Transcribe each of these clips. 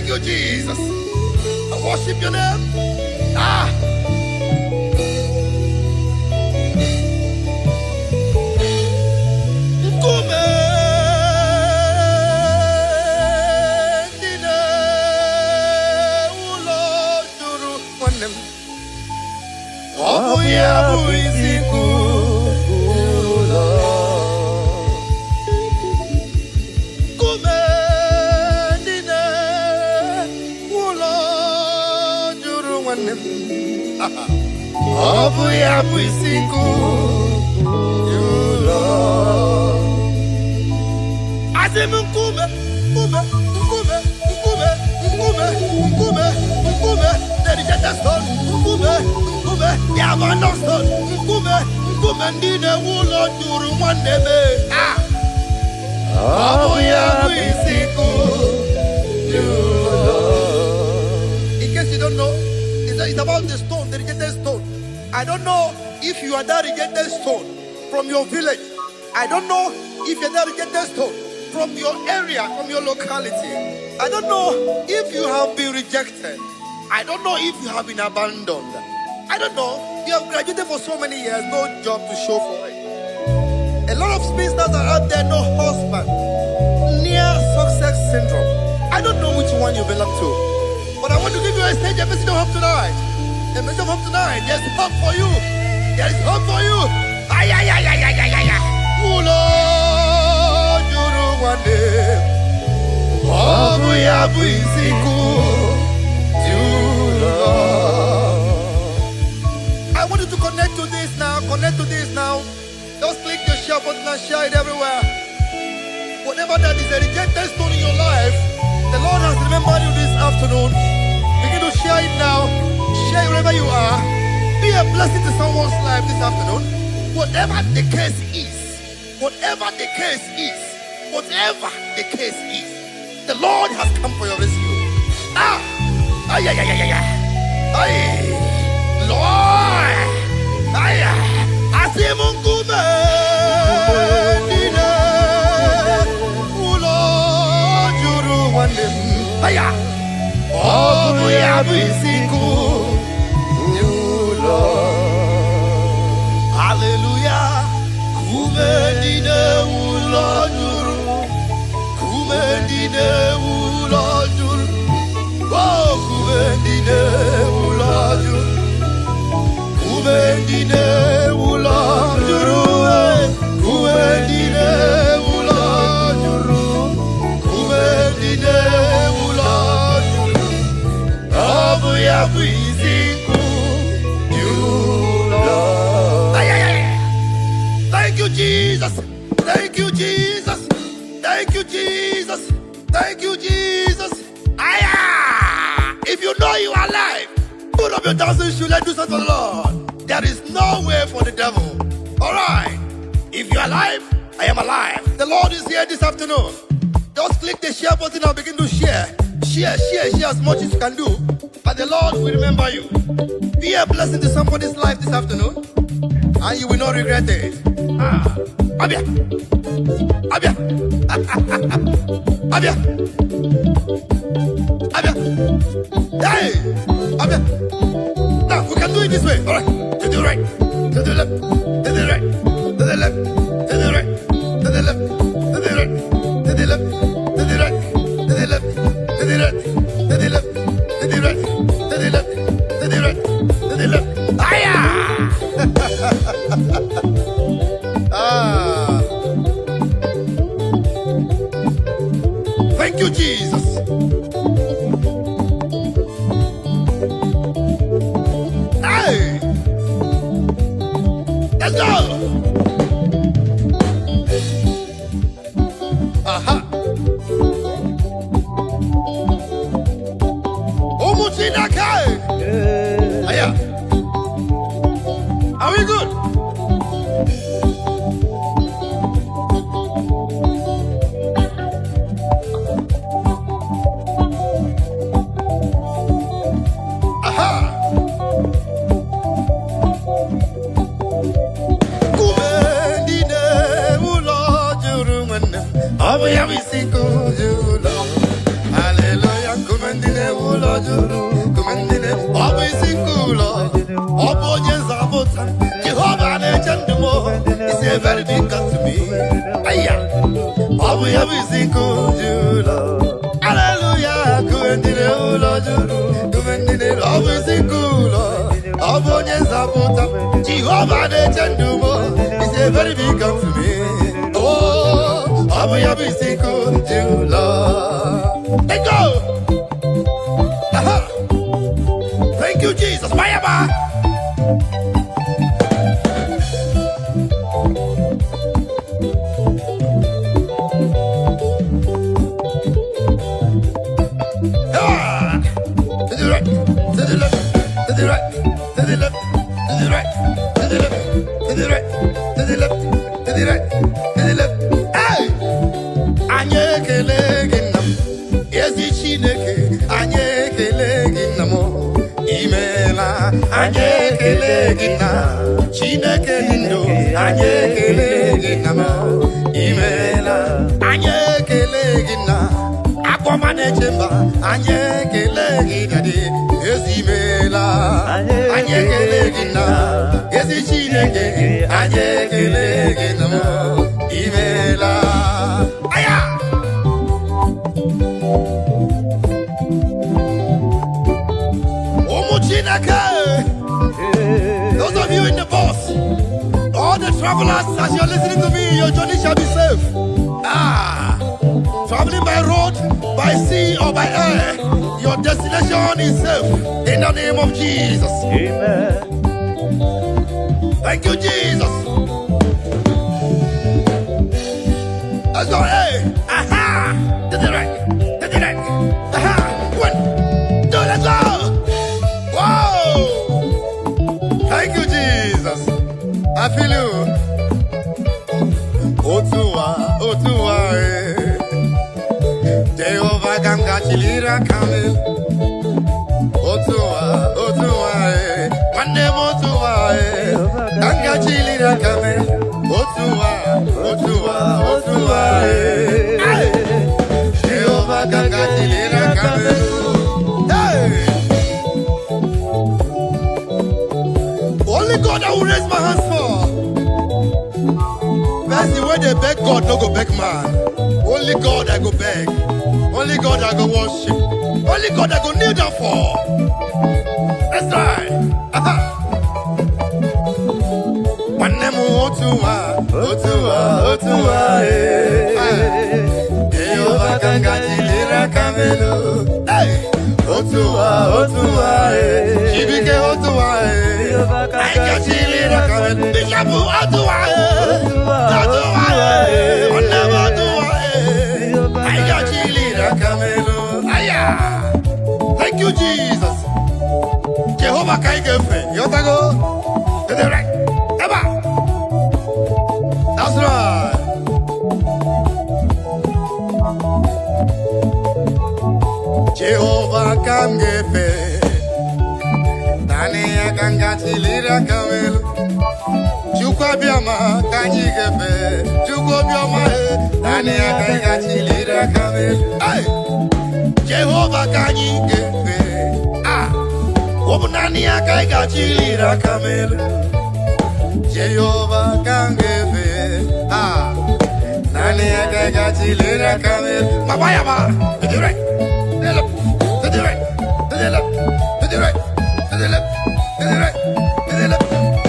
Thank you, Jesus. I worship your name. Obuya Buisiku, you Lord. Azim Nkume, Nkume, Nkume, Nkume, Nkume, Nkume, Nkume, dedicated stone, Nkume, Nkume, Yavana stone, Nkume, Nkume, Ndine Wulo Juru Mwandebe. Obuya Buisiku, you Lord. In case you don't know, it's about the stone, the rejected stone. I don't know if you are that rejected stone from your village. I don't know if you're that rejected stone from your area, from your locality. I don't know if you have been rejected. I don't know if you have been abandoned. I don't know. You have graduated for so many years, no job to show for it. A lot of spinsters are out there, no husband, near success syndrome. I don't know which one you belong to. But I want to give you a stage, a message of hope tonight. A message of hope tonight. There's hope for you. There is hope for you. Ay, ay, ay, ay, ay, ay, ay, ay. Ulo, juru wande. Obu ya buisiku. Juro. I want you to connect to this now. Connect to this now. Just click the share button and share it everywhere. Whatever that is a rejected stone in your life, the Lord has remembered you this afternoon. Begin to share it now. Share it wherever you are. Be a blessing to someone's life this afternoon. Whatever the case is, whatever the case is, whatever the case is, the Lord has come for your rescue. Ah! Ay, ay, ay, ay, ay, ay. Ay! Lord! Ay, ay! Asimungume! Nine! Ulo! Juru wande! Ay, ay! Obu ya buisiku, you Lord. Hallelujah. Kumendine ulo juru, kumendine ulo juru, oh kumendine ulo juru, kumendine ulo juru, kumendine ulo juru, kumendine ulo juru. Obuya buisiku, you Lord. Ay, ay, ay. Thank you, Jesus. Thank you, Jesus. Thank you, Jesus. Thank you, Jesus. Aya! If you know you are alive, put up your dancing shoes and do something for the Lord. There is no way for the devil. All right. If you are alive, I am alive. The Lord is here this afternoon. Just click the share button and begin to share. Share as much as you can do. But the Lord will remember you. Be a blessing to somebody's life this afternoon, and you will not regret it. Abia. Abia. Abia. Abia. Hey! Abia. Now, we can do it this way. All right. To the right. To the left. To the right. To the left. To the right. To the left. To the right. To the left. To the right. To the left. To the right. To the left. To the right. To the left. To the right. To the left. Aya! Thank you, Jesus. Hey! Let's go! Aha! Umuchinakai! Aya! Are we good? Hallelujah, kumendine ulo juru, kumendine obu isikulo, obu onyezabota. Jehovah nechandumo is a very big God to me. Aya, obu yabu isikulo. Hallelujah, kumendine ulo juru, kumendine obu isikulo, obu onyezabota. Jehovah nechandumo is a very big God to me. Oh, obu yabu isikulo. Let go! Aha! Thank you, Jesus. Mayaba! ekele gị na Chineke dị ndụ anyị ekele gị na m imeela anyị ekele gị na akpọma na-eche mba anyị ekele gị na dị ezi imeela anyị ekele gị na ezi Chineke anyị ekele gị na m imeela aya those of you in the bus, all the travelers, as you're listening to me, your journey shall be safe. Traveling by road, by sea, or by air, your destination is safe. In the name of Jesus. Amen. Thank you, Jesus. Let's go. Hey. Aha. To the right. To the right. Aha. 1, 2, let's go. Thank you, Jesus. I feel you. Otuwa, Jehovah Ganga Chilira Kamel. Otuwa, Mane Otuwa, Ganga Chilira Kamel. Otuwa, Jehovah Ganga Chilira Kamel. Only God I will raise my hands for. That's the way they beg God, no go beg man. Only God I go beg. Only God I go worship. Only God I go kneel down for. That's right. Otuwa, Jehovah Kangatilira Kamelo. Otuwa, Shibike Otuwa, Kangatilira Kamelo. Bishabu Otuwa, Kangatilira Kamelo. Thank you, Jesus. Jehovah Kangefe, Yotago, to the right. Eba. That's right. Jehovah Kangefe, Nania Kangatilira Kamelo. Chukwabiama Kangefe, Chukwabiama, Nania Kangatilira Kamelo. Jehovah Kangefe, Nania Kangatilira Kamelo. Jehovah Kangefe, Nania Kangatilira Kamelo. Mabayama, to the right. To the right, to the left, to the right, to the left, to the right, to the left,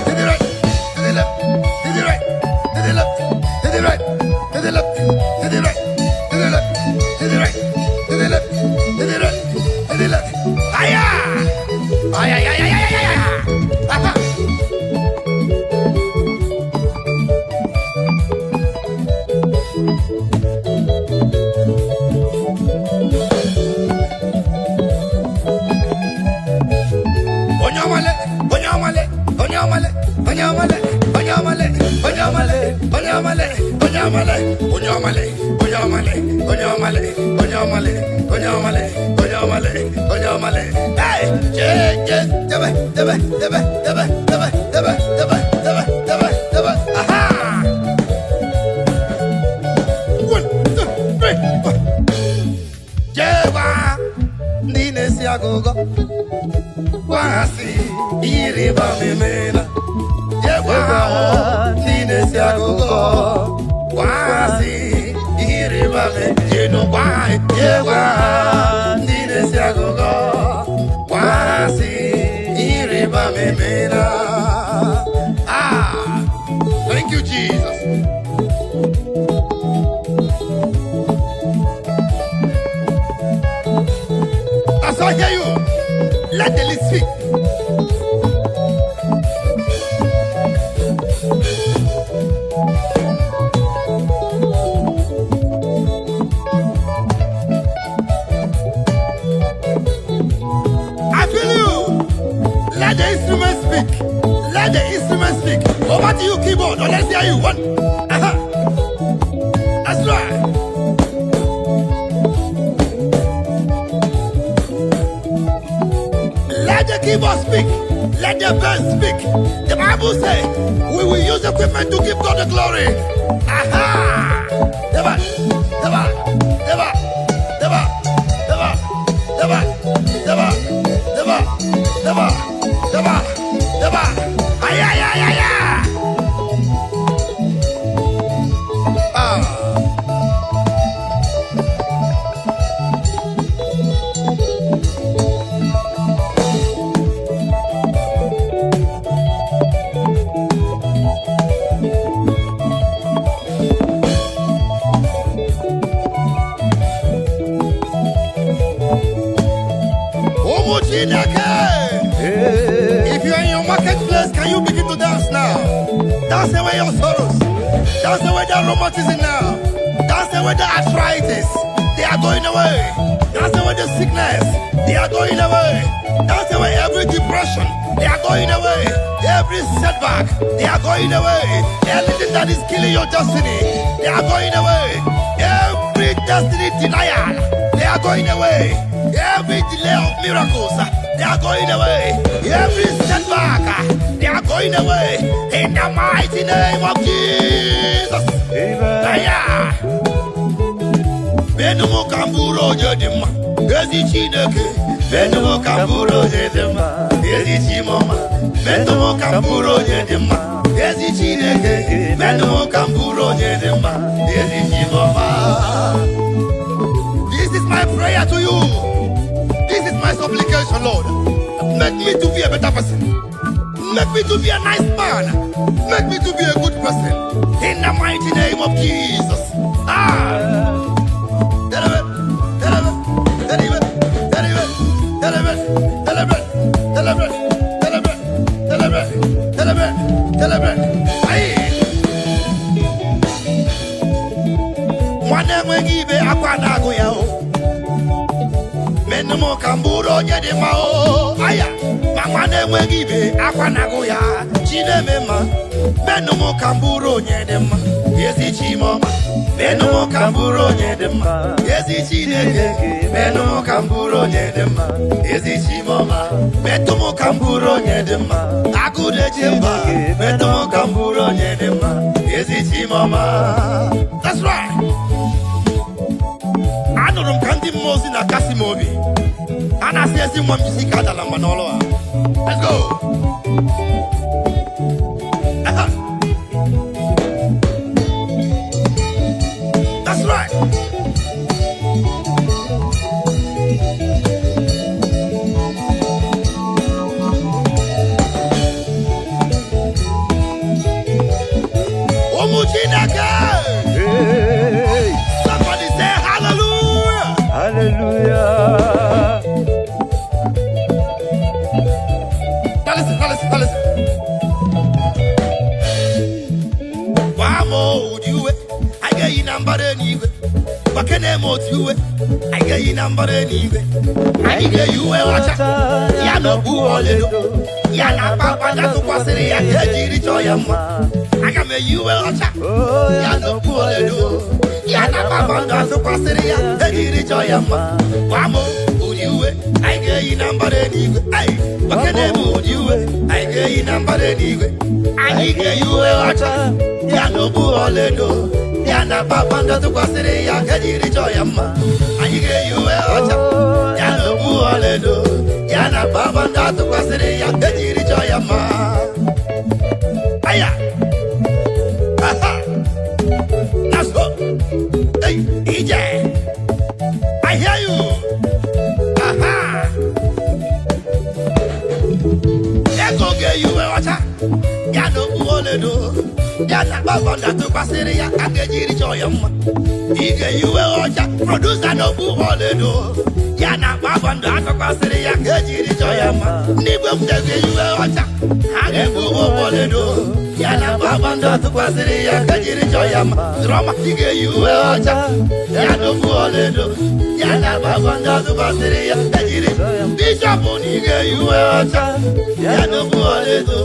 to the right, to the left, to the right, to the left, to the right, to the left, to the right, to the left, to the right, to the left, to the right, to the left. Aya! Aya, aya, aya, aya, aya. Aha! Thank you, Jesus. As I hear you, let the list speak. Let the instrument speak. Over to you, keyboard. Or let's hear you. 1. That's right. Let the keyboard speak. Let the birds speak. The Bible says we will use equipment to give God the glory. Aha! Deba, deba, deba, deba, deba, deba, deba, deba, deba, deba, deba. Ay, ay, ay, ay, ay. If you are in your marketplace, can you begin to dance now? Dance away your sorrows. Dance away that rheumatism now. Dance away the arthritis. They are going away. Dance away the sickness. They are going away. Dance away every depression. They are going away. Every setback. They are going away. Anything that is killing your destiny. They are going away. Every destiny denial. They are going away. Every delay of miracles, they are going away. Every setback, they are going away. In the mighty name of Jesus. Amen. Benumu kamburo jedima, ezi chineke. Benumu kamburo jedima, ezi chimoma. Benumu kamburo jedima, ezi chineke. Benumu kamburo jedima, ezi chimoma. This is my prayer to you. This is my supplication, Lord. Make me to be a better person. Make me to be a nice man. Make me to be a good person. In the mighty name of Jesus. Menumu kamburo nyede mao aya mama ne mwegibe akwanago ya chinemema menumu kamburo nyede ma yesi chimoma menumu kamburo nyede ma yesi chineke menumu kamburo nyede ma yesi chimoma metumu kamburo nyede ma akude chimba metumu kamburo nyede ma yesi chimoma. That's right. Anorum kandi mozi na kasi mobi. Ana siesi mwa mjisika dala manoloa. Let's go. That's right. Omujinaka. Somebody say hallelujah. Hallelujah. Now listen. Wamo udiwe, I get you number anyway. Wakene motiwe, I get you number anyway. I get you a watcher. Yano buolelo. Yana papa datu kwasiri ya kejiri choyama. I can make you a watcher. Yano buolelo. Yana papa datu kwasiri ya kejiri choyama. Wamo udiwe, I get you number anyway. Ay, wakene motiwe, I get you number anyway. I get you a watcher. Yano buolelo. Yana papa datu kwasiri ya kejiri choyama. I get you a watcher. Yano buolelo. Yana papa datu kwasiri ya kejiri choyama. Aya. Aha. That's go. Hey, EJ. I hear you. Aha. Ego get you a watcher. Yano buolelo. Yana papa datu kwasiri ya kejiri choyama. Ige you a watcher. Producer no buolelo. Yana papa datu kwasiri ya kejiri choyama. Nibu mtege you a watcher. Hage buolelo. Yana papa datu kwasiri ya kejiri choyama. Drama ige you a watcher. Yana buolelo. Yana papa datu kwasiri ya kejiri choyama. Bishop ige you a watcher. Yana buolelo.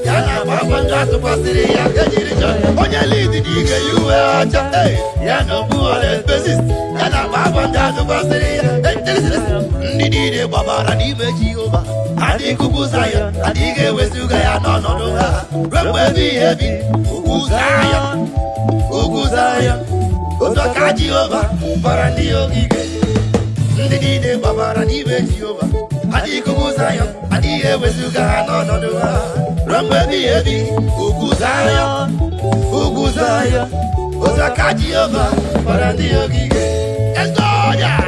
Yana papa datu kwasiri ya kejiri choyama. Onye lead ige you a watcher. Hey, yana buolelo. Bassist. Yana papa datu kwasiri ya. Hey, listen. Ndidi niile gbabara n'ime Jehova adịghị ugwu Zayọn adịghị ewezuga ya n'ọnọdụ ha ruo mgbe ebighị ebi ugwu Zayọn otu aka Jehova gbara ndị ogige ndị niile gbabara n'ime Jehova adịghị ugwu Zayọn adịghị ewezuga ha n'ọnọdụ ha ruo mgbe ebighị ebi ugwu Zayọn otu aka Jehova gbara ndị ogige. Let's go, yeah!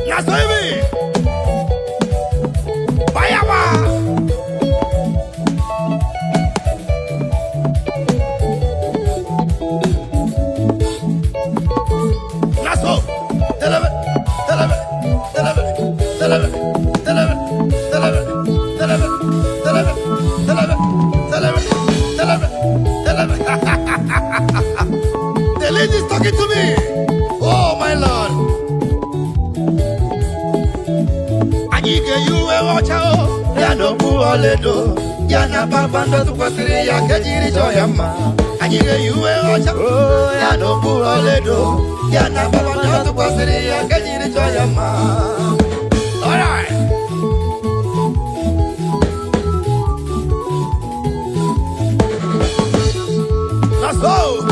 That's what Bayawa! That's all! Tell him! The lady is talking to me! Oh, my Lord! Anyike yuwe wachao ya no buoledo ya na babando tukwasiri ya kejiri joyama. Anyike yuwe wachao ya no buoledo ya na babando tukwasiri ya kejiri joyama. All right. Let's go.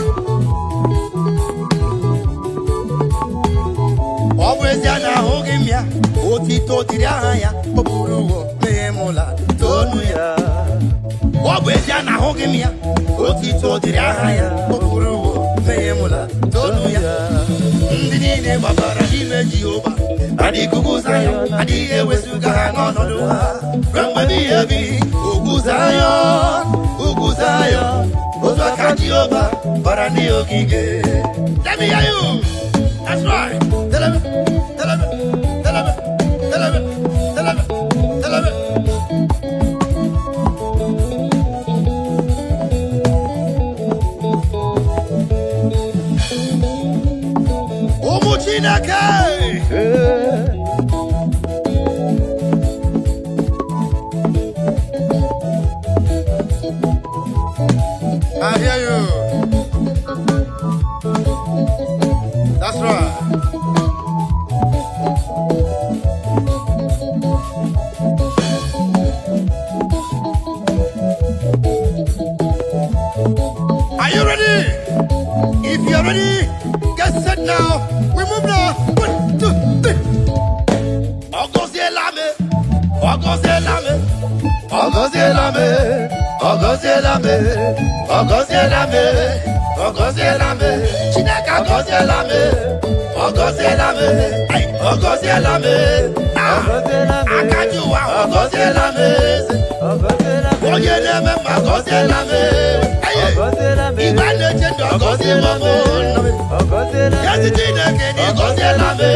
Always yana hogimya. Otito tiraya, popuruo, memola, tonuya. Wabwejana hogimia, otito tiraya, popuruo, memola, tonuya. Ndinine babara ime Jehova, adi kuguzayo, adi ewesuga ngonoduha. Ramba biyebi, uguzayo, ozwaka Jehova, barani okige. Let me hear you. That's right. Tell him. I hear you. That's right. Are you ready? If you're ready, get set now. We move now. 1, 2, 3. Chineke Ogozielame. Akajuwa Ogozielame. Onye na-eme mma Ogozielame. Igwe na-eche Ogozielame. Yezi Chineke ni Ogozielame.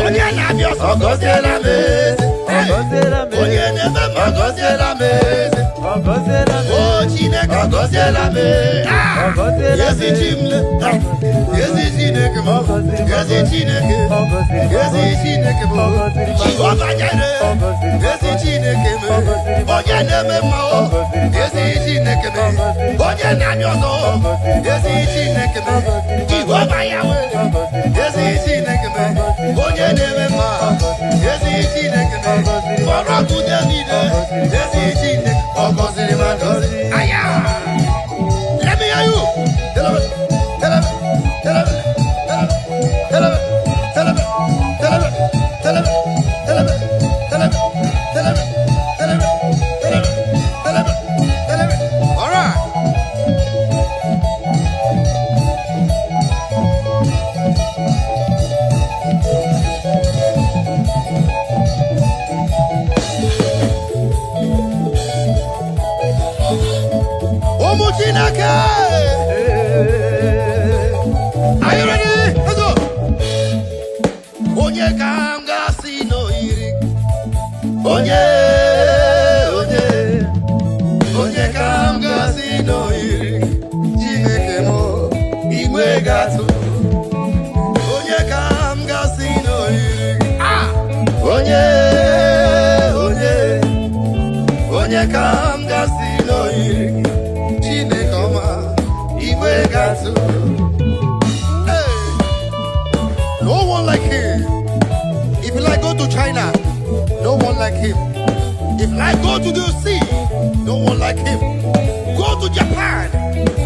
Onye na-abịa ọsọ Ogozielame. Onye na-eme mma Ogozielame. Oh Chineke Ogozielame. Yezi Chimle. Yezi Chineke mo. Yezi Chineke. Yezi Chineke mo. Jehova Jire. Yezi Chineke mo. Onye na-eme mma o. Yezi Chineke mo. Onye na-abịa ọsọ. Yezi Chineke mo. Jehova Yahweh. Yezi Chineke mo. Onye na-eme mma. Yezi Chineke mo. Ọrọkụ David. Yezi Chineke. Ogoziri magozi. Aya. Let me hear you. Tell him. All right. Are you ready? Let's go. Onye kanga sino iri. Onye kanga sino iri. Chineke mo igwe gatu. Onye kanga sino iri. Onye kanga sino iri. No one like him. If you like go to China, no one like him. If you like go to the sea, no one like him. Go to Japan,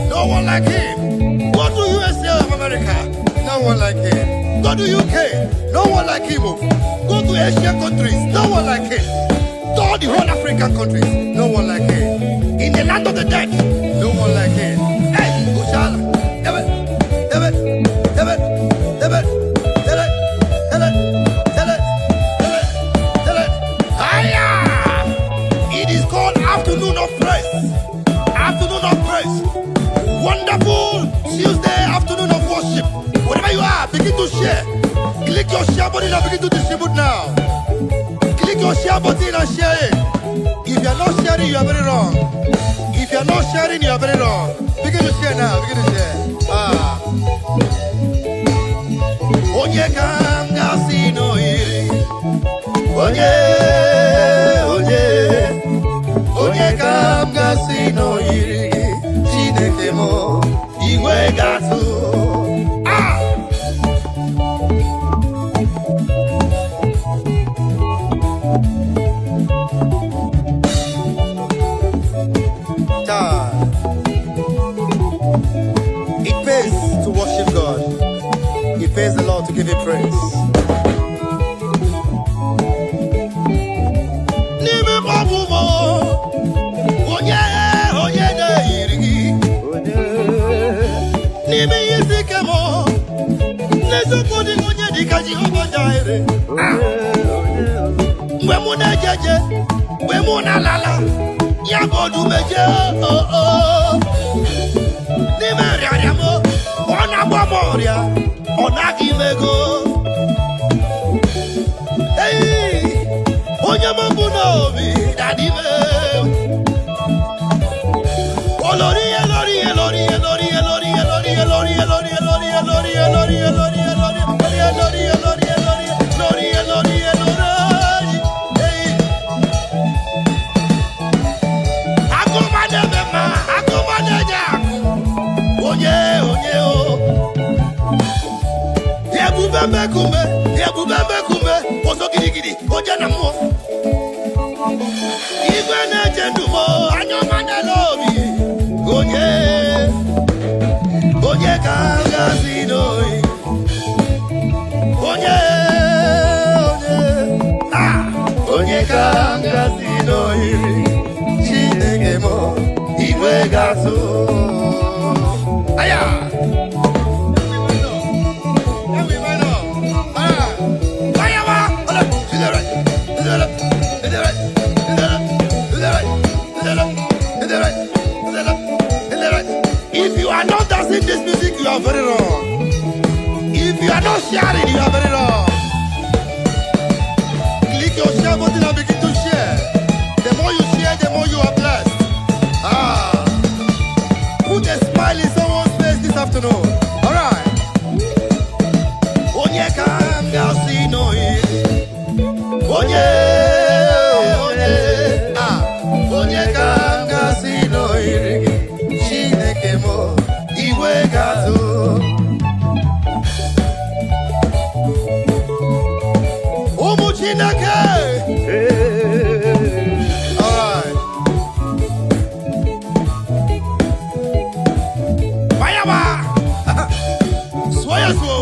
no one like him. Go to USA of America, no one like him. Go to UK, no one like him. Go to Asian countries, no one like him. Go to the whole African countries, no one like him. In the land of the dead, no one like him. Hey, Ushala, it is called afternoon of praise. Afternoon of praise. Wonderful Tuesday afternoon of worship. Wherever you are, begin to share. Click your share button and begin to distribute now. Click your share button and share it. If you are not sharing, you are very wrong. If you are not sharing, you are very wrong. Begin to share now. Begin to share. Onye kanga sino iri. Onye kanga sino iri. Chineke mo iwe gatu. It pays to worship God. It pays the Lord to give Him praise. Wemuna jeje, wemuna lala, yagodu meje ni meriamo, ona bomoria, ona kimego. Hey, onya mabunobi, daddy me. Olori, elori, elori, elori, elori, elori, elori, elori, elori, elori, elori, elori, elori, elori, Kume, oso gidi, oja na mo. Igwe na jendumo, anyo manelobi. Onye kanga sinoi. Onye kanga sinoi. Chineke mo, igwe gaso. Aya. If you are not dancing this music, you are very wrong. If you are not sharing, you are very wrong. Click your share button and begin to share. The more you share, the more you are blessed. Put a smile in someone's face this afternoon. Alright. Onye kanga sinoi. Onye kanga sinoi. Chineke mo iwe gazo. Umu Chineke. Alright. Bayaba. Swaya swo.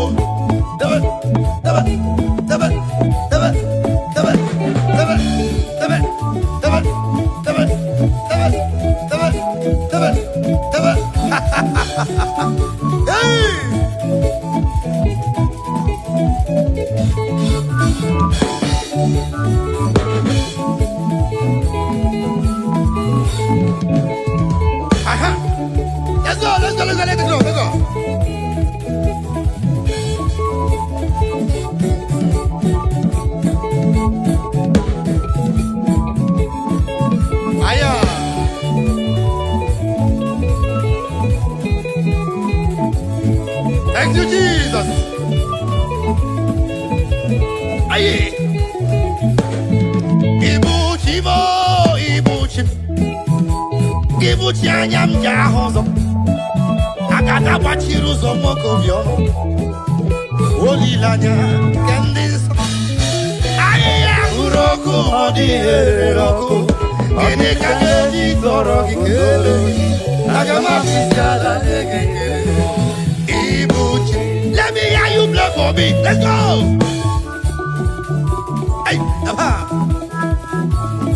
Let's go. Thank you, Jesus. Aye. Ibuchi anyam jahozo. Agada bachiru zo moko biono. olilanya kendis aya uroku odiheroko kene kageji toro kikele agama fiskala negekele ibuchi. Let me hear you play for me. Let's go. Hey, Abba.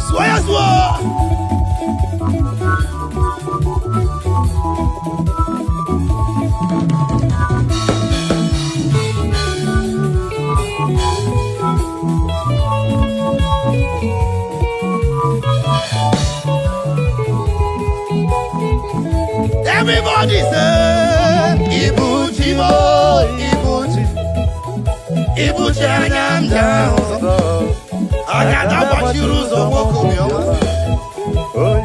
Soya swo. Everybody say, Ibuchi mo, Ibuchi, Ibuchi anyamja ozo. Agada bashiruzo mokumyo,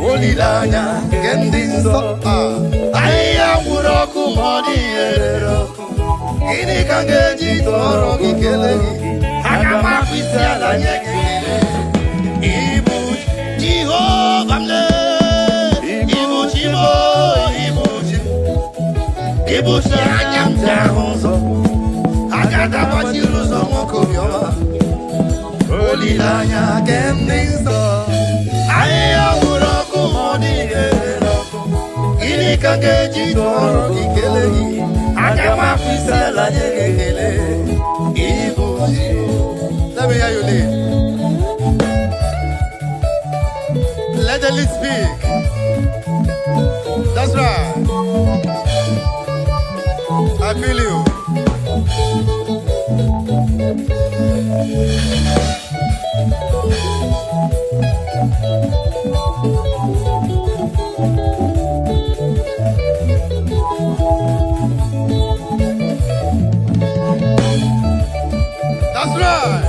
olilanya kendinso. Aya muroku modi eroko, ini kangeji toro kikele. Agama kwisiala nyekele. Ibuchi, Jehovah mle, Ibuchi mo. Ibuchi anyamja ozo. Agada bashiruzo mokumyo, olilanya kendinso. Aya uroku modi eroko, ini kangeji toro kikele. Agama fisela nyekele. Ibuchi. Let me hear you lead. Let the lead speak. That's right. I feel you. That's right.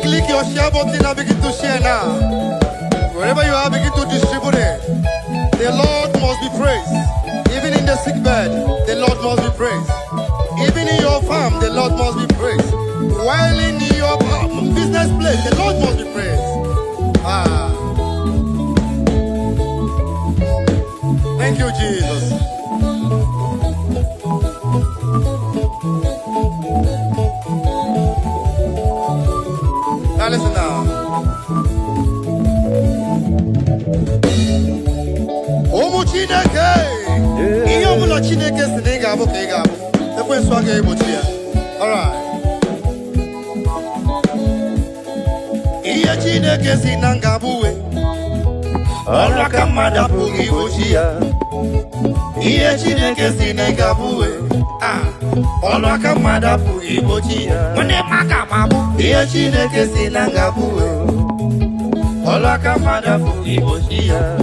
Click your share button and begin to share now. Wherever you are, begin to distribute it. The Lord must be praised. Even in the sick bed, the Lord must be praised. Even in your farm, the Lord must be praised. While in your business place, the Lord must be praised. Thank you, Jesus. Now listen now. Omu Chineke, iyo mula Chineke siniga bo kega bo. Ekwe swage ibochia. All right. Iya Chineke sinanga buwe. Olwa kamada pugi ibochia. Iya Chineke sinanga buwe. Olwa kamada pugi ibochia. Mone makamabu. Iya Chineke sinanga buwe. Olwa kamada pugi ibochia.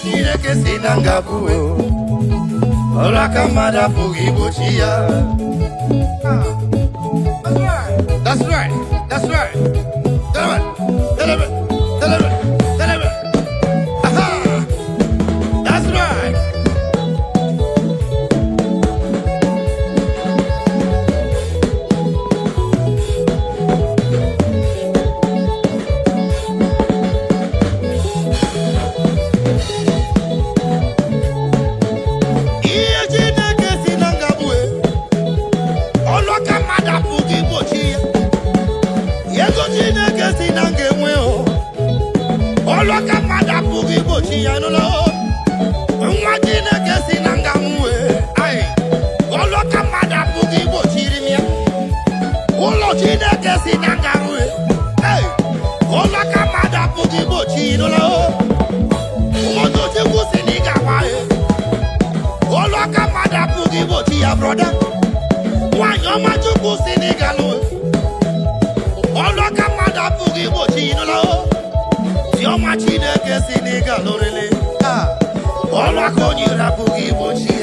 Chineke sinanga buwe, ola kamada pugi bochia. That's right. That's right. Deliver. Aha. That's right. Brother, why you ma to go Senegal? Olo kamada pugi bochi no lo. Yo ma Chineke Senegal really. Olo konyira pugi bochi.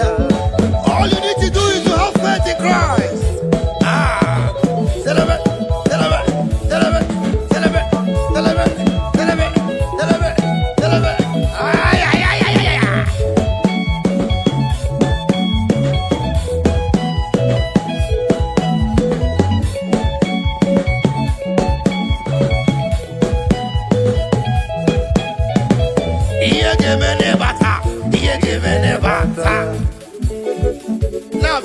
All you need to do is to have faith in Christ. Celebrate. Now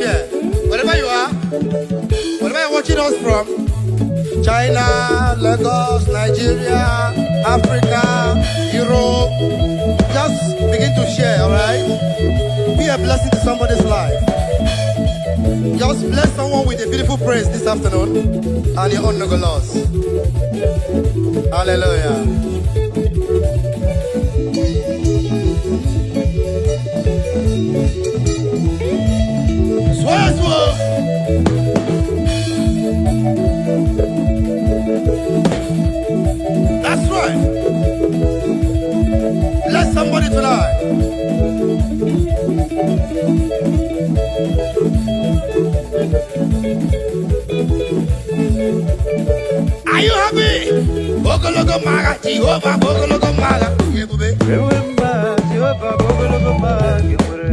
share. Wherever you are, wherever you're watching us from, China, Lagos, Nigeria, Africa, Europe, just begin to share, alright? Be a blessing to somebody's life. Just bless someone with a beautiful praise this afternoon, and your own no go lost. Hallelujah. Swear. That's right. Bless somebody tonight. Are you happy? Bogologo maga, Jehovah, bogologo maga. Remember, Jehovah, bogologo maga.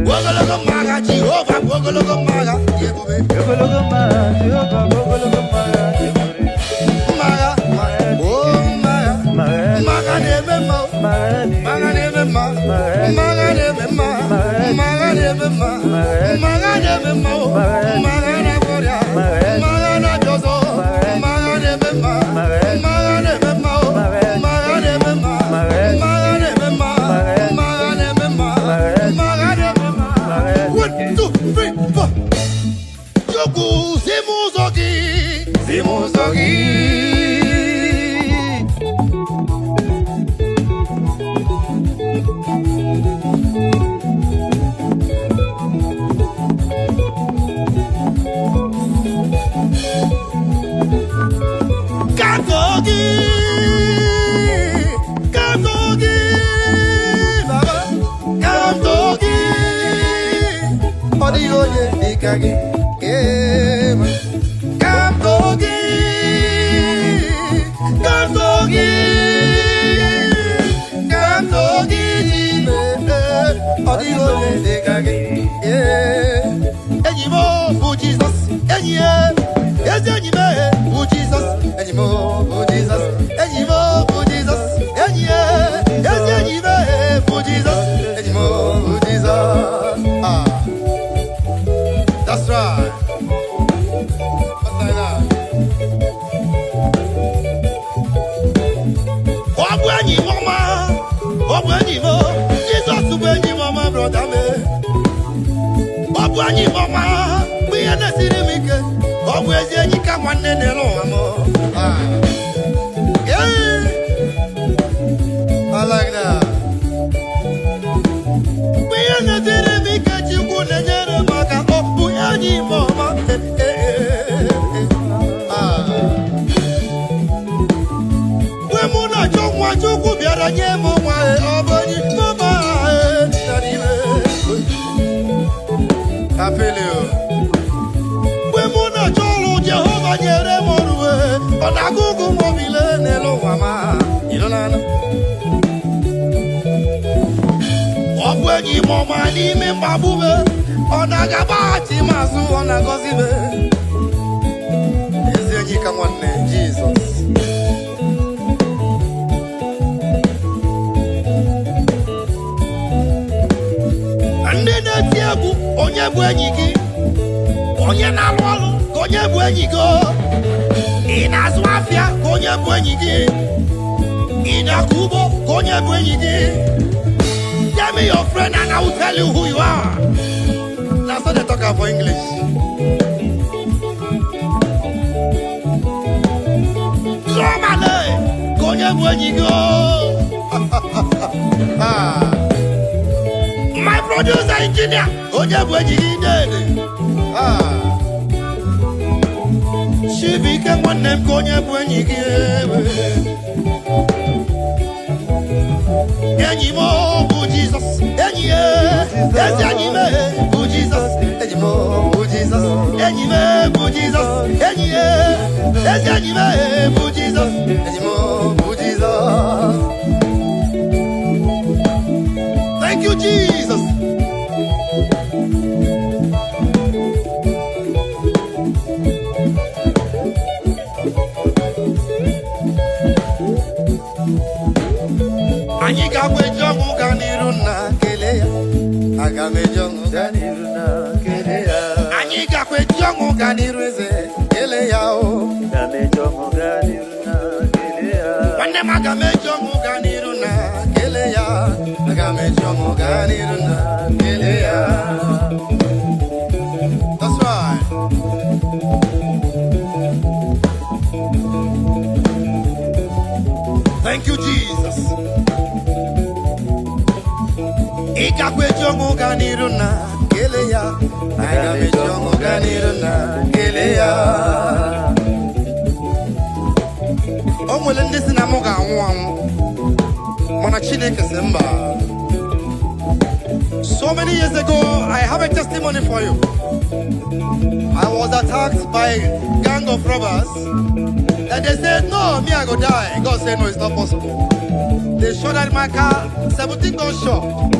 Bogologo maga, Jehovah, bogologo maga. Bogologo maga, Jehovah, bogologo maga. Maga, oh maga, maga nebe ma, maga nebe ma, maga nebe ma, maga nebe ma, maga nebe ma, maga na korea, maga na jozo, maga nebe ma, maga nebe ma, maga nebe ma, maga nebe ma, maga nebe ma, maga nebe ma. 1, 2, 3, 4. Jogu zimuzogi, zimuzogi. That's right. What's like that? Obwenyi mama, obwenyi mo, Jesus obwenyi mama brother me. Obwenyi mama, we are the cinemike. Obwenyi kama nene lo amo. Yeah, I like that. We are the cinemike, chiku nenere maka. Obwenyi mama, Chukwu bịara nye m nwa ọbọnyị mama apelio mgbe mụ na-achọ ọrụ Jehova nyere m ọrụ ọ na-agụ ụgụ mobile n'elu ụwa ma ịlụnanụ ọ bụ enyi m ọma n'ime mgbagbube ọ na-agabaghachi m azụ ọ na-agọzi m ezi enyi ka nwanne Jizọs. Ndị na-eti egwu onye bụ enyi gị, onye na-alụ ọrụ ka onye bụ enyi gị, ị na-azụ afịa ka onye bụ enyi gị, ị na-akọ ugbo ka onye bụ enyi gị. Tell me your friend and I will tell you who you are. That's what they talk about English. Lọ́màlẹ́ ka onye bụ enyi gị. My producer engineer, onye bụ enyi gị dede. Chibike nwanne m ka onye bụ enyi gị. Enyi m bụ Jizọs, enyi ya, ezi enyi m bụ Jizọs, enyi m bụ Jizọs, enyi m bụ Jizọs, enyi ya, ezi enyi m bụ Jizọs, enyi m bụ Jizọs. Thank you, Jesus. Anyị ga-agweje ọmụ ga n'iru na kele ya. Aga m eje ọmụ ga n'iru na kele ya. Anyị mejongo ganireze ele yao. Gamejongo ganiruna geleya. Wande maga mejongo ganiruna geleya. Maga mejongo ganiruna geleya. That's right. Thank you, Jesus. Ikakwe jongo ganiruna geleya. Maga mejongo ganiruna geleya. Omwele ndisi na moga anwam. Mana Chineke semba. So many years ago, I have a testimony for you. I was attacked by a gang of robbers. And they said, no, me I go die. God said, no, it's not possible. They shot at my car, 17 gun shot.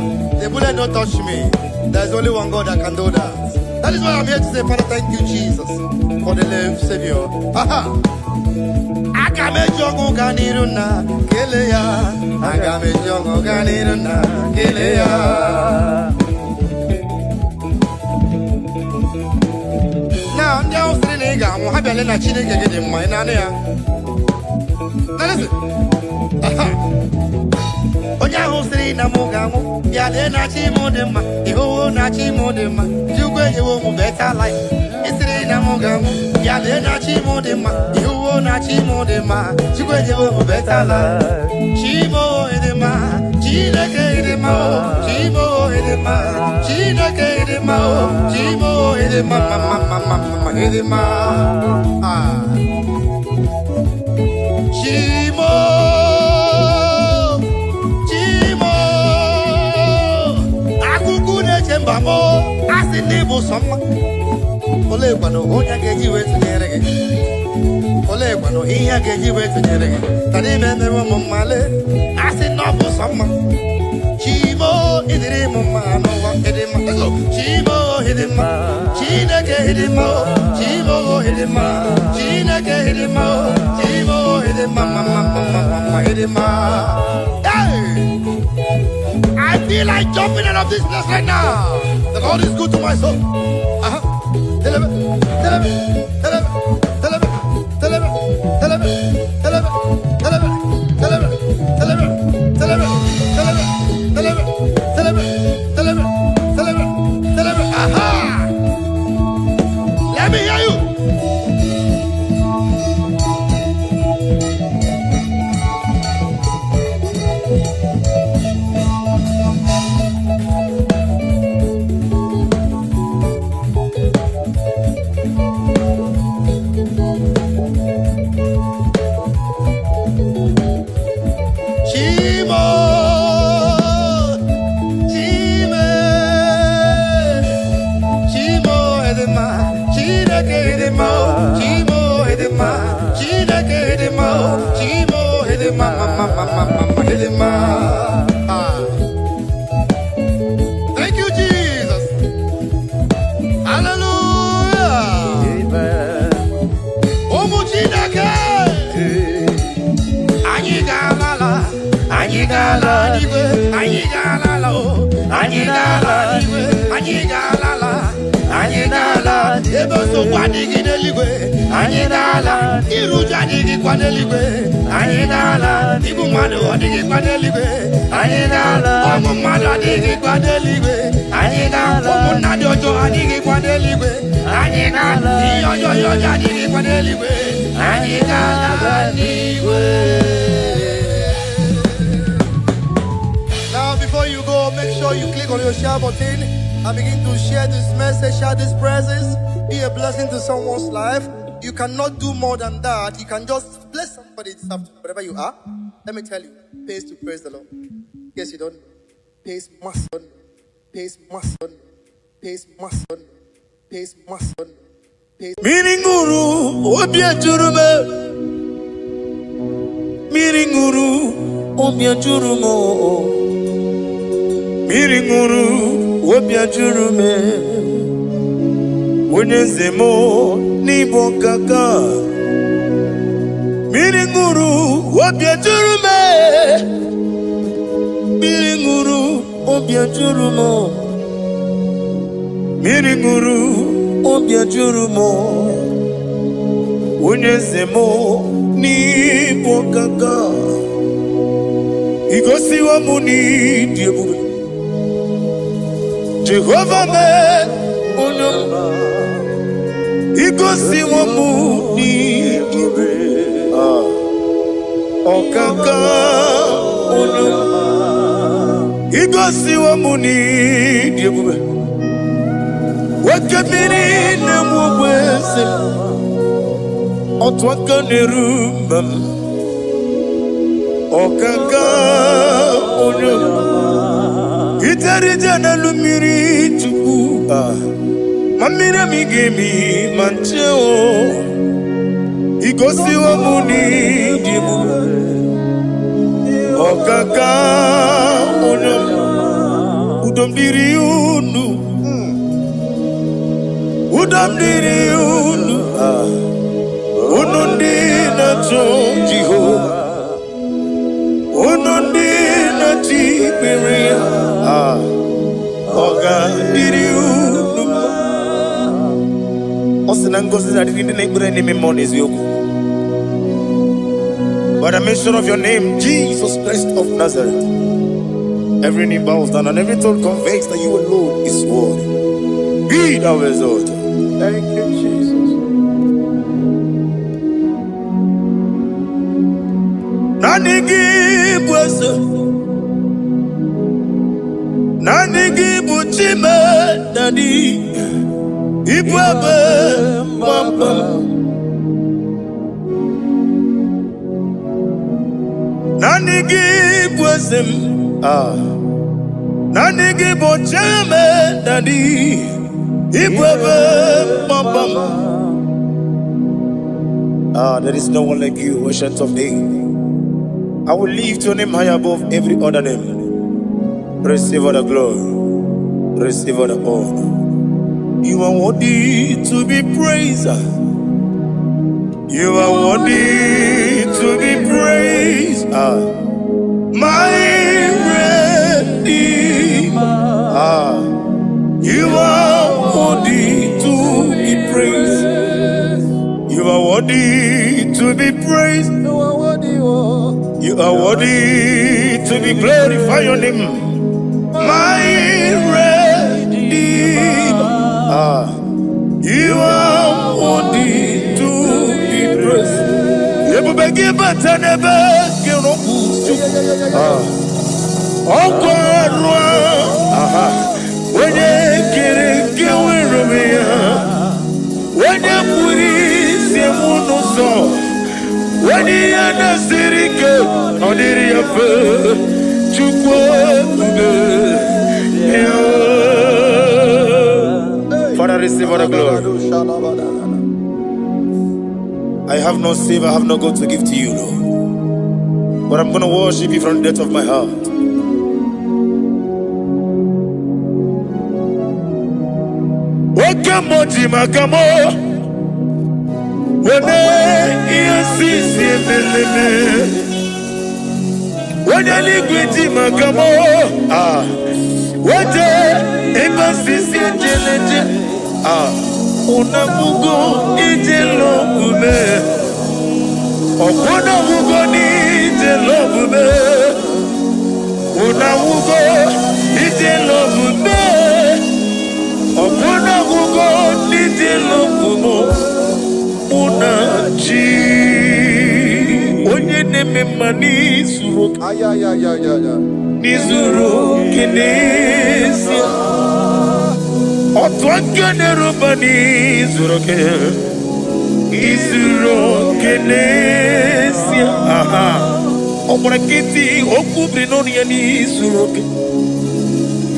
The bullet don't touch me. There's only one God that can do that. That is why I'm here to say, Father, thank you, Jesus, for the life Savior. Aha! Agame jongo ganiruna geleya. Agame jongo ganiruna geleya. Now, now, Sriniga, I'm happy to let you get in my nana. Now, listen. Aha. Onya hosri na mogamu ya de na chi modema iho na chi modema jugwe yewo mu better life isri na mogamu ya de na chi modema iho na chi modema jugwe yewo mu better life chimo edema chineke edema chimo edema chineke edema chimo edema mama edema chimo Mbamo asinibu soma ole kwano honya geji wetu nyerege ole kwano iya geji wetu nyerege tani meme mo male asinobu soma chimo idiri mo mano wa edema chimo hidima chineke hidima chimo hidima chineke hidima chimo hidima mama hidima. I feel like jumping out of this place right now. The Lord is good to my soul. Tell him. Let me hear you. Thank you, Jesus. Hallelujah. Amen. Omuchineke. Anyigala. Anyigala. Anyigala. Ebo so kwadigi neligwe. Anyigala. Iruja digi kwaneligwe. Anyigala. Ibu madu odigi kwaneligwe. Anyigala. Omu madu odigi kwaneligwe. Anyigala. Omu nadi ojo odigi kwaneligwe. Anyigala. Iyoyo odigi kwaneligwe. Anyigala ligwe. Now before you go, make sure you click on your share button and begin to share this message, share this presence, be a blessing to someone's life. You cannot do more than that. You can just bless somebody this afternoon, wherever you are. Let me tell you, pays to praise the Lord. Yes, you don't. Pays must. Pays must. Pays must. Pays must. Miringuru obia jurume. Miringuru obia jurumo. Miringuru obia jurume. Unezemo nibo kaka. Miringuru obia jurume. Miringuru obia jurumo. Miringuru obi juru m onye eze m n'ịbụ ọkaka igosiwo m n'ịdị ebube Jehova mee onye igosiwo m n'ịdị ebube ọkaka onye igosiwo m n'ịdị ebube nwoke mmiri na-enwe ogbe eze otu aka na-eru mba m ọkaka onye iterije n'elu mmiri tupu ma mmiri m ga-emi ma nche o igosiwo m n'ịdị ebube ọkaka onye udo mmiri unu udo mmiri unu unu ndị na-achọ Jehova unu ndị na-achọ ikpere ya ọ ga-adịrị unu ọ sị na ngozi na-adịrị ndị na-ekpere n'ime mmụọ n'eziokwu. By the mention of your name, Jesus Christ of Nazareth, every knee bows down and every tongue confesses that you alone is worthy. Be thou exalted. Thank you, Jesus. Nani gibu ese, nani gibu chime, nani ibu ebe mamba. Nani gibu ese, nani gibu chime, nani ibu ebe mamba. There is no one like you, Ancient of Days. I will lift your name high above every other name. Receive all the glory. Receive all the honor. You are worthy to be praised. You are worthy to be praised. My Redeemer. You are worthy to be praised. You are worthy to be praised. You are worthy. You are worthy to be glorified your name, my Redeemer. You are worthy to be praised. You begin to never get up. Oh God, when you get away from me, when you put it, you won't know. When you are the city girl, on the river, Father, receive all the glory. I have no save, I have no God to give to you, Lord. But I'm going to worship you from the depth of my heart. Welcome, Mojima, when you see when you liquid magamo, what embassy unamugo ijelobume, unamugo ijelobume, unamugo ijelobume, unamugo ijelobume. Unachi onye neme mani zuru nizuru kinesia otwakane rubani zuru ke izuru kinesia obrakiti okubri noni ya nizuru ke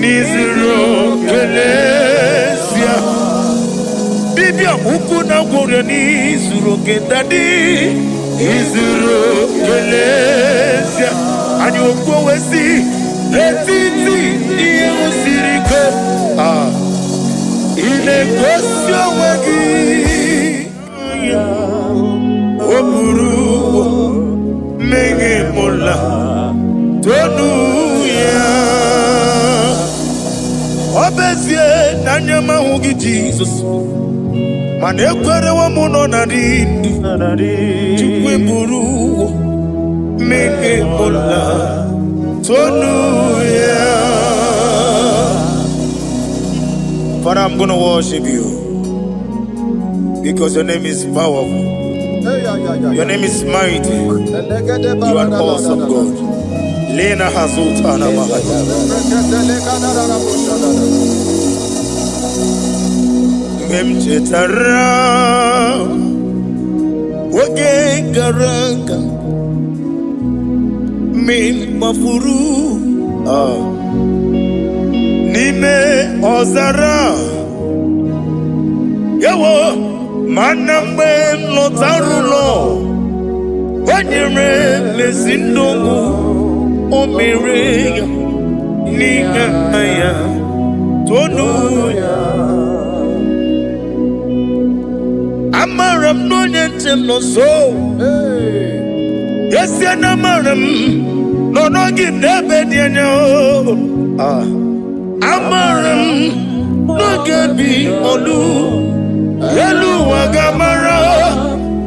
nizuru kinesia Bibia ukuna gwore ni zuru kendadi izuru kelesia ani okwo wesi etiti iye usiriko ile kosyo wagi oburu menge mola tonu ya obezie nanyama hugi Jesus Manekwere wa muno na dindi chukwe buru meke mola tonu ya. Father, I'm gonna worship you because your name is powerful. Your name is mighty. You are awesome God. Lena Hazutana Mahaya. Memchetara Wage Garanga Min Mafuru Nime Ozara Yawo Manambe Lotarulo Wanyere Mesindongu Omire Nigaya Tonuya Amaram no yentem no so Yes ya namaram No no gidebe dienyo Amaram no gebi olu Yelu wagamara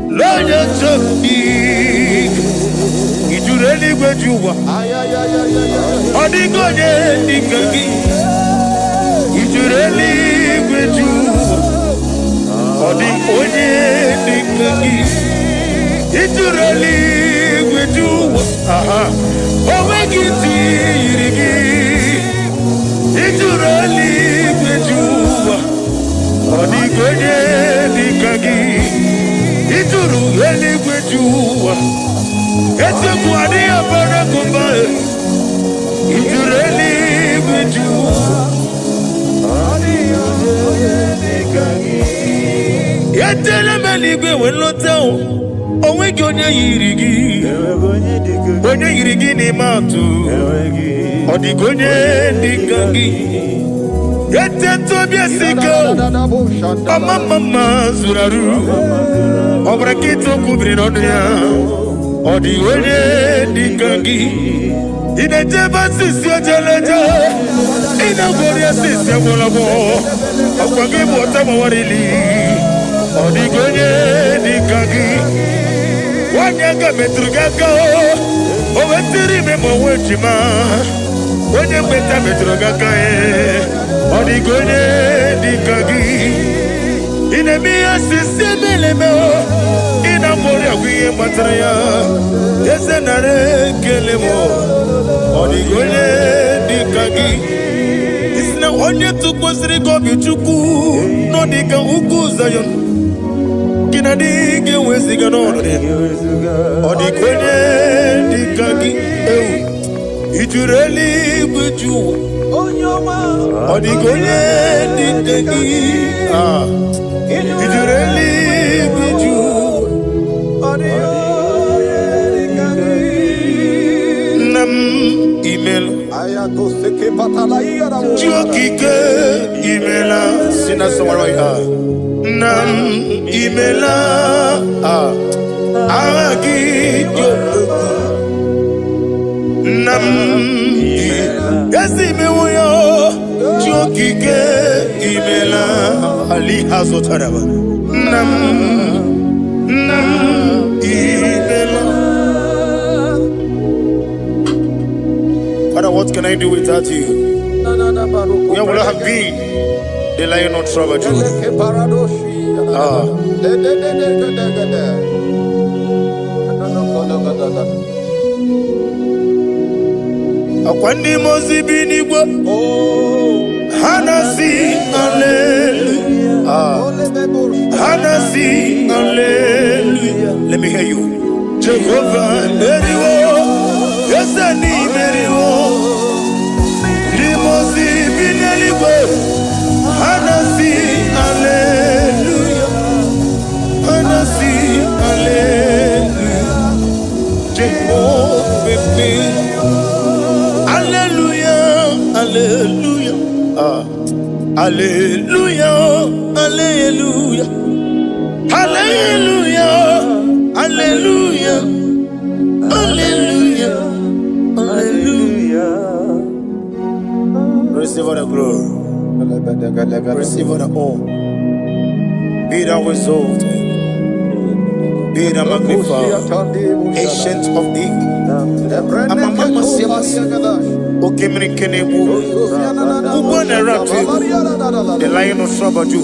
Lo yetembi Ijureli gwejuwa Odigonye nikagi Ijureli gwejuwa Odi onye nikagi Ijureli gwejuwa Owegiti yirigi Ijureli gwejuwa Odi onye nikagi Ijureli gwejuwa Ese kwadi abara kumbae Ijureli gwejuwa Yetele meligwe wenlotao Owegi onye yirigi ni matu Odigonye dikangi Yete tobi esiko Mama zuraru Obrakito kubri nodia Odigonye dikangi Inejeba sisi ojeleje Inagoria sisi awolabo Akwagi mwota mawarili Odigonye dikangi Wanyaga metrugaka Owetiri memo wejima Wenye mweta metrugaka Odigonye dikangi Inemia sisi melemo Inagoria kwiye matraya Yese nare kelemo Odigonye dikangi Isna onye tukwasiri kobi chuku No dika uku zayon Kina dike wesiga nono Odigonye dikangi Ijureli bujuwa Odigonye dikangi Ijureli bujuwa Nam email Jokike imela Sina samarwa Nam imela Agi Joku Nam Yasi mewoyo Jokike imela Ali Hazotaraba Nam imela Father, what can I do without you? Where would I have been? The lion not trouble you. Akwandi mozibi nigwa Hanasi hallelujah Hanasi hallelujah. Let me hear you. Jehovah Meriwo Yesani Meriwo Limozibi neligwa Hanasi hallelujah Hanasi hallelujah Jehovah Hallelujah, hallelujah, hallelujah, hallelujah, hallelujah, hallelujah, hallelujah, hallelujah. Receive all the glory. Receive all the honor. Be thou exalted. Be thou magnified. Ancient of days. Amamama siamasi. Okemini kenebu. Ubwana ratu. The Lion of Sabaju.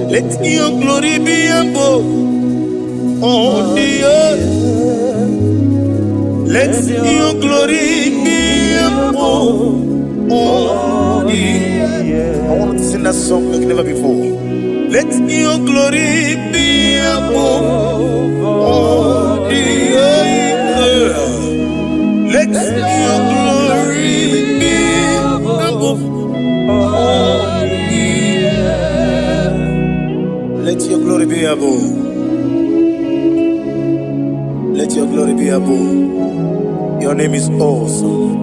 Let your glory be above on the earth. Let your glory be above on the earth. I want to sing that song like never before. Let your glory be above on the earth. Let your glory be above on the earth. Let your glory be above. Let your glory be above. Your name is awesome.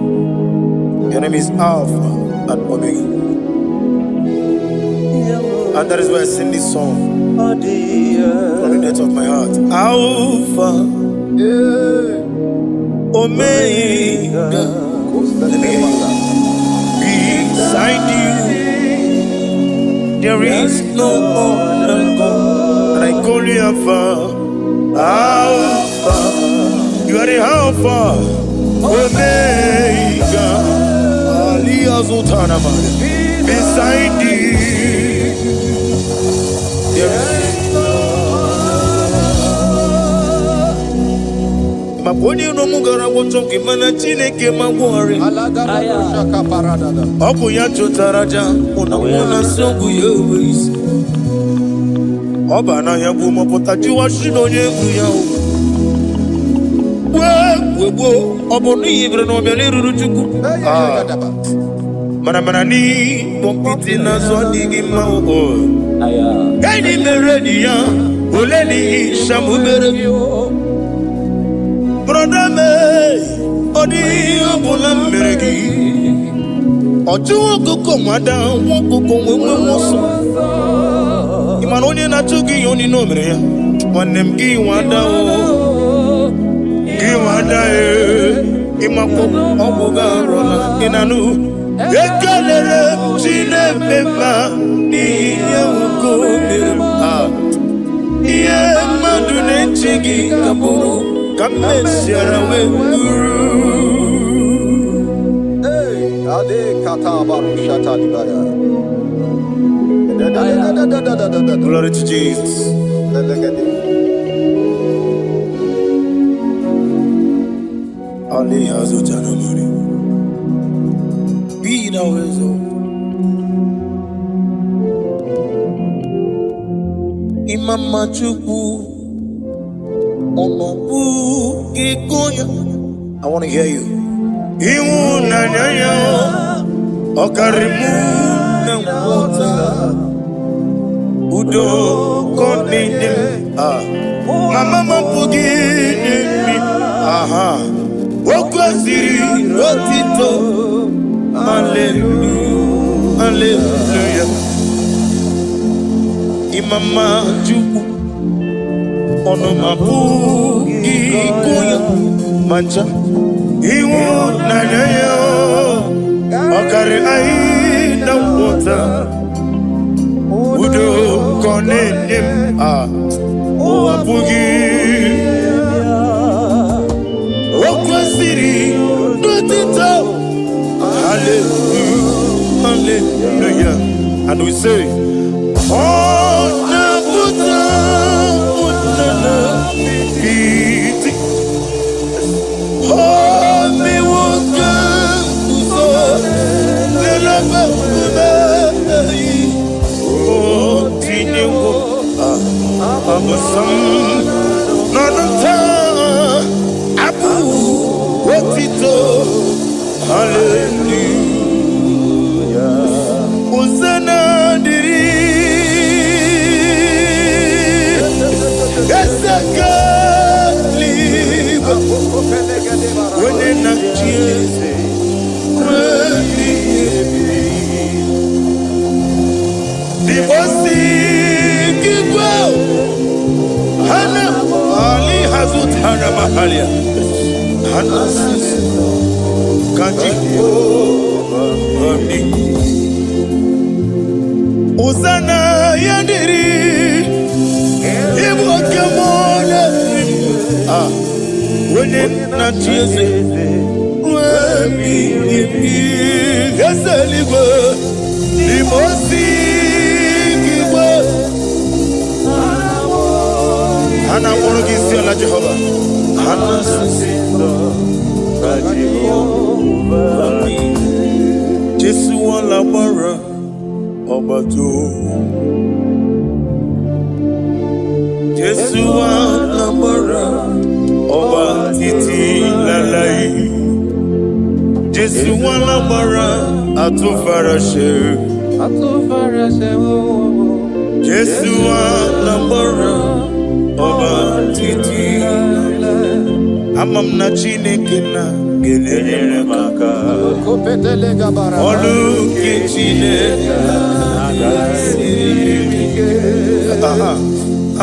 Your name is Alpha and Omega. And that is why I sing this song from the depth of my heart. Alpha, Omega. Let me hear you. Beside you, there is no other God. And I call you Alpha. Alpha, you are the Alpha, Omega. Beside you, there is my body no mugara wotoke mana chineke magwori. Obu ya chotaraja, una sogu yewis. Oba na ya bu mopota jiwa shino yengu ya. Wo obo ni ibre no bele ruruchuku. Mana ni pompiti na so digi ma o. Kaini meredia, oleni shamu meredio. Brother me, odi obula meregi. Oju ko mada, won ko woso. Imanoni na tugi yoni no mere. Wanem gi wanda o. Gi wanda e. Imako obuga rola inanu. Ekalere chine beba ni yako merema. Iye madune chigi kaburu. Come share Hey, Ade Katabaru Shatalibaya. Glory to Jesus. Ali Hazutanamari. Be thou exalted. Imama Chukwu. I want to hear you. Udo Mama Pugini. Aha. Rotito. Hallelujah. Hallelujah. Imama Juku. Ono mapu ikuya mancha iwo nanayo akare aina wota udo konenim o apugi okwasiri dotito. Hallelujah, hallelujah. And we say oh nabuta Hallelujah. Hosanna diri. Hosanna na chieze webi ezeligwe limosi gigwe ana moro gisi ala Jehova ana sindo Jehova Jesu wala bara obato Jesu wala bara oba titi lalai Jesu wala bara atufarashe Jesu wala bara oba titi amam na Chineke na gelele maka olu ke Chineke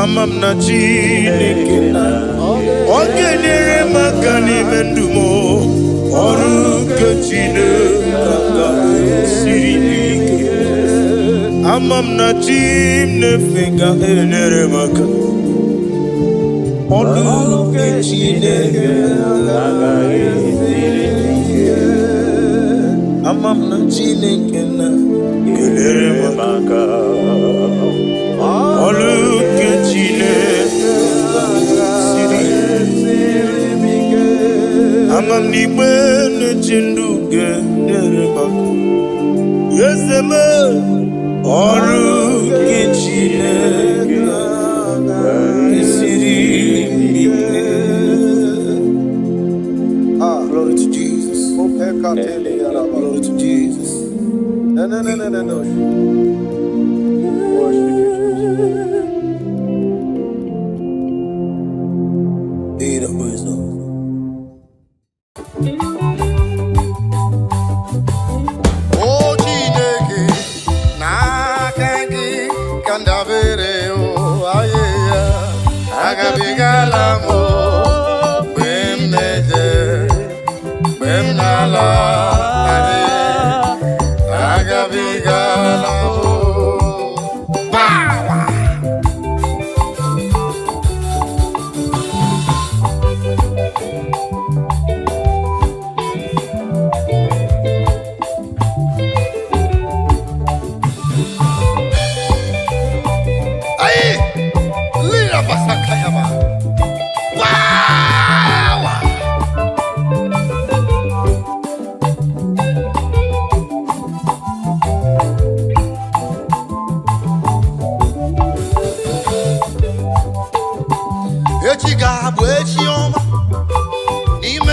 amam na Chineke na ogelele maka ni mendumo olu ke Chineke sirike amam na Chineke ga elele maka olu ke Chineke amam na Chineke na gelele maka olu ke Chineke amam ni bene chindu gelele maka yeseme olu ke Chineke glory to Jesus. Glory to Jesus. No. Worship you, Jesus. Oh, Chineke, na kangi kandavere o ayeya agabigala mo bemneje bemnala agabigala mo power.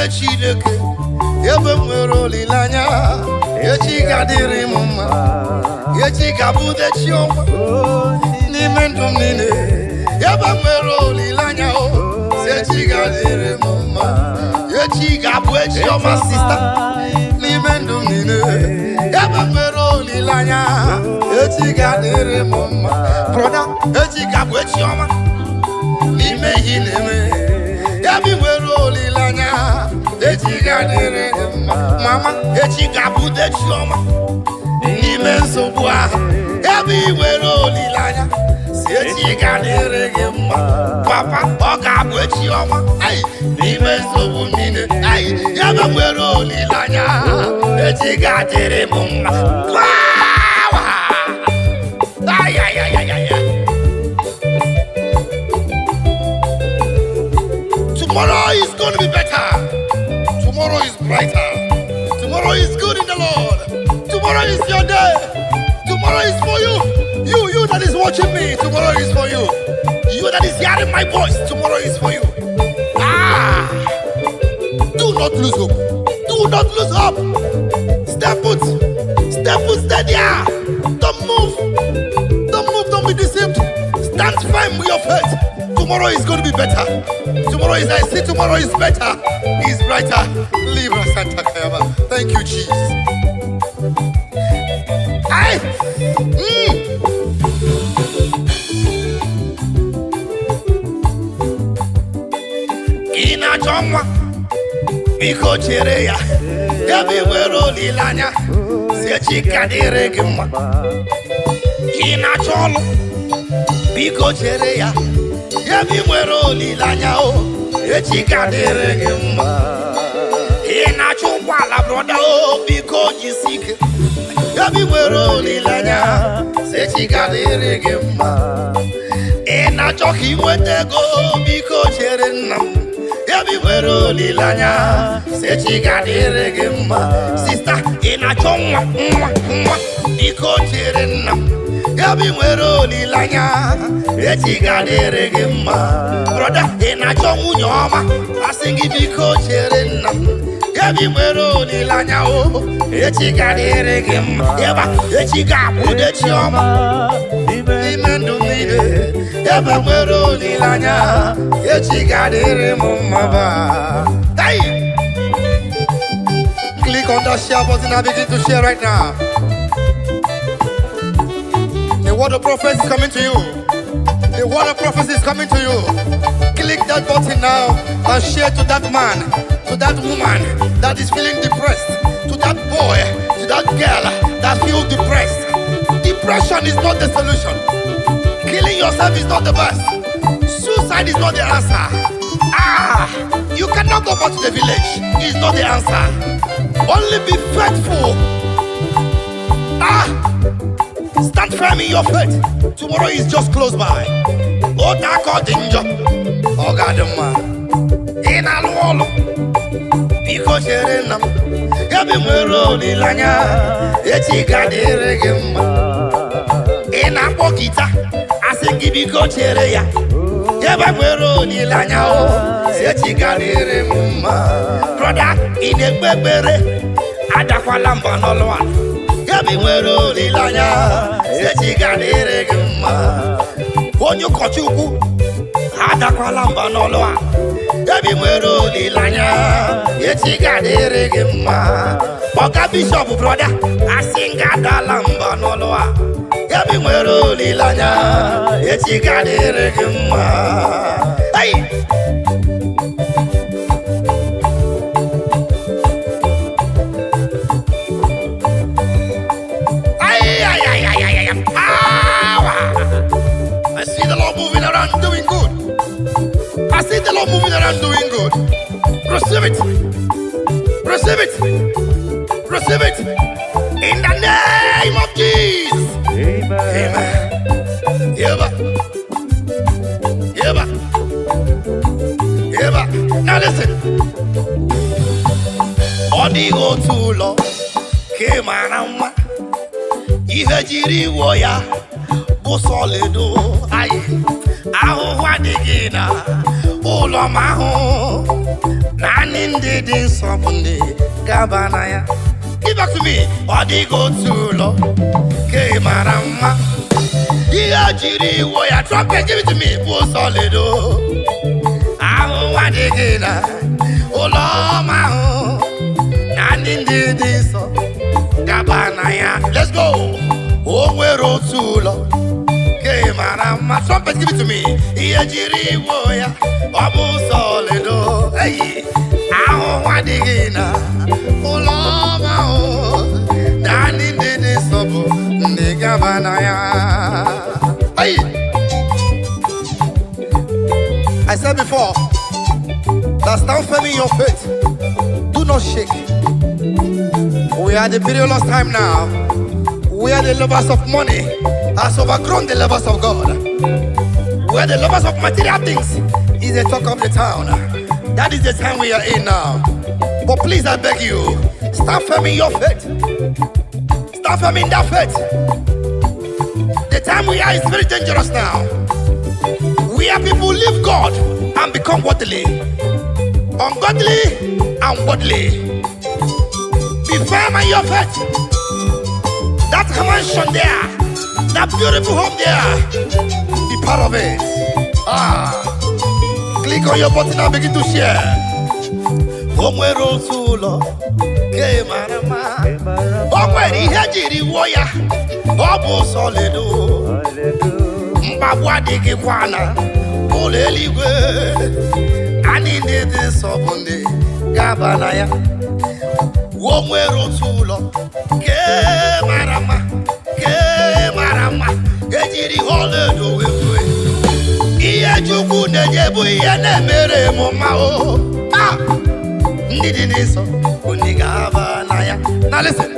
Chineke ebe nwere olilanya echi ga-adịrị m mma echi ga-abụde chi ọma n'ime ndụ m niile ebe nwere olilanya echi ga-adịrị m mma echi ga-abụ echi ọma sista n'ime ndụ m niile ebe nwere olilanya echi ga-adịrị m mma brọda echi ga-abụ echi ọma n'ime ihe na-eme ebe nwere olilanya echi ga-adịrị gị mma mama echi ga-abụde chi ọma n'ime nsogbu ahụ ebe ị nwere olileanya si echi ga-adịrị gị mma papa ọ ga-abụ echi ọma n'ime nsogbu niile ebe nwere olileanya echi ga-adịrị m mma tomorrow is going to be better. Tomorrow is brighter. Tomorrow is good in the Lord. Tomorrow is your day. Tomorrow is for you. You that is watching me. Tomorrow is for you. You that is hearing my voice. Tomorrow is for you. Do not lose hope. Do not lose hope. Step put. Step put. Stay there. Don't move. Don't move. Don't be deceived. Stand firm with your faith. Tomorrow is going to be better. Tomorrow is, I see tomorrow is better. Is brighter. Libra Santa Kayama. Thank you, Jesus. Ina chomwa biko chere ya gabi wero lilanya se chikadire gima. Ina cholo biko chere ya gabi wero lilanya o e chikadire gima. brother, oh, because you seek. Yabi wero lilanya, se chigadere gemma. Ena choki wete go, because cherenam. Yabi wero lilanya, se chigadere gemma. Sister, ena chongwa, because cherenam. Yabi wero lilanya, se chigadere gemma. Brother, ena chongu nyoma, asingi because cherenam. Yabi wero lilanya o, echigadere gem. Yaba echigabu de chioma. Imendu mide. Yabi wero lilanya, echigadere mumaba. Hey! Click on that share button and begin to share right now. The word of prophecy is coming to you. The word of prophecy is coming to you. Click that button now and share to that man, to that woman that is feeling depressed, to that boy, to that girl that feels depressed. Depression is not the solution. Killing yourself is not the best. Suicide is not the answer. You cannot go back to the village. It's not the answer. Only be faithful. Stand firm in your faith. Tomorrow is just close by. Oh, that got danger. Oh, God, man. In a wall. Because you're in them. Yabi wero lilanya, echigadere gemma. In a pocketa, I say give you go chereya. Yabi wero lilanya o, echigadere gemma. Brother, in a bebere, adakwalamba nolwan. Yabi wero lilanya, echigadere gemma. Onyo kochuku, adakwalamba nolwan. Yabi wero lilanya, echigadere gemma. Oga Bishop brother, asinga dalamba noloa. Yabi wero lilanya, echigadere gemma. Hey! Ay. I see the Lord moving around doing good. I see the Lord moving around doing good. Receive it. Receive it. Receive it. In the name of Jesus. Amen. Yeba. Now listen. Odigo tulo kemanama. Ihe jiri woya busolido aye. Aho wadigina ulo maho. Nani ndidi sopunde gabanaya. Give back to me. Odigo tulo kemanama. Ihe jiri woya trumpet, give it to me. Busolido aho wadigina ulo maho. Nani ndidi so gabanaya. Let's go. Owero tulo kemanama. Trumpet, give it to me. Ihe jiri woya obu solido. Hey, aho wadigina uloma o. Nani ndidi sobu ndi gabanaya. Hey, I said before that stand firm in your faith. Do not shake. We are the perilous time now. We are the lovers of money has overgrown the lovers of God. We are the lovers of material things. Is the talk of the town. That is the time we are in now. But please, I beg you, stand firm in your faith. Stand firm in that faith. The time we are is very dangerous now. We are people who leave God and become worldly, ungodly and worldly. Be firm in your faith. That mansion there, that beautiful home there, be part of it. Click on your button and begin to share. Omwero tulo kemanama. Omweri hejiri woya obu solido. Mbabwa digi kwana oleligwe. Ani ndidi sobundi gabanaya. Omwero tulo kemanama. Ejiri holedo wewe. Iye jugu nejebu iye nemere moma o. Ndidi niso unigabana. ya. Now listen.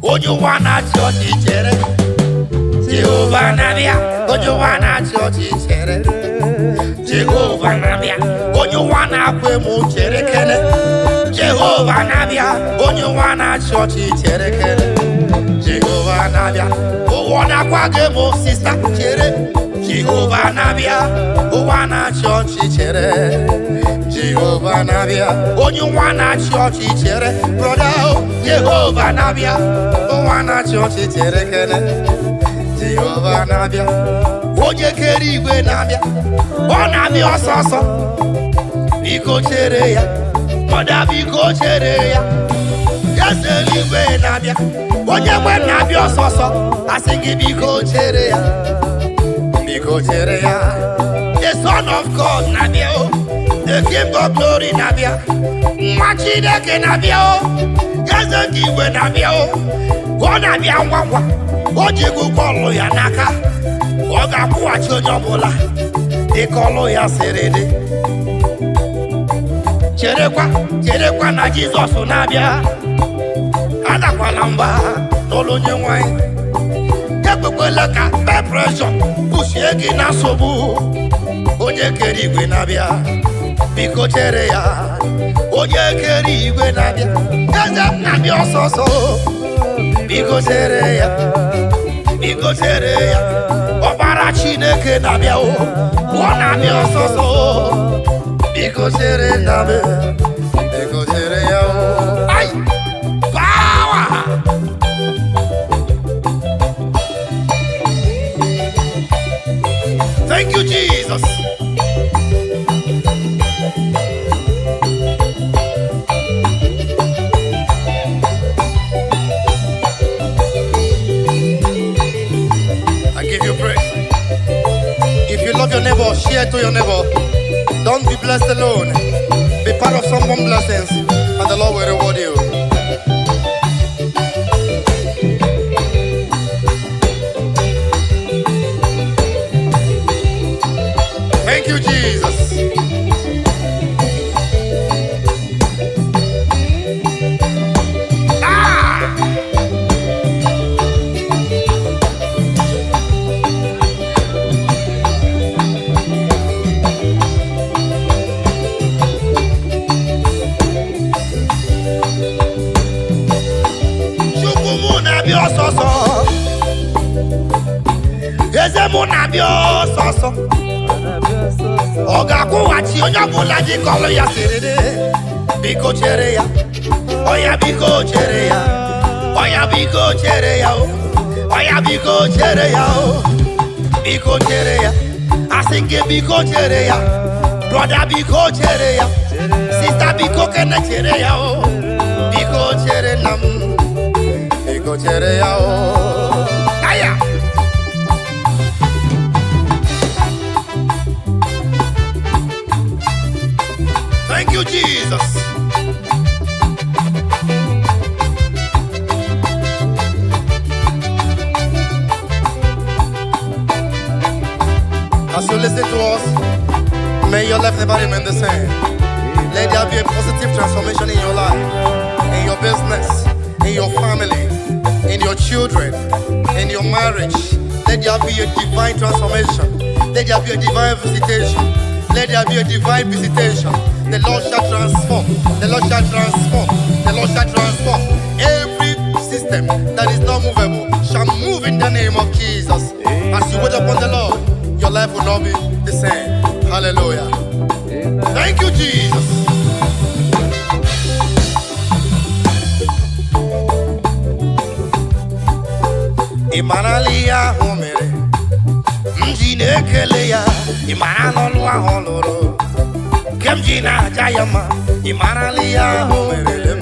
Onye wana chọọchị chere Jehova na-abịa. Onye wana chọọchị chere Jehova na-abịa. Onye wana akwa emu chere kene Jehova na-abịa. Onye wana chọọchị chere kene Jehova na-abịa. Ụwa na-akwa gị emu sista chere Jehova na-abịa. Ụwa na chọọchị chere Jehova na-abịa. Onye nwa na chọọchị chere broda Jehova na-abịa. Ụwa na chọọchị chere kene Jehova na-abịa. Onye kere igwe na-abịa. Ọ na-abịa ọsọsọ. Biko chere ya. Broda biko chere ya. Eze eluigwe na-abịa. Onye nwe na-abịa ọsọsọ. Asị gị biko chere ya. Biko chere ya. The Son of God na-abịa o. The King of Glory na-abịa. Nwa Chineke na-abịa o. Eze nke igwe na-abịa o. Ọ na-abịa ngwa ngwa. O ji gụkwa ọlụ ya n'aka. Ọ ga-akwụghachi onye ọbụla dịka ọlụ ya siri dị. Cherekwa na Jizọs na-abịa. Adakwala mba n'ụlọ onye nwanyị. Ekwekwela ka depression busie gị na nsogbu. Onye kere igwe na-abịa. Biko chere ya. Onye kere igwe na-abịa. Eze na-abịa ọsọsọ. Biko chere ya. Biko chere ya. Ọbara Chineke na-abịa o. Ọ na-abịa ọsọsọ. Biko chere na-abịa. Biko chere ya o. Ai! Power! Thank you, Jesus. I give you praise. If you love your neighbor, share to your neighbor. Don't be blessed alone. Be part of someone's blessings, and the Lord will reward you. Thank you, Jesus. Eze mụ na-abịa ọsọsọ. Ọ ga-akwụghachi onye ọbụla dịka ọlụ ya siri dị. Biko chere ya. Ọya biko chere ya. Ọya biko chere ya o. Ọya biko chere ya o. Biko chere ya. Asị gị biko chere ya. Broda biko chere ya. Sista biko kene chere ya o. Biko chere na m. Biko chere ya o. Aya! Thank you, Jesus. As you listen to us, may your life never remain the same. Let there be a positive transformation in your life, in your business, in your family, in your children, in your marriage. Let there be a divine transformation. Let there be a divine visitation. Let there be a divine visitation. The Lord shall transform. The Lord shall transform. The Lord shall transform. Every system that is not movable shall move in the name of Jesus. As you wait upon the Lord, your life will not be the same. Hallelujah. Thank you, Jesus. Imanalia homere. Mjinekele ya. Imanalolu aholoro. Kemjina jayama. Imanalia homere.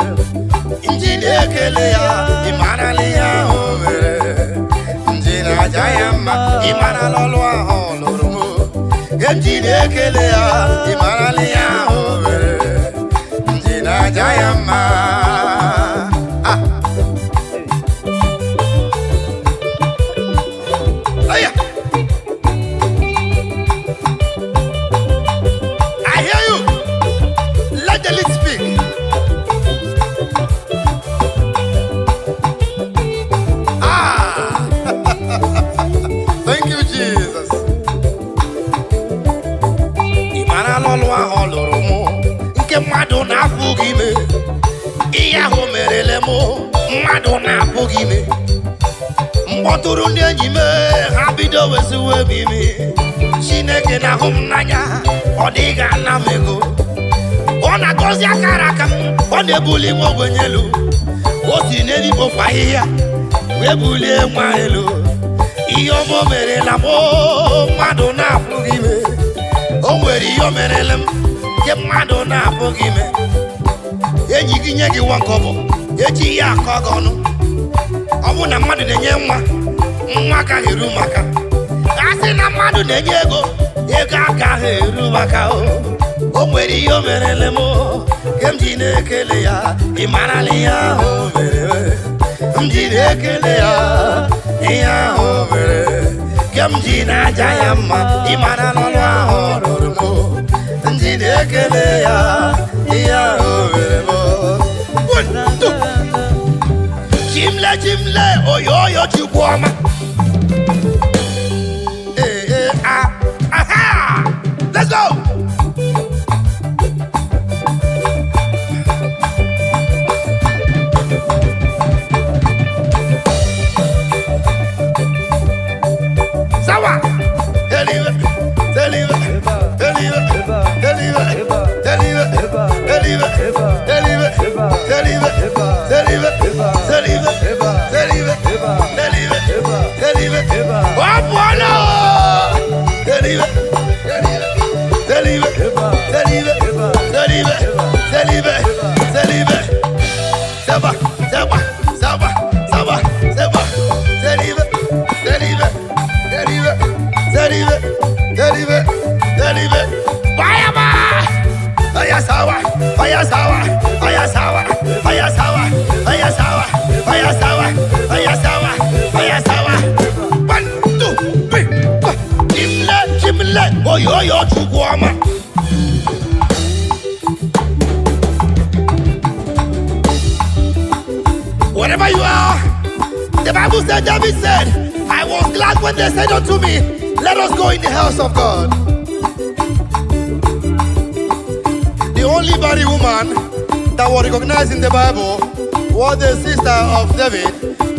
Mjinekele ya. Imanalia homere. Mjina jayama. Imanalolu aholoro. Kemjinekele ya. Imanalia homere. Mjina jayama. na-apụghị ime. Ihe ahụ merele m mmadụ na-apụghị ime. Mkpọtụrụ ndị enyi m ha bido weziwe m ime. Chineke na-ahụ m n'anya, ọ dịghị ana m ego. Ọ na-agọzi akara aka m, ọ na-ebuli m ogbenye elu. O si n'eluigwe ofe ahịhịa wee bulie nwa elu. Ihe ọma o merela m mmadụ na-apụghị ime. O nwere ihe o merele m nke mmadụ na-apụghị ime. Enyi gị nye gị nwa nkọbọ, eji ya akọ gị ọnụ. Ọ bụ na mmadụ na-enye nwa agaghị eru maka. A sị na mmadụ na-enye ego agaghị eru maka. O nwere ihe o merele m nke m ji na-ekele ya. Ị marala ihe ahụ o mere, m ji na-ekele ya. Ihe ahụ o mere nke m ji na-aja ya mma. Ị marala ọrụ ahụ ọ rụrụ m ji na-ekele ya. Ihe ahụ o mere m. Chimle oyoyo Chukwuoma. Aha! Let's go! Sawa! Deliver! Oyoyo Chukwuoma. Wherever you are, the Bible said, David said, I was glad when they said unto me, let us go in the house of God. The only barren woman that was recognized in the Bible was the sister of David.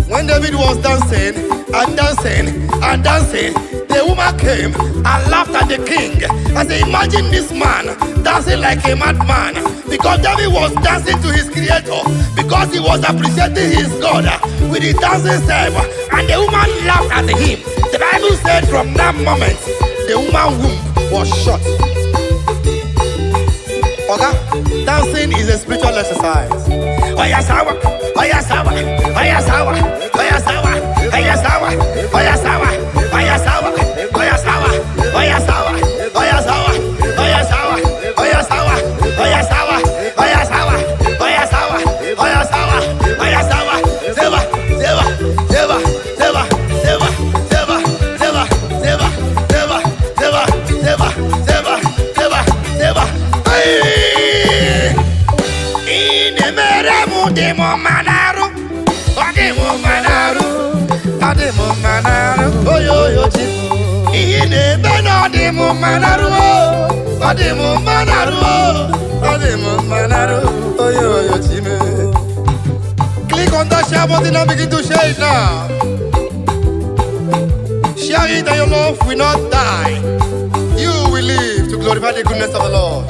When David was dancing and dancing and dancing, the woman came and laughed at the king. I said, imagine this man dancing like a madman. Because David was dancing to his creator. Because he was appreciating his God with his dancing self. And the woman laughed at him. The Bible said from that moment, the woman's womb was shut. Okay? Dancing is a spiritual exercise. Oyasawa, oyasawa, oyasawa, oyasawa, oyasawa, oyasawa, oyasawa, oyasawa, oyasawa, oyasawa, oyasawa, oyasawa, oyasawa, oyasawa, oyasawa, oyasawa, oyasawa, seba, seba, seba, seba, seba, seba, seba, seba, seba, seba, seba, seba, seba, seba. Demo manaru, demo manaru, demo manaru, oyoyo chiku. Ine beno demo manaru, demo manaru, demo manaru, oyoyo chiku. Click on that share button and begin to share it now. Share it and your love will not die. You will live to glorify the goodness of the Lord.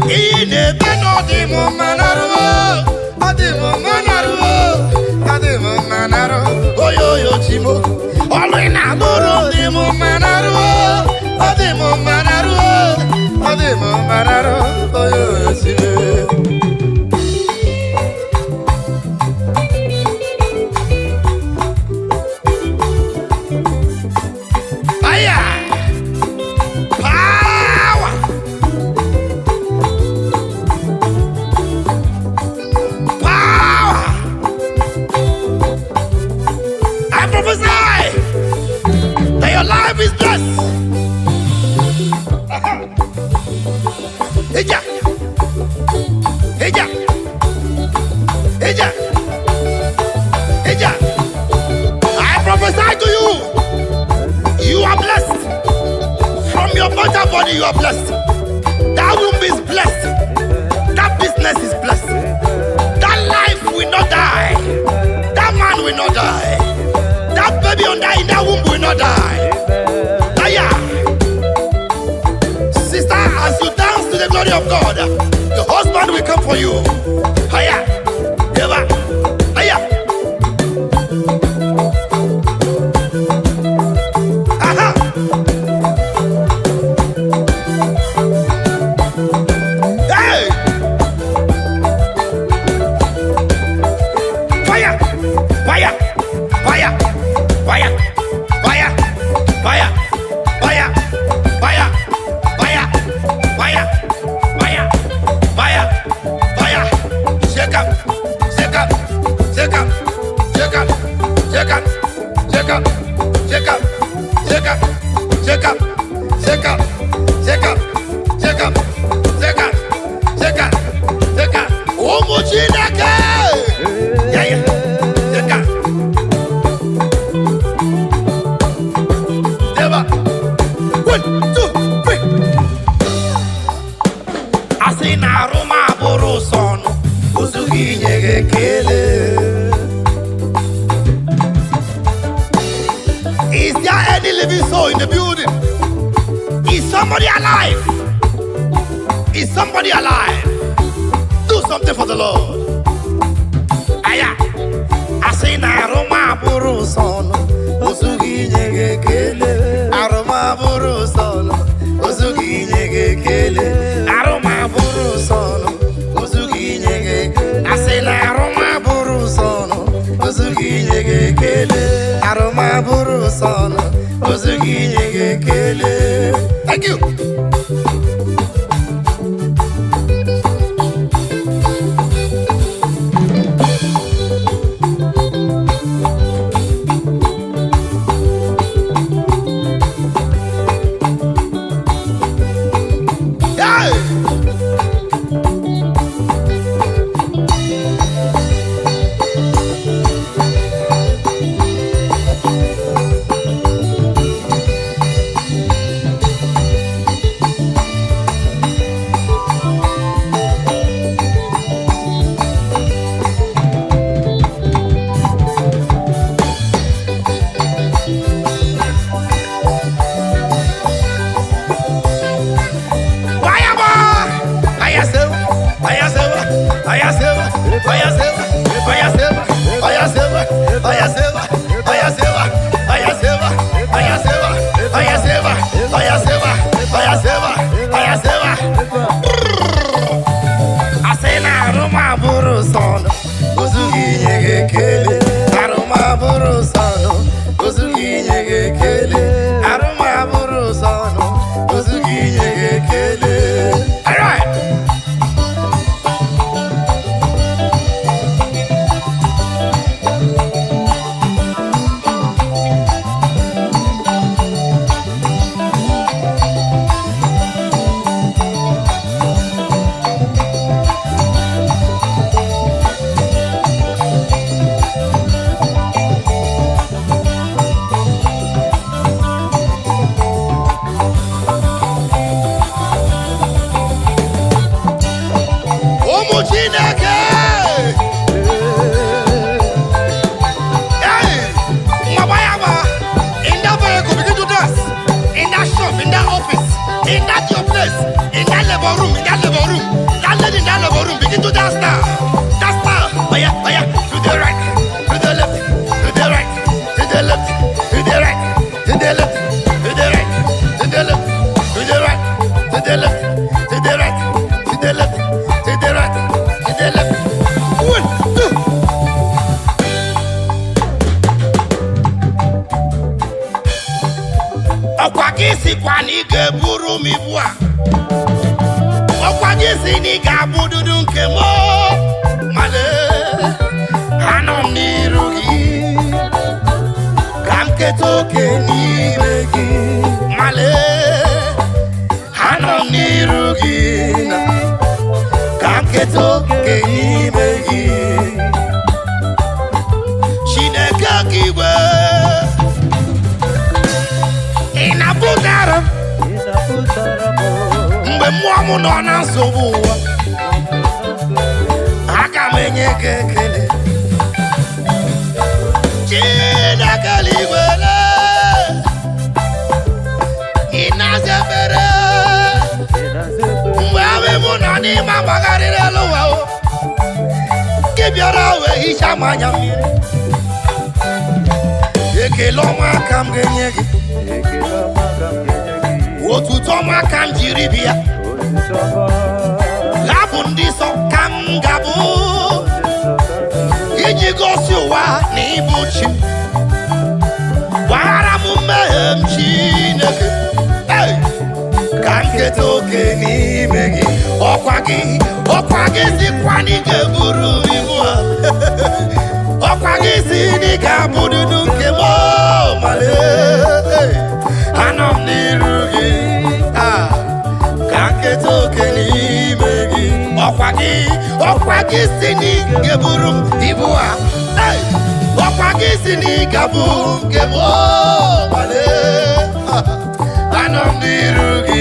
Ine beno demo manaru, demo manaru, demo manaru, oyoyo chimo. Olu ina goro demo manaru, demo manaru, oyoyo chimo. I prophesy to you, you are blessed from your point of Somebody, you are blessed. That womb is blessed. That business is blessed. That life will not die. That man will not die. That baby in that womb will not die. Aya. Sister, as you dance to the glory of God, your husband will come for you. Aya. Eva. Aya. Aha. Hey. Fire. Fire. Fire. Fire. Fire. Fire. Fire. Fire. Fire. Fire. Fire. Fire. Fire. Shake up. Shake up. Shake up. Shake up. Shake up. Shake up. Shake up. Shake up. Shake up. Shake up. Shake up. Shake up. Shake up. Shake up. Shake up. Umuchineke. Yeah, yeah. Shake up. Never. 1, 2, 3. Asi na Roma boroson. Usugi nyege kele. Is there any living soul in the building? Is somebody alive? Is somebody alive? Do something for the Lord. Aya. Asi na Roma boroson. Usugi nyege kele. Aroma boroson. Usugi nyege kele. Aroma boroson. Usugi nyege. Asi na Roma boroson. Usugi nyege kele. Aroma boroson. Usugi nyege kele. Thank you. Hey! All right. mgbe mmụọ m nọ na nsogbu ụwa aka m enye gị ekele Chineke eluigwele ị na-aza ekpere mgbe ahụ mụ nọ n'ime agbagharịrị elu ụwa gị bịara wee hichaa m anya mmiri ekele ọma aka m ga-enye gị otuto ọma ka m jiri bịa hapụ ndị nsọ ka m ga-abụ iji gosi ụwa na ịbụ chi gbaghara m mmehie m Chineke ka m keta oke n'ime gị ọkwa gị sikwa na ị ga-eburu ibu ha ọkwa gị si na ị ga-abụ dudu nke m male anọ m n'iru gị ka m keta oke n'ime gị ọkwa gị si na ị ga-eburu m ibu ha ọkwa gị si na ị ga-abụ nke m male anọ m n'iru gị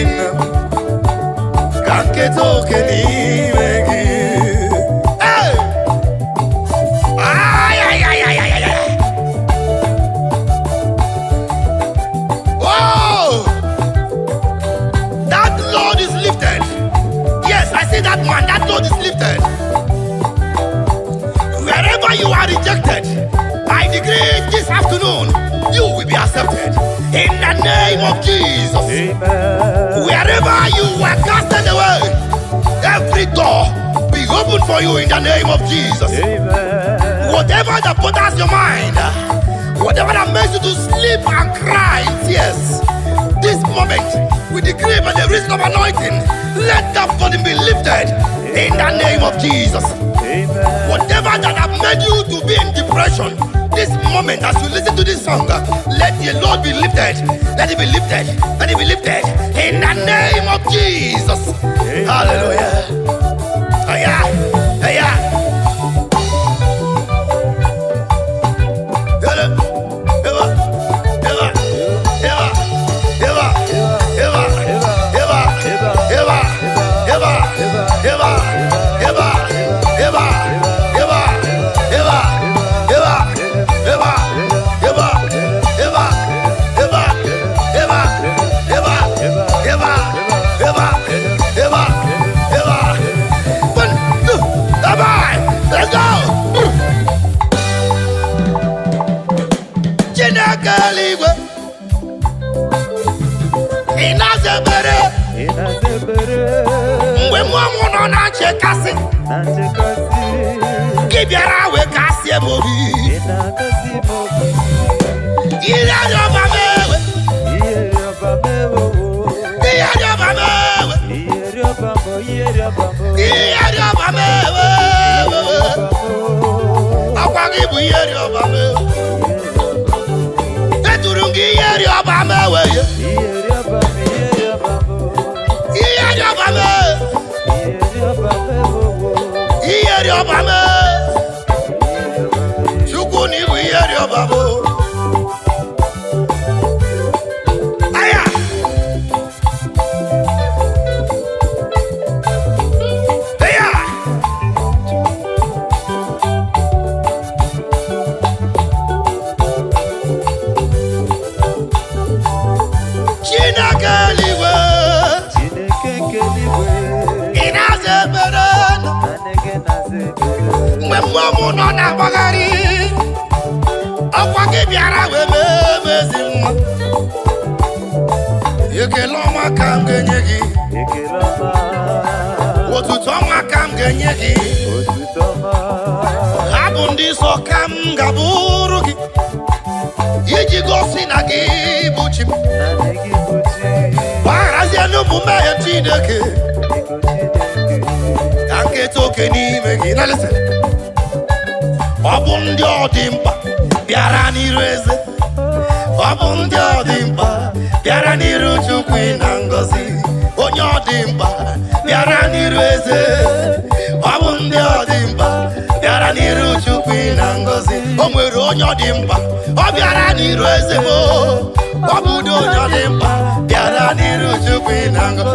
ka m keta oke n'ime gị that load is lifted. Wherever you are rejected, I decree this afternoon, you will be accepted. In the name of Jesus. Amen. Wherever you were casted away, every door be open for you in the name of Jesus. Amen. Whatever that bothers your mind, whatever that makes you to sleep and cry in tears, this moment, we decree by the reason of anointing, let that burden be lifted in the name of Jesus. Amen. Whatever that have made you to be in depression, this moment as you listen to this song, let the Lord be lifted. Let it be lifted. Let it be lifted in the name of Jesus. Amen. Hallelujah. Mgbe mmụọ nọ na nchekasị gị bịara wee kasị m obi ire ọba m ewe ọkwa gị bụ ihe ọba m ewe eturu gị ihe ọba m ewe Iyeri ọba m Chukwu na ibu iyeri ọba m aya aya Chineke eluigwe mgbe mmụọ m nọ na-agbagharị ọkwa gị bịara wee mee ezi mma ekele ọma ka m ga-enye gị otuto ọma ka m ga-enye gị hapụ ndị nsọ ka m ga-abụrụ gị iji gosi na gị bụ chi m gbagharazie n'ụmụ mmehie Chineke ka nketa oke n'ime gị na listen ọ bụ ndị ọ dị mkpa bịara n'iru eze ọ bụ ndị ọ dị mkpa bịara n'iru Chukwu na ngọzi onye ọ dị mkpa bịara n'iru eze ọ bụ ndị ọ dị mkpa bịara n'iru Chukwu na ngọzi o nwere onye ọ dị mkpa ọ bịara n'iru eze m ọ bụ onye ọ dị mkpa bịara n'iru Chukwu na ngọzi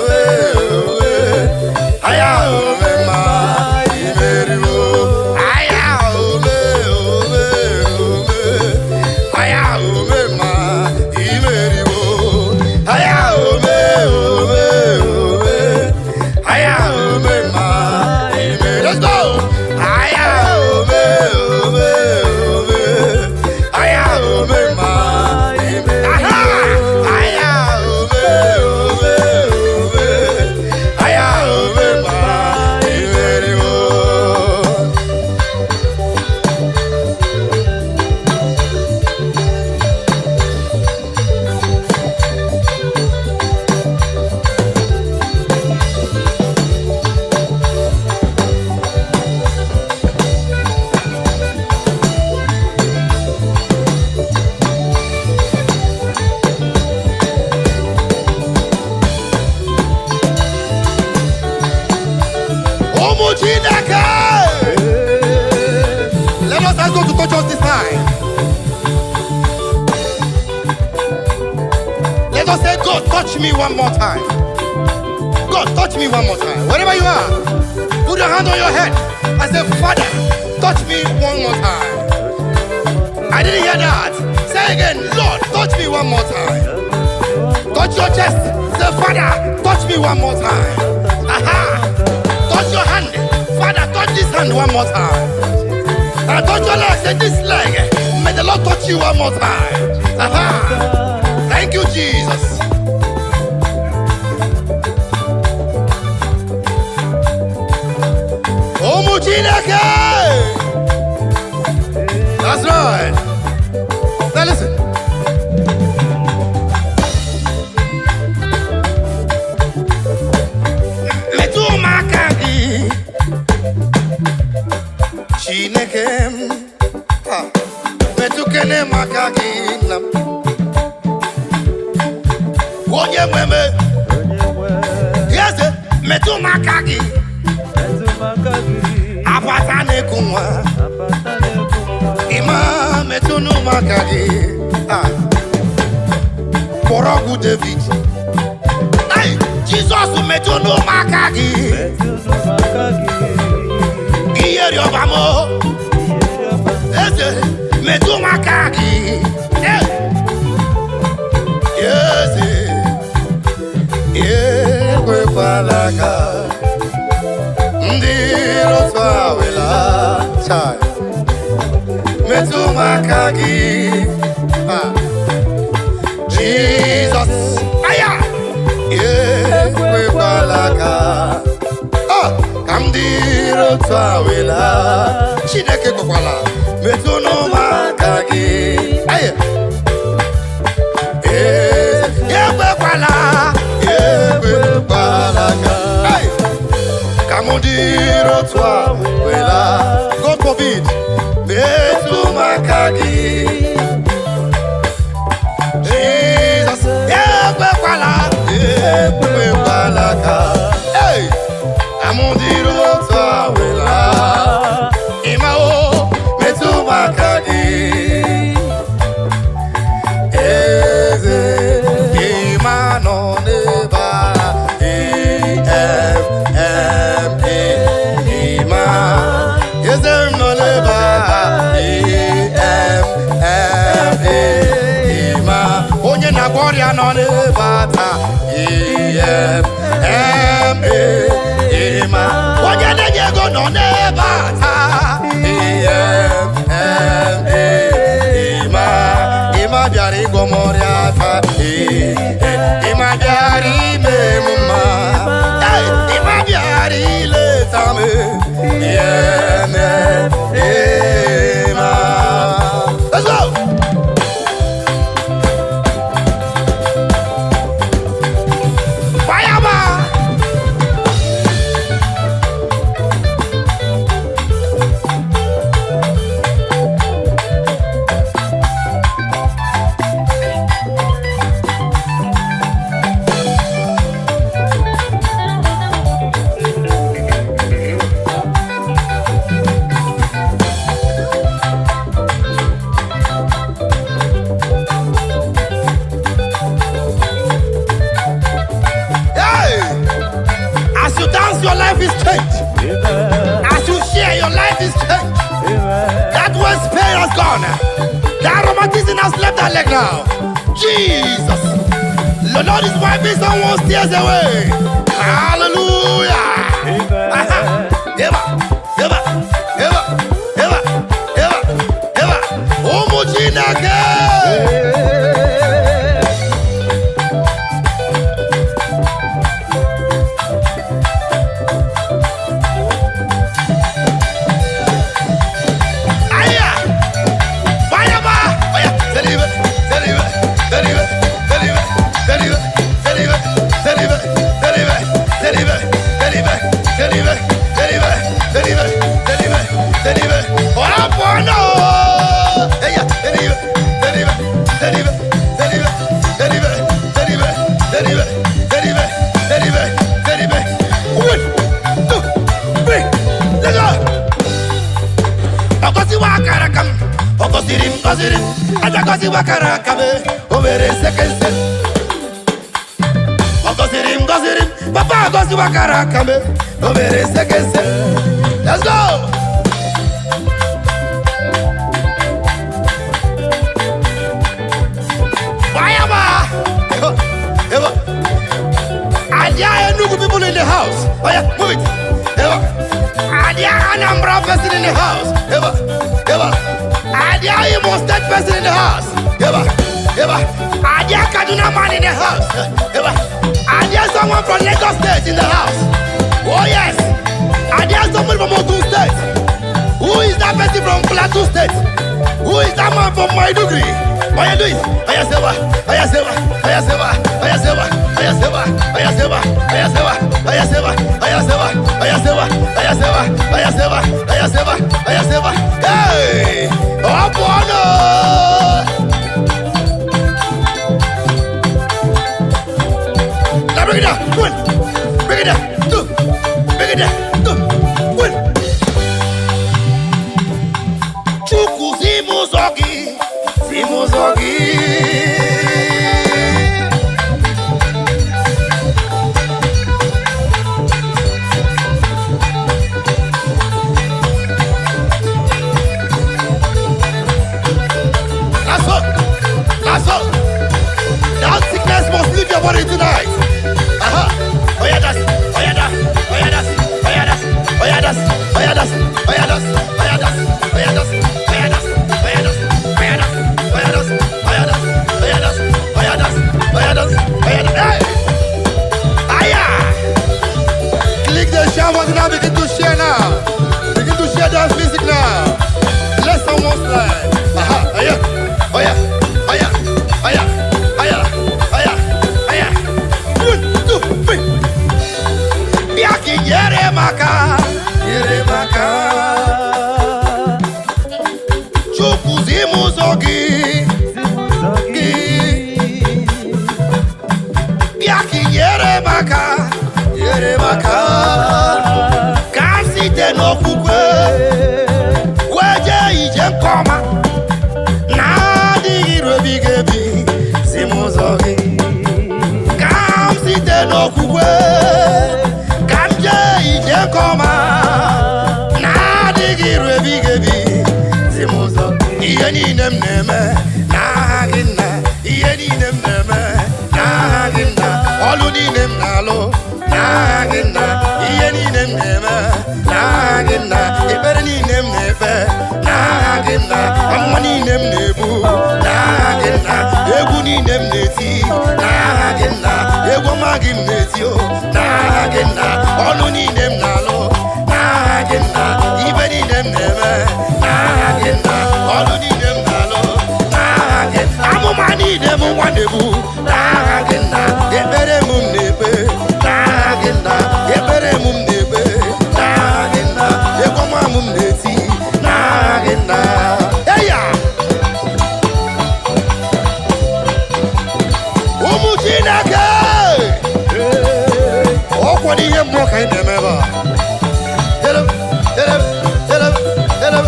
to say, God, touch me one more time. God, touch me one more time. Wherever you are, put your hand on your head. I say, Father, touch me one more time. I didn't hear that. Say again, Lord, touch me one more time. Touch your chest. Say, Father, touch me one more time. Aha. Touch your hand. Father, touch this hand one more time. And touch your leg. Say, this leg. May the Lord touch you one more time. Aha. Thank you, Jesus. That's right. Now listen. Metu makagi Chinekem Metu kene makagi nam Wonye mweme Yes, metu makagi Apatane kumwa Ima metunu makagi Porogu David Ay, Jesus metunu makagi Iyeri obamo Eze metu makagi Yes, Yekwe palaka Ndiro swawela Chai Metu makagi Jesus Aya Yekwe palaka Kamdiro swawela Chineke kokwala Metu no makagi Aya Yekwe pala Yekwe palaka Kamudiro swawela God forbid Metu makagi Jesus Yekwe palaka Hey Amundiro swawela Imao Metu makagi Eze Imano neba Ima Yezem no neba Ima Onye na gloria no neba ta Ima Onye na Diego no neba ta Ima biari gomoria ta Ima biari memuma Ima biari letame Ima Let's go! Your life is changed. As you share, your life is changed. That was pain has gone. That romanticism has left that leg now. Jesus. The Lord is wiping someone's tears away. Hallelujah. Eva. gọziri m, papa gọziwa kara aka m, o mere sekese. Let's go. Bayama. And there are Enugu people in the house. Oh yeah, move it. And there are Anambra person in the house. And there are Imo State person in the house. And there are Kaduna man in the house. And there is someone from Lagos State in the house. Oh yes. And there is someone from Ogun State. Who is that person from Plateau State? Who is that man from Maiduguri? Oh yeah, do it. Oh yeah, Sewa. Oh yeah, Sewa. Oh yeah, Sewa. Oh yeah, Sewa. Oh yeah, Sewa. Oh yeah, Sewa. Oh yeah, Sewa. Oh yeah, Sewa. Oh yeah, Sewa. Oh yeah, Sewa. Oh yeah, Sewa. Oh yeah, Sewa. Oh yeah, Sewa. Oh yeah, Sewa. Hey! Oh, bono! Now bring it down. One. Bring it down. Two. Bring it down. Two. One. Chuku Zimuzogi. Zimuzogi. That sickness must leave your body tonight. Oh yeah, that's. Oh yeah, that's. Oh yeah, that's. Oh yeah, that's. Oh yeah, that's. Oh yeah, that's. Oh yeah, that's. Oh yeah, that's. Oh yeah, that's. Oh yeah, that's. Oh yeah, that's. Oh yeah, that's. Oh yeah, that's. Oh yeah, that's. Oh yeah, that's. Oh yeah, that's. Oh yeah, that's. Oh yeah, that's. Hey! Aya! Click the share button now. Begin to share now. Begin to share that music now. Let someone slide. Oh yeah. Oh yeah. Oh yeah. Oh yeah. Oh yeah. Oh yeah. Oh yeah. 1, 2, 3. Biaki yere maka. Yere maka. Chuku zimuzogi. Biaki yere maka. Yere maka. Kasite no kukwe. Weje ije nkoma. Bigebi, Simuzogi. Kam site no kukwe, kam je ije koma. Na digirwe bigebi, Simuzogi. Iye ni nem neme, na ginna. Iye ni nem neme, na ginna. Olu ni nem nalo, na ginna. Iye ni nem neme, na ginna. Ibere ni nem nefe, na ginna. Amma ni nem nebu. Egu ni nem neti, na gena. Egu magim neti o, na gena. Olu ni nem nalo, na gena. Ibe ni nem neme, na gena. Olu ni nem nalo, na gena. Amu mani nem wanebu, na gena. Ebere mum nebe, na gena. Ebere mum nebe, na gena. Egu mamum neti, na gena. What do you more kind of ever? Tell him, tell him, tell him, tell him,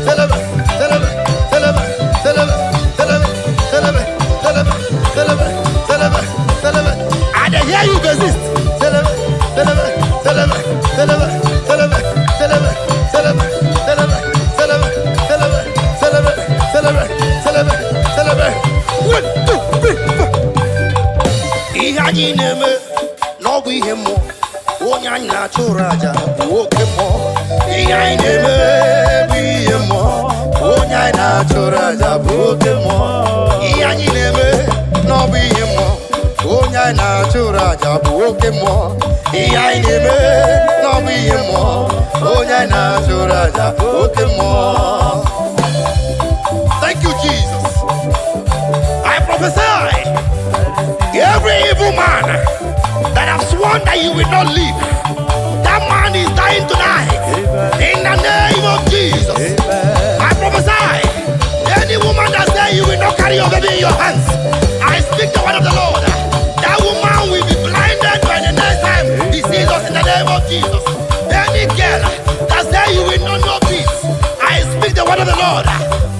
tell him, tell him, tell him, tell him, tell him, tell him, tell him, tell him, tell him, tell him. I hear you resist. Tell him, tell him, tell him, tell him, tell him, tell him, tell him, tell him, tell him, tell him, tell him, tell him, tell him, tell him. 1, 2, 3, 4. Ihani neme, no we him more. Onyanya churaja, woke mo. Ihai neme, we mo. Onyanya churaja, woke mo. Ihani neme, no we mo. Onyanya churaja, woke mo. Ihai neme, no we mo. Onyanya churaja, woke mo. Thank you, Jesus. I prophesy, every evil man that have sworn that you will not live, that man is dying tonight. In the name of Jesus. I prophesy, any woman that says you will not carry your baby in your hands, I speak the word of the Lord. That woman will be blinded by the next time he sees us in the name of Jesus. Any girl that says you will not know peace, I speak the word of the Lord.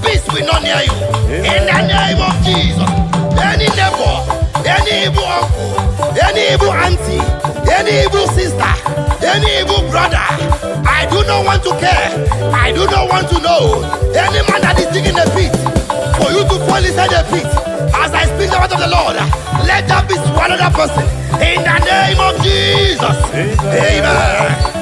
Peace will not near you. In the name of Jesus. Any neighbor, any evil uncle, any evil auntie, any evil sister, any evil brother, I do not want to care. I do not want to know. Any man that is digging a pit for you to fall inside the pit, as I speak the word of the Lord, let that be swallowed that person in the name of Jesus. Amen.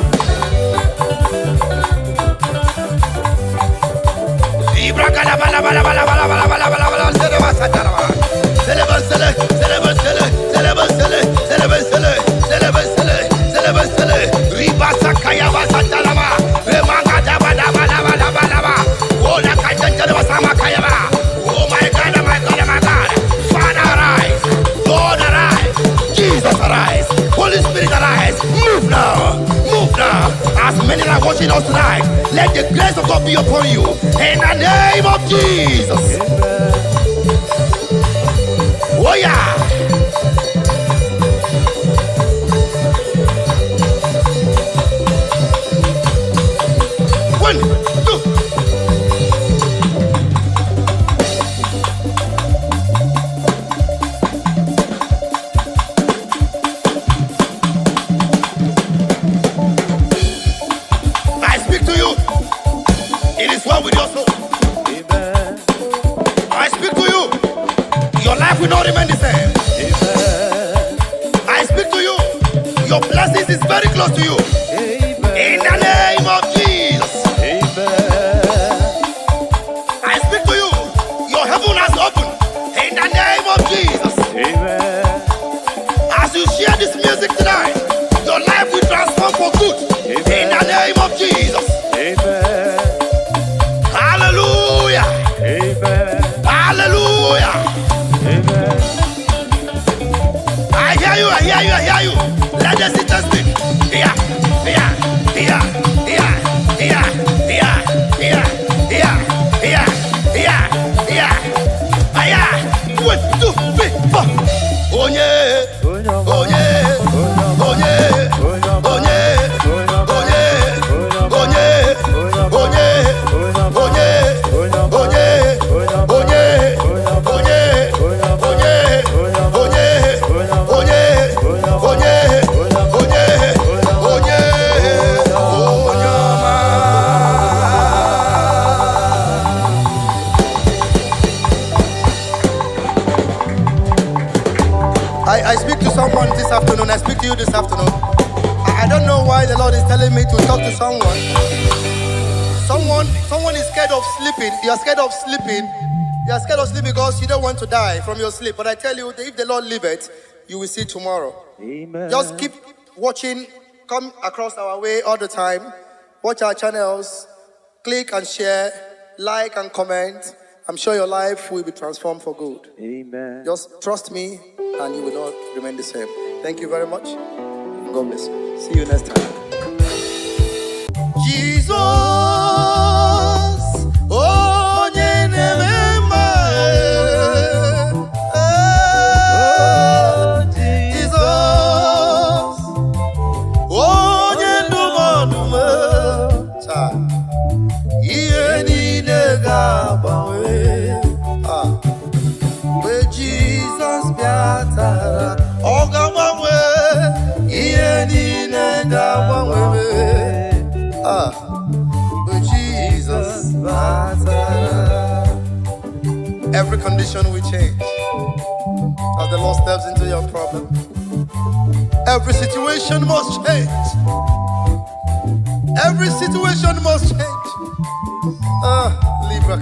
Oh my God, my God, my God. Father, arise. God, arise. Jesus, arise. Holy Spirit, arise. Move now. Move now. As many are watching us tonight, let the grace of God be upon you. In the name of Jesus. Oh yeah. One, two. I speak to you. It is well with your soul. Amen. I speak to you. Your life will not remain the same. Amen. I speak to you. Your blessings is very close to you. Amen. In the name of Jesus. Amen. I speak to you. Your heaven has opened. In the name of Jesus. Amen. As you share this music tonight, your life will transform for good. In the name of Jesus. Amen. Hallelujah. Amen. Hallelujah. Amen. I hear you, I hear you, I hear you. Let the sisters speak. Here, here, here, here, here, here, here, here, here, here, here. Aya. 1, 2, 3, 4. Oh yeah. Oh yeah. Oh yeah. Oh yeah. Oh yeah. Oh yeah. Oh I speak to someone this afternoon. I speak to you this afternoon. I don't know why the Lord is telling me to talk to someone. Someone is scared of sleeping. You are scared of sleeping. You are scared of sleeping because you don't want to die from your sleep. But I tell you, if the Lord leave it, you will see tomorrow. Amen. Just keep watching. Come across our way all the time. Watch our channels. Click and share. Like and comment. I'm sure your life will be transformed for good. Amen. Just trust me and you will not remain the same. Thank you very much. God bless you. See you next time. Jesus, oh, Jesus, every condition will change as the Lord steps into your problem. Every situation must change. Every situation must change. Libra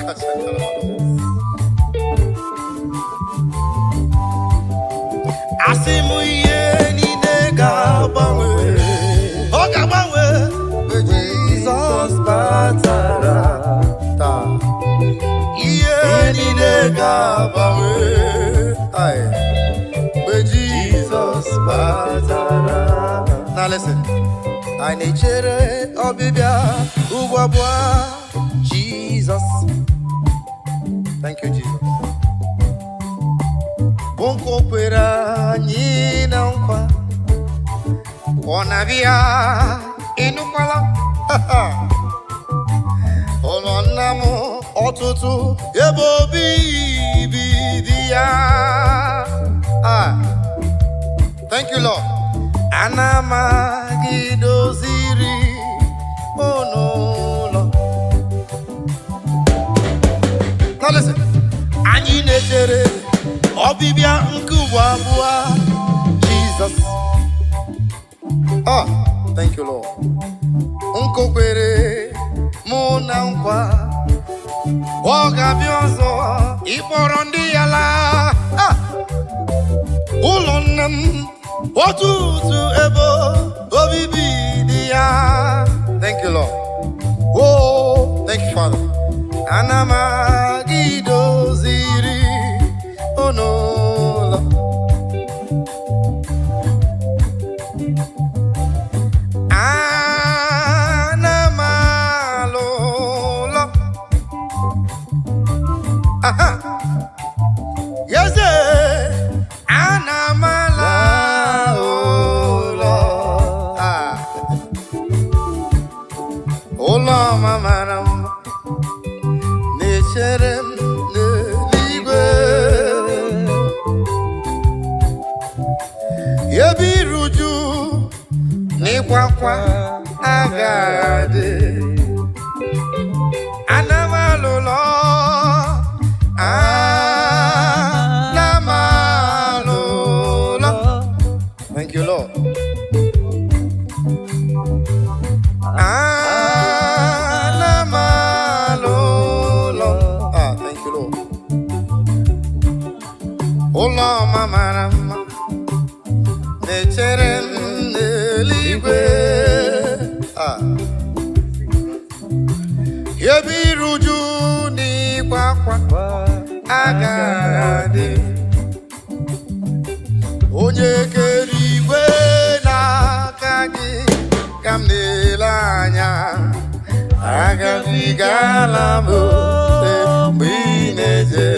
Asimu ye ni nega bawe. Oga bawe. Jesus batara ta. Ye ni nega bawe. Aye. Jesus batara. Now listen. I nechere obibia ugwabwa Jesus. Thank you, Jesus. Bonko pera nyina nkwa Onavia inukwala Ononamo otutu Ebo bibidia Thank you, Lord. Anamagidoziri. Oh no, Lord. Now listen. Anyị na-echere ọbịbịa nke ụwa abụọ Jesus. Ah, thank you, Lord. Nkokwere mụ na nkwa ọ ga-abịa ọzọ ịkpọrọ ndị ya laa. Ụlọ nne m otutu ebe obibi dị ya. Thank you, Lord. Oh, thank you, Father. Anamagidoziri. Oh no, Lord. Anamalolo. Aha. Yes, Anamalolo. Ah. Ola mamaram. Nesherem neligwe. Yebiruju nikwakwa agade. Anamalolo. Anamalolo. Thank you, Lord. Anamalolo. Ah, thank you, Lord. Ola mamarama. Necherem neligwe. Ah. Yebiruju ni kwakwa agadi. Onye kere igwe n'aka gị ka m na-ele anya. Agabigala m mgbe ị na-eje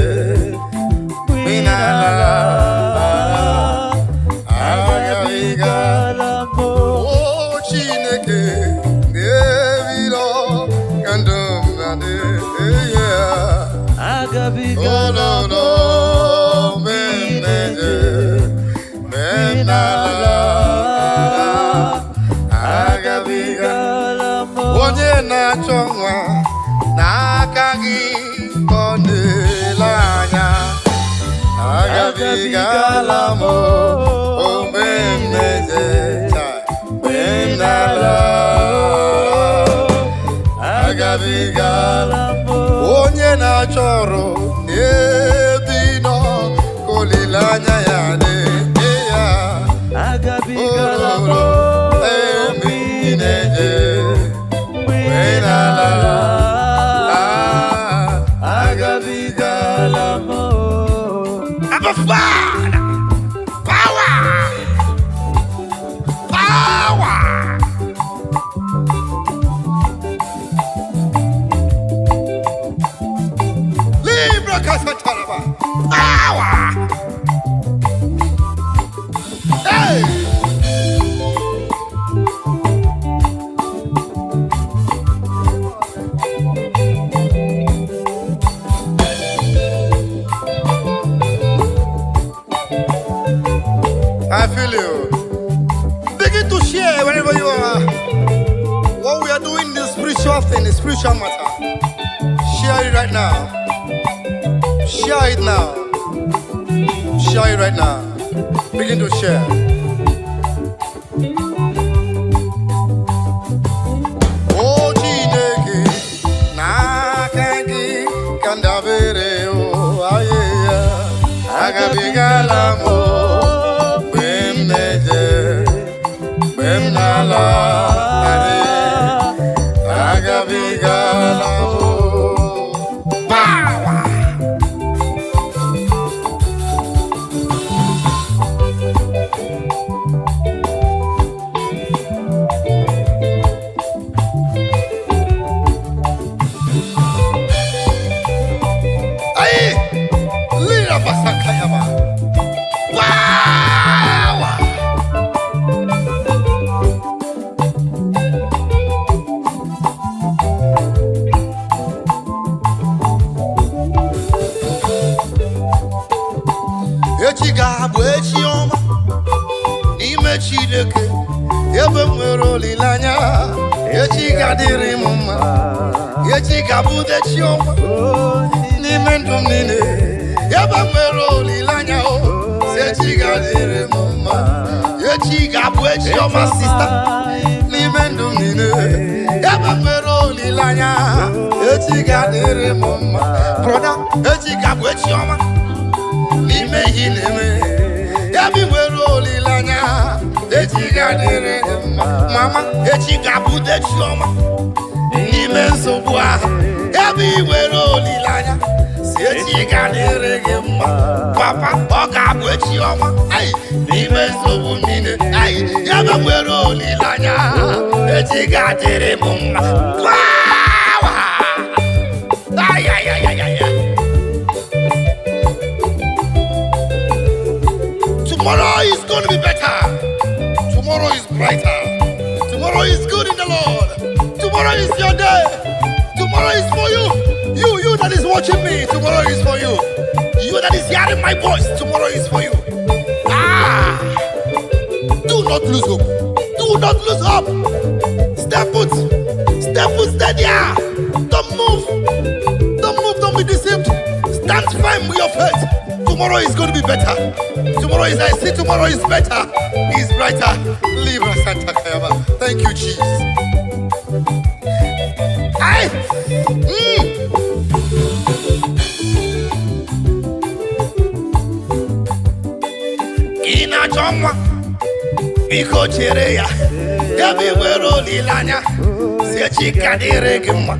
mgbe ị na-ala. Agabigala m o Chineke na-ebilo ka ndụ m na-adị ya. Agabigala m mgbe ị na-eje mgbe m na-ala. Agabigala m onye na-achọ nwa n'aka gị ka ọ na-ele anya. Agabigala m mgbe m na-eje mgbe m na-ala. Agabigala m onye na-achọ ọrụ n'ebe ị nọ ka olileanya ya na-enye ya. Agabigala m mgbe ị na-eje mgbe ị na-ala. Agabigala m. Abba Father, power, power. Libra Casatalaba, power. Hey. I feel you. Begin to share wherever you are. What we are doing is spiritual thing, the spiritual matter. Share it right now. Share it now. Share it right now. Begin to share. Oh, Chineke, nakagi kandabere o ayeya. Agabigala mo. Agabigala power. Ay, lira pasakayama. n'ime Chineke ebe m nwere olileanya echi ga-adịrị m mma echi ga-abụ echi ọma n'ime ndụ m niile ebe m nwere olileanya echi ga-adịrị m mma echi ga-abụ echi ọma sista n'ime ndụ m niile ebe m nwere olileanya echi ga-adịrị m mma broda echi ga-abụ echi ọma n'ime ihe na-eme ebe nwere olileanya echi ga-adịrị gị mma mama echi ga-abụ echi ọma n'ime nsogbu ahụ ebe nwere olileanya si echi ga-adịrị gị mma papa ọ ga-abụ echi ọma n'ime nsogbu niile ebe nwere olileanya echi ga-adịrị m mma Tomorrow is going to be better. Tomorrow is brighter. Tomorrow is good in the Lord. Tomorrow is your day. Tomorrow is for you. You that is watching me. Tomorrow is for you. You that is hearing my voice. Tomorrow is for you. Do not lose hope. Do not lose hope. Step foot. Step foot. Stay there. Don't move. Don't move. Don't be deceived. Stand firm with your faith. Tomorrow is going to be better. Tomorrow is, I see tomorrow is better. Is brighter. Libra Santa Kayama. Thank you, Jesus. Ina chomwa biko chere ya yabi nwere olileanya si echi ga-adịrị gị mma.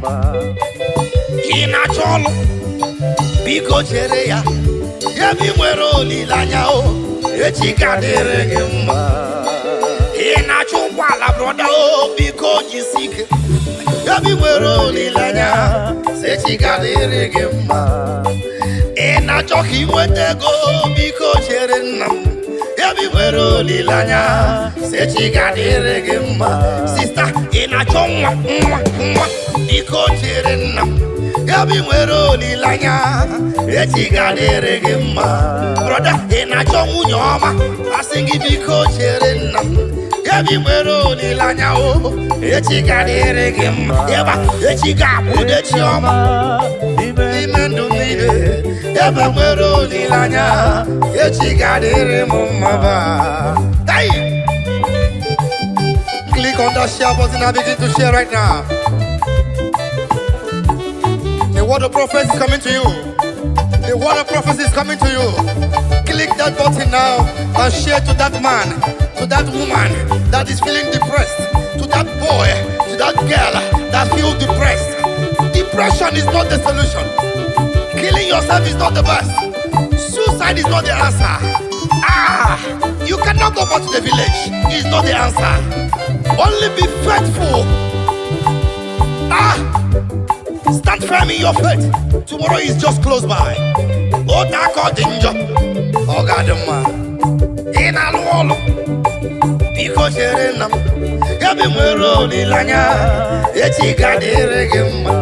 Ina chọlụ biko chere ya yabi nwere olileanya echi ga-adịrị gị mma. Ina chụkwa ala broda biko jisike yabi nwere olileanya si echi ga-adịrị gị mma. Ina chọ ka inweta ego biko chere nna m yabi nwere olileanya si echi ga-adịrị gị mma. Sista ina chọ nwa biko chere nna m yabi nwere olileanya echi ga-adịrị gị mma. Broda ina chọ nwunye ọma asị gị biko chere nna m yabi nwere olileanya echi ga-adịrị gị mma. Eba echi ga-abụ echi ọma n'ime ndụ niile ebe nwere olileanya echi ga-adịrị m mma ba. Click on that share button and begin to share right now. The word of prophecy is coming to you. The word of prophecy is coming to you. Click that button now and share to that man, to that woman that is feeling depressed, to that boy, to that girl that feels depressed. Depression is not the solution. Killing yourself is not the best. Suicide is not the answer. You cannot go back to the village. It's not the answer. Only be faithful. Stand firm in your faith. Tomorrow is just close by. Otako danger. Ogadama. In a wall. Because you're in them. Yabi nwere olileanya echi ga-adịrị gị mma.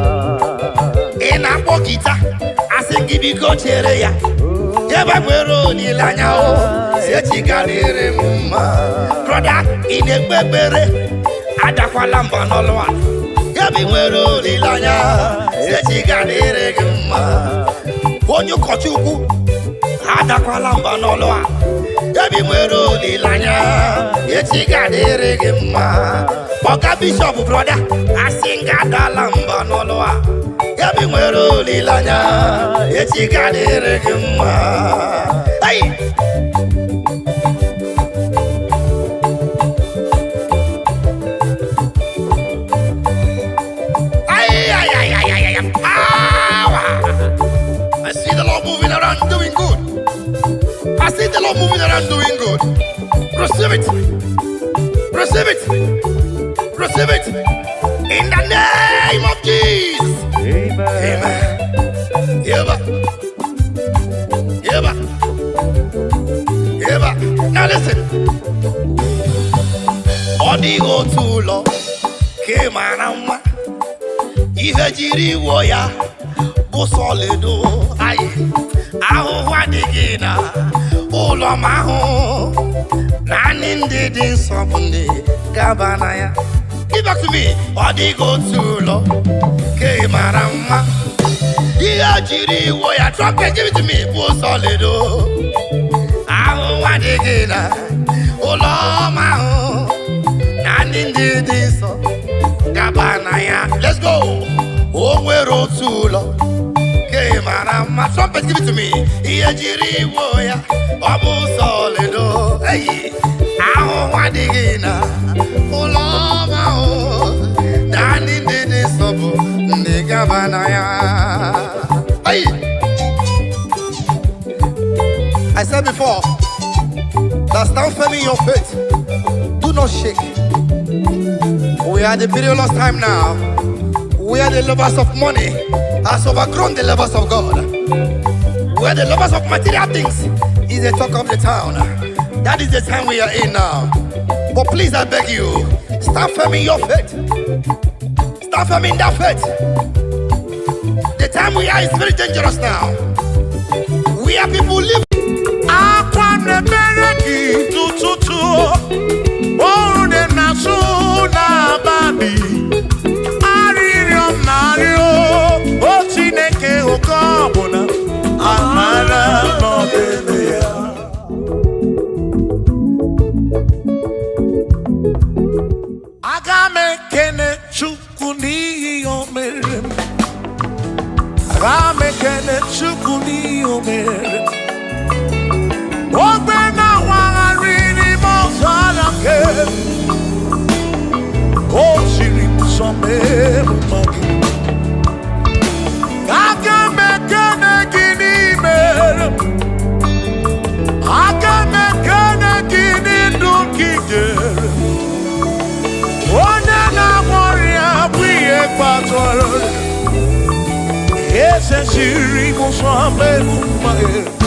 Ị na-akpọ gita asị gị biko chere ya yabi nwere olileanya echi ga-adịrị m mma. Broda ị na-ekpe ekpere adakwala mba n'ọlụ a yabi nwere olileanya echi ga-adịrị gị mma. Onye ụkọchukwu adakwala mba n'ọlụ a yabi nwere olileanya echi ga-adịrị gị mma. Ọga bishọp broda asị nga adala mba n'ọlụ a yabi nwere olileanya echi ga-adịrị gị mma. I see the Lord moving around doing good. I see the Lord moving around doing good. Receive it. Receive it. Receive it. In the name of Jesus. Amen. Yeba. Yeba. Yeba. Now listen. Odigo tulo kemanama. Ihe jiri wo ya bụ solido ayi. Ahụhụ adịghị na ụlọ mahụ. Naanị ndị ndidi somebody gabanaya. Give back to me. Odi go too low. Ke marama. Dia jiri wo ya trumpet. Give it to me. Bo solido. Aho wadigina. Oloma ho. Nani ndidi so gabanaya. Let's go. Onwero too low. Ke marama. Trumpet. Give it to me. Dia jiri wo ya. Obo solido. Hey. Aho wadigina. Oloma ho. Nani ndidi sobo. Hey. I said before that stand firm in your faith. Do not shake. We are the perilous time now. We are the lovers of money has overgrown the lovers of God. We are the lovers of material things. Is the talk of the town. That is the time we are in now. But please, I beg you, stand firm in your faith. Stand firm in that faith. The time we are is very dangerous now. We are people living. Ramekene chukuni omere Ogbena wangarini mozarake Oshiri musome mumagi Akamekene gini mere Akamekene gini dunkigere Onena moria bwiye patoro Ese siri musame mumagi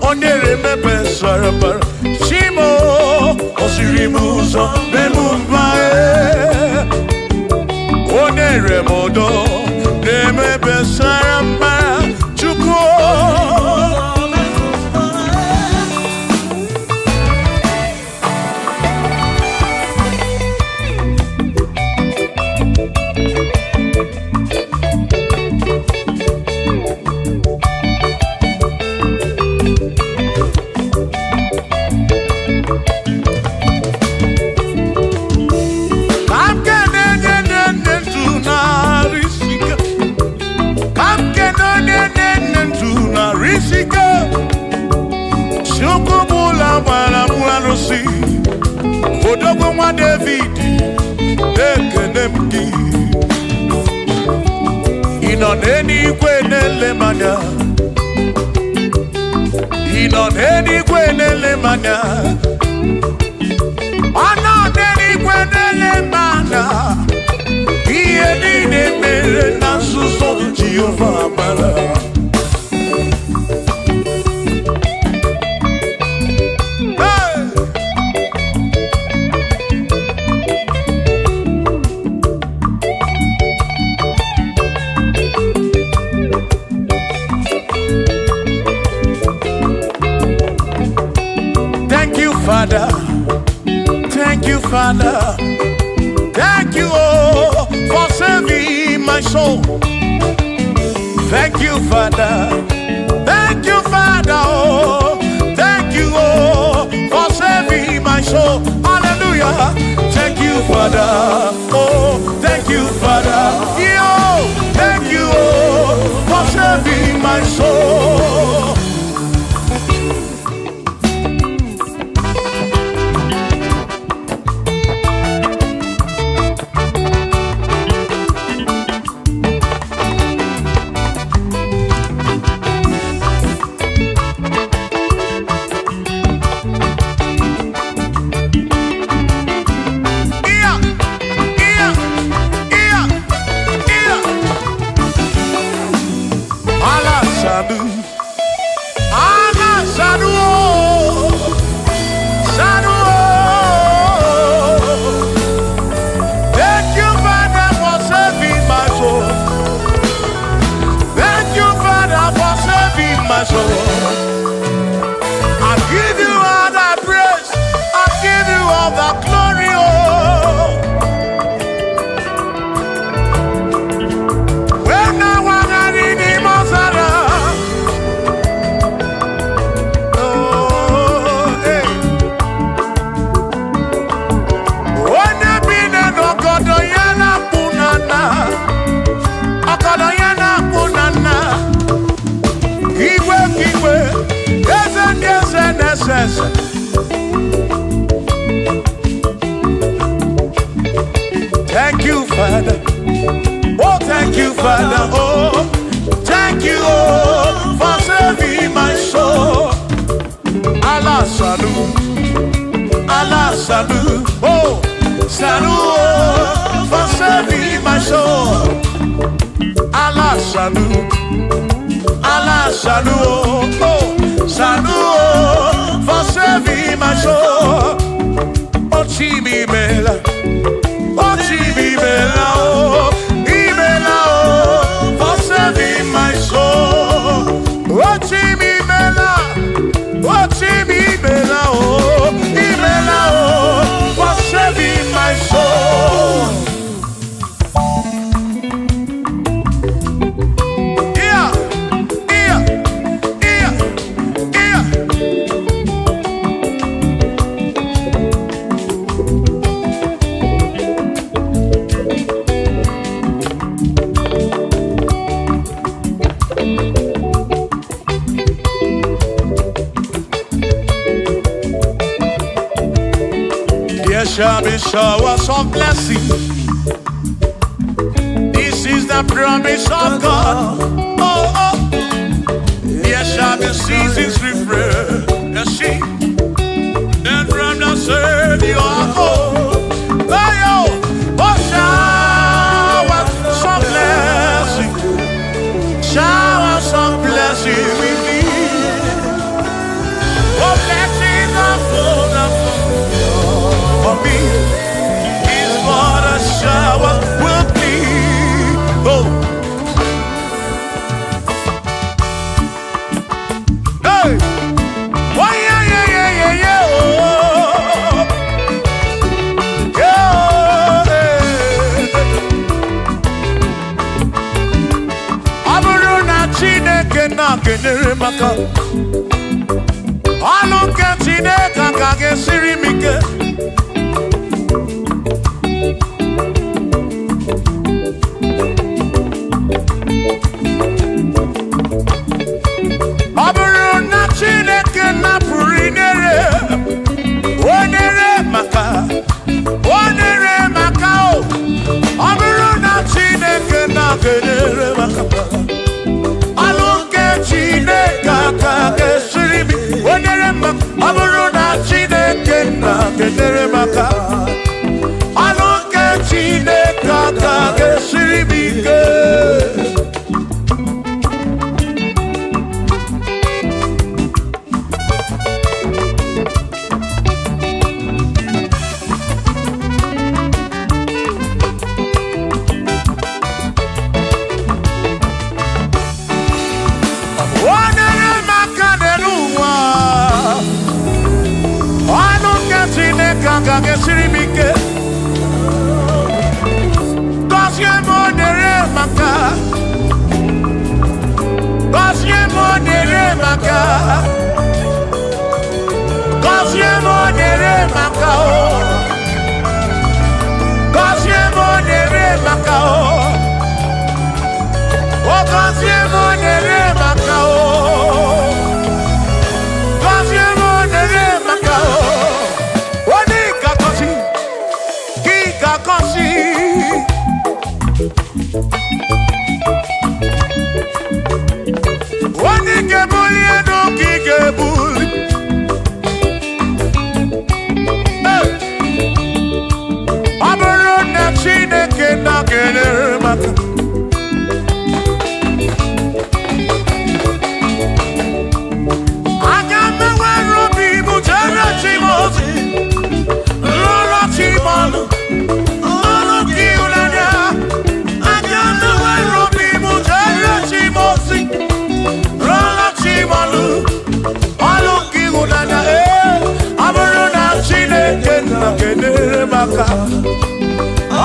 Onere mebe sarabara Shimo Osiri muzo Bemumbae Onere modo Nemebe sarabara Chuko Odogwa David ekenemgi ino n'eluigwe n'elemanya ino n'eluigwe n'elemanya ọnọ n'eluigwe n'elemanya ihe niile mere na nzuzo Jehova mara. Father, thank you, Father, thank you, oh, for saving my soul. Thank you, Father, oh, thank you, oh, for saving my soul. Hallelujah. Thank you, Father, oh, thank you, Father, yo, thank you, oh, for saving my soul. Thank you, Father. Oh, thank you, Father. Oh, thank you, oh, for saving my soul. Allah salut, oh, salut, oh, for saving my soul. Allah salut, oh, salut, oh, for saving my soul. Oh, Chimi Bella. Oh, Ibela, oh, for saving my soul. Oh, Ibela, oh, Ibela, oh, for saving my soul. Shall be showers of blessing. This is the promise of God. Oh, oh. There shall be seasons refreshing. Then from the Savior, oh, showers of blessing. ga-enyere maka ọnụ nke Chineke ka ga-esiri m ike ọ bụrụ na Chineke napụrụ inyere onere maka o ọ bụrụ na Chineke na-ga-enyere maka ọnụ nke Chineke ka ga-esiri m onere maka ọ bụrụ na Chineke na-ga-enyere maka ọnụ nke Chineke ka ga-esiri m ike Siri m ike gọzie m onere maka gọzie m onere maka gọzie m onere maka gọzie m onere maka gọzie m onere maka gọzie m onere maka Only get bully and no get bully. I'm a run that she can knock in her mouth. I got my one ruby, but I'm not Chimosi. Lola Chimano.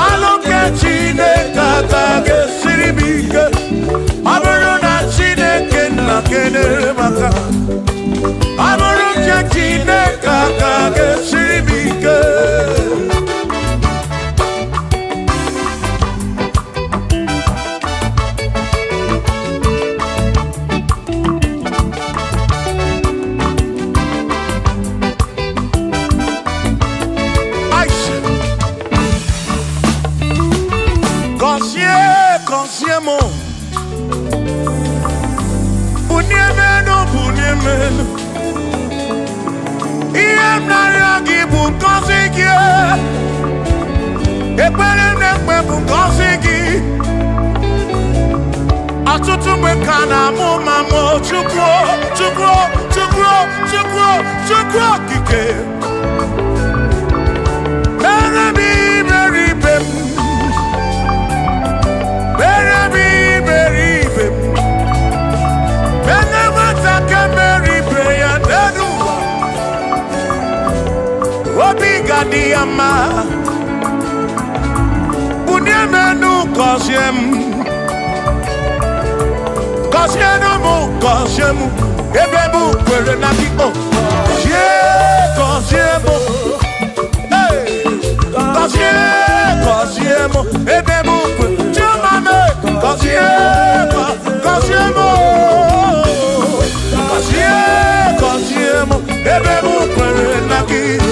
Ọlụ nke Chineke ka ga-esiri m ike ọ bụrụ na Chineke na-ga-enyere maka ọ bụrụ nke Chineke ka ga-esiri m ike Consiemo Bunyemeno Iem naragi bunkosiki Ekpere nekpe bunkosiki Atutu mekana mumamo Chukwo kike Merebi meribem Diama Bunyemenu Kosiemu Ebebu kwere na kiko Kosiemu Kosiemu Ebebu kwere Chumame Kosiemu Ebebu kwere na kiko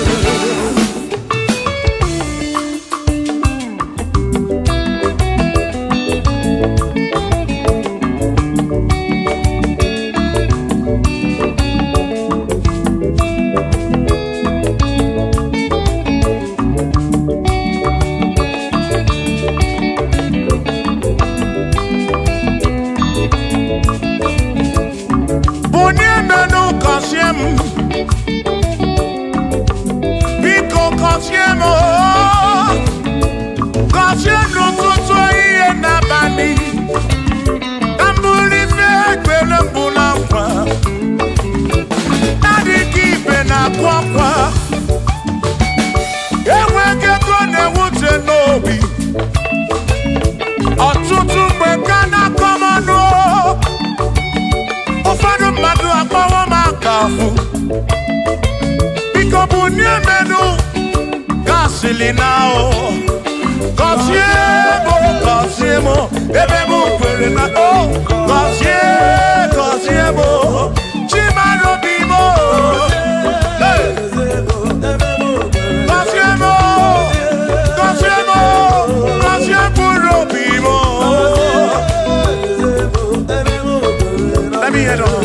fu biko bunye menu gasili now Kosiemo ebe mu kwere na o Kosiemo Chimano bimo Let me head on.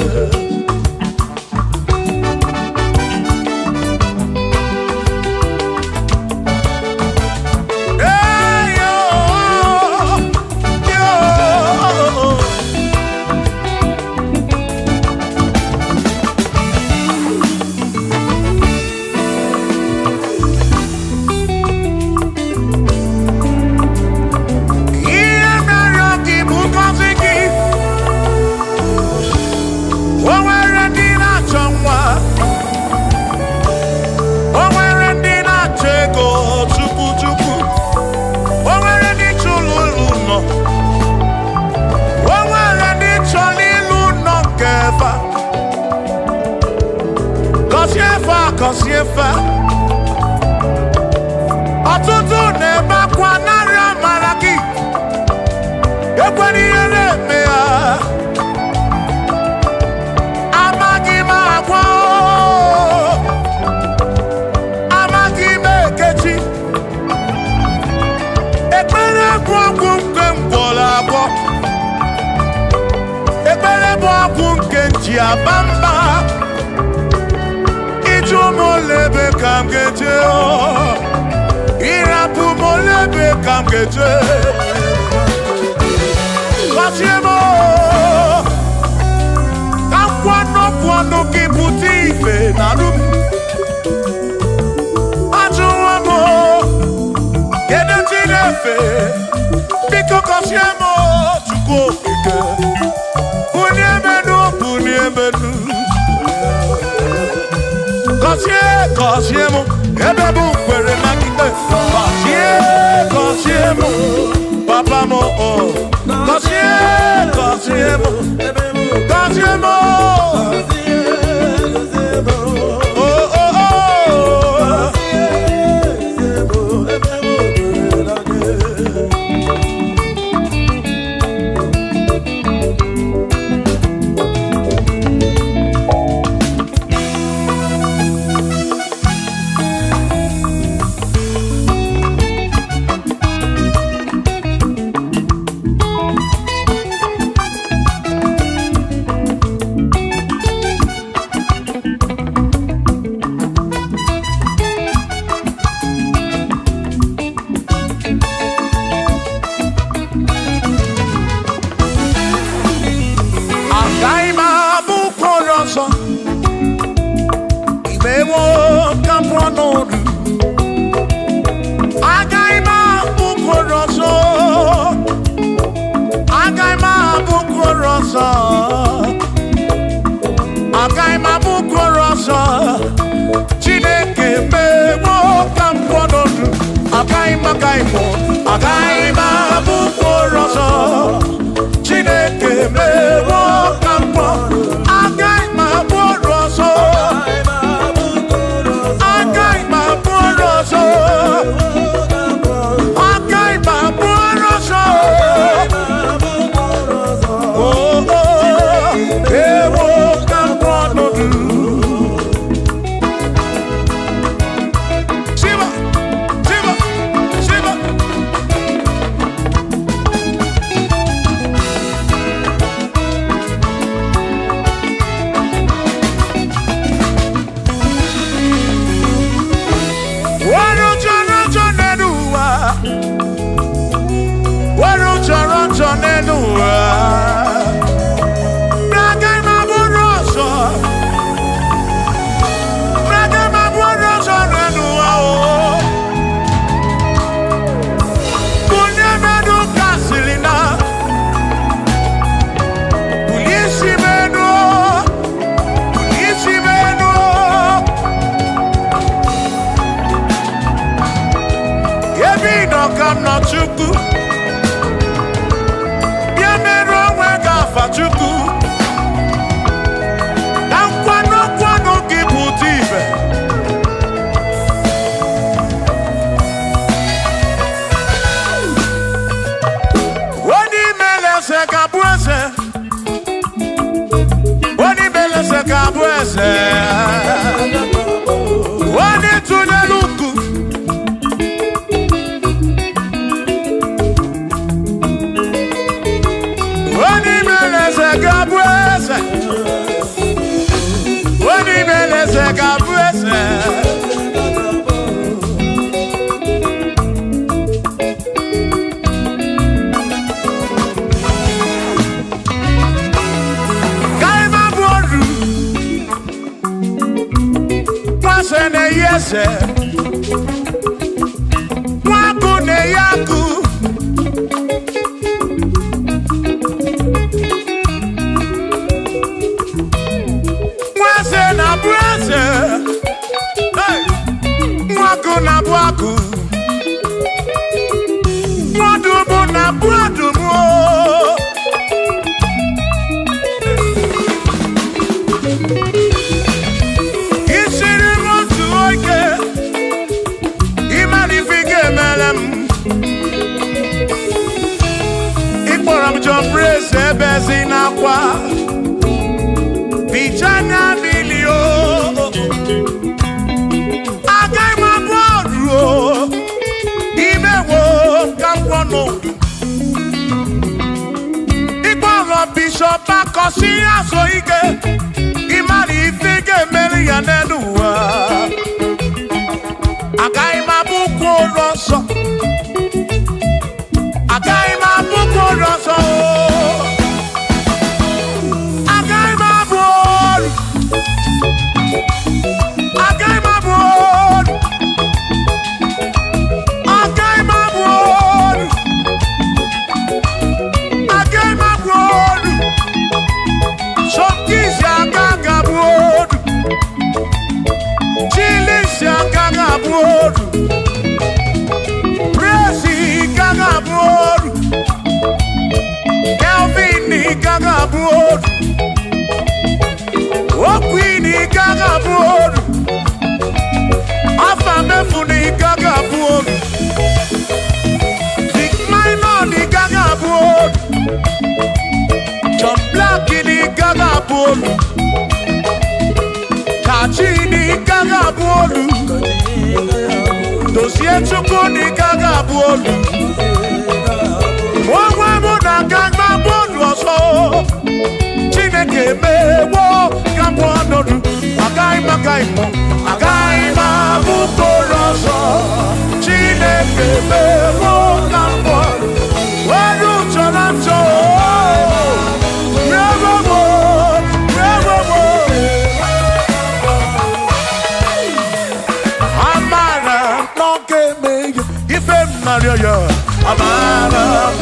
Kosiefa Ọtụtụ na-ebe akwa narị amara gị ekwere ihe na-eme ya amaghị m agwa amaghị m ekechi ekpere bụ ọgwụ nke ngwọrọ agwọ ekpere bụ ọgwụ nke nji aba mba Molebe kam geje Irapu molebe kam geje Kosiemo Kam kwano ki puti ife narum Ajuwamo Gede tinefe Biko kosiemo Chuko ike Punyemenu Kosiemo, ebe bu kwere na kike. Kosiemo, papa mo oh. Kosiemo, Kosiemo. Oh oh oh. Agaima kabuese. Wani tuneluku. Wani meleze kabuese. Wani meleze kabuese. Ne yese Waku ne yaku Mwase na brase Waku na bwaku Mwadumu na bwadumu Bezina kwa Vijana milio Agai mabodro Imewo kampono Igboro Bishop Akosi asoike Imari ifige meli yanenuwa Agai mabuko roso Agai mabuko roso Kachini kagabuolu Dosie chukuni kagabuolu Mwawe muna kagabuolu oso Chineke mewo kagabuolu Agaima bukoroso Chineke mewo kagabuolu Waru chorancho Amara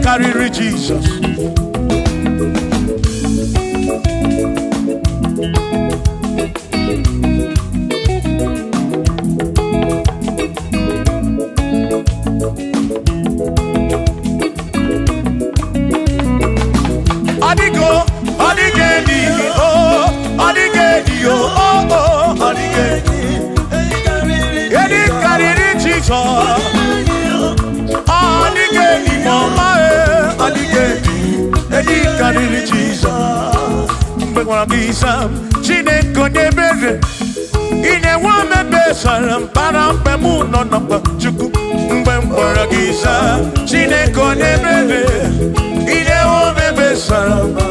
Carry Jesus. Chineke nebere ine wame besara mpara mpemu no nokwa chukwu mgbe mkpọrọ gị za Chineke nebere ine wame besara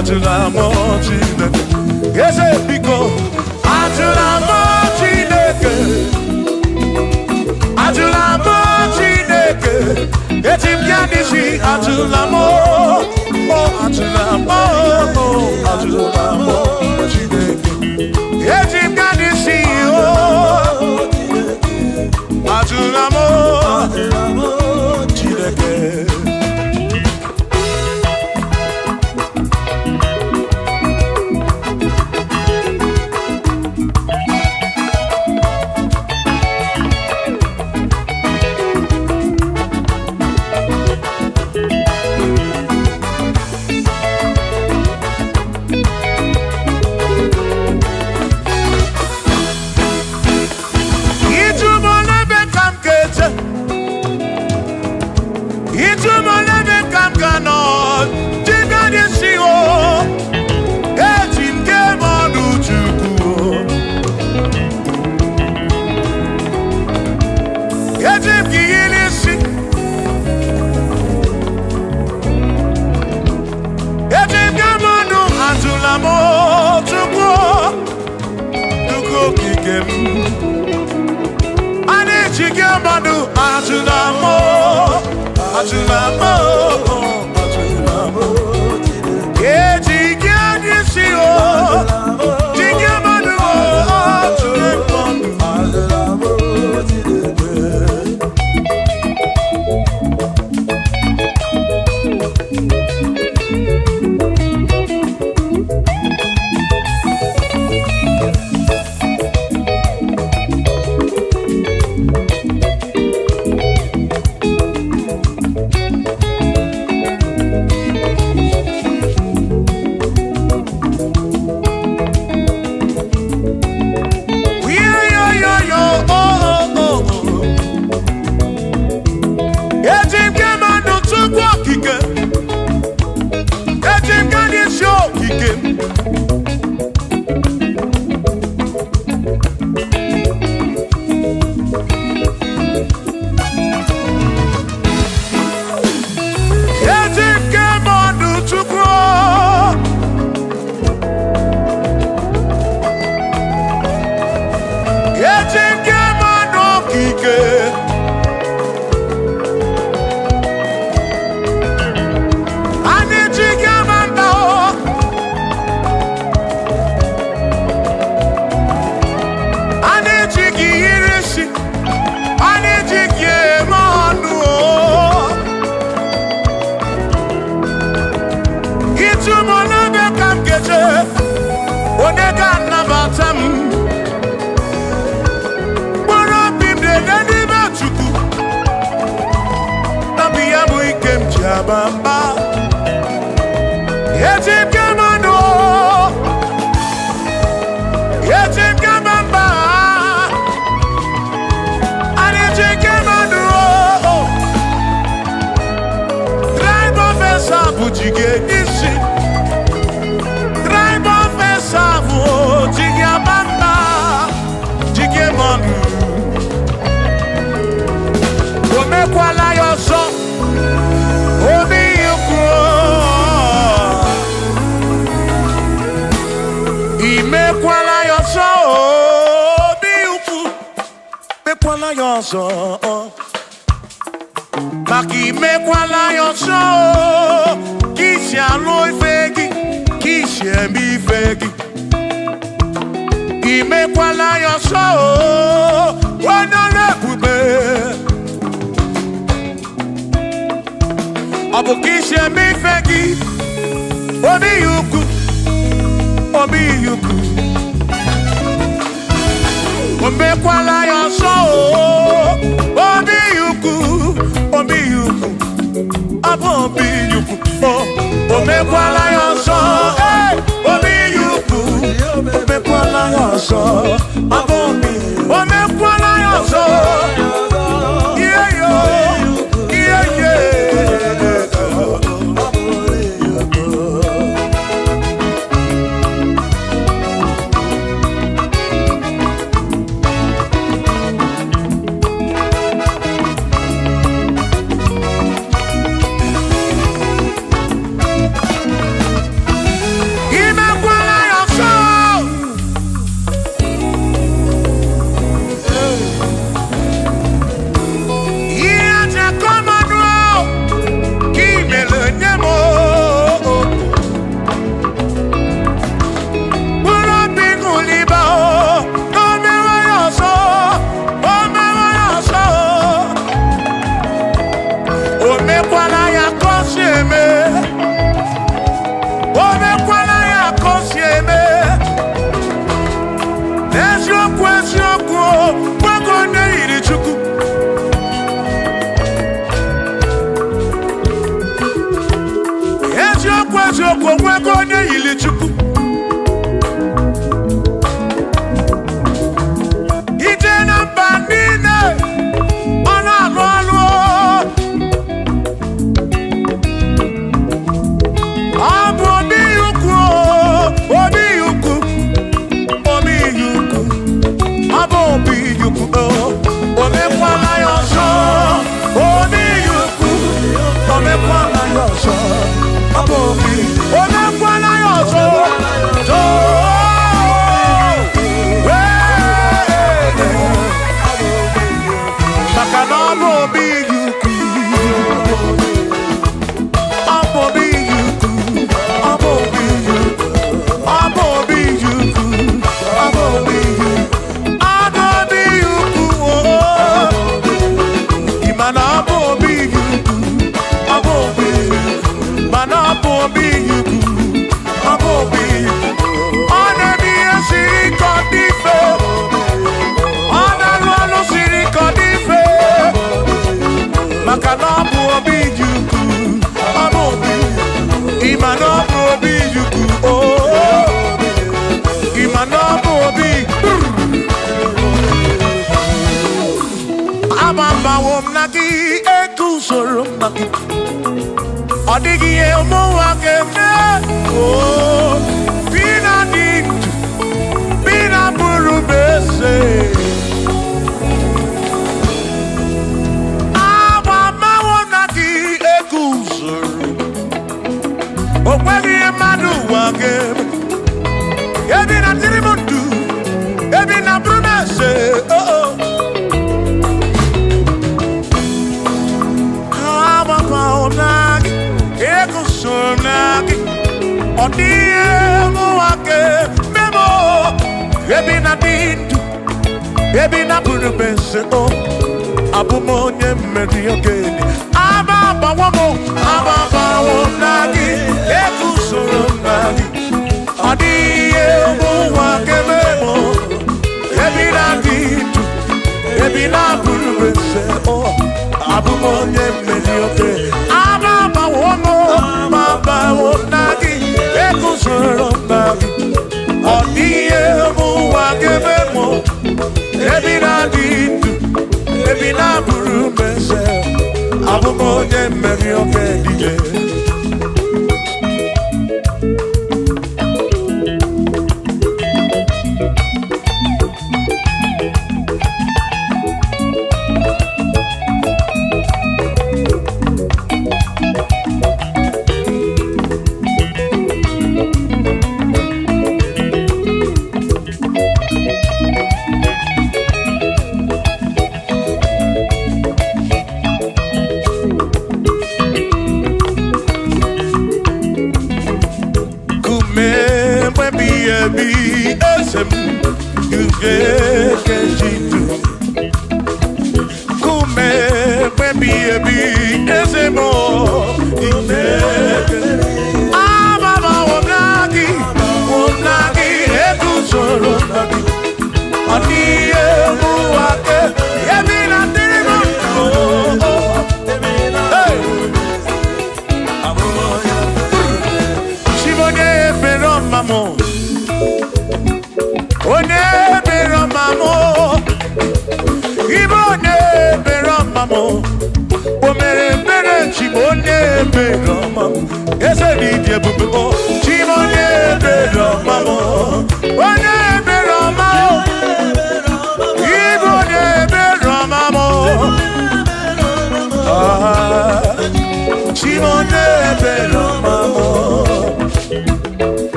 Atula mo Chineke, ese biko. Atula mo Chineke, atula mo Chineke. Etim yanisi atula mo, oh atula mo, oh atula mo Chineke. Etim yanisi oh, atula mo Chineke. Chigamadu Ajunamo Ajunamo Ajunamo Chigamadu Chigamadu Bamba, Yetim Gamano, Yetim Gamamba, Yetim Gamano, Tribe of Esabu Jige Nishi, Tribe of Esabu Jigabamba, Jigemanu, Omekwala Yoso. Imekwala yoso, biuku, mekwala yoso. Maki mekwala yoso, kisha loi fegi, kisha mi fegi. Imekwala yoso, wana lepube. Abu kisha mi fegi, obi yuku. Obi yuku, omekwala yoso. Obi yuku, obi yuku, omekwala yoso. Obi yuku, omekwala yoso. Omekwala yoso. Yeah yo, yeah yeah. Abamba womnaki ekusoro maki. Odigiye omuwake me. Oh, bina dintu, bina burubese. Abamba womnaki ekusoro. Okwegi emadu wake. Ebina tirimundu, ebina brunese. Oh oh. Nagi, eko sonagi, odie muake memo, ebina dindu, ebina burubese o, abumonye mediogeni, ababa wamo nagi, eko sonagi, odie muake memo, ebina dindu, ebina burubese o. Abumonye medioke Ababa womo Baba wonagi Ekusoro nagi Odie muwake memo Ebina ditu Ebina burumese Abumonye medioke dije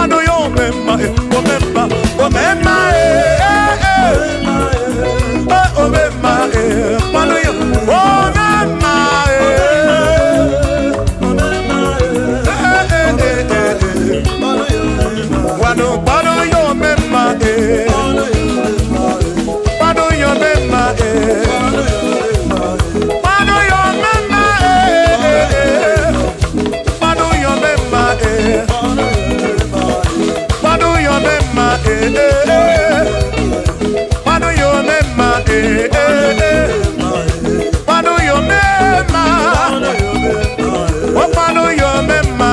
Pano yo memma, omemma, omemma, omemma, pano yo, omemma, pano yo memma, pano yo memma, pano yo memma, pano yo memma, pano yo memma, pano yo memma, pano yo memma, oh pano yo memma,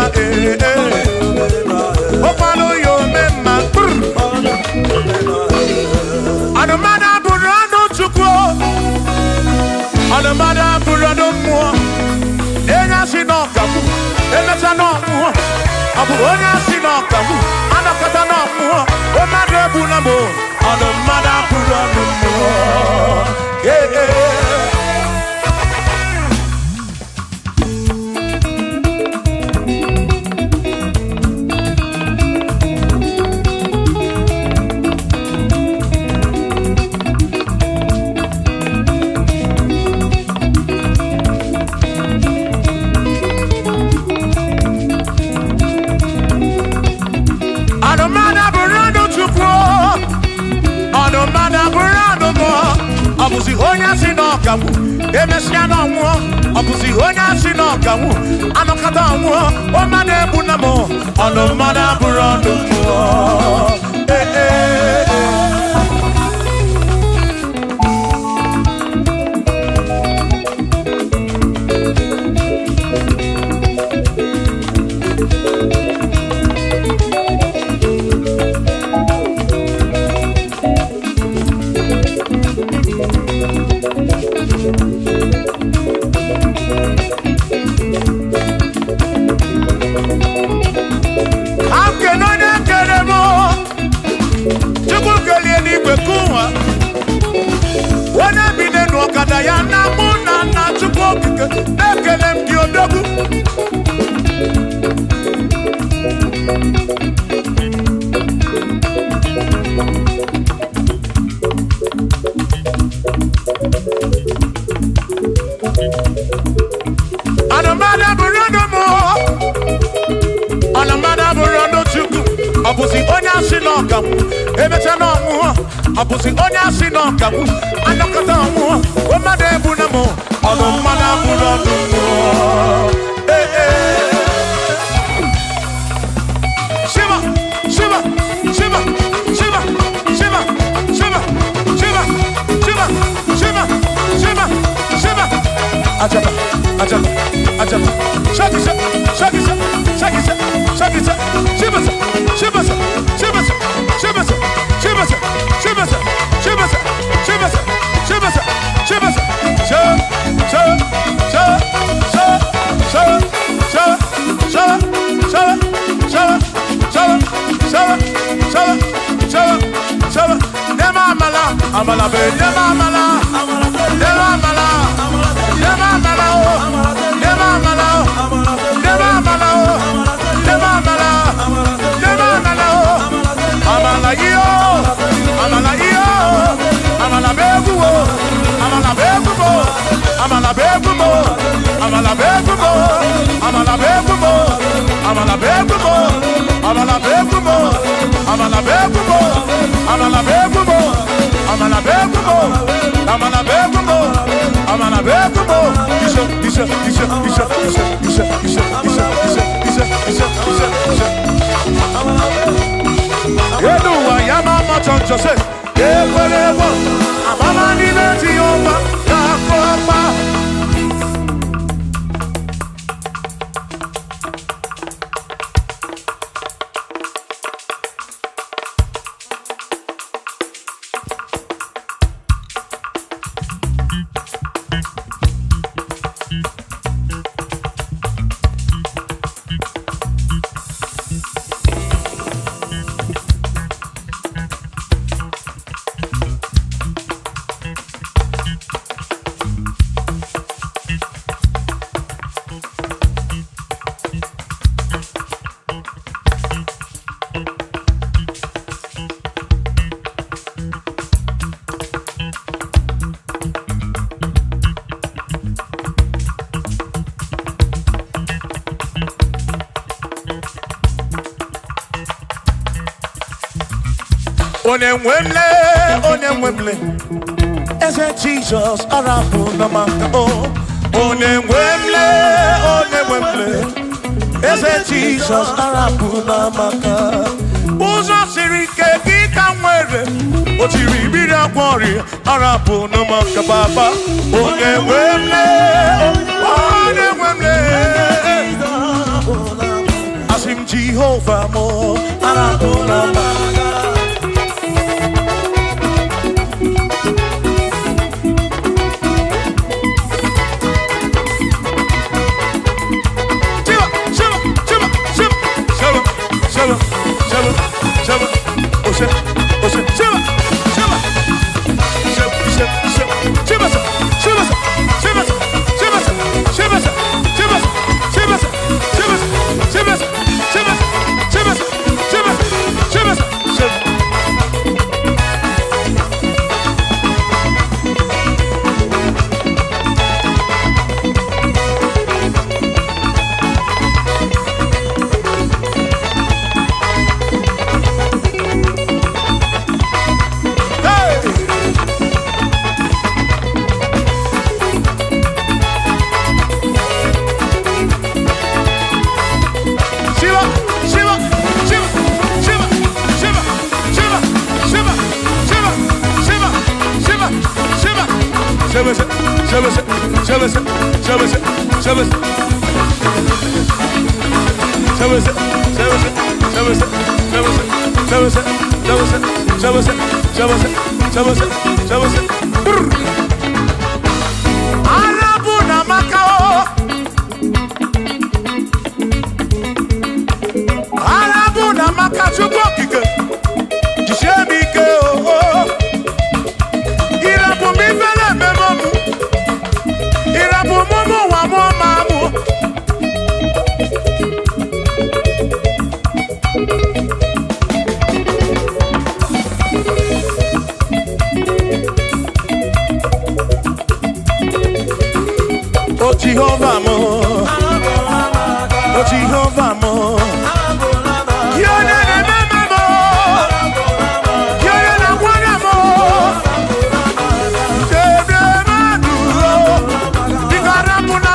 oh pano yo memma. Adamada burano chukwo, adamada burano mo, enya sinokamu, enya no mo, abu onya sinokamu, anakata no mo, omade bunamo, adamada burano mo, yeah yeah. Abusi onya sinokamu, emesiano mo. Abusi onya sinokamu, anokata mo. Omade bunamo, anomada burando mo. Eh eh. Abusi onya sinokamu, emechano mu. Abusi onya sinokamu, anokata mu. Omade bunamo, anomada bunamo. Eh eh. Shiva, Shiva, Shiva, Shiva, Shiva, Shiva, Shiva, Shiva, Shiva, Shiva, Shiva. Ajaba, ajaba, ajaba. Shakisa, shakisa, shakisa, shakisa. Shiva, Shiva, Shiva, Shiva, Shiva, Shiva, Shiva, Shiva, Shiva, Shiva, Amala be, nema amala, nema amala, nema amala, nema amala, nema amala, nema amala, nema amala, amala yo, amala yo, amala begumo, amala begumo, amala begumo, amala begumo, amala begumo, amala begumo, amala begumo, amala begumo, amala begumo. Amala begumo, amala begumo, amala begumo. Isha. Yedu wa yama machonjo se. Yekwelewa, amama ni beti yoma, yakopa. Onemwemle, Eze Jesus, Arabu Namaka, Onemwemle, Eze Jesus, Arabu Namaka, Uzo Sirike, Gita Mwere, Otiri Bida Kwari, Arabu Namaka Baba, Onemwemle, Asim Jehovah Mo, Arabu Namaka. Jehovah mo, oh Jehovah mo, yona na mama mo, yona na wana mo, jebe maduro, bigarabu na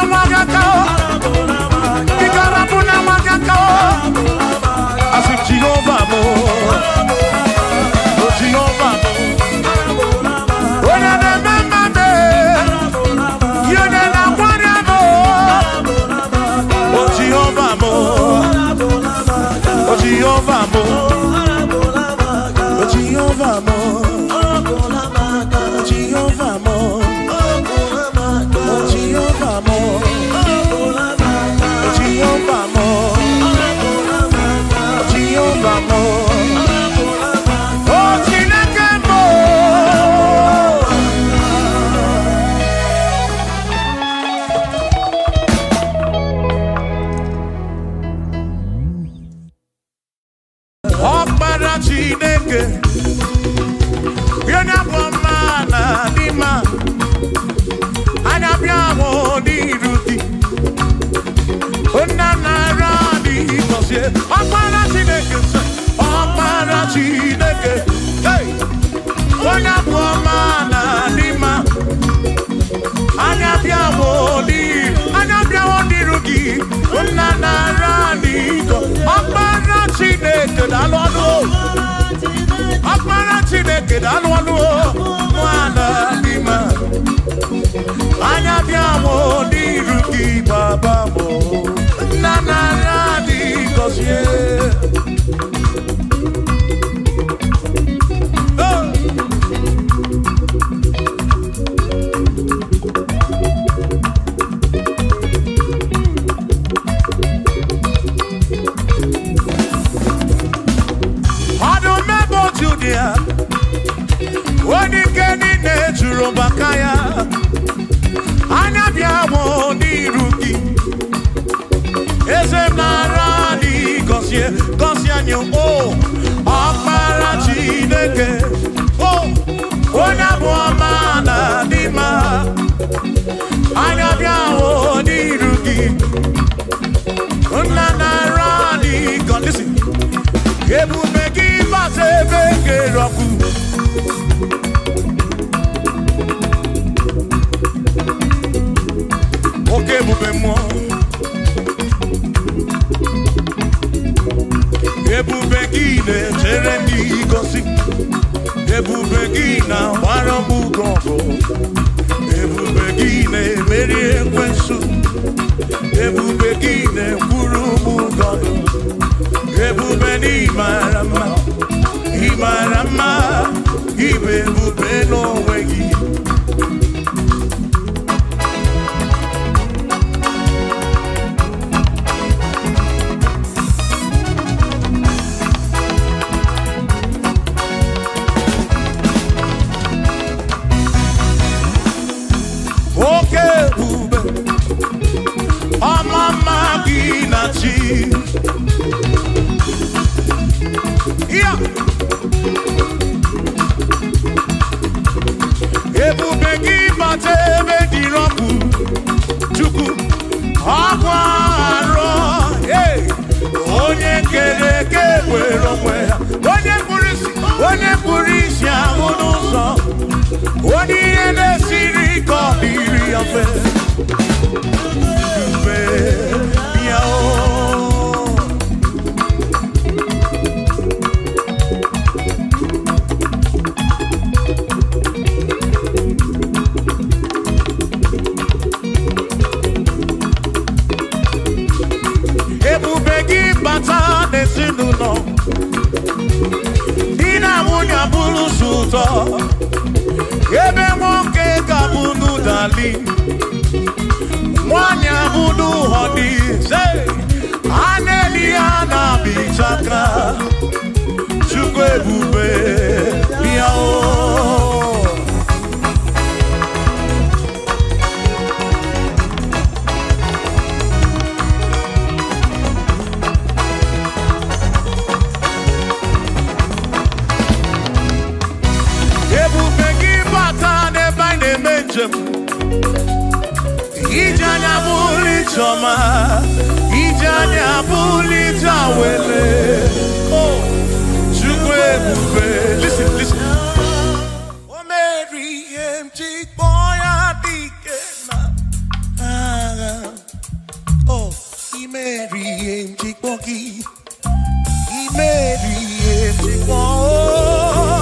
wakakao, asim Jehovah mo, oh Jehovah mo, yona na mama me, yona na Jehovah mo, Jehovah mo, Jehovah mo, Jehovah mo, Jehovah mo, Jehovah mo, oh Chineke mo. Chineke, yona bomana dima, anabiamo di ruti, onana radi kosie, opana Chineke, hey, yona bomana dima, anabiamo di ruti, onana radi kosie, opana Chineke, dalolo. Akpara Chineke dalụọlụ nwana n'ime anya bịa mụ n'iru gị baba mụ nna nara dị gọzie Wani keni ne juro bakaya anya biamo ni ruki eze narani gosie anyo o akpara Chineke o ona bo amana dima anya biamo ni ruki ona narani go listen ebu megi basebe ga-erọpụ oke ebube mmụọ ebube gị na-echere ndị gosi ebube gị na-agbara m ọgụ ebube gị na-emeri ekwensu ebube gị na-ekwuru m ụgọdụ ebube n'ịmara mma ịmara mma ibe ebube n'onwe gị oke ebube ọmama gị na chi ebube gị bata ebe dị rọpụ chukwu ọkwa arọ onye kere eke were onwe ya onye kpụrụ isi ahụ n'ụzọ onye ihe na-esiri ka ọ dịrị ya mfe mfe ya ebube gị bata n'ezinụlọ di na nwunye bụrụ ụzọ ụtọ ebe nwoke ga-abụ n'ụdali nwanyị abụ n'ụhọ dị ise a na-eli ya na-abịchaka chukwu ebube bịa ebube gị bata n'ebe anyị na-eme njem ije anya bụrụ ijeọma ije anya bụrụ ije awele chukwu ebube listen o mere ihe m ji kpọọ ya dike na agha imeri ihe m ji kpọọ gị imeri ihe m ji kpọọ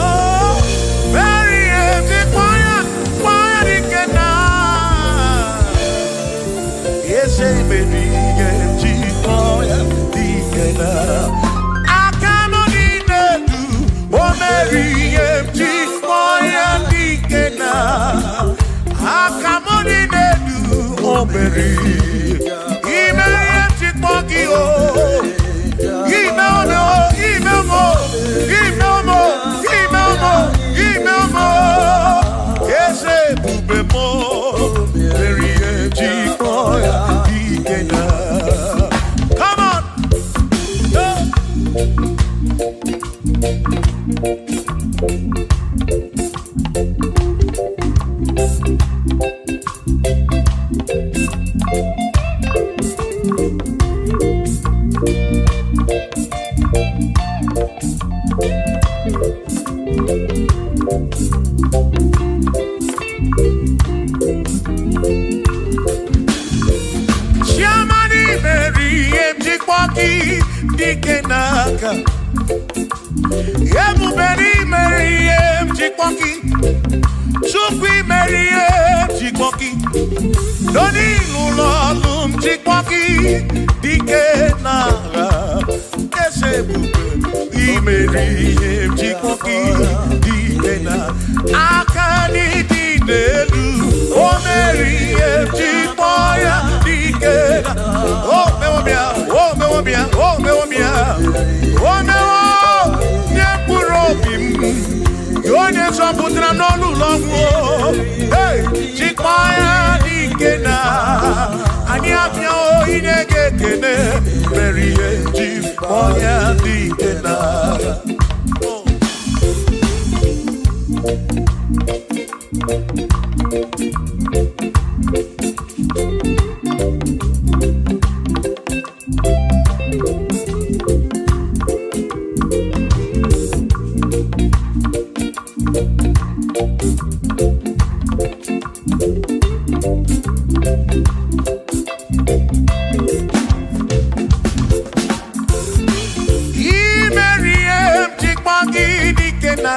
Imeriem chikpagi dikena.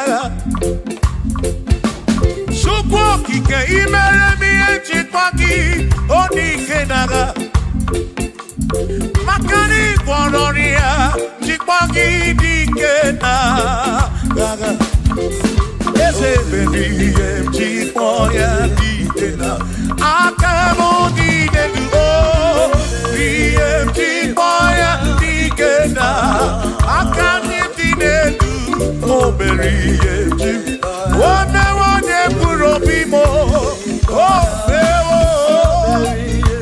Sukwokike imeriem chikpagi odikena. Makani kwororia chikpagi dikena. Ese meriem chikpoya dikena. Akamo dikena. Riem chikpoya dikena. Akani dinedu oberiye jim. One puro bimo. Oh bewo.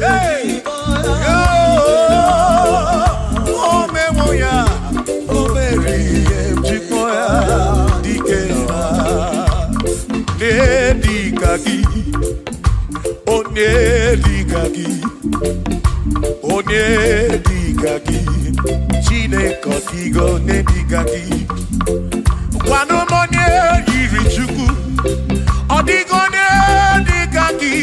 Hey. Yo. Oh memoya. Oberiye jimoya dikena. Nedikagi. Oh nedikagi. Oh nedikagi. Chine kotigo nedikagi. Kwano monye yiri chuku. Odigo nedikagi.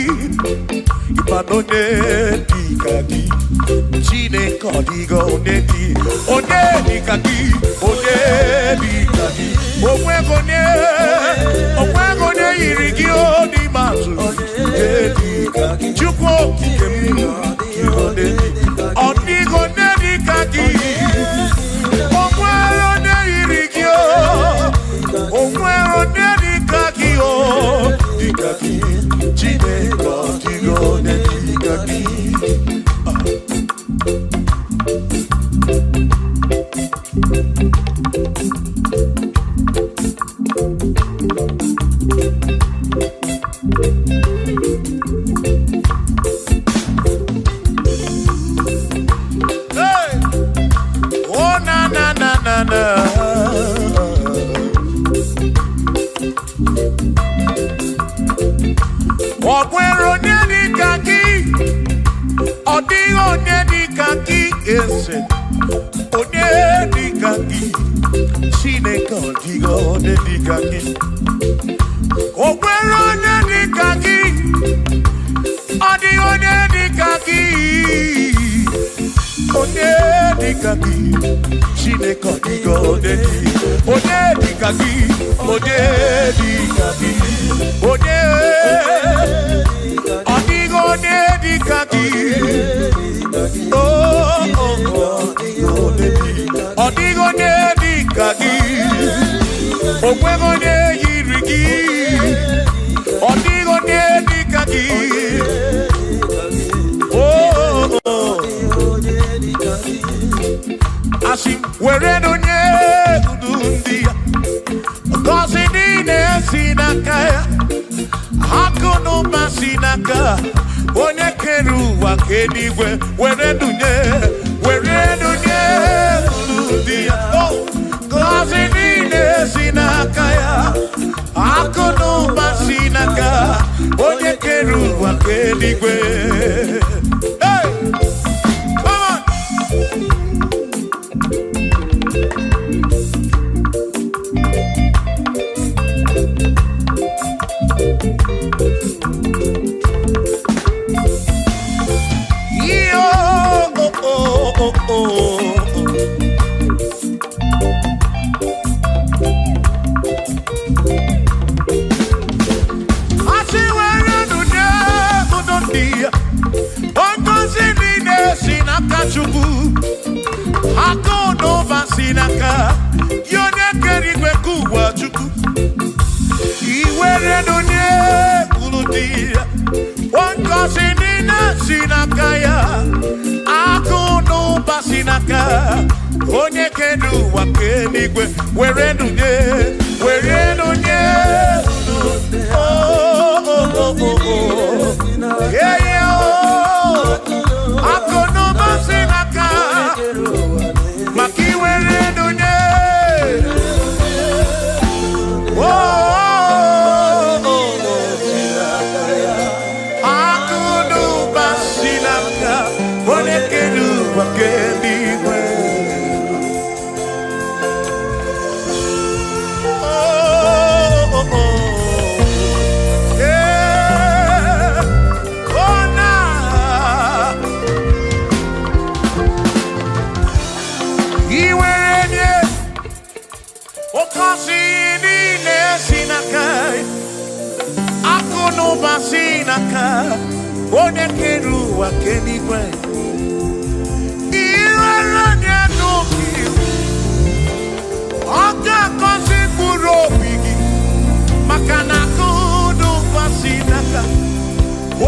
Ipano nedikagi. Chine kotigo nedi. O nedikagi. O nedikagi. Omwego ne yirigi odi matu. Nedikagi. Chukwo kikemu. Odigo nedikagi. Omwego ne yirigi o. Omwego nedikagi o. Dikagi. Chine kotigo nedikagi. Hey! Oh na na na na na. Okwero nedikagi. Odigo nedikagi ese. Onedikagi. Chineke odigo nedikagi. Okwero nedikagi. Odigo nedikagi. Onedikagi. Chineke odigo nedikagi. Onedikagi. Onedikagi. Odigo nedikagi. Odigo nedikagi. Okwego ne yirigi. Odigo nedikagi. Asim wereno nye udundia. Kosi nine sinakaya. Hakono masinaka. Onye keru wakenigwe. Wereno nye udundia. Kosi nine sinakaya. Hakono masinaka. Onye keru wakenigwe. Hey! Come on! Yo, oh, oh, oh, oh. I see where you do that, sinaka chubu ako nova sinaka yone kerigwe kuwa chuku iwere donye kuludia wanko sinina sinaka ya ako nova sinaka onye kedu wakenigwe were donye oh oh oh oh oh yeah yeah oh akono basinaka makiwere donye oh akono basinaka onekedu wakendigwe oh onye kere ụwa kenigwe iwere onye n'obi ọ ga-akọzi mkpụrụ obi gị maka na akụnụ gbasi n'aka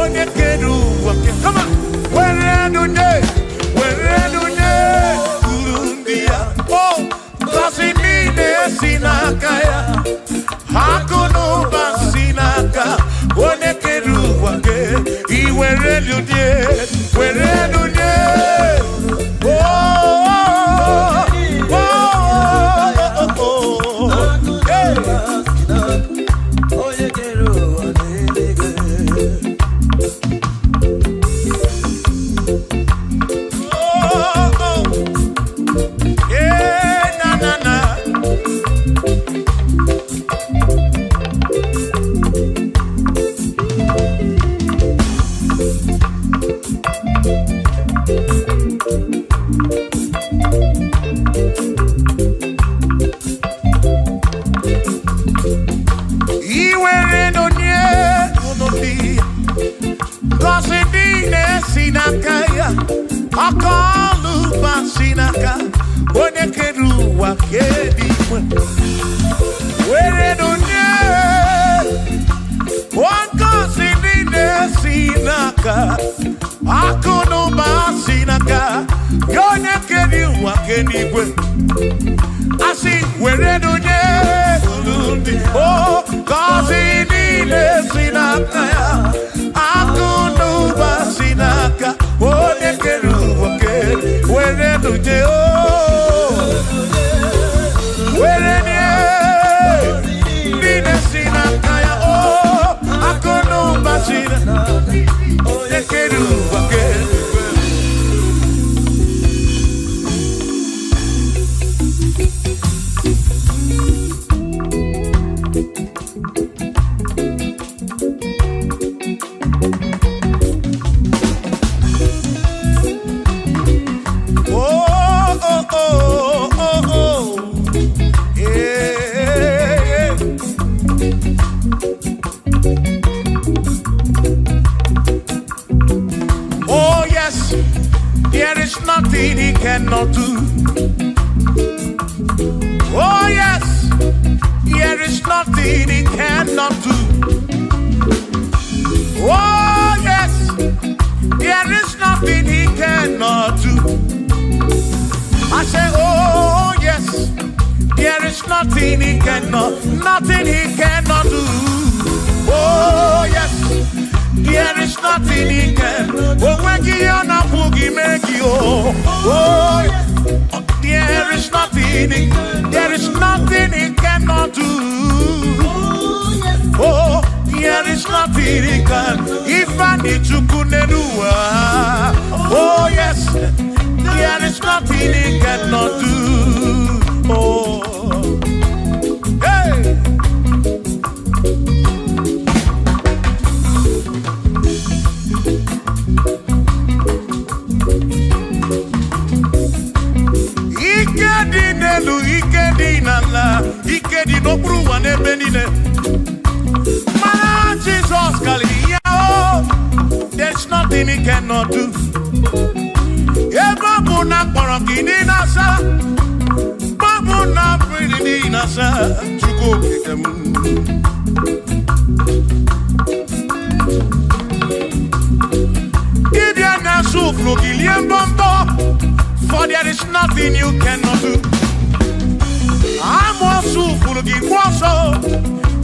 onye kere ụwa kama were nunye uru ndị ya o gọzi niile si n'aka ya akụnụ gbasi n'aka onye kere ụwa ke iwere nunye were nunye For there is nothing you cannot do. I'm also full of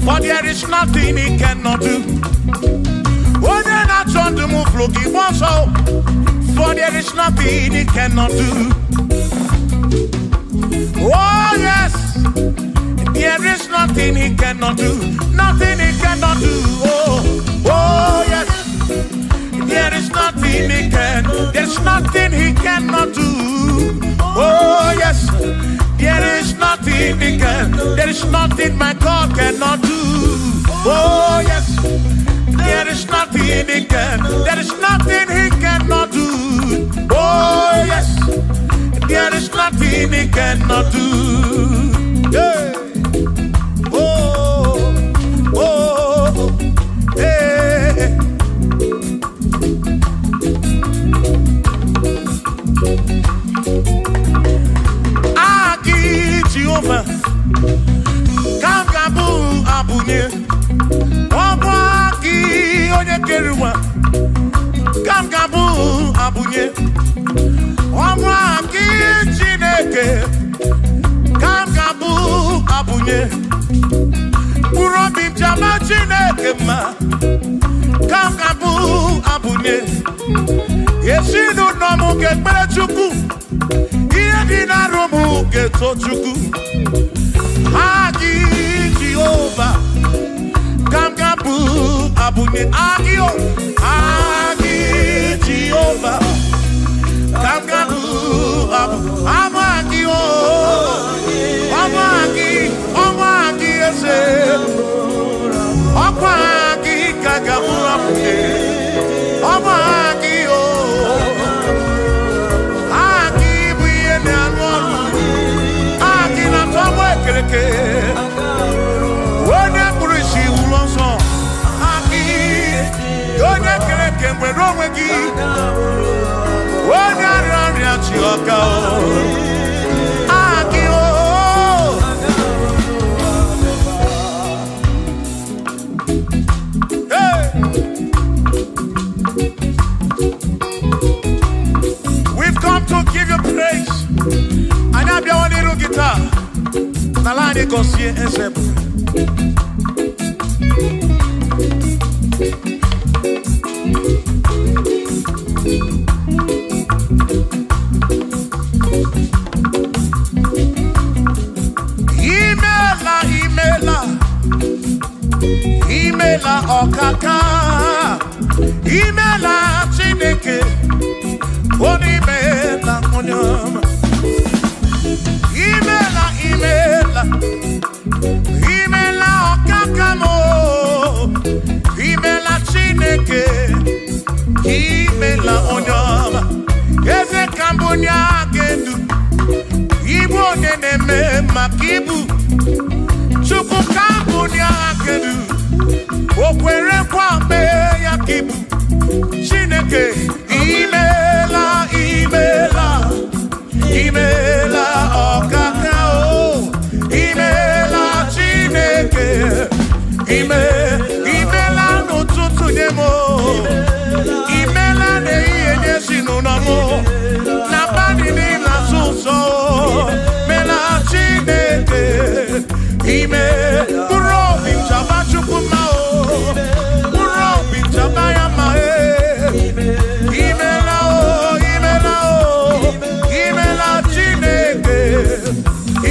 for there is nothing he cannot do. Oh, then I turn to move, looking for there is nothing he cannot do. Oh, yes, there is nothing he cannot do. Nothing he cannot do. Oh, yes, there is nothing he can. There's nothing he cannot do. Oh, yes, there is nothing he can. There is nothing my God cannot do. Oh, yes, there is nothing he can. There is nothing he cannot do. Oh, yes, there is nothing he cannot do. Yeah. Oh, oh, hey. abunye ọnwa gị Chineke kamgabu abunye Urobi jama Chineke ma kamgabu abunye Yesinu nomu gekpere Chukwu ihe dị na romu geto Chukwu Agi Jehova kamgabu abunye Agio Agi Jehova kamgabu Amagio Amagi ese Amagi kagabu abunye Amagi Agi biye ne anwolu Agi na tomo ekereke Wone kurishi ulonso Agi Yone kereke mwero wegi Wone arani achioka Agi We've come to give you praise. And I'm your little guitar. Nalani Gosie Ezebu. Imela okaka. Imela Chineke. Onimela onyama. Imela okaka mo. Imela Chineke. Imela onyama. Eze kambunya gendu. Igbo neneme makibu. Chukwu kambunya gendu. Okwere kwa me yakibu. Chineke. Imela okakao Imela Chineke Imela n'ụtụtụ nyemo Imela n'ihe nyesinu n'ọmụ na bani n'ịla sụsọ Imela Chineke Mkpụrụ obi nchaba Chukwu ma o Mkpụrụ obi nchaba ya ma Imela Chineke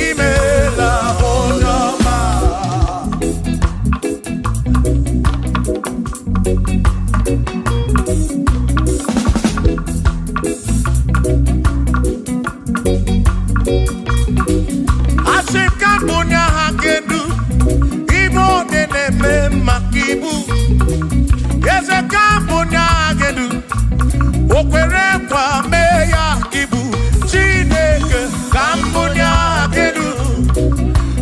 Imela onyama Asika bunya hakedu Ibo neneme makibu Ezeka bunya hakedu Okwere kwa meya kibu Chineke kambunya kedu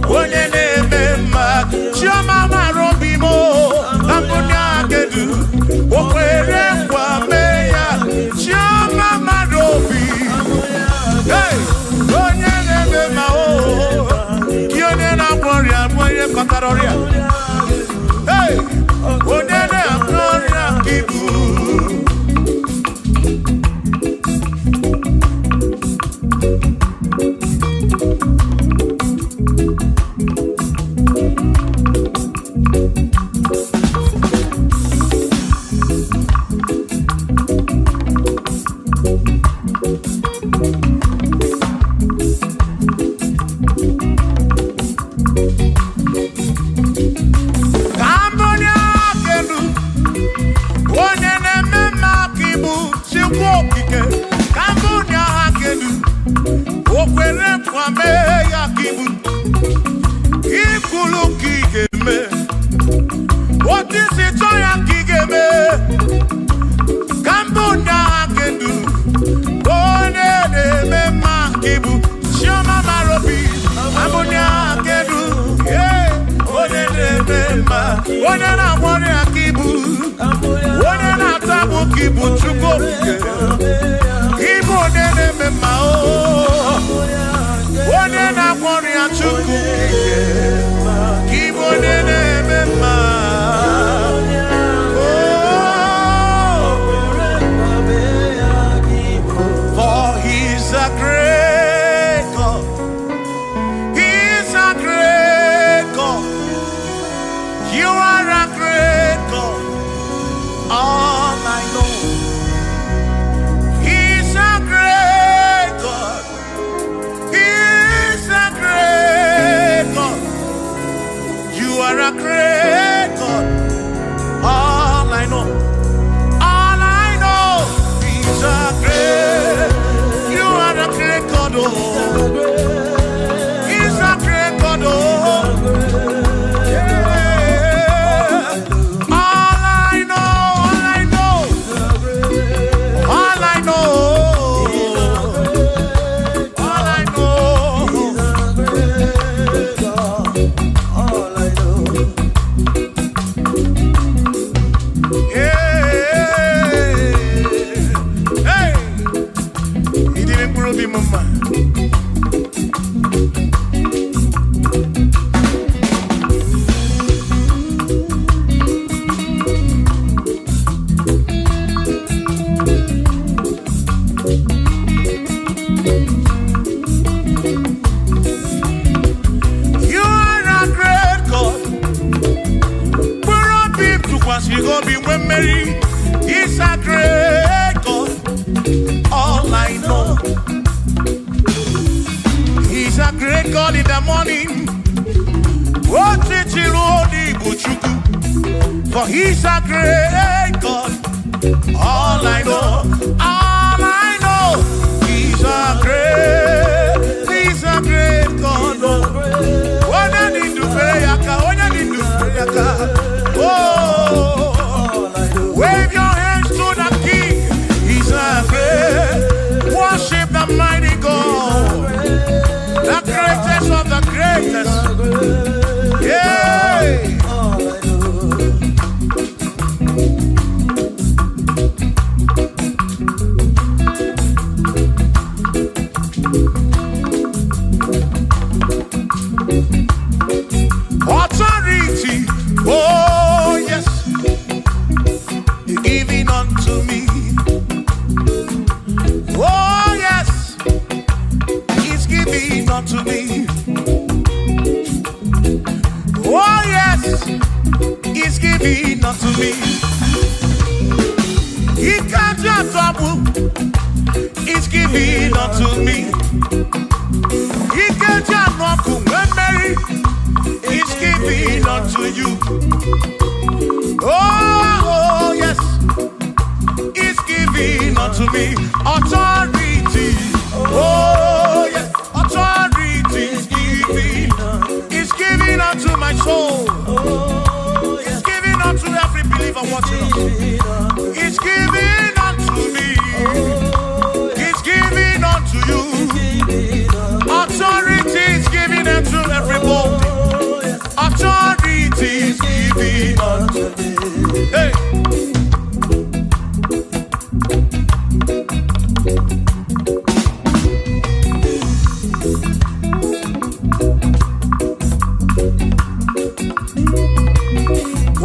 Onye neme mak Chioma marobimo Kambunya kedu Okwere kwa meya Chioma marobi Hey Onye neme ma o Kiyone na gloria Mwenye kontaroria Hey Onye na gloria kibu morning. For he's a great God. All I know, he's a great God. When I need to pray, oh, wave your hands to the King. He's a great. Worship the mighty God, the greatest of the greatest. Yeah. Authority, oh yes, you're giving unto me. Oh yes, He's giving unto me. Oh yes, He's giving unto me. He can't just double. He's giving unto me. He can't just walk when Mary. He's giving unto you. Oh yes, He's giving unto me. Authority. Oh yes, authority is giving. He's giving unto my soul. He's giving unto every believer watching us. He's giving unto me. He's giving unto you. Authority is giving unto everybody. Authority is giving unto me. Hey.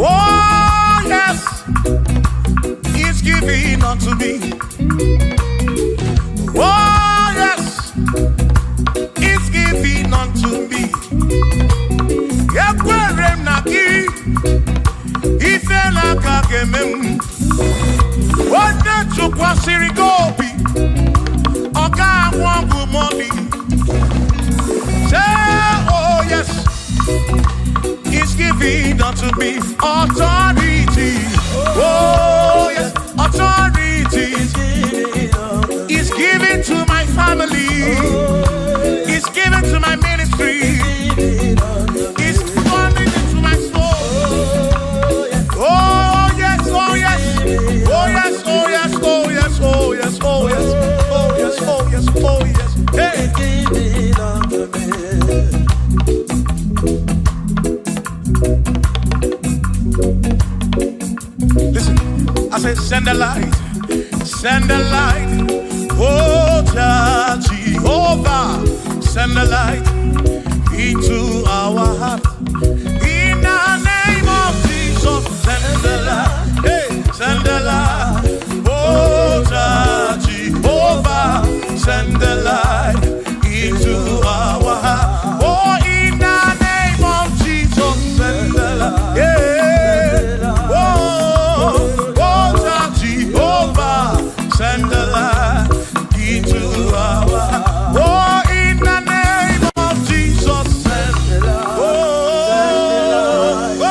Oh yes, He's giving unto me. Oh yes, He's giving unto me. Yakwere naki, ifela kakemem. Wanda chukwa sirigobi, oka wangu money. Say oh yes, He's giving unto me authority. Oh yes, authority. He's giving to my family. He's giving to my ministry. He's coming into my soul. Oh yes, oh yes, oh yes, oh yes, oh yes, oh yes, oh yes, oh yes, oh yes, oh yes. Hey. Listen, I said send the light, send the light. Oh Jehovah, send the light into our heart. In the name of Jesus, send the light. Hey, send the light. Oh Jehovah, send the light into our heart. Oh, in the name of Jesus, send the light. Yeah. Send the light into our heart. Oh, in the name of Jesus, send the light. Oh, oh,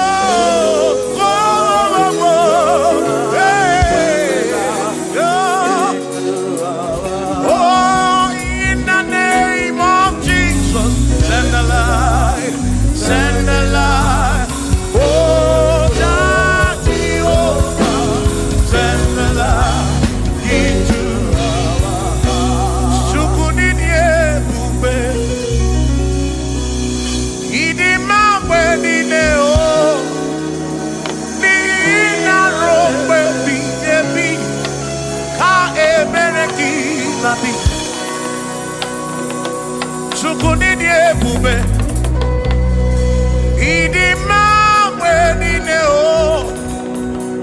oh, oh, hey, oh, in the name of Jesus, send the light, send the light. Oh, Jehovah, send the light. Chukunidie bube, idima wenine o,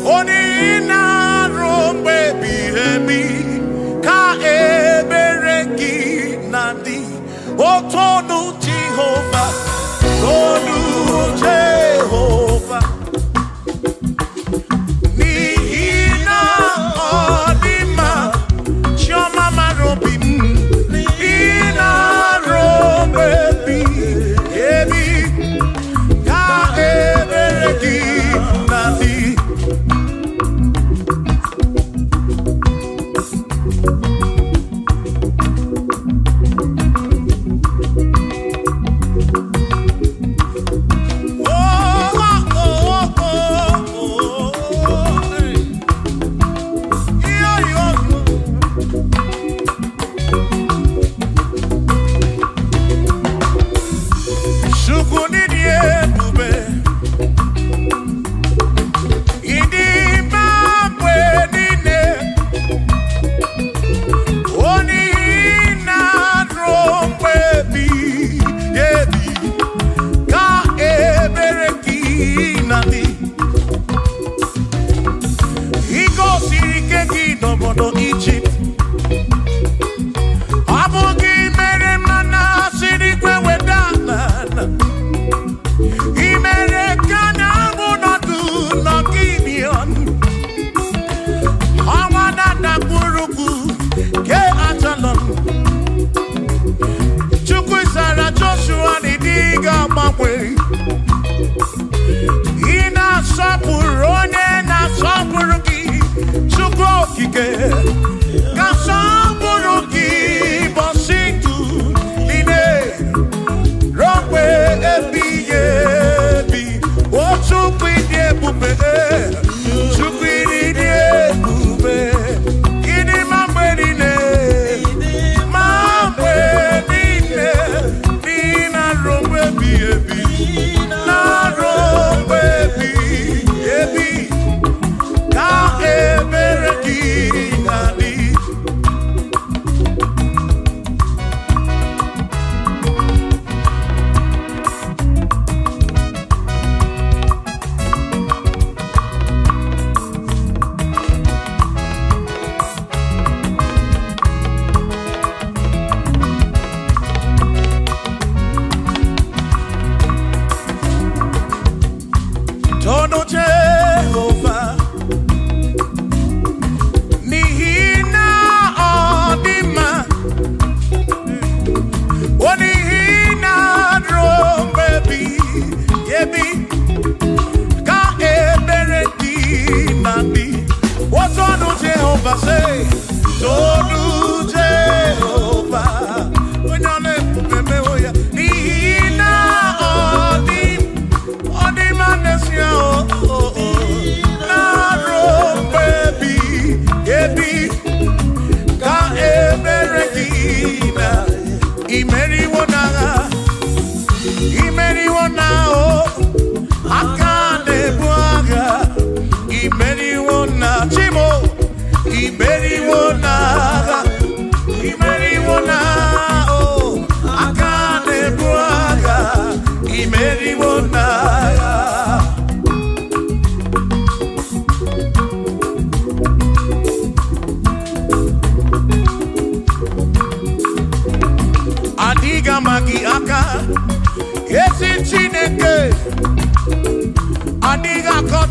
oni ina rombe bihemi, ka ebereki nandi, o tonu Jehovah, tonu Jehovah. Ni ina odima, choma marobim, ina rombe.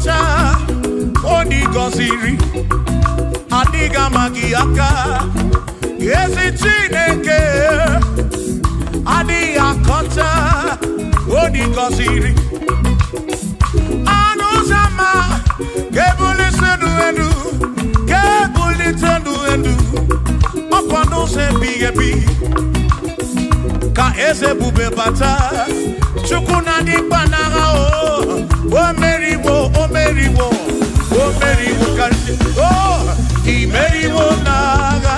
akọcha oni gọziri adịghị amaghị aka ezi Chineke adịghị akọcha oni gọziri anụ ụzọ ama kebulite enu kebulite enu ọkwa n'ụzọ ebighị ebi ka eze bube bata Chukwu na dịkpa n'agha o meriwo karịsị imeriwo n'agha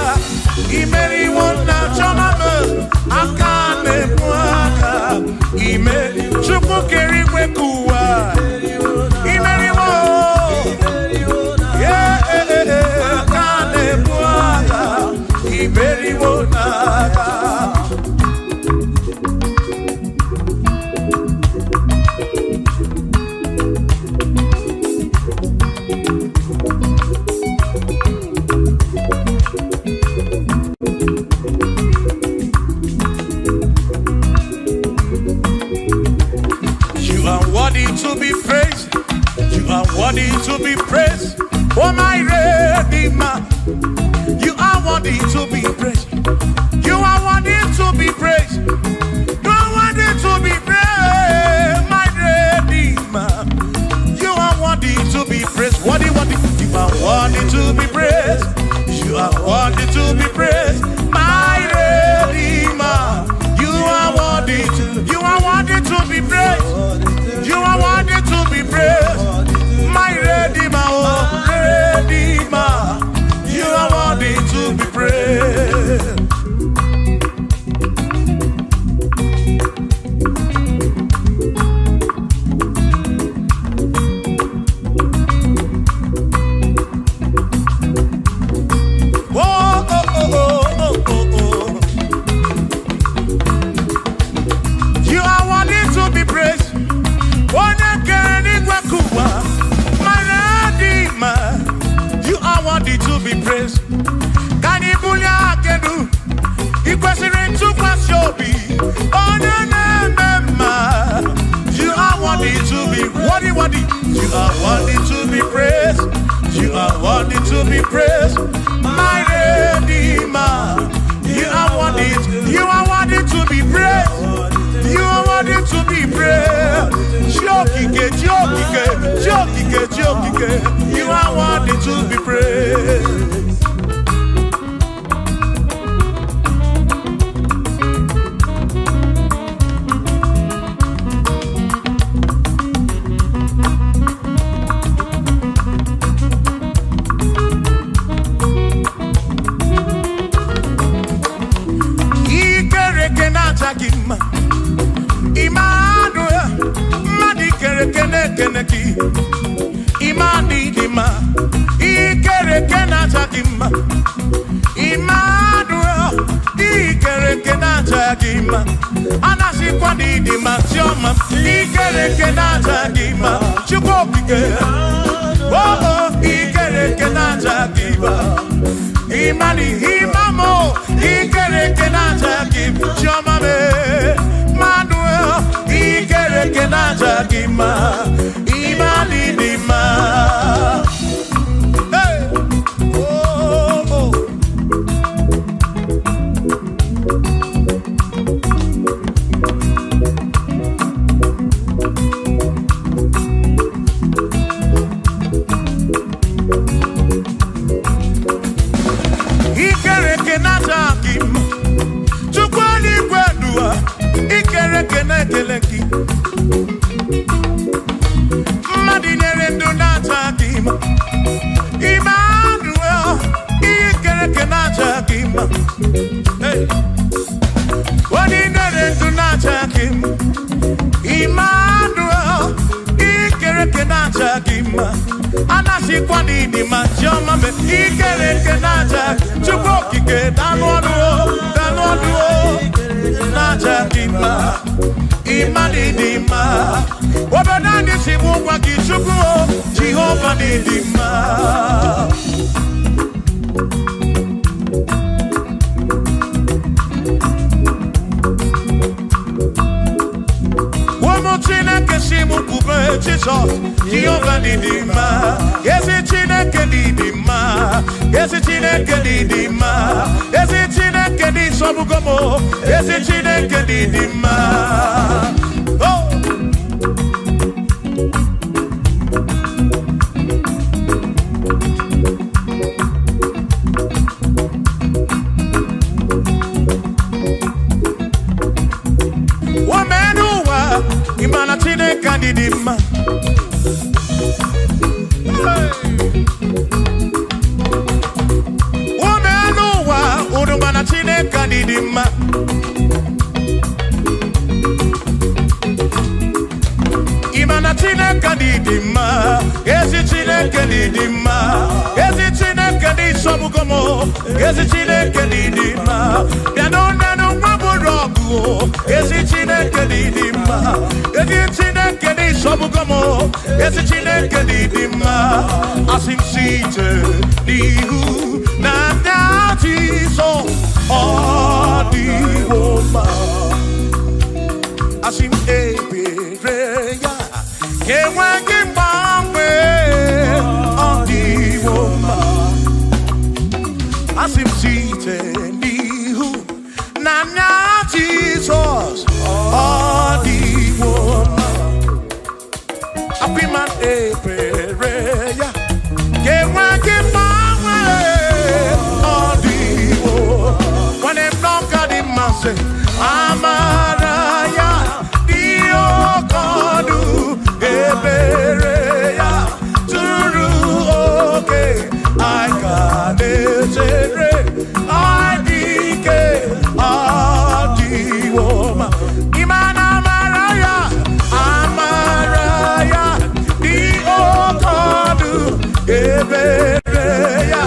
imeriwo na chọmame aka na-ebu aka Chukwu kere igwe ka ụwa imeriwo aka na-ebu aka imeriwo n'agha. To be praised, you are worthy to be praised. Oh my Redeemer, you are worthy to be praised. You are worthy to be praised. You are worthy to be praised, my Redeemer. You are worthy to be praised. Worthy. You are worthy to be praised. You are worthy to be praised, my Redeemer. You are worthy to be praised. You are worthy to be praised, my Redeemer, oh Redeemer. You are worthy to be praised. You are worthy to be praised. You are worthy to be praised. Can you believe I can do? It was to pass your be. Oh, no. You are worthy to be worthy. You are worthy to be praised. You are worthy to be praised, my Redeemer. You are worthy to be praised. You are worthy to be praised. Jokike. You are worthy to be praised. Imani dima, ikere kenata dima. Immanuel, ikere kenata dima. Anasi kwani dima choma, ikere kenata dima. Chukokike, oh, ikere kenata dima. Imani imamo, ikere kenata dima. Choma me, Manuel, ikere kenata dima. Imani dima. Hey, oh. Ikere kenata dima. Chukwani kwedua, ikere kenekeleki. Madinere ndunata dima. Emmanuel, ikere kenata dima. Hey, wadinere ndunata dima. Emmanuel, ikere kenata dima. Anasi kwani dima choma me ikere kenata. Chukokike danwadu nata dima. Imani dima. Wabenani simu kwa kichuku Jehova ni dima. Wamotina kesimu kube Jesus. Jehovah Didima, yes it Chineke Didima, yes it Chineke Didima, yes it Chineke Di Sobugomo, yes it Chineke Didima. Oh. Womenuwa, imana Chineke Didima. Womenuwa, urumana Chineke Didima. Imana Chineke Didima, ezi Chineke Didima, ezi Chineke Di Sobugomo, ezi Chineke Didima. Bianonano Maburogu, ezi Chineke Didima, ezi Chineke Di Sobugomo, ezi Chineke Didima. Asim site dihu na nyati so odiwoma. Asim ebereya. Kewangi mangwe odiwoma. Asim site dihu na nyati so odiwoma. Apiman ebereya. Kewangi mangwe odiwoma. When them knock at the masse, Amaraya Dio Kodu Ebereya Turu okay I got it I dike Adiwoma Imana Maraya Amaraya Dio Kodu Ebereya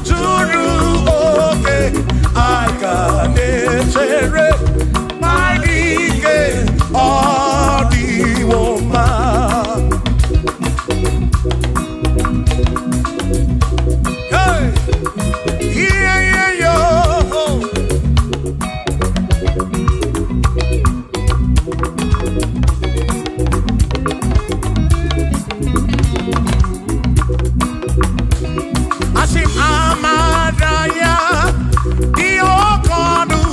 Turu okay I got it I dike Adiwoma. Hey, yeah, yo. Asim Amadaya, Diokodu,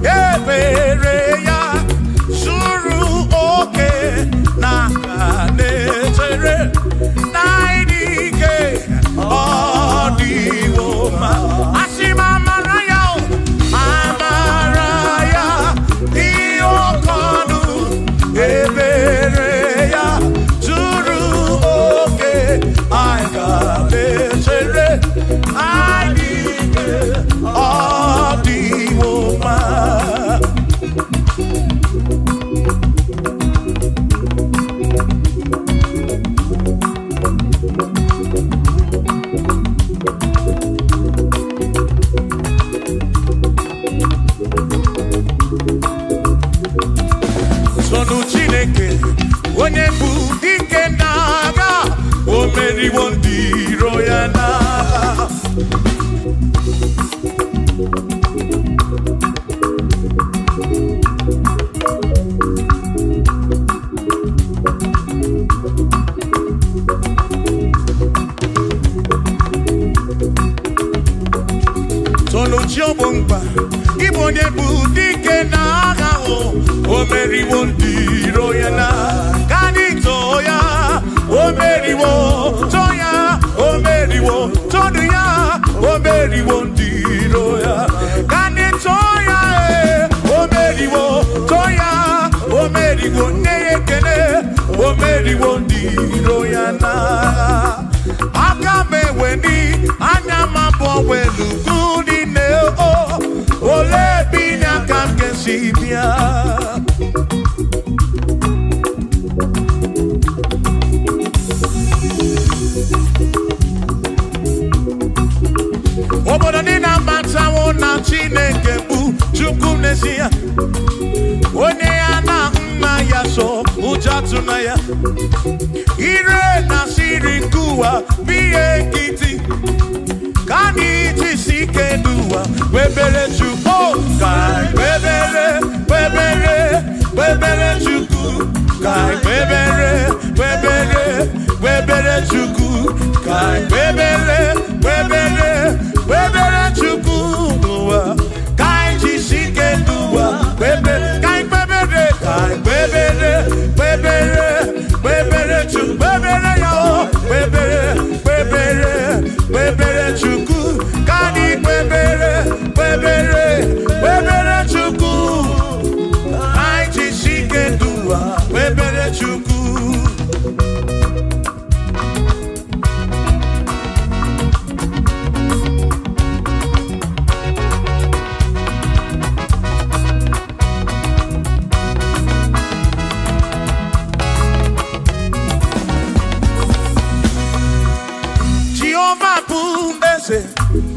Ebereya, Suru oke, Nakanetere, Naidike, Odiwoma. Asim Amaraya, Amaraya, Diokodu, Ebereya, Suru oke, Aikanetere, Naidike, Odiwoma. Sonu Chineke, onye bụ dike n'agha, o meriwo ndị iro ya n'agha. Sonu Chiobomba, Igbo onye bụ dike n'agha, o meriwo ndị iro ya n'agha. Kanito ya, o meriwo, toya, o meriwo, todu ya, o meriwo ndị iro ya. Kanito ya, o meriwo, toya, o meriwo, neyekene, o meriwo ndị iro ya n'agha. Aka meweni, anya mabọ welu gudi ne o, ole binya kam kesibia. Obodo dị na matawo na Chineke bụ Chukwu n'ezie. Onye ya na nna ya so ụjọ atụna ya. Ire na siri nke ụwa bụ ihe nkịtị. Ka anyị jisi ike n'ụwa webere Chukwu ka webere Chukwu ka webere Webere, webere, webere chukua. Kai jisike dua. Webere, kai webere, kai webere, webere, webere chuk, webere yo. Webere, webere, webere chuku. Kani webere, webere, webere chuku. Kai jisike dua. Webere chuku.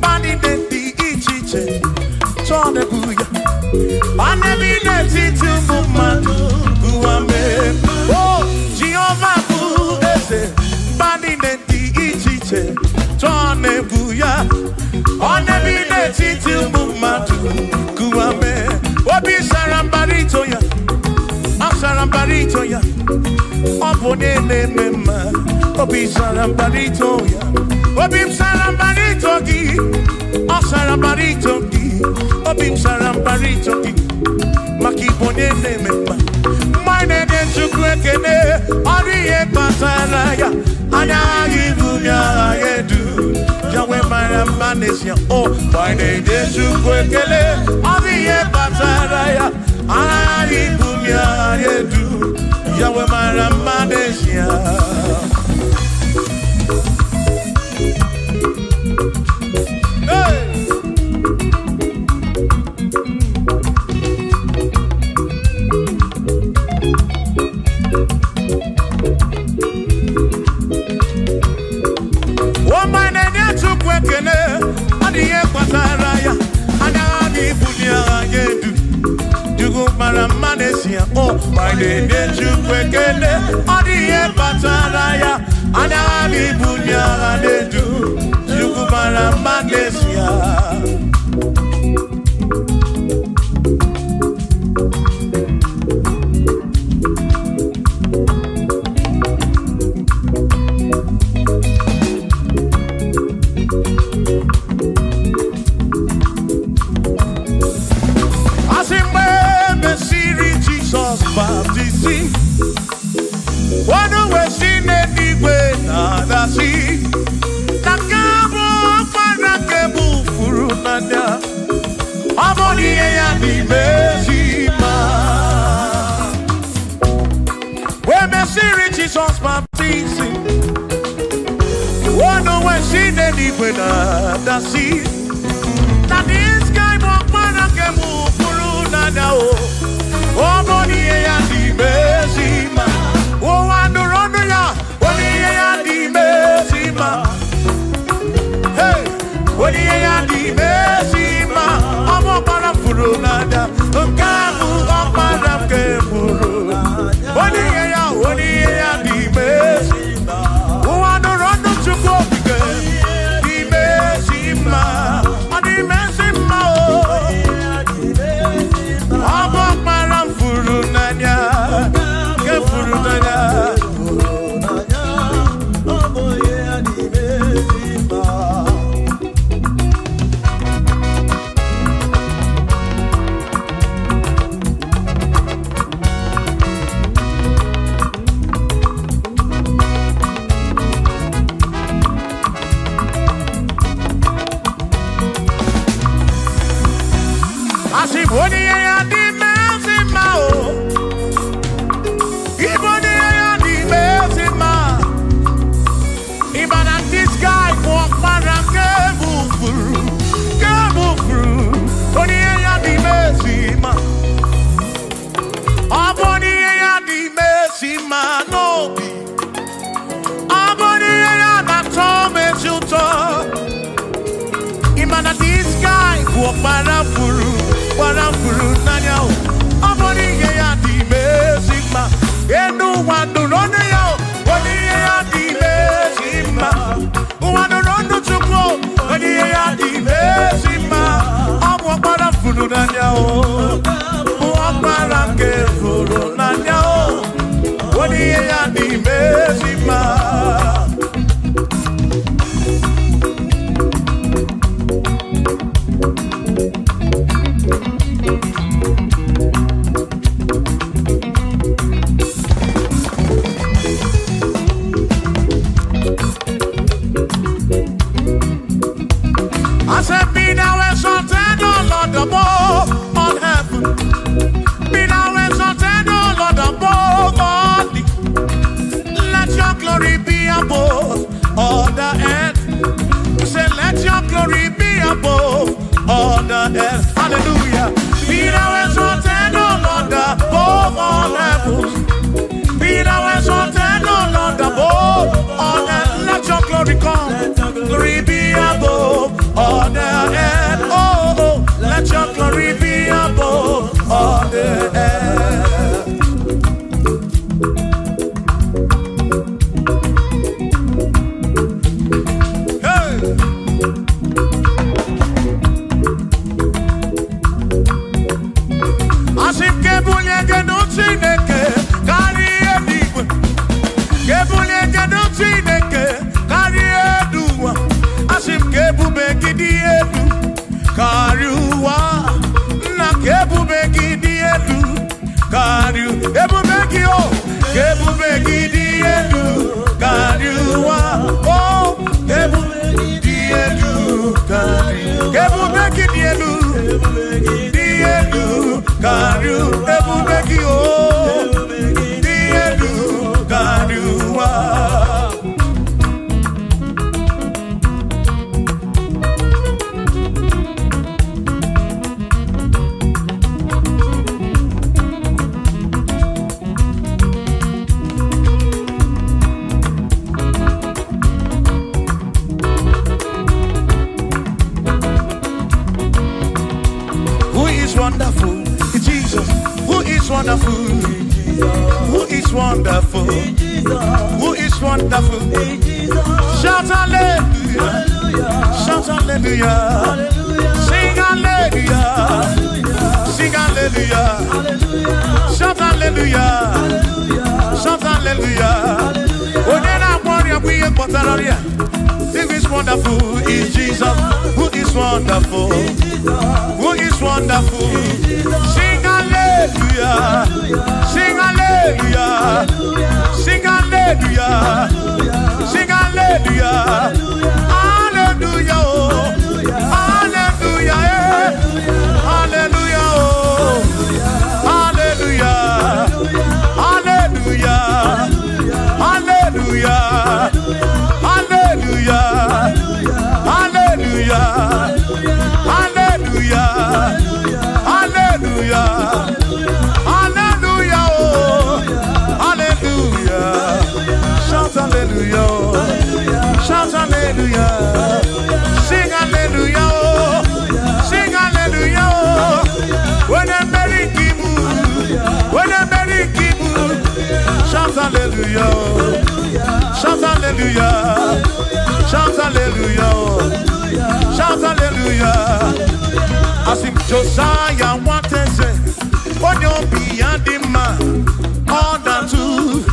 Bani denti ichiche, chone buya. Anebi denti tumumatu kuame. Oh, Jehovah bu ese. Bani denti ichiche, chone buya. Anebi denti tumumatu kuame. Obi sarambarito ya, asarambarito ya. Obone ne mema, obi sarambarito ya. Obim sarambarito gi, o sarambarito gi, obim sarambarito gi, makibone ne mema. Mine de chukwekene, oriye pasaraya, anagi bunya yedu, jawe maramanesia. Oh, mine de chukwekene, oriye pasaraya, anagi bunya yedu, jawe maramanesia. Oh, my day, you quickly, on the Pataraya, and I be Bunya, they do, you go Manesia. Baptisi, wanu wesine diwe na dasi, nakabo para kebu furu nada, amoni ya di mesima. We mesiri Jesus baptisi, wanu wesine diwe na dasi, na this guy mo para kebu furu nada o. Oh, body ya di mesima. Oh, andorono ya. Body ya di mesima. Hey, body ya di mesima. Amo para furunada. Kamu para ke furu. Body ya di mesima. Oh, andorono chuko ke di mesima. Di mesima. Amo para furunanya. Ke furunanya. Para furu nanya I said, be thou exalted, O Lord, above all heaven. Be thou exalted, O Lord, above all the. Let your glory be above all the earth. You say, let your glory be above all the earth. Hallelujah. Be thou exalted, O Lord, above all heavens. Be thou exalted, O Lord, above all earth. Let your glory come. Glory be above all the earth. Oh, oh, let your glory be above all the earth. Hey. Asif kebulie geno Chineke kari edigwe. Kebulie geno Chineke kari eduwa. Asif kebube gidi edu kari uwa. Na kebube gidi edu kari ebube gio. Kebube gidi edu kari uwa. Oh, kebube gidi edu kari. Kebube gidi edu. Edu kariu ebube gio di edu kariuwa. Wonderful, Jesus. Who is wonderful? Who is wonderful? Who is wonderful? Shout hallelujah! Shout hallelujah! Sing hallelujah! Sing hallelujah! Shout hallelujah! Shout hallelujah! Who is wonderful is Jesus. Who is wonderful? Who is wonderful? Sing hallelujah! Sing hallelujah! Sing hallelujah! Sing hallelujah! Hallelujah! Hallelujah! Hallelujah! Hallelujah! Hallelujah! Hallelujah! Hallelujah! Hallelujah! Hallelujah! Hallelujah! Hallelujah! Oh, hallelujah! Shout hallelujah! Shout hallelujah! Sing hallelujah! Sing hallelujah! When I'm very kibu, when I'm very kibu, shout hallelujah! Shout hallelujah! Shout hallelujah! Shout hallelujah! As if Josiah wanted to say, on your beyond the man, all that too,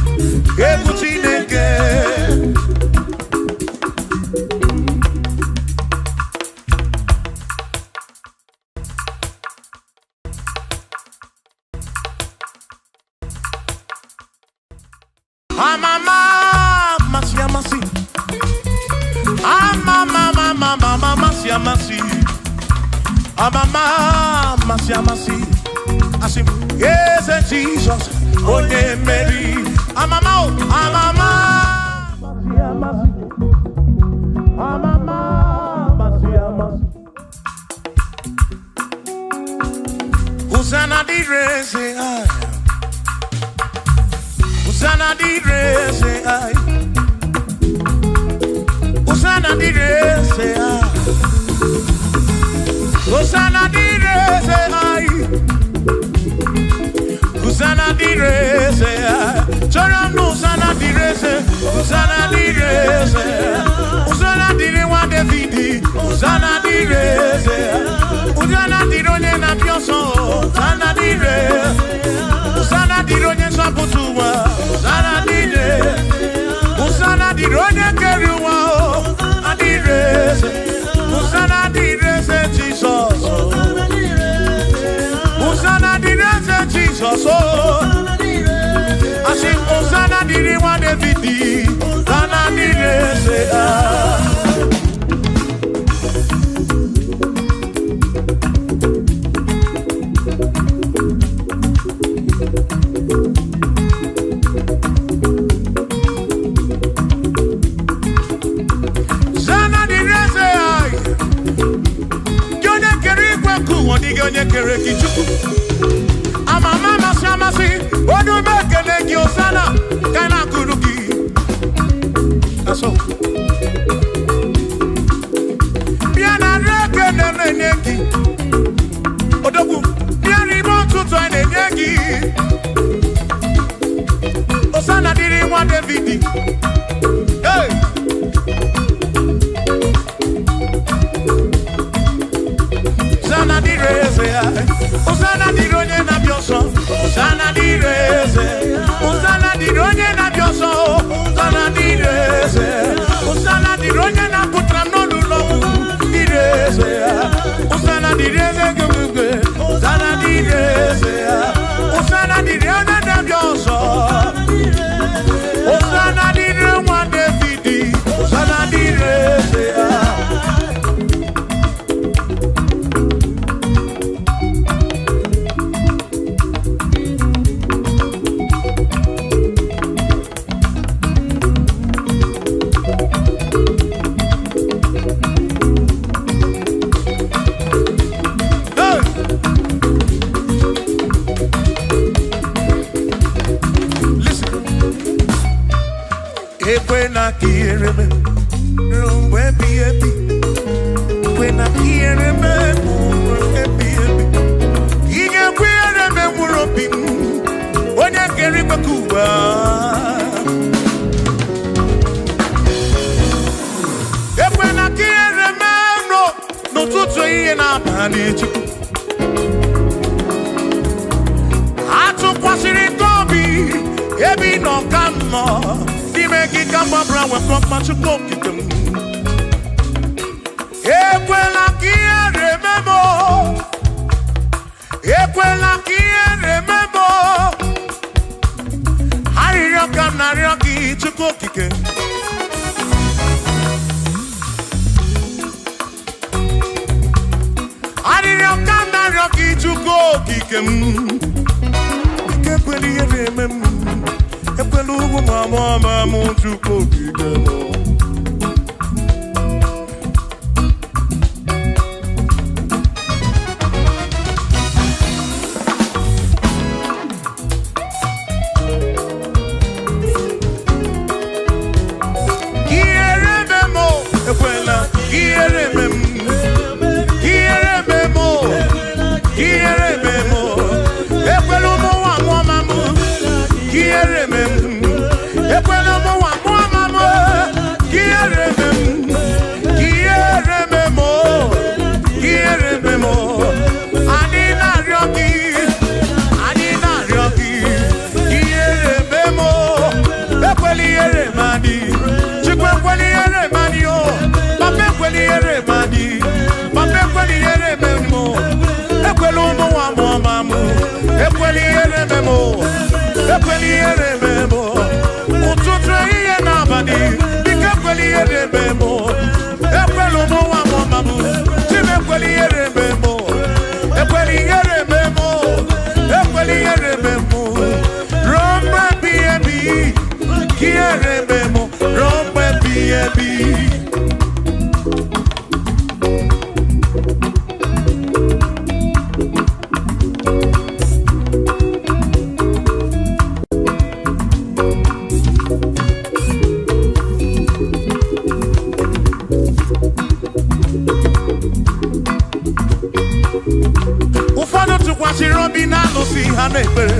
everything again. I say, yes, Jesus, oh, yeah, Mary. Hosanna di re, say I. Hosanna di re, say I. Hosanna di re, say I. Hosanna di re, say I. Hosanna di re, say I. Chorano, Hosanna di re, say. Hosanna di re, say. Hosanna di re, wa David. Hosanna di re, say. Hosanna di re, na pioso. Hosanna di re. Hosanna di re, sa putuwa. Hosanna di re. Hosanna di re, keruwa. Hosanna di re, say. Hosanna di re, say Jesus. Jesus, I sing Hosanna diri wa David, Hosanna diri say Onye kere kichuku amama masamasi odu mekene ki osana kana kuruki aso biana reke neneki odogu biani bontuto neneki osana diri wa David hey Osana di reze, Osana di ronye na bioso, Osana di reze, Osana di ronye na bioso, Osana di reze, Osana di ronye na putra no lulo, di reze, Osana di reze gumugwe, Osana di reze, Osana di ronye na bioso, Osana di ronye David, Osana di reze. When I hear him, rumbo epi epi. When I hear him, rumbo epi epi. Inga kwere me muropi, onya keri bakuba. When I hear him, no tutu iye na bani chiku. Atu kwasiri tobi, ebi no kamo. Make it come up around with much of them. Equela remember. Equela remember. Harioka Narioki to cook. Harioka Narioki to cook. Equally remember. Epelugu mama muchuko kigemo. Kierememo, ekwela, kierememo, kierememo, kierememo, epelugu mama mu, kierememo. Ekwela mo wa mama, kierememo, anina ryoki, kierememo, ekweli eremadi, chikwe kweli eremadi o, pape kweli eremadi, pape kweli erememo, ekwelo mo wa mama, ekweli erememo, ekweli erememo. Ekweli erememo, ekwelo mo wa mama, chime kweli erememo, ekweli erememo, ekweli erememo, rombe biebi, ki erememo, rombe biebi. Robina no see her neighbor.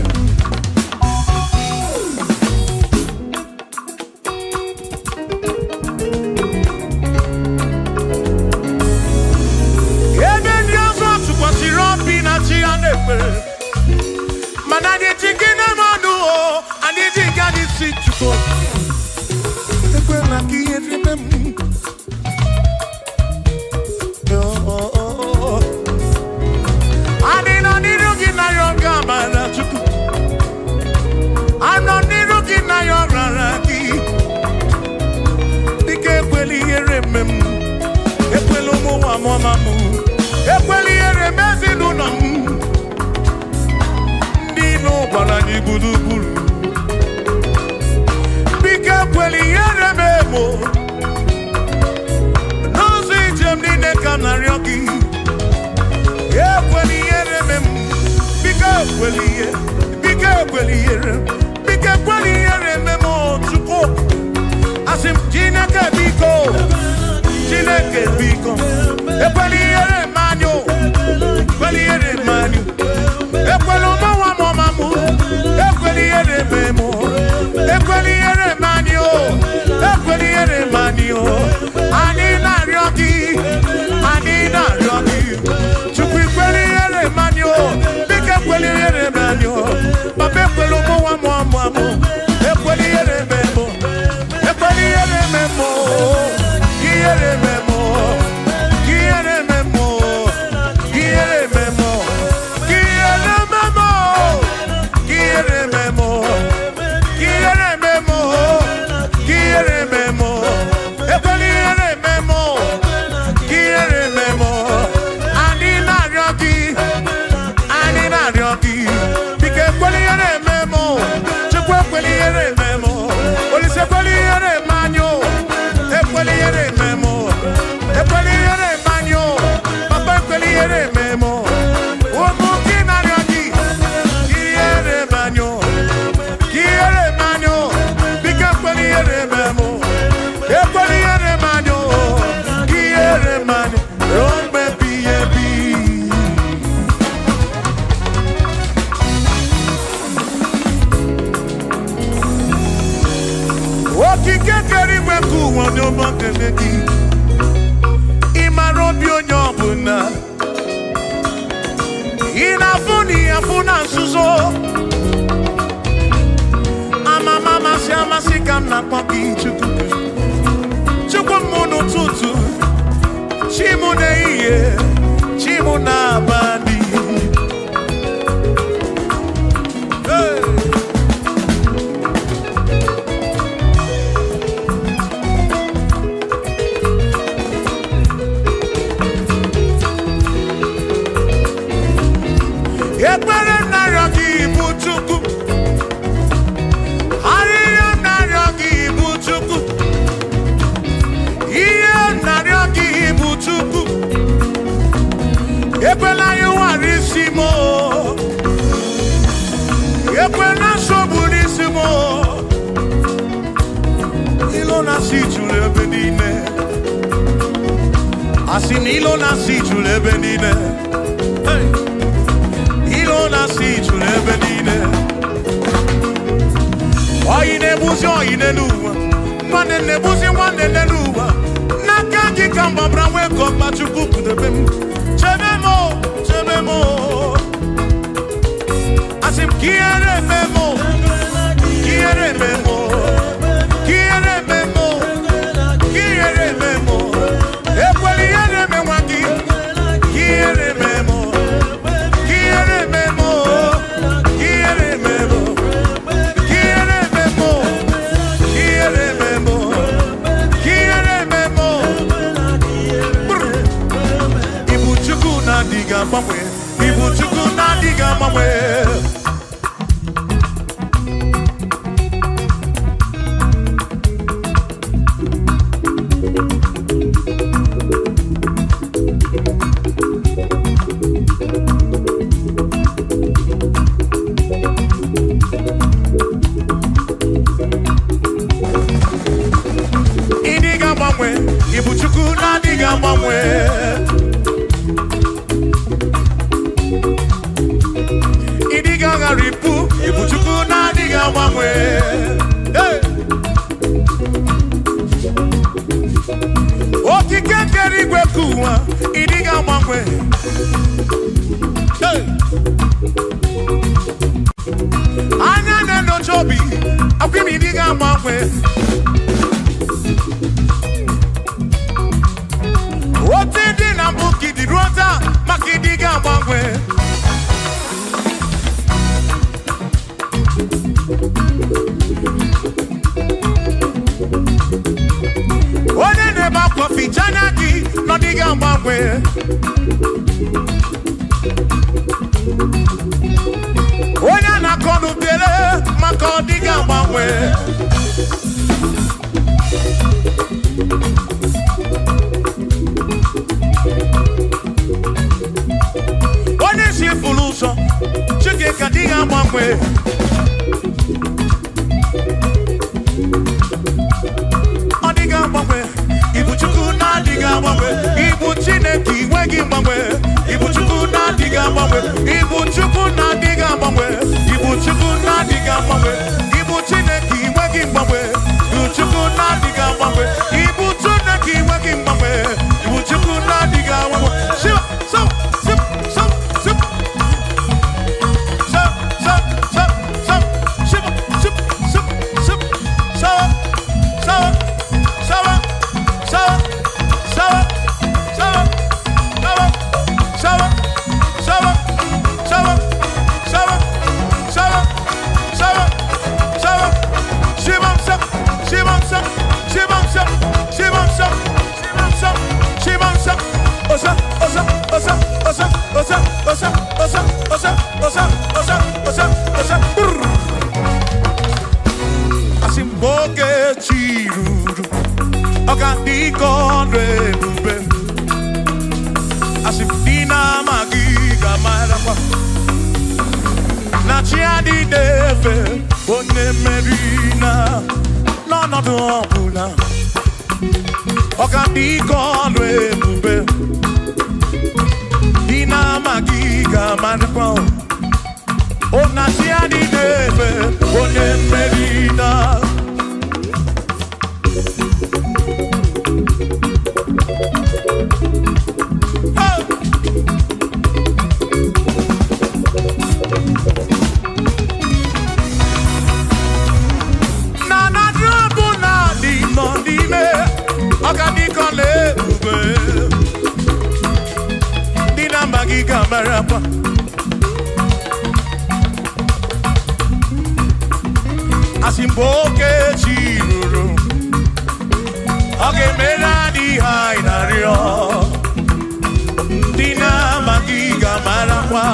Even yours to what she Robina she her neighbor. Man, I did chicken and manu, I did get it sit to go. The girl like he remember. I didn't need to get my young man. mamu. Ekweli ere mezi nuno. Nino bala ni bulu bulu. Bika ekweli ere memo. Nozi jem ni neka na ryoki. Ekweli ere memo. Bika ekweli ere. Bika ekweli ere. Bika ekweli ere memo. Chuko. Asim Chineke biko. Chineke biko. Ekweli ere manyo. Ekweli ere manyo. Ekweli mawa mamu. Ekweli ere memo. Ekweli ere manyo. Ekweli ere manyo. Ani na ryoki. Ani na ryoki. Chukwu ekweli ere manyo. Biko ekweli ere manyo. Papa ekweli mawa mamu. Ekweli ere memo. Ekweli ere memo. Quiere memo. Quiere memo. Quiere memo. Quiere memo. Quiere memo. Quiere memo. Quiere memo. Ekweli ere memo. Quiere memo. Ani na ryoki. Ani na ryoki. Bike ekweli ere memo. Chukwu ekweli ere memo. Olise ekweli ere manyo. Ekweli ere memo. Ekweli ere manyo. Papa ekweli ere memo. Omo kina ryoki. Quiere manyo. Quiere manyo. Bike ekweli ere memo. Ekweli ere manyo. Quiere manyo. Don't be baby. Okike keri weku wonyo mokemeki. Imarobi onyo buna. Inafuni afuna nsuzo. Mama si amasika na kwaki chuku. Chuku munu tutu. Chimu ne iye. Chimu na bandi. Hey. Ekwere naryoki ibuchuku. Ariyo naryoki ibuchuku. Iye naryoki ibuchuku. Ekwela yuwarisimo. Ekwela soburisimo. Ilo nasi chule benine. Asin ilo nasi chule benine. Hey. Ilo nasi chule benine. Oyine buzi oyine luwa. Mwane ne buzi mwane ne luwa. Nakaji kamba brawe kokba chukuku de bem. Chebemo, chebemo. Asim quiere memo. Quiere memo. Quiere memo. Quiere memo. Ekweli ere memwaki. Quiere memo. Quiere memo. Quiere memo. Quiere memo. Quiere memo. Quiere memo. Ibuchuku na diga mamwe. Ibuchuku na diga mamwe. Idiga mamwe. Ibuchuku na diga mamwe. Idiga ngaripu. Ibuchuku na diga mamwe. Hey. Okike keri gwekuwa. Idiga mamwe. Hey. Anya neno chobi. Akwimi idiga mamwe. Otidi na mbuki di rota. Makidiga mamwe. One neba kofi chanaki. No diga mamwe. gbagwe. Onya na konu bele maka odiga gbagwe. Onye si fulu so chike kadiga gbagwe. Odiga gbagwe. Ibu chukwu na diga gbagwe. Ibu Chineke inweghị mgbanwe. Ibu chukwu na diga gbagwe. Ibu chukwu na diga gbagwe. Ibu chukwu na diga gbagwe. Ibu Chineke inweghị mgbanwe. Ibu chukwu na diga gbagwe. Ibu Chineke inweghị mgbanwe. Ibu chukwu na diga gbagwe. Shiva so sip so sip so so so so shiva sip sip sip so so so so so so Asimboke chiruru Okandiko rebube Asimdina magiga marapa Na chiadi deve One merina No no dobula Okandiko rebube Dina magiga marapa Ona chiadi deve One merina Marapa Asimboke chiruru Oge mera di hainario Dina magiga marapa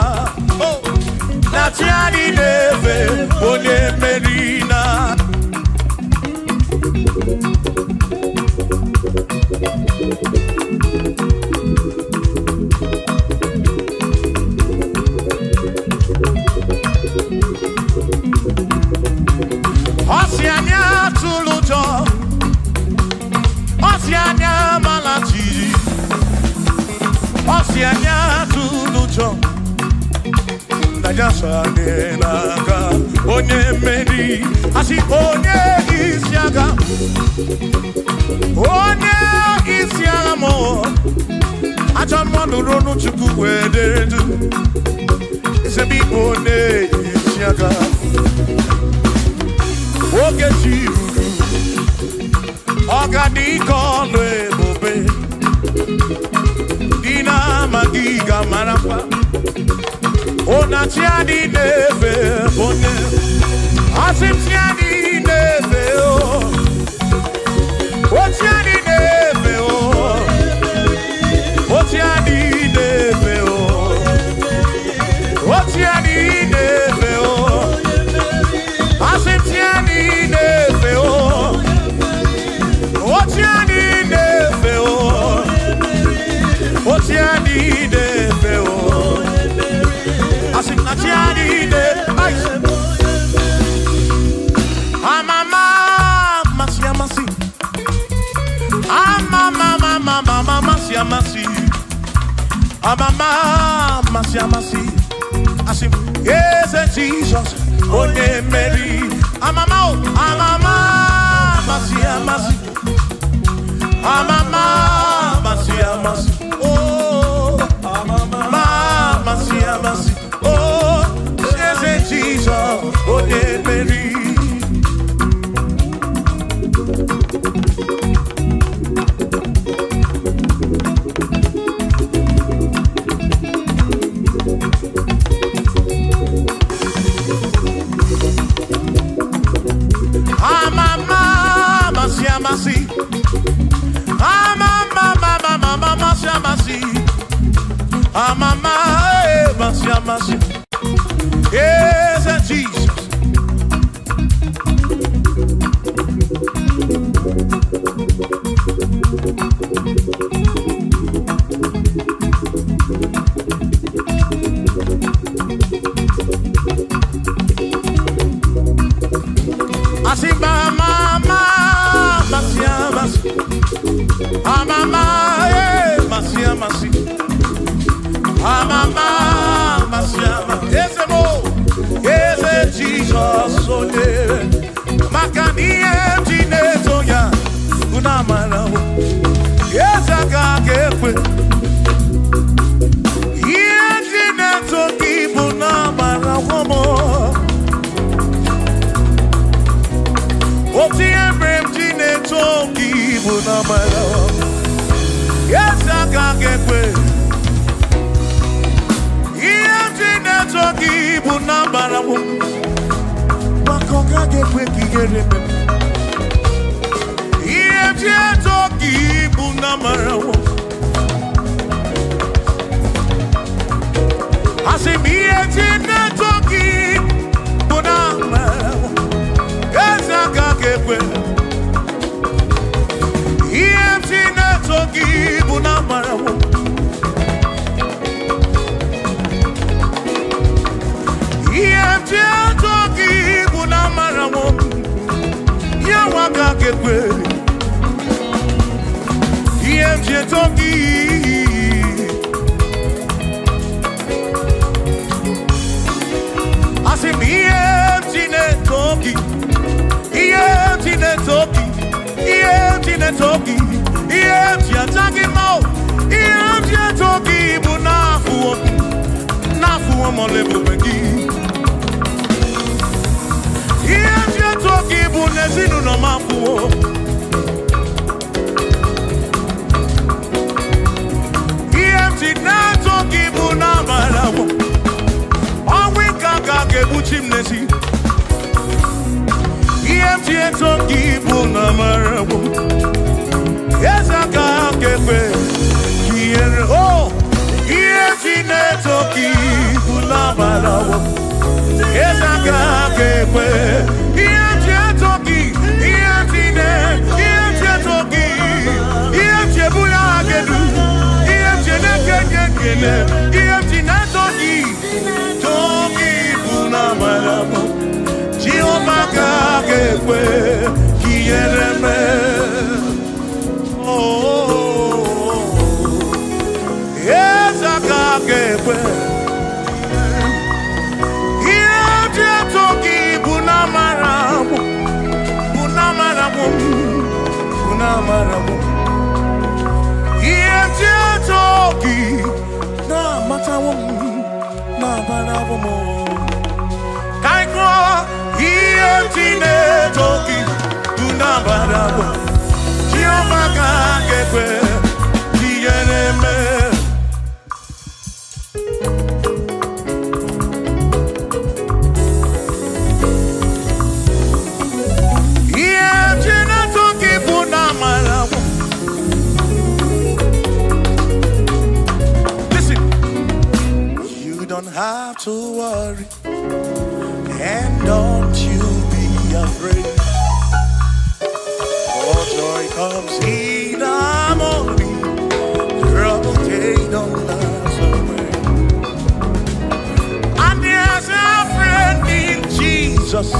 Natiani neve One merina Osianya tulujo Osianya malati Osianya tulujo Naija sane naga Onye meri Asi onye isiaga Onye isiaga mo Acha mwanu ronu chukwu wederedu Isebi onye isiaga Oge chiruru Ogadiko lebube Dina magiga marapa Ona tiani neve Bone Asim tiani neve O tiani neve O tiani neve O tiani neve Asim tiani neve O tiani neve O tiani neve Asim na tiani neve Amama Masia masi Amama mama Masia masi Amama Masia masi Asim Yes Jesus Onye meri Amama Masia masi Amama Masia masi Oh Amama Masia masi Oh Yes Jesus Onye meri Amama Masia masi Mercy. Yes, Jesus. I see mama, Jesus, oh yeah. Makanie jineto ya unamara. Yes, I got it. Yeah, jineto kibu namara womo. Oti embrem jineto kibu namara. Yes, I got it. Yeah, jineto kibu namara womo. Have to worry, and don't you be afraid. For joy comes in the morning, trouble they don't last away. And there's a friend in Jesus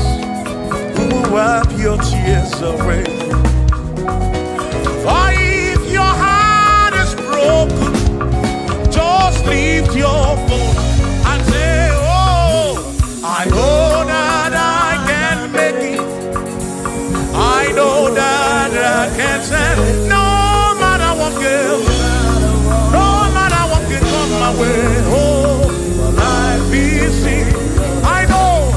who will wipe your tears away. For if your heart is broken, just lift your voice. I know that I can make it. I know that I can stand. No matter what comes, no matter what can come my way. Oh, life is easy. I know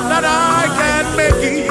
that I can make it.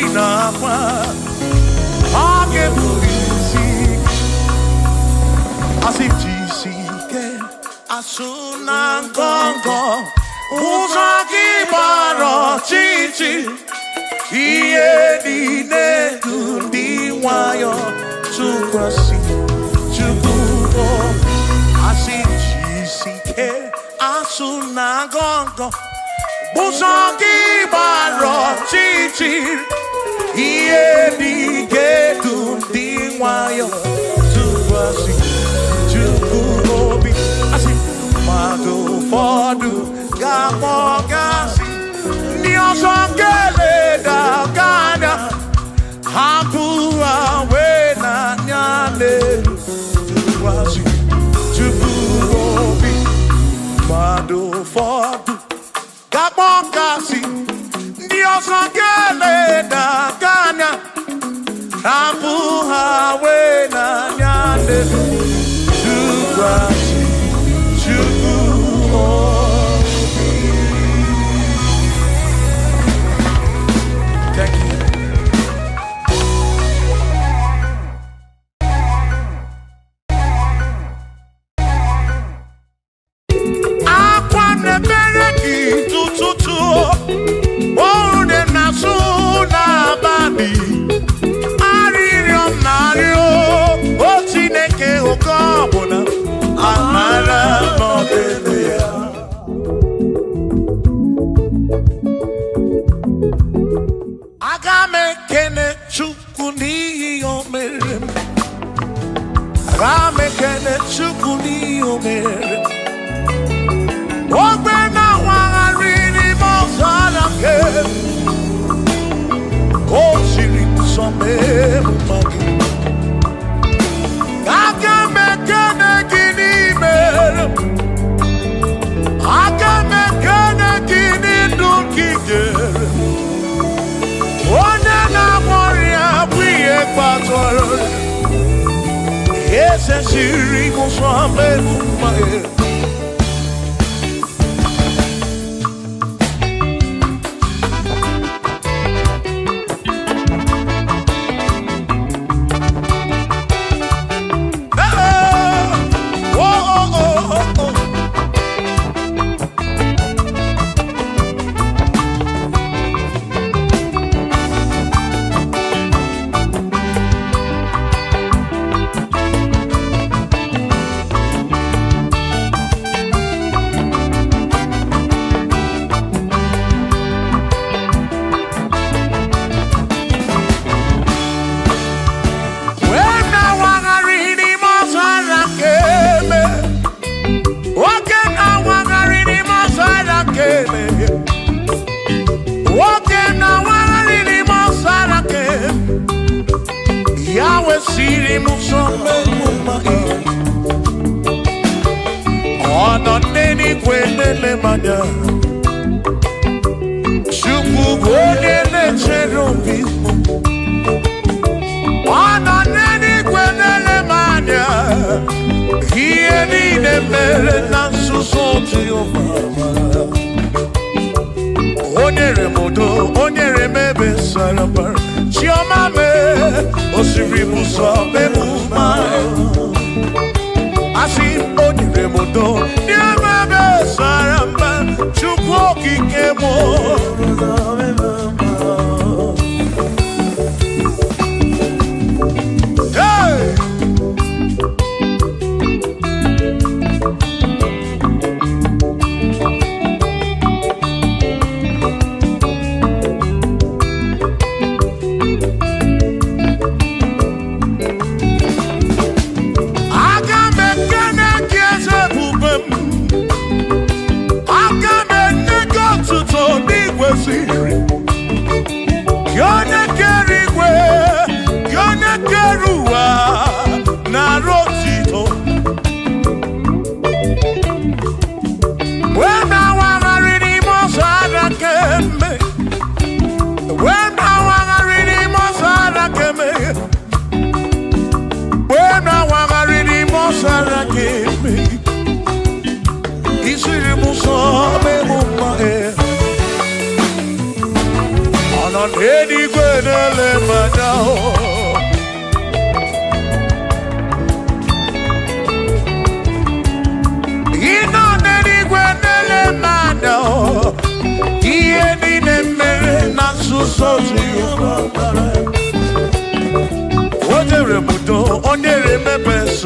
asijisike asuna ngongo uzaki baro chichi iye dine dundi wayo tukwasi tukuo asijisike asuna ngongo uzaki baro chichi iye dine dundi wayo tukwasi tukuobi asi madu fodu gamo gasi ni osongele da gana hapuwa wena nyane tukwasi tukuobi madu fodu gamo gasi ni osongele da gana hapuwa wena nyane tukwasi thank you. Akwane bereki tututu Ode nasu na babi Aririom nario Otineke okabona Amara modelea Agame kene chukuni omere Agame kene chukuni omere Ogbe na wangarini mozara ke Kosiri kusome mumagi Agame kene gini mere Agame kene gini dukigere One na moria wiye patoro Ese siri kusome mumagi Siri musome mumai Ona neni kwenele manya Shuku kwenele cherobi Ona neni kwenele manya Hiye nine mere nansu soti o mama Onyere modo, onyere mebe sarabar Chioma me Osiri musome mumai Asi onyere modo Niemebe saramba Chukwu kikemo Hey! Secret.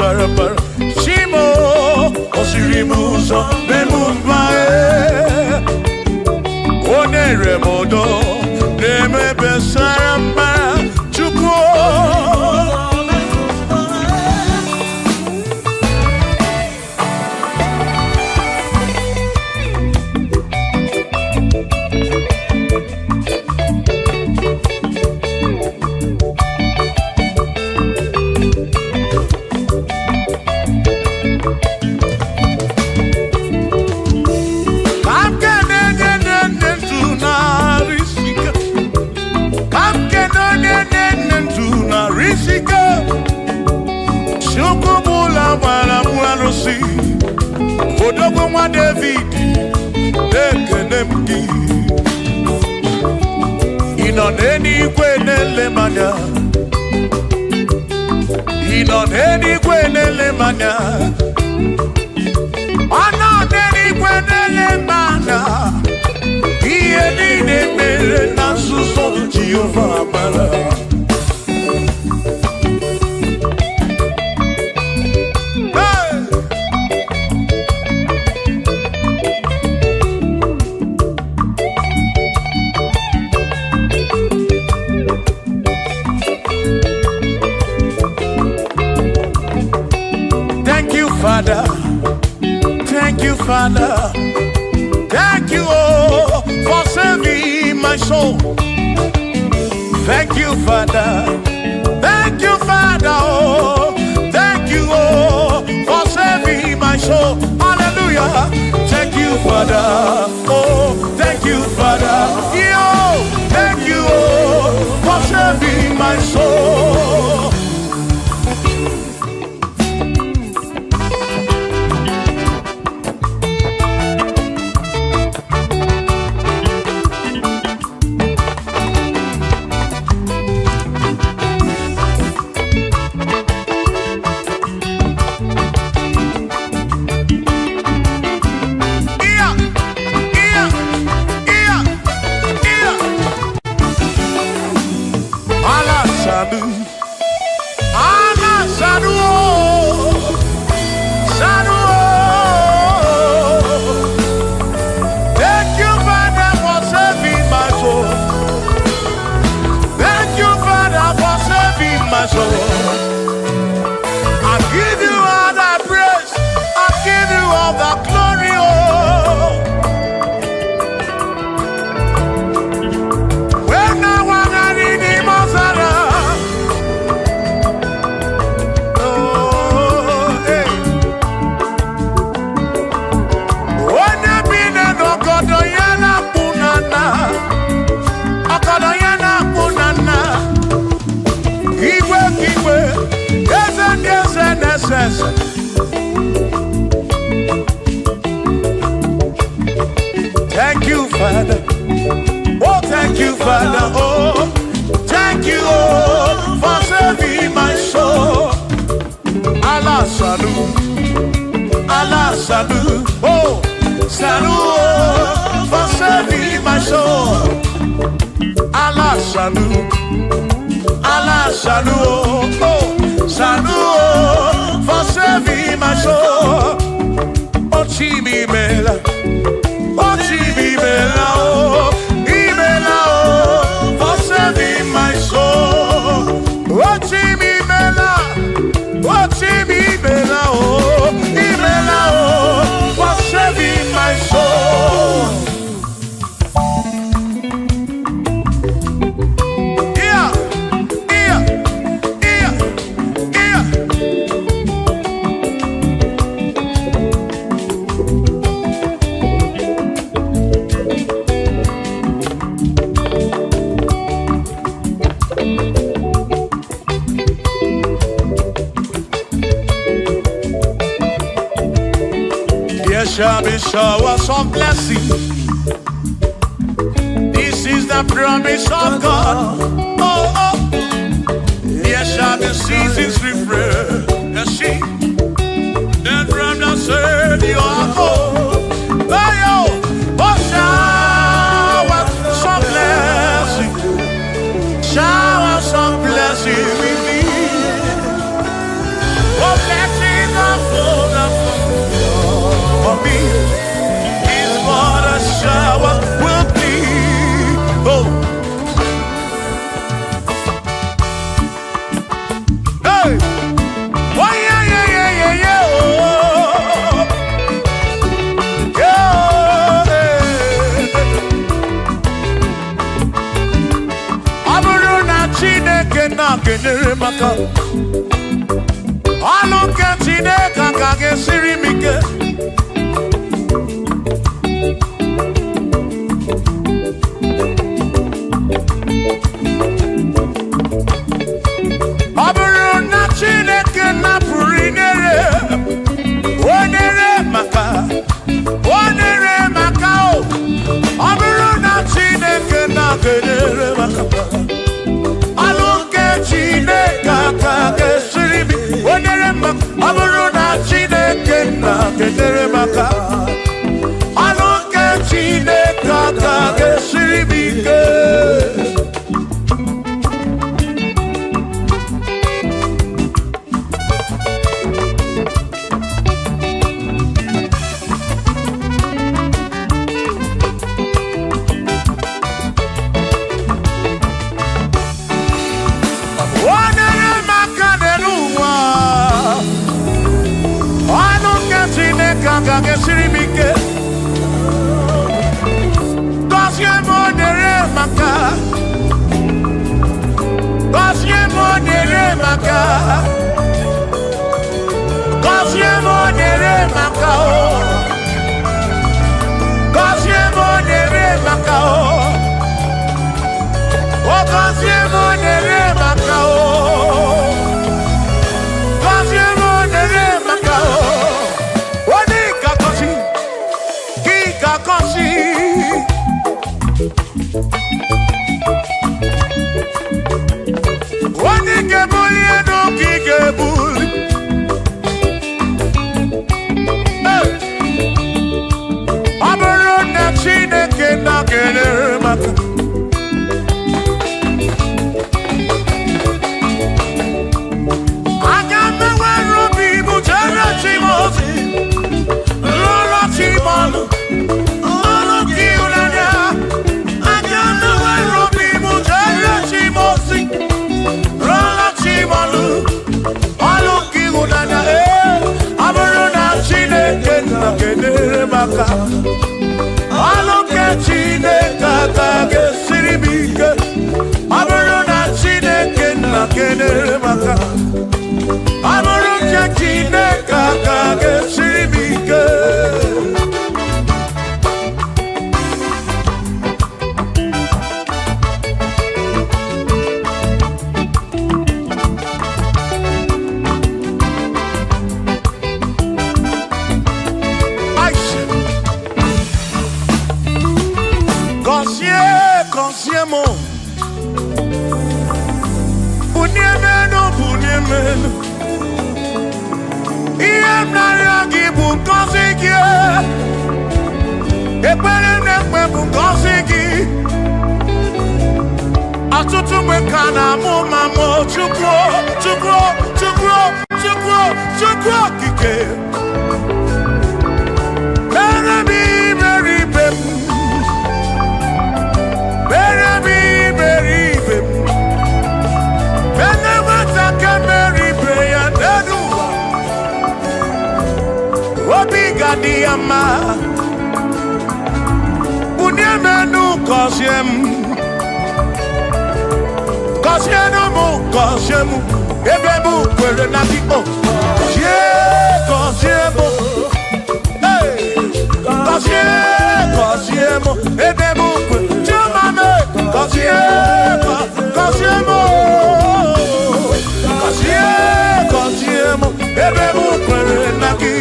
barabara Shimo Osirimuso Bemumbae Onere modo Neme besaramba Chuko Odogo mwa David Ekenemki Inoneni kwenele manya Inoneni kwenele manya Anoneni kwenele manya Iye nine mere na suso Jehovah amara Father, thank you, Father, thank you, oh, for saving my soul. Thank you, Father, oh, thank you, oh, for saving my soul. Hallelujah. Thank you, Father, oh, thank you, Father, yo, thank you, oh, for saving my soul. Thank you, Father. Oh, thank you, Father. Oh, thank you, oh, for saving my soul. Allah salut, oh, salut, oh, for saving my soul. Allah salut, oh, salut, oh, for saving my soul. Oh, Chimi Mela. Oh, for saving my soul. Oh, Jimmy Bella, oh, for saving my soul. Shall be showers of blessing. This is the promise of God. Oh, oh. There shall be seasons refresh. The sheep that from the earth you are home. Oh, showers of blessing. Showers of blessing with me. Oh, blessing. me is what a shower will be. Oh. Hey! Oh, yeah, yeah, yeah, yeah, yeah. Oh. Yeah. Aburu na Chineke na kenere maka. Alu ke Chineke ka gesiri mike. Aburu na Chineke na purinere. Onere maka. Onere maka o. Aburu na Chineke na kenere maka. Alu ke Chineke ka gesiri mike. Onere maka. Aburu na Chineke na kenere maka. Alu ke Chineke ka gesiri mike. Onere maka n'ụwa. Alu ke Chineke ka gesiri mike. Gọzie m onere maka. Gọzie m onere maka. Gọzie m onere maka o. Gọzie m onere maka o. O gọzie m onere maka o. Gọzie m onere maka o. Onye ka gọzi, gị ka gọzi. Onye ga-ebuli elu ka ị ga-ebuli. Hey! Ọ bụrụ na Chineke na kenere maka. Aga m enwere obi bụ jere Chimozi. Lụrụ Chimọnụ. Lụrụ gị ụlanya. Aga m enwere obi bụ jere Chimozi. Lụrụ Chimọnụ. Ọlụ gị ụlanya. Ọ bụrụ na Chineke na kenere maka. Ọlụ ke Chineke ka gesiri m ike. Ọ bụrụ na Chineke na kenere maka. Ọ bụrụ ke Chineke ka gesiri m ike. Aisha. Gọzie, gọzie m. Bunie menu, bunie menu. Ihe m na-arịọ gị bụ ngọzi gị. Ekpere m na-ekpe bụ ngọzi gị. Ọtụtụ mgbe ka na-amụ ma mụ Chukwu, Chukwu, Chukwu, Chukwu, Chukwu okike. Mere m iberibe m. Mere m iberibe m. Ene nwata ka mere ibe ya n'elu ụwa. Obi ga-adị ya mma. Bunie menu gọzie m. Gọzienụ m, gọzie m. Ebe m kwere na gị o. Gọzie, gọzie m. Hey! Gọzie, gọzie m. Ebe m kwere. Chioma me. Gọzie, gọzie m. Gọzie, gọzie m. Ebe m kwere na gị.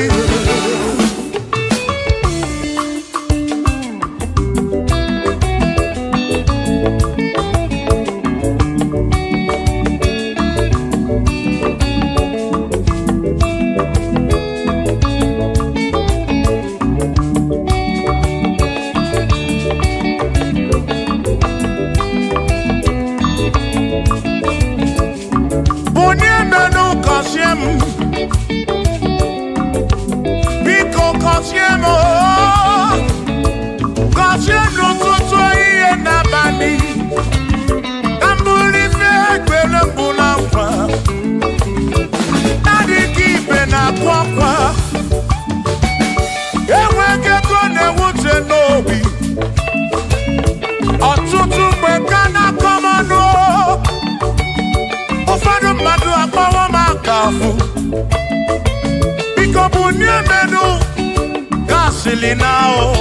Silinao,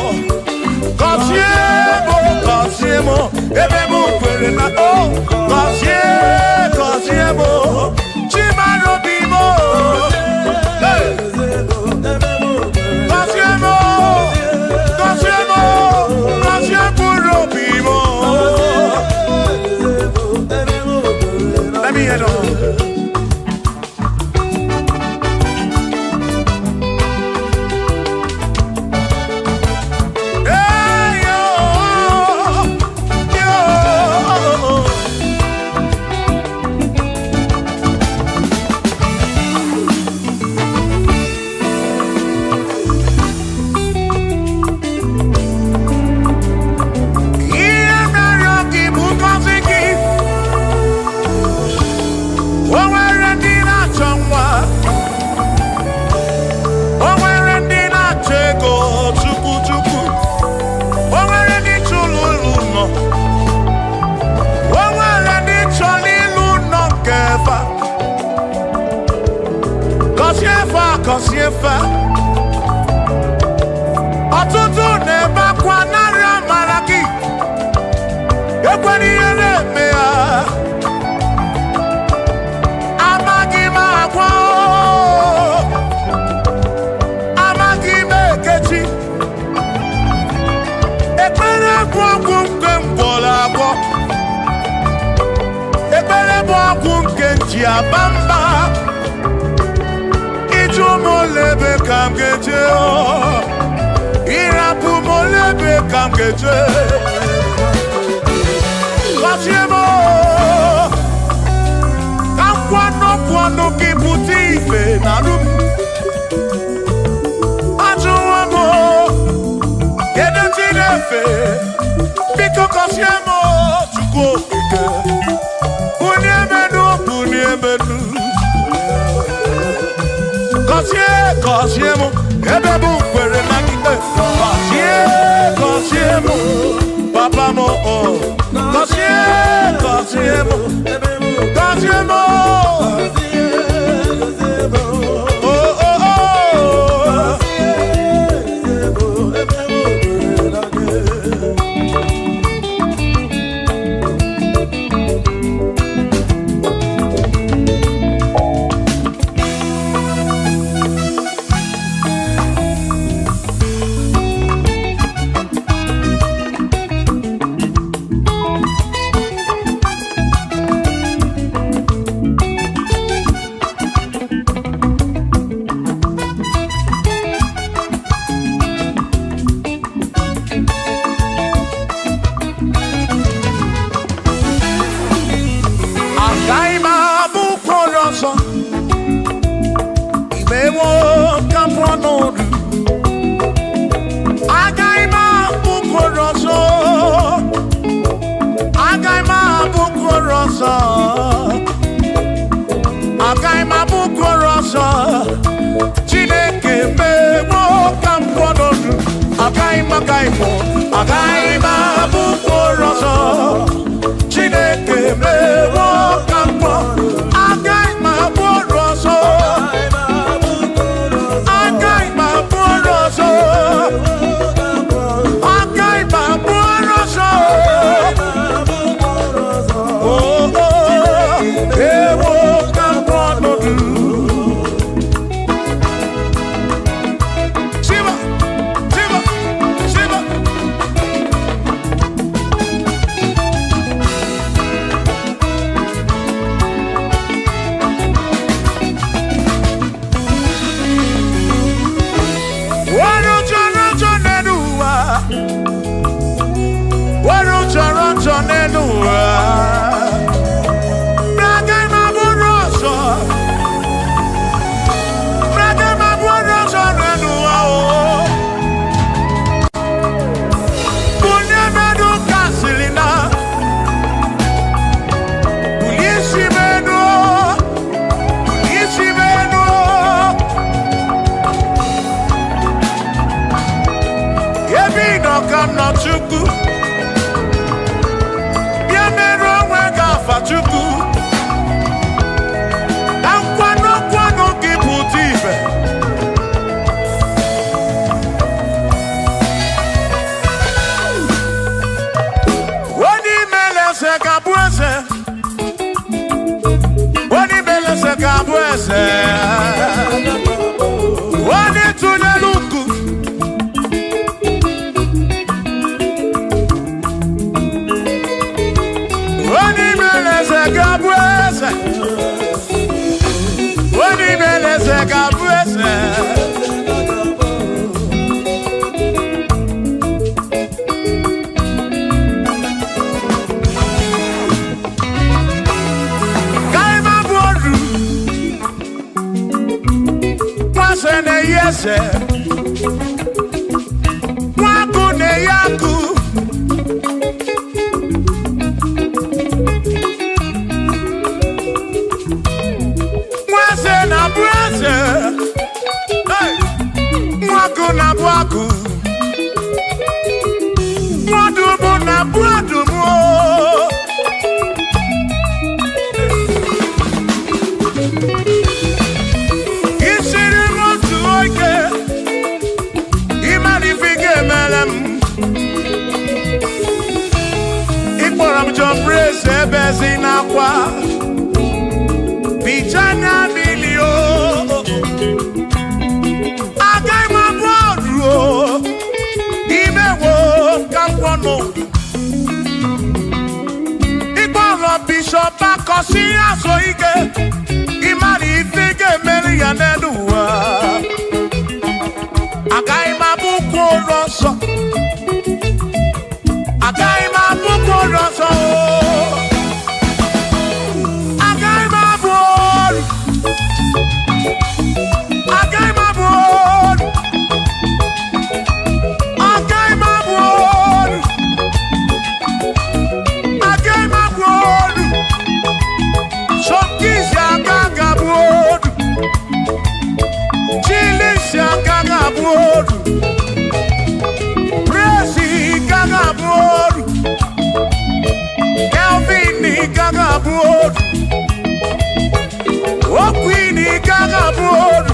Cosiemo, Ebemo, Cosiemo, Chimano Bimo, Cosiemo, Bimo. Let me head on. Cosiefa Otutu neba kwa nara maraki Ekwani yele mea Amagi magwa Amagi mekechi Ekwere kwa kumke mbola kwa Ekwere kwa kumke njiabamba Molebe kamgeje Irapu molebe kamgeje Kasiemo Kamkwano kiputi ife nanum Ajuwamo Gede tinefe Biko kasiemo Chuko ike Uniemenu Cosiemo, Ebebu, where am I? Cosiemo, Papa Mo, Cosiemo, eze nwaku na-eyaku nwaze na-abụ eze nwaku na-abụ akụ nwadumu na-abụ adumu isiri m otu oge ịmalifike emere m ịkpọrọ m John Praise ebe ezi n'akwa bichanya milio agaghị m abụ ọdụ imewo ka mkpọnụ ịkpọrọ Bishop akọsi azụ ike ịmalifike emere ya n'elu ụwa agaghị m abụkwa ụlọ nsọ agaghị m abụkwa ụlọ nsọ agaghị m abụ ọrụ agaghị m abụ ọrụ agaghị m abụ ọrụ agaghị m abụ ọrụ Sọkisi agaghị abụ ọrụ Chilisi agaghị abụ ọrụ Praise agaghị abụ ọrụ Kelvin agaghị abụ ọrụ Okwin agaghị abụ ọrụ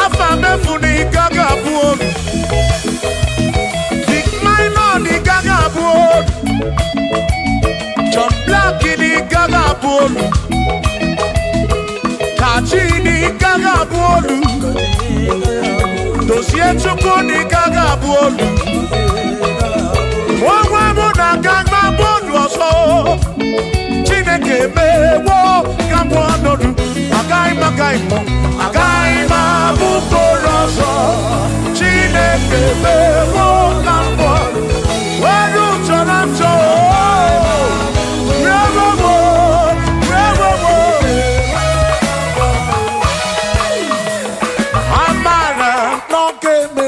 Afamefu agaghị abụ ọrụ Big Minor agaghị abụ ọrụ John Black agaghị abụ ọrụ Kachi agaghị abụ ọrụ Dozie Chukwu agaghị abụ ọrụ onwe m na-agaghị abụ ọrụ ọzọ Chineke emewo ka m bụ ọnọdụ agaghị m abụ ụkpụrụ ọzọ Chineke emewo ka m bụ ọnọdụ were ụjọ na njọ amara n'oge eme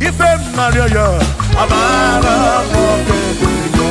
ife m narịọ ya amara n'oge eme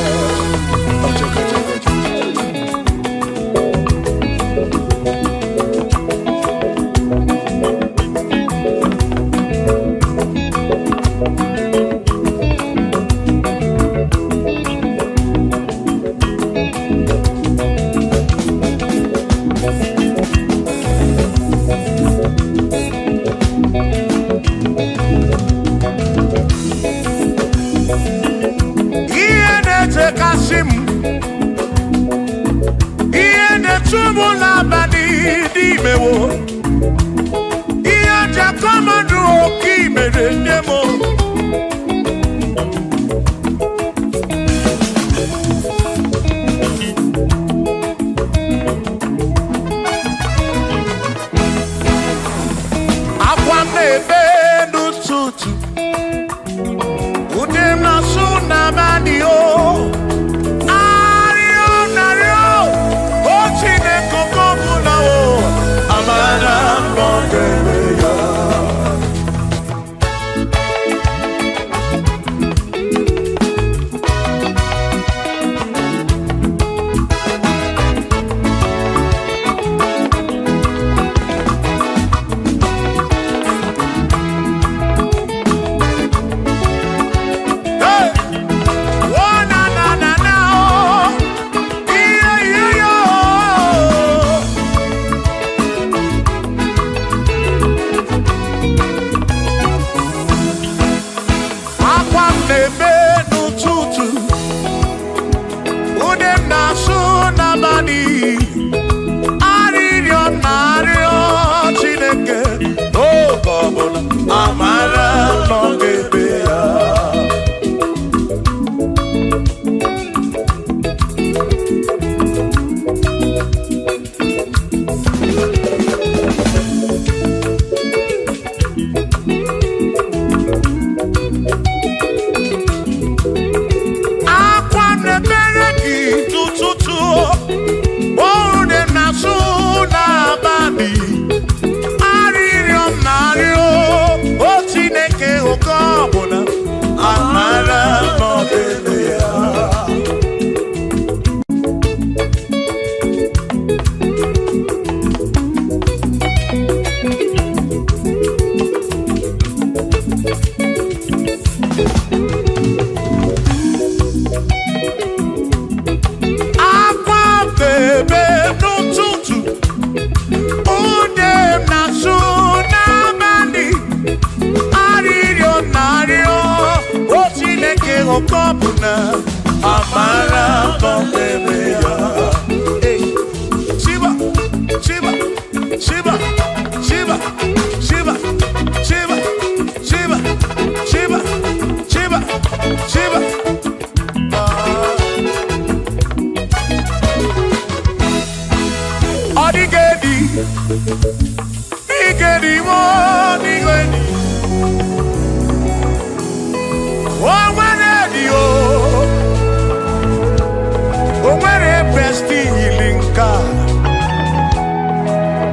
Digedi mo, digedi. Oh, when you, oh, when a bestie healing car.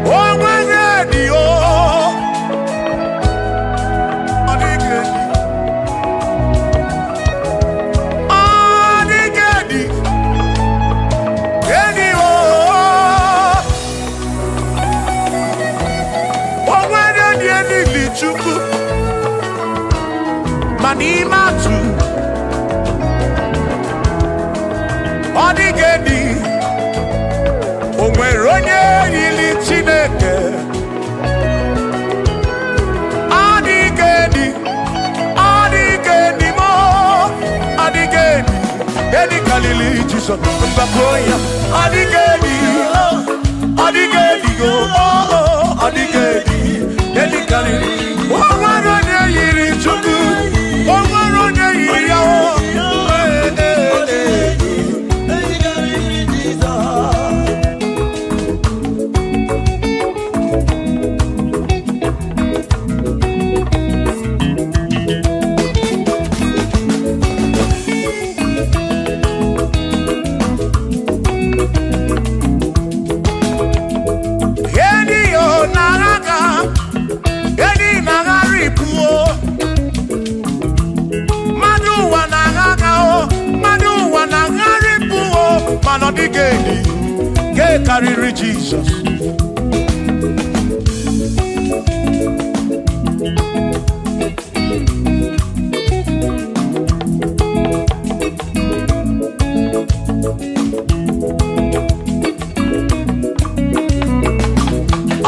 Oh, when you, oh, digedi. Oh, digedi. Digedi, oh. Oh, when you, Lichuku. Manimatu Odigedi Onweronye yili Chineke Odigedi Odigedi mo Odigedi Edi kalili Jesus Mbakoya Odigedi Odigedi go oh Odigedi Edi kalili Onweronye yili Chukwu Odigedi, get carry Jesus.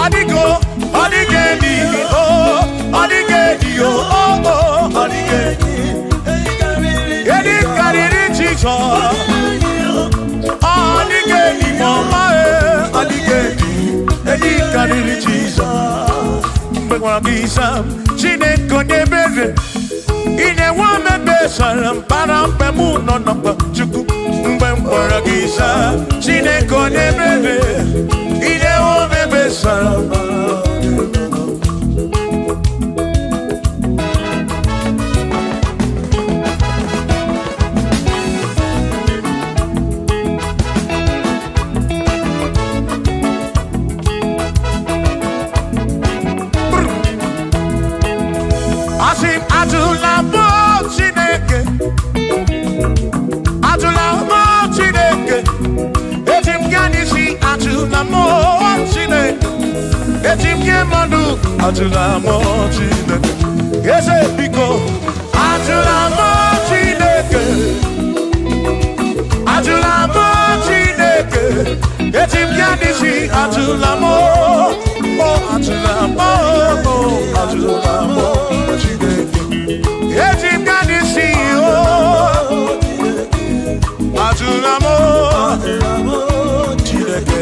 Odigo, Odigedi, oh, Odigedi, oh, oh, Odigedi, get carry Jesus. Odigedi mama Odigedi Edi kariri Jesus Mbegwa gisa Chineke onye bere Ine wame besara Mpara mpe muno napa Chukwu Mgbe mkpara gisa Chineke onye bere Ine wame besara Atula mo Chineke, ese biko. Atula mo Chineke, atula mo Chineke. Etim kanisi atula mo, oh atula mo, oh atula mo Chineke. Etim kanisi oh, atula mo Chineke.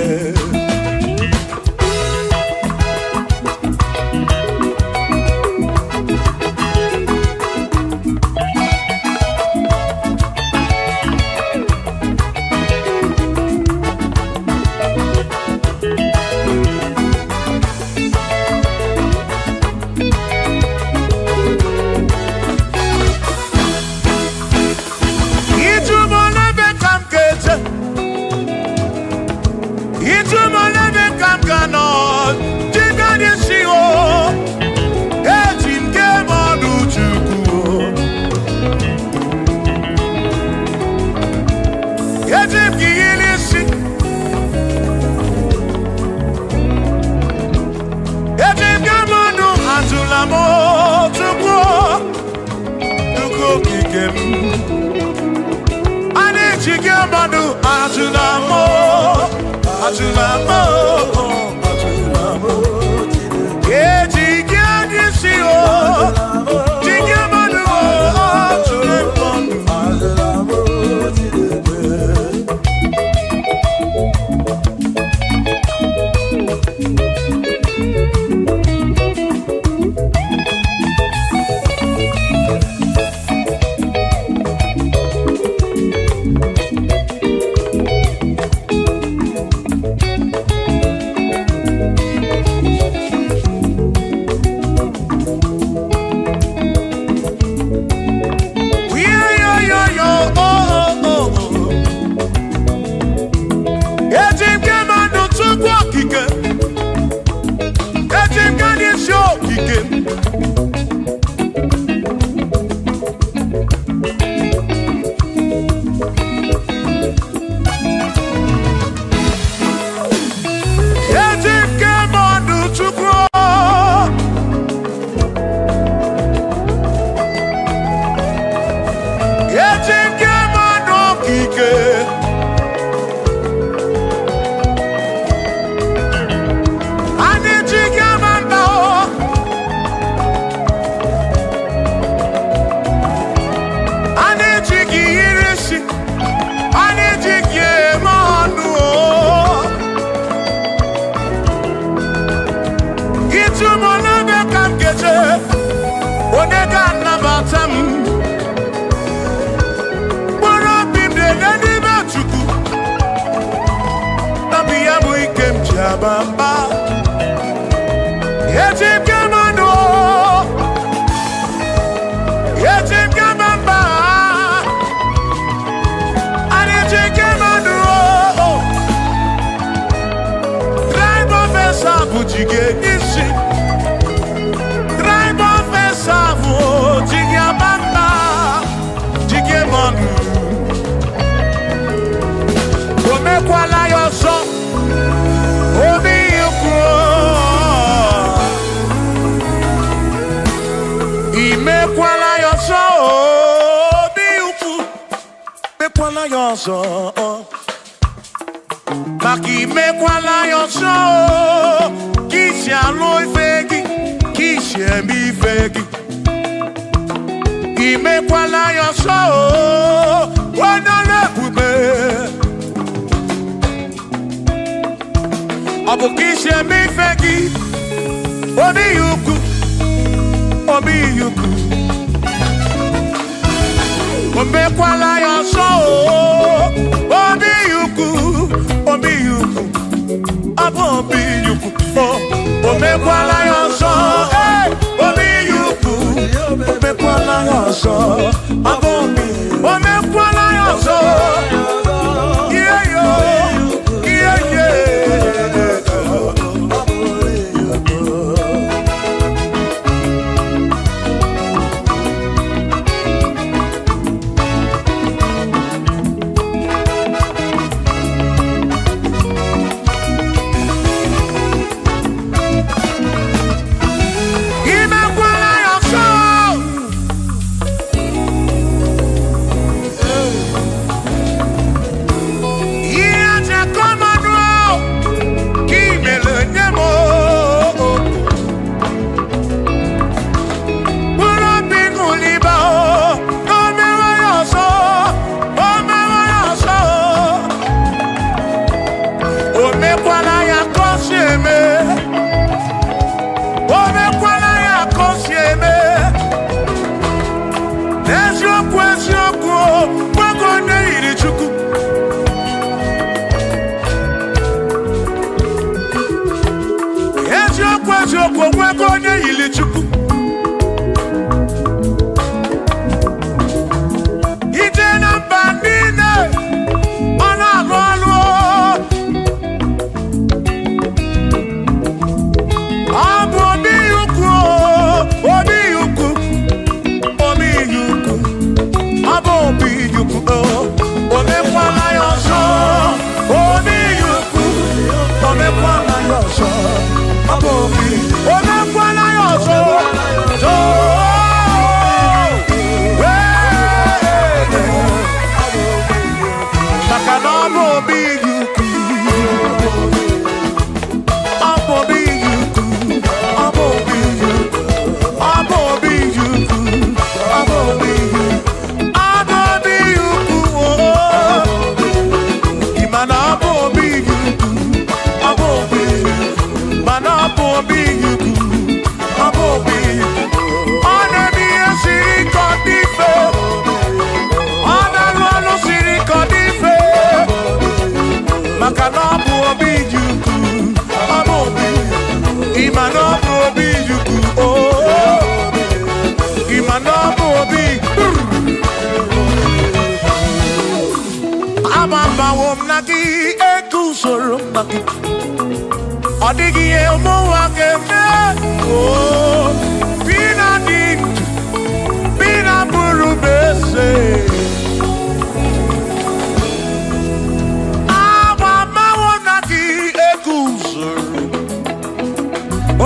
Bamba, Yetim Gamano, Yetim Gamamba, and Yetim Gamano, Drive of a Sabu Jigge Nishi, Drive of a Sabu Jigabamba, Jigamanu, Omekwala your song. Imekwala yoso biuku mekwala yoso Maki mekwala yoso Kishi aloi fegi Kishi emi fegi Imekwala yoso Wana lepube Abu kishi emi fegi Obi yuku Obi yuku Omekwala yoso Obi yuku Obi yuku Abo obi yuku Omekwala yoso Obi yuku Omekwala yoso Abo obi Omekwala yoso Yeah yo Yeah yeah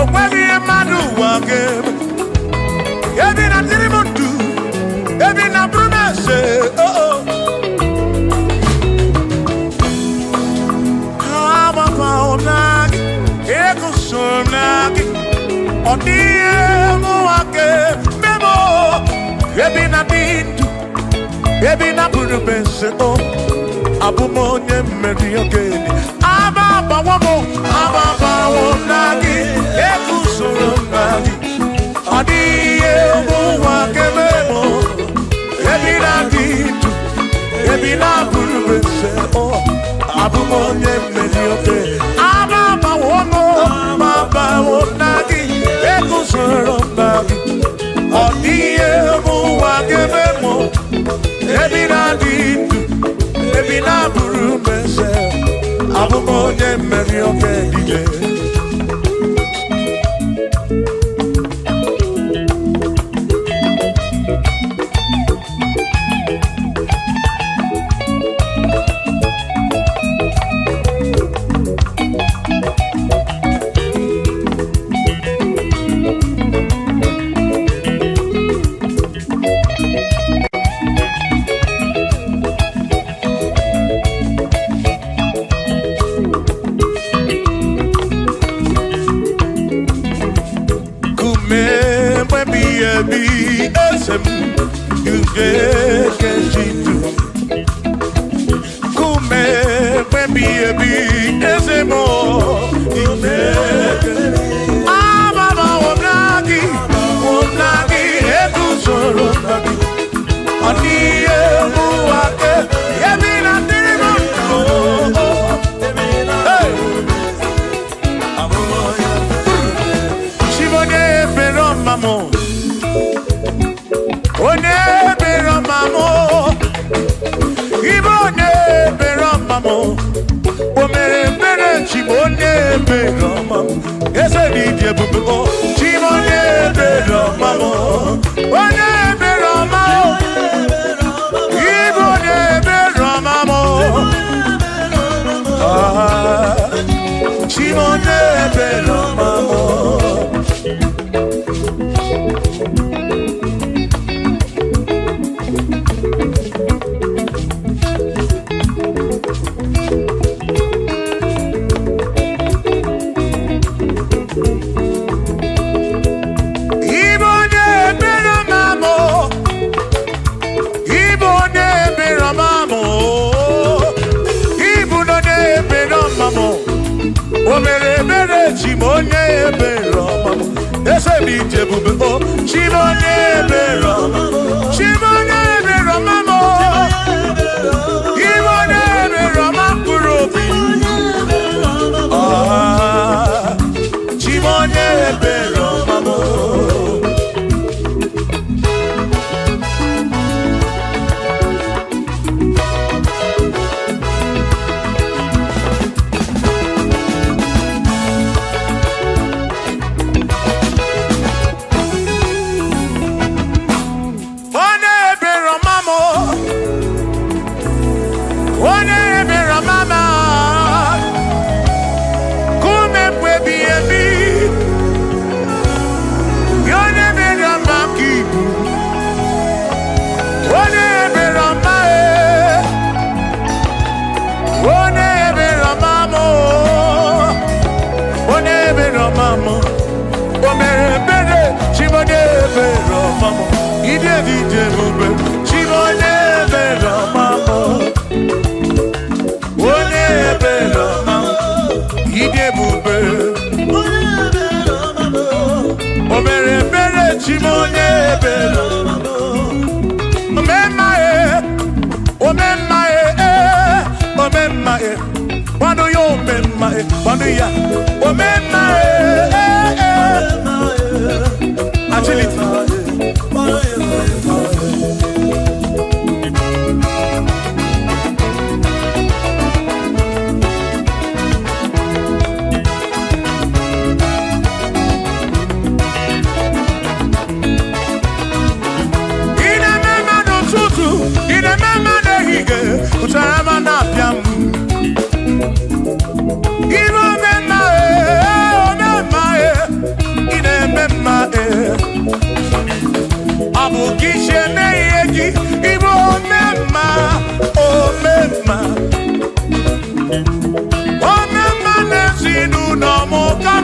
Okwagi madu wage. Ebi na tirimundu. Ebi na promesse. Oh oh. Kama paonagi. Eko sonagi. Odie muake. Memo. Ebi na bindu. Ebi na promesse. Oh. Abumonye meri ogeni. Ababa wamo. Ababa wonagi. Eko sonagi. Adie muake memo. Ebi na bindu. Ebi na promesse. Oh. Abumonye meri ogeni. Ababa wamo. Ababa wonagi. Eko sonagi. Adie muake memo. Ebi na bindu. Ebi na promesse. Abumonye meri ogeni.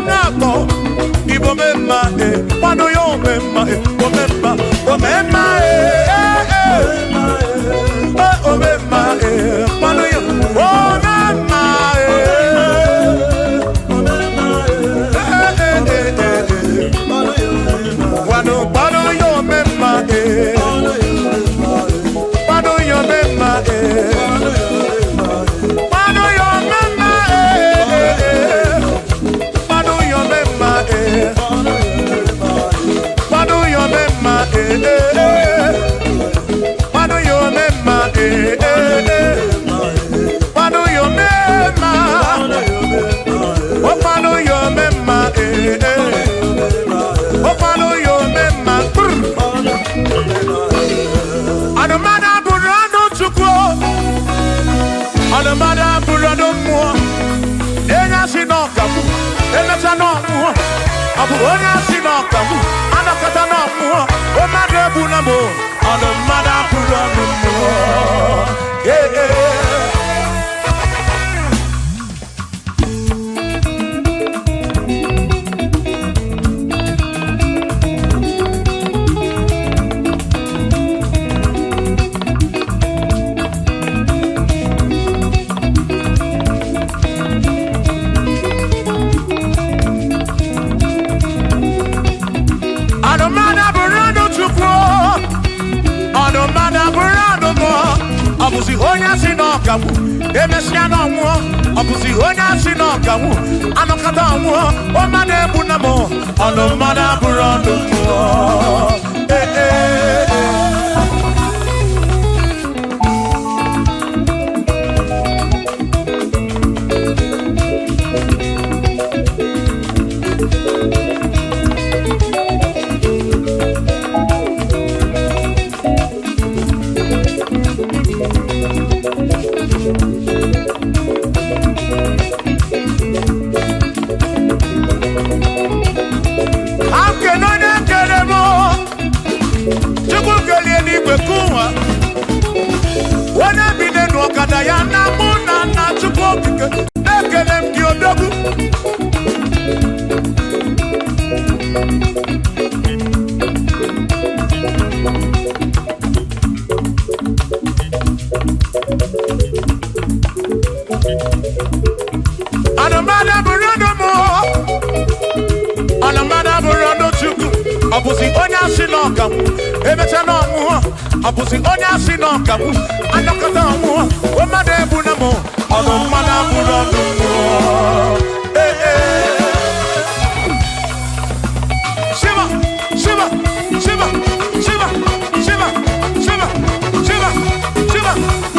nabo Ibo memma Pano yo memma O memma O memma O memma Pano yo O memma Pano yo memma Pano yo memma Pano yo memma Pano yo memma Pano yo memma Pano yo memma Pano yo memma Oh pano yo memma Oh pano yo memma Adomada burano chukwo Adomada burano mo Enya sinokamu Enya sanomu Abu onya sinokamu Anakata nomu Omade bunamo Adomada burano mo Yeah yeah Abusi onya sinokamu Emesiano mo Abusi onya sinokamu Anokata mo Omade bunamo Anomada burando mo Abusi onya sinokamu Emesiano mo Abusi onya sinokamu Anokata mo Omade bunamo Anomada burando mo Shiva Shiva Shiva Shiva Shiva Shiva Shiva Shiva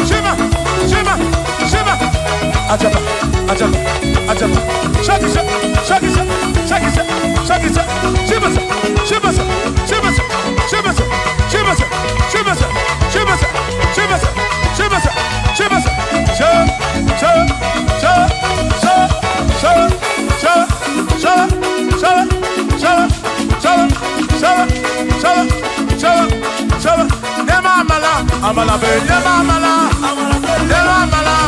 Shiva Shiva Shiva Ajaba Ajaba Ajaba Shakisa Shakisa Shakisa Shakisa Shiva Shivasa, Shivasa, Shivasa, Shivasa, Shivasa, Shivasa, Shivasa, Shivasa, Shivasa, Amala be, amala, amala, amala,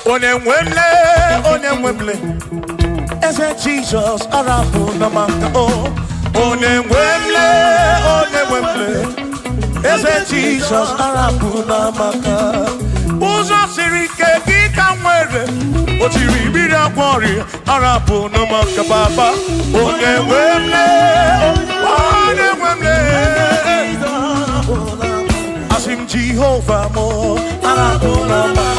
Onemwemble, Eze Jesus, Arabu Namaka, Onemwemble, Eze Jesus, Arabu Namaka, Uzo Sirike, Gikamwere, Otiri Kwari, Arabu Namaka, Baba, Onemwemble, Asim Jehovah mo, Arabu Namaka.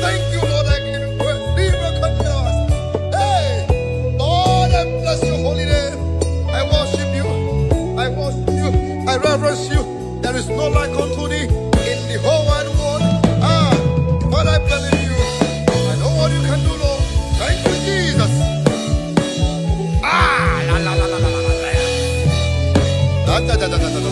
Thank you, Lord. I give you praise. Hey, Lord, I bless your holy name. I worship you. I worship you. I reverence you. There is no like unto thee in the whole wide world. But I believe you. I know what you can do, Lord. Thank you, Jesus. La la la la la la la. Da da da da da da da.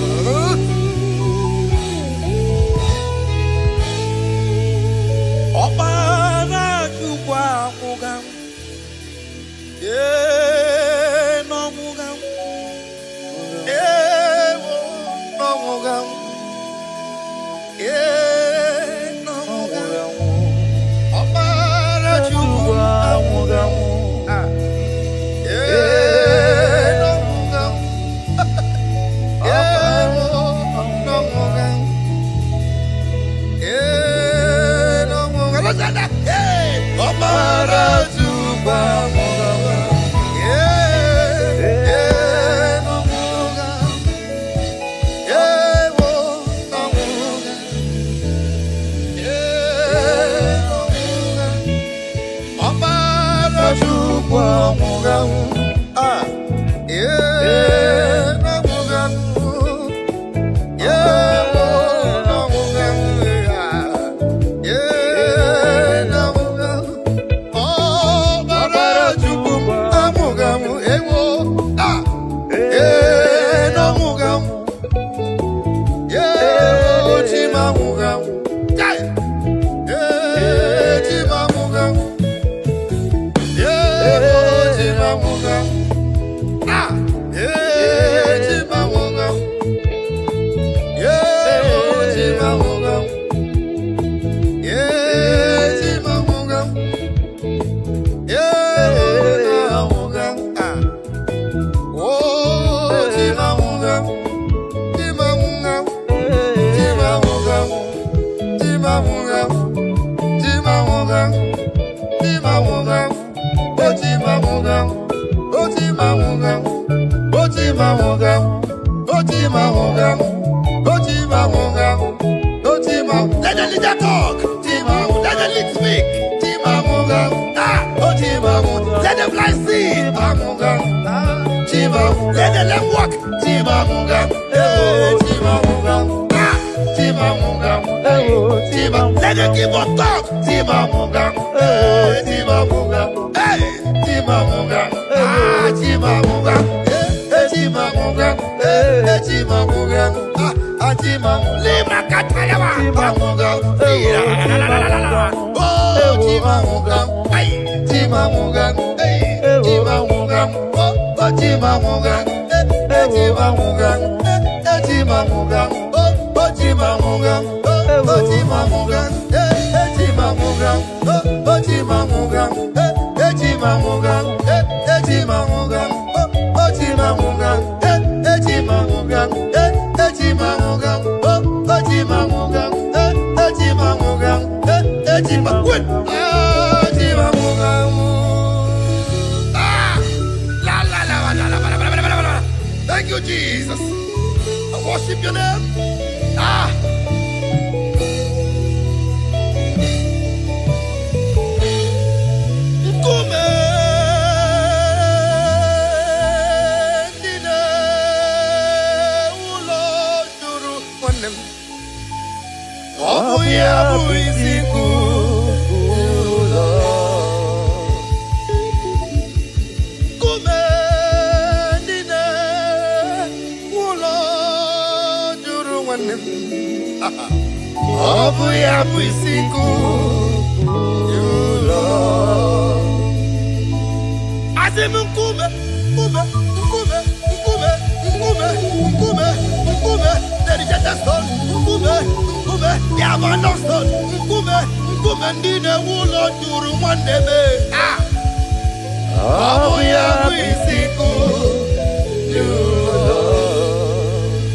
Let the leader talk. Let the lead speak. Let the blind see. Let the lame walk. Let the keyboard talk. Hey, Lima Katayama. Thank you, Jesus. I worship your name.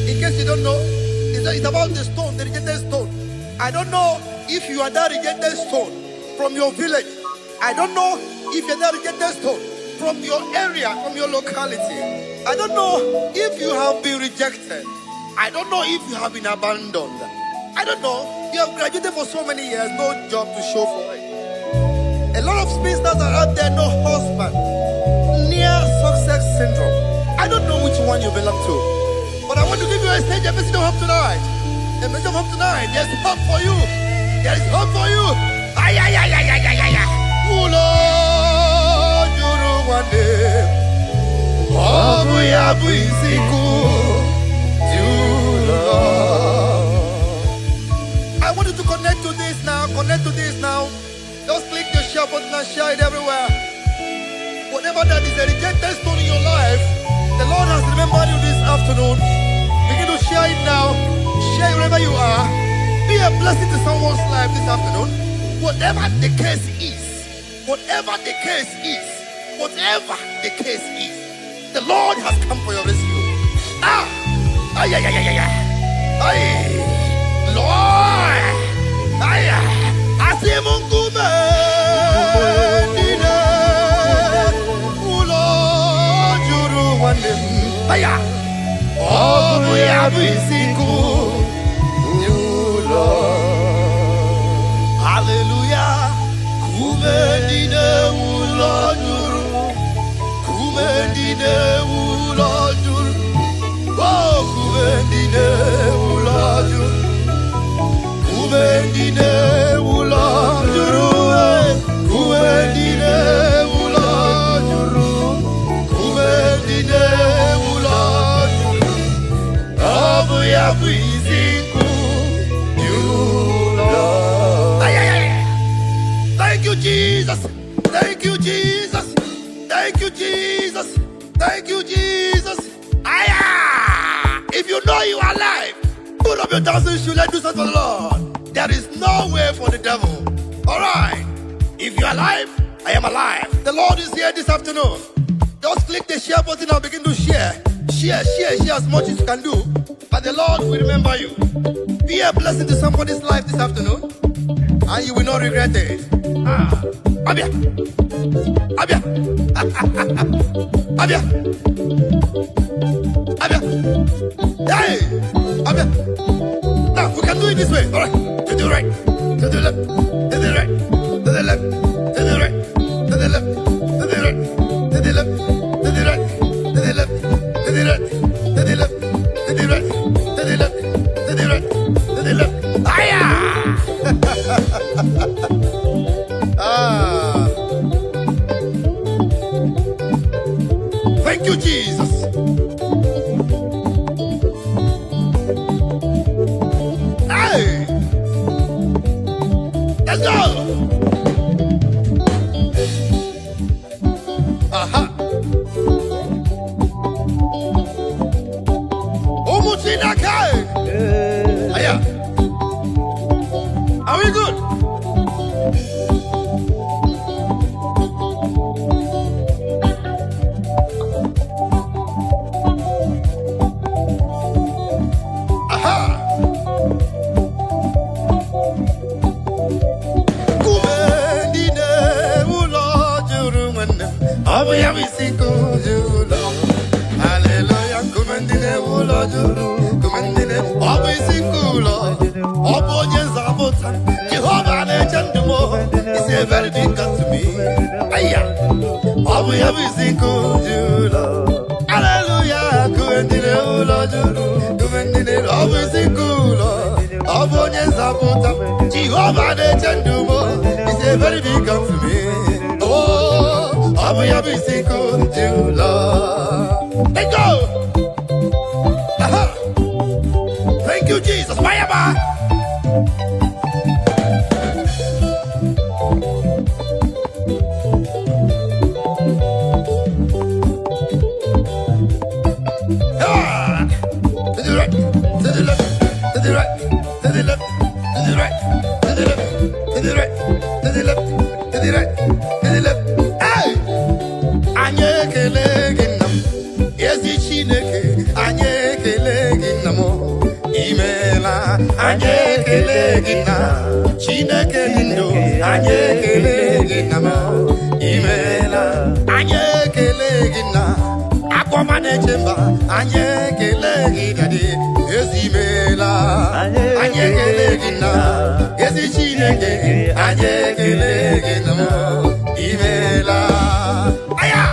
In case you don't know, it's about the stone, the rejected stone. I don't know if you are that rejected stone from your village. I don't know if you're that rejected stone from your area, from your locality. I don't know if you have been rejected. I don't know if you have been abandoned. I don't know. You have graduated for so many years, no job to show for it. A lot of spinsters are out there, no husband. Near success syndrome. I don't know which one you belong to. But I want to give you a stage, a message of hope tonight. A message of hope tonight. There's hope for you. There is hope for you. Ay, ay, ay, ay, ay, ay, ay, ay. Ulo, juru wande. Obu ya buisiku. I want you to connect to this now. Connect to this now. Just click the share button and share it everywhere. Whatever that is a rejected stone in your life, the Lord has remembered you this afternoon. Begin to share it now. Share it wherever you are. Be a blessing to someone's life this afternoon. Whatever the case is, whatever the case is, whatever the case is, the Lord has come for your rescue. Ay, ay, ay, ay, ay, ay. Ay, Lord. Ay, Asimungume. Aya, oh, we are hallelujah. Kumendine ulojuru, kumendine ulojuru, oh, kumendine ulojuru, kumendine ulojuru, kumendine ulojuru, kumendine. Thank you, Jesus. Thank you, Jesus. Thank you, Jesus. Thank you, Jesus. If you know you are alive, put up your dancing shoes. Let's do something for the Lord. There is no way for the devil. All right. If you are alive, I am alive. The Lord is here this afternoon. Just click the share button and begin to share. Share as much as you can do. But the Lord will remember you. Be a blessing to somebody's life this afternoon, and you will not regret it. Abia. Abia. Abia. Hey! Now, we can do it this way. All right. To the right. To the left. To the right. To the left. To the right. To the left. To the right. To the left. To the right. To the left. To the right. To the left. To the right. To the left. To the right. To the left. Aya! Ah. Thank you, Jesus. Hey! Let's go! Aha! Omuchinakai! Aya! Are we good? Hallelujah, kumendine ulojuru, kumendine obisikulo, obojenza bota. Jehovah nechandumo, is a very big God to me. Aya, obisikulo. Hallelujah, kumendine ulojuru, kumendine obisikulo, obojenza bota. Jehovah nechandumo, is a very big God to me. Oh, obisikulo. Let go! Aha! Thank you, Jesus. Mayaba! Ah! To the right, to the left, to the right, to the left, to the right, to the left, to the right, to the left, to the right, to the left. Hey! Anye kelege. Yesi Chineke, anye kelegi namo, imela, anye kelegi na, Chineke nindo, anye kelegi namo, imela, anye kelegi na, akwamane chemba, anye kelegi dadi, yesi mela, anye kelegi na, yesi Chineke, anye kelegi namo, imela, aya.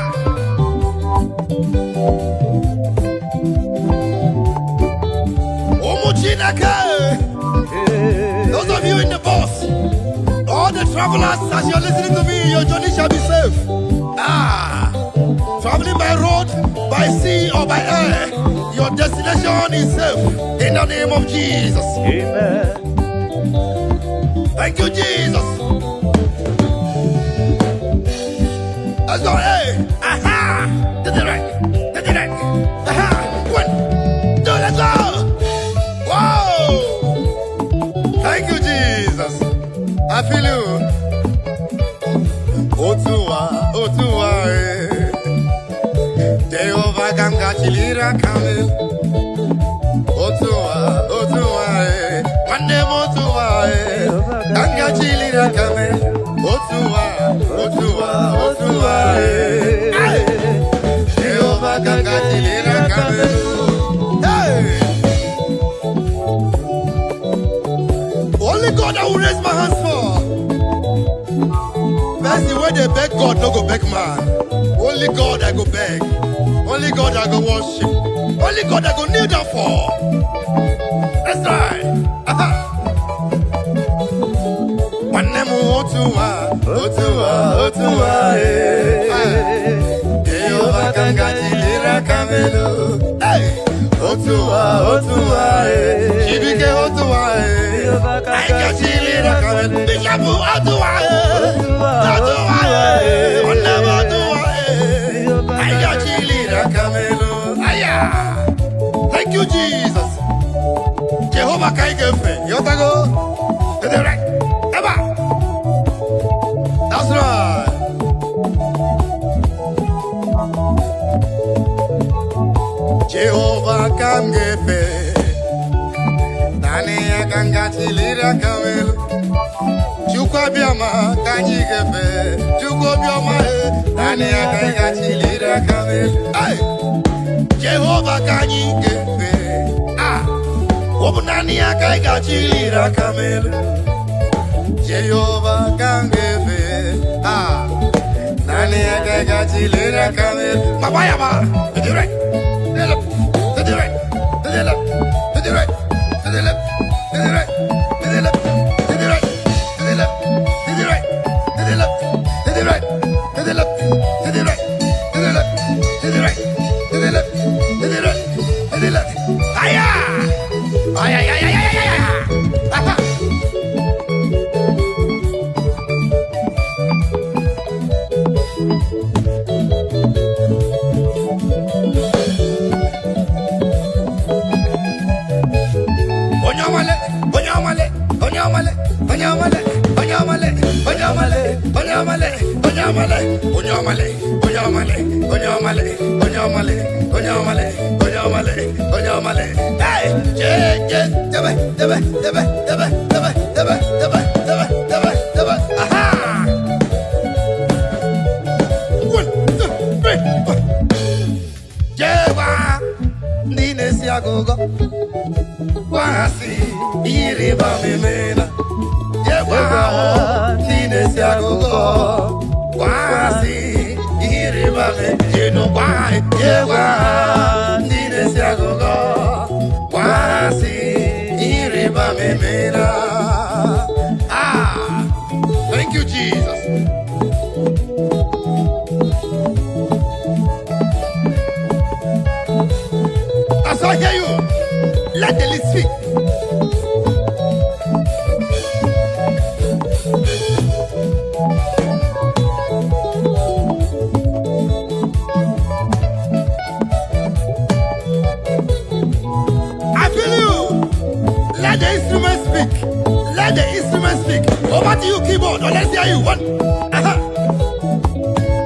Those of you in the bus, all the travelers, as you're listening to me, your journey shall be safe. Traveling by road, by sea, or by air, your destination is safe. In the name of Jesus. Amen. Thank you, Jesus. Let's go. Hey. Aha. To the right. To the right. Aha. 1, 2, let's go. Thank you, Jesus. I feel you. Otua, Jehovah ganga chilira kamel. Otua, Mande motua, ganga chilira kamel. Otua, Jehovah ganga chilira kamel. Hey! Only God I will raise my hands for. That's the way they beg God, no go beg man. Only God I go beg. Only God I go worship. Only God I go kneel down for. That's right. Otua, Jehovah kangatilira kamelo. Hey, Otua, Shibike Otua, I got chilira kamelo. Bishabu Otua, I got chilira kamelo. Aya, thank you, Jesus. Jehovah Kaikefe, Yotago, to the right, Eba. That's right. Jehovah Kamgefe, Nania Kangatilira Kamelo, Chukabiama, Kanyigefe, Chukobiama, Nania Kangatilira Kamelo. Jehovah Kanyike. Ah, Obunani Akaiga Chilira Kamel. Jehovah Kangebe. Ah, Nani Akaiga Chilira Kamel. Mabayama, to the right, to the left, to the right, to the left, to the right, to the left, to the right, to the left, to the right, to the left, to the right, to the left, to the right, to the left, to the right, to the left, to the right, to the left, to the right, to the left. Aya! Aya! Aya! Aya! Aya! Aya! Aha! Onyamale, onyamale, onyamale, onyamale, onyamale, onyamale, onyamale, onyamale, onyamale, onyamale, onyamale, onyamale, onyamale, onyamale, onyamale. Hey, debe, debe, debe, debe, debe, debe, debe, debe, debe, debe. Aha! 1, 2, 3, 4. Jewa, Nine Siagogo. Wasi, iriba memena. Yewa, Nine Siagogo. Wasi, iriba me. You know why? Yewa, Nine Siagogo. Wasi, iriba memena. Ah, thank you, Jesus. As I hear you, let the list speak. I feel you. Let the instrument speak. Let the instrument speak. Over to you, keyboard. Or let's hear you. 1.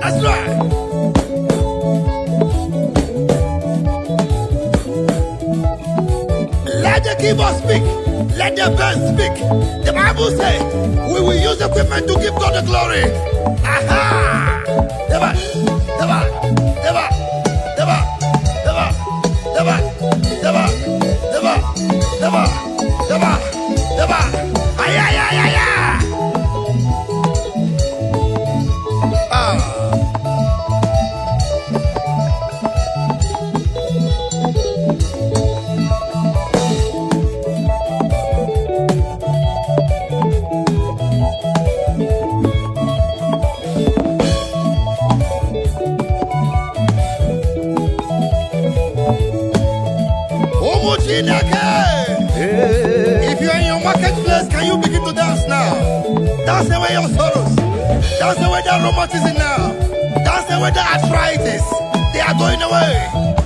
That's right. Let the keyboard speak. Let the band speak. The Bible says we will use equipment to give God the glory. Aha! Deba, deba, deba, deba, deba, deba, deba, deba, deba, deba, deba. Ay, ay, ay, ay, ay. Ah. If you're in your marketplace, can you begin to dance now? Dance away your sorrows. Dance away that rheumatism now. Dance away the arthritis. They are going away.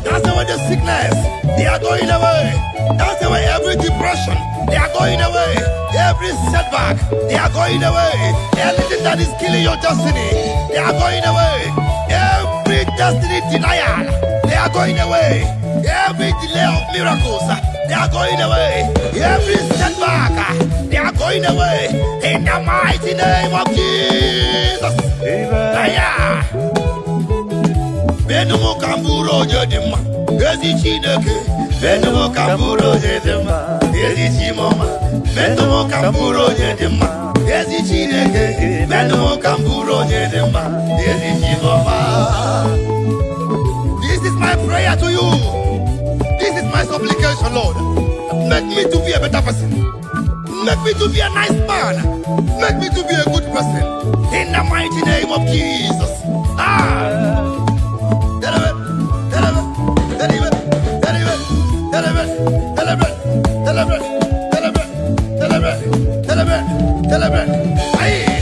Dance away the sickness. They are going away. Dance away every depression. They are going away. Every setback. They are going away. Anything that is killing your destiny. They are going away. Every destiny denial. They are going away. Every delay of miracles, they are going away. Every setback, they are going away. In the mighty name of Jesus. Amen. Benumo kamburo jedima, ezi chineke. Benumo kamburo jedima, ezi chimoma. Benumo kamburo jedima, ezi chineke. Benumo kamburo jedima, ezi chimoma. This is my prayer to you. This is my supplication, Lord. Make me to be a better person. Make me to be a nice man. Make me to be a good person. In the mighty name of Jesus. Ah! Deliver, deliver, deliver, deliver, deliver, deliver, deliver, deliver, deliver, deliver, deliver. Aye.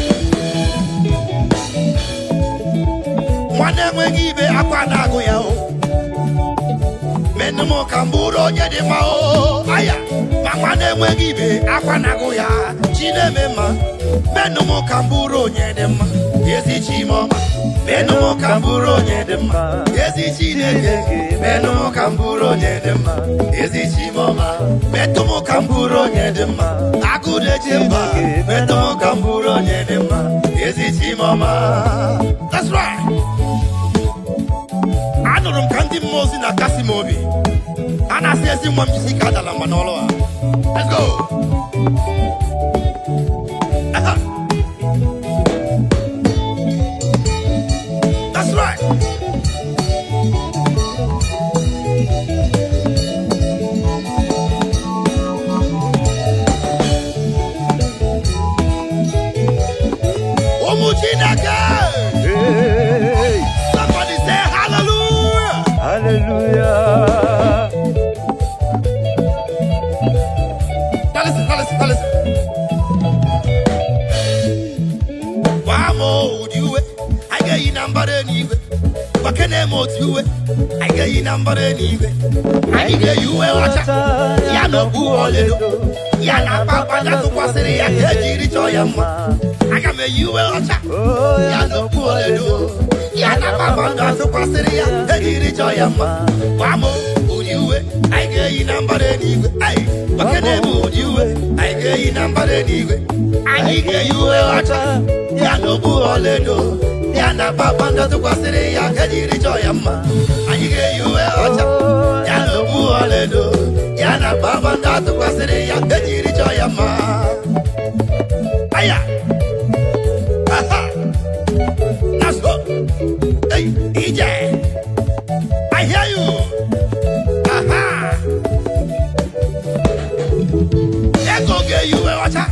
Mwana mwengibe akwana goyao. Menumo kamburo nyede mao. Aya. Mwana mwengibe akwana goya. Chinemema. Menumo kamburo nyede ma. Yesi chimoma. Menumo kamburo nyede ma. Yesi chineke. Menumo kamburo nyede ma. Yesi chimoma. Menumo kamburo nyede ma. Akude chemba. Menumo kamburo nyede ma. Yesi chimoma. That's right. Anurum kandi mozi na na Kasimobi. And I say, one music at the Manolo. Let's go. That's right. Hey. Somebody say hallelujah. Hallelujah. Now listen. Wamo udiwe, I get you number anyway. Wakene motiwe, I get you number anyway. I get you a water. Yano bu oledo. Yana papa na to kwasiri ya kejiri choyama. I can make you a water. Yano bu oledo. Yana papa na to kwasiri ya kejiri choyama. Wamo udiwe, I get you number anyway. Ay, wakene motiwe, I get you number anyway. I get you a water. Yano bu oledo. Yana papa na to kwasiri ya kejiri choyama. I get you a water. Yano bu oledo. Yana baba ndatu kwa siri ya kejiri choyama. Aya. Aha. Let's go. Hey, DJ. I hear you. Aha. Ego ge you a wacha.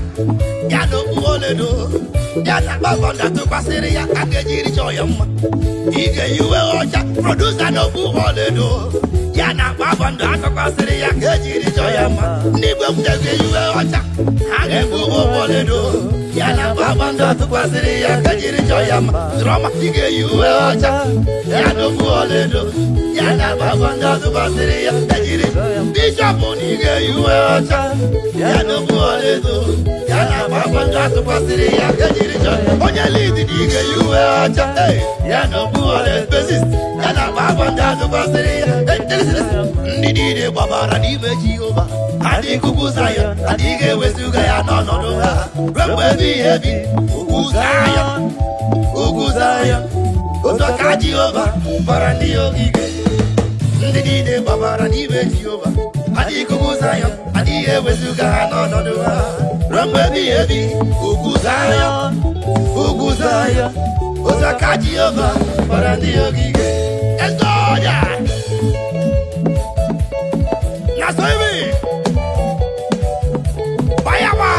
Yano buoledo. Yana baba ndatu kwa siri ya kejiri choyama. Ige you a wacha. Producer no buoledo. Yana baba ndatu kwa siri ya kejiri choyama. Nibwe mdege yuwe wacha. Hage bubu boledo. Yana baba ndatu kwa siri ya kejiri choyama. Drama ige yuwe wacha. Yana buoledo. Yana baba ndatu kwa siri ya kejiri. Bishop nige yuwe wacha. Yana buoledo. Yana baba ndatu kwa siri ya kejiri choyama. Onye lead nige yuwe wacha. Yana buoledo. Bassist. Yana baba ndatu kwa siri ya Ndidi babara di Jehova. Adi kukuzayo, adi gewesuga ya nono ha. Remwe bi hebi, ukuzayo. Otoka Jehova, barandi ogige. Ndidi babara di Jehova. Adi kukuzayo, adi gewesuga ya nono ha. Remwe bi hebi, ukuzayo. Otoka Jehova, barandi ogige. Let's go, yeah. That's baby. Bayawa.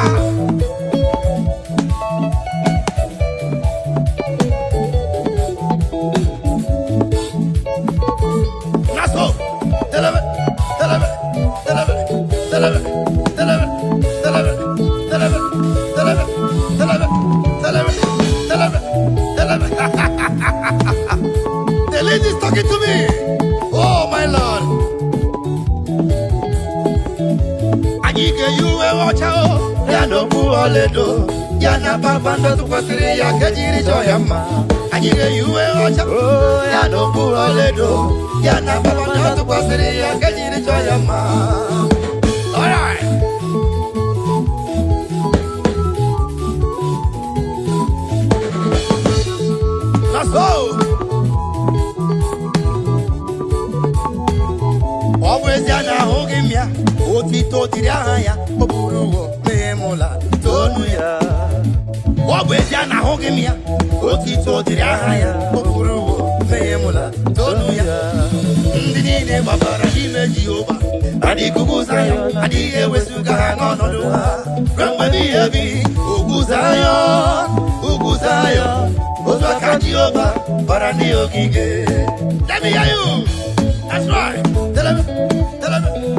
Naso. Deliver. The lady is talking to me. Oh my Lord. Ige yuwe wacha Yano buoledo Yana baba ndo kwa siri ya kejiri choyama. Ige yuwe wacha Yano buoledo Yana baba ndo kwa siri ya kejiri choyama. Alright. Let's go. Always yana hogimya. Otito tiraya, oburuwo, memola, tonuya. Always yana hogimya. Otito tiraya, oburuwo, memola, tonuya. Ndine babara dime Jehova. Adi kukuzayo, adi ewesuga nono ha. Remwe bi hebi, ukuzayo. Otoka Jehova, barandi ogige. Let me hear you. That's right. Tell me.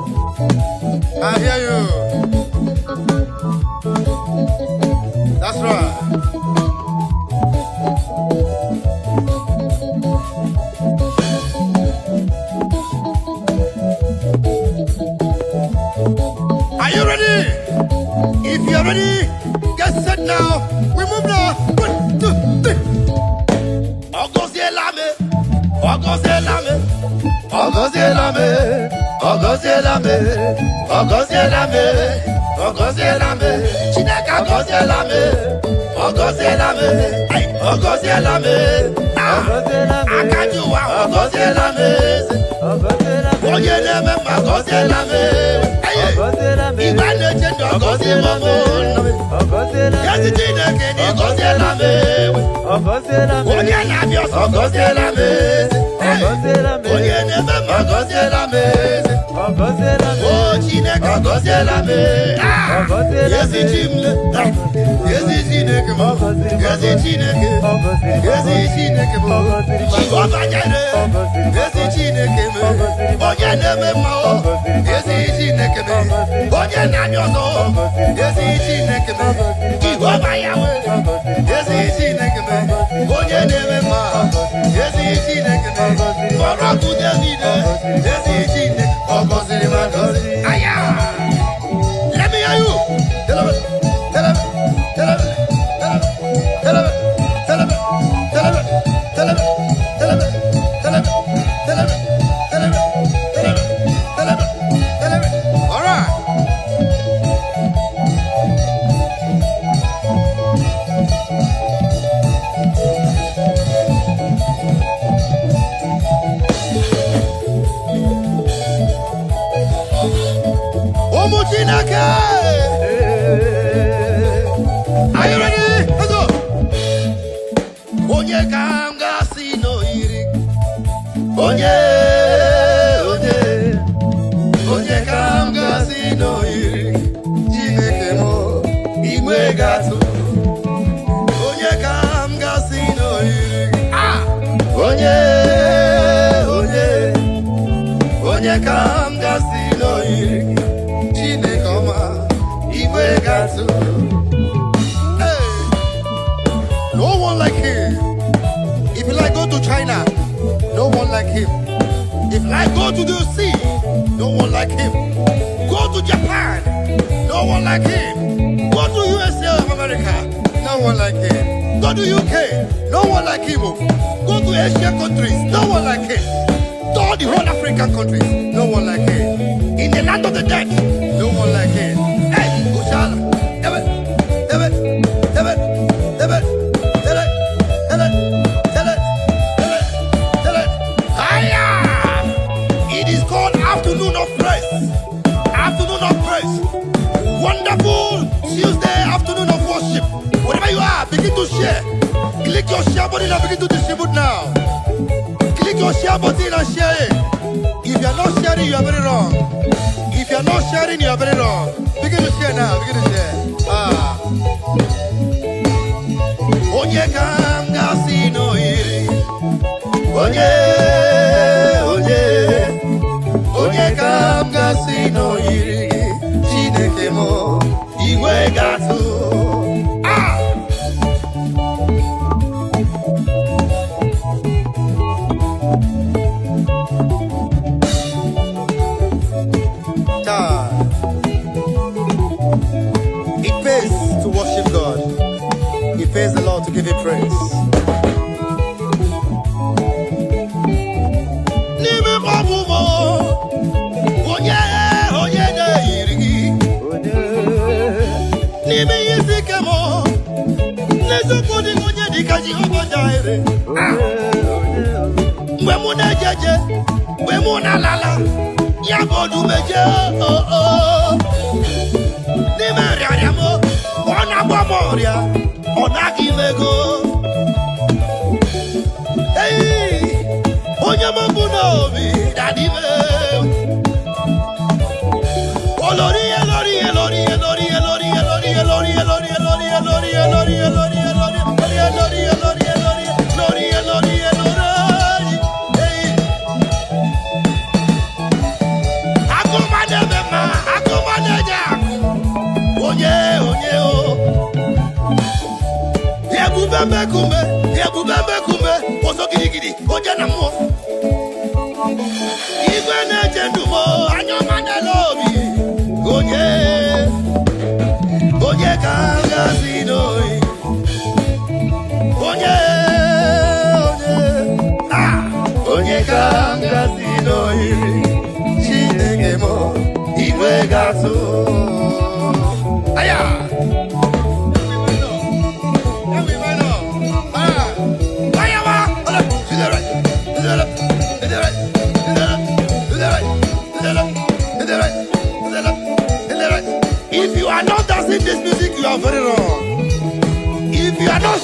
I hear you. That's right. Are you ready? If you're ready, get set now. We move now. 1, 2, 3. Ogozielame, Ogozielame, Ogozielame, Ogozielame, Ogozielame, Ogozielame, Chineke Ogozielame, Ogozielame, Ogozielame, Akajuwa Ogozielame, Oye neme Ogozielame, Ibane chendo Ogozielame, Yasi Chineke ni Ogozielame, Oye nabios Ogozielame, Oye neme Ogozielame, Oh Chineke Ogozielame, Yasi Chimle, Yasi Chineke mo, Yasi Chineke, Yasi Chineke mo, Chihuahua Jare, Yasi Chineke mo, Oye neme mo, Yasi Chineke mo, Oye nanyoso, Yasi Chineke mo, Chihuahua Yahweh, Yasi Chineke mo, Oye neme mo, Yasi Chineke mo, Moroku Davide, Yasi Chineke, Ogozielame, Aya. Let me hear you. Tell him. All right. Are you ready? Let's go. Onye kanga sino iri. Onye kanga sino iri. Chineke mo igwe gatu. Onye kanga sino iri. Onye kanga sino iri. Chineke ma igwe gatu. No one like him. If you like go to China, no one like him. If you like go to the sea, no one like him. Go to Japan, no one like him. Go to USA of America, no one like him. Go to UK, no one like him. Go to Asian countries, no one like him. To all the whole African countries, no one like him. In the land of the dead, no one like him. Hey, Ushala, It is called afternoon of praise. Afternoon of praise. Wonderful Tuesday afternoon of worship. Wherever you are, begin to share. Click your share button and begin to distribute now. Click your share button and share it. If you are not sharing, you are very wrong. If you are not sharing, you are very wrong. Begin to share now. Begin to share. Onye kanga sino iri. Onye kanga sino iri. Chineke mo igwe gatu. It pays to worship God. It pays the Lord to give Him praise.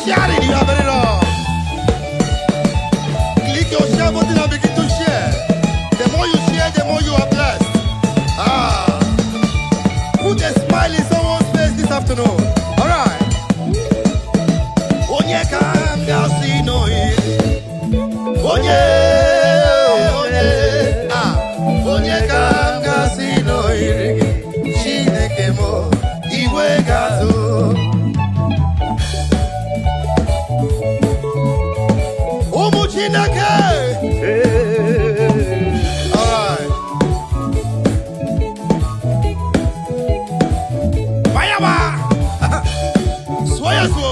sharing, you are very wrong. Click your share button and begin to share. The more you share, the more you are blessed. Put a smile in someone's face this afternoon. All right. Onye kanga si no ye. Onye kanga si no ye. Chineke mo iwe gazo. Umu Chineke. All right. Fire! Soya so.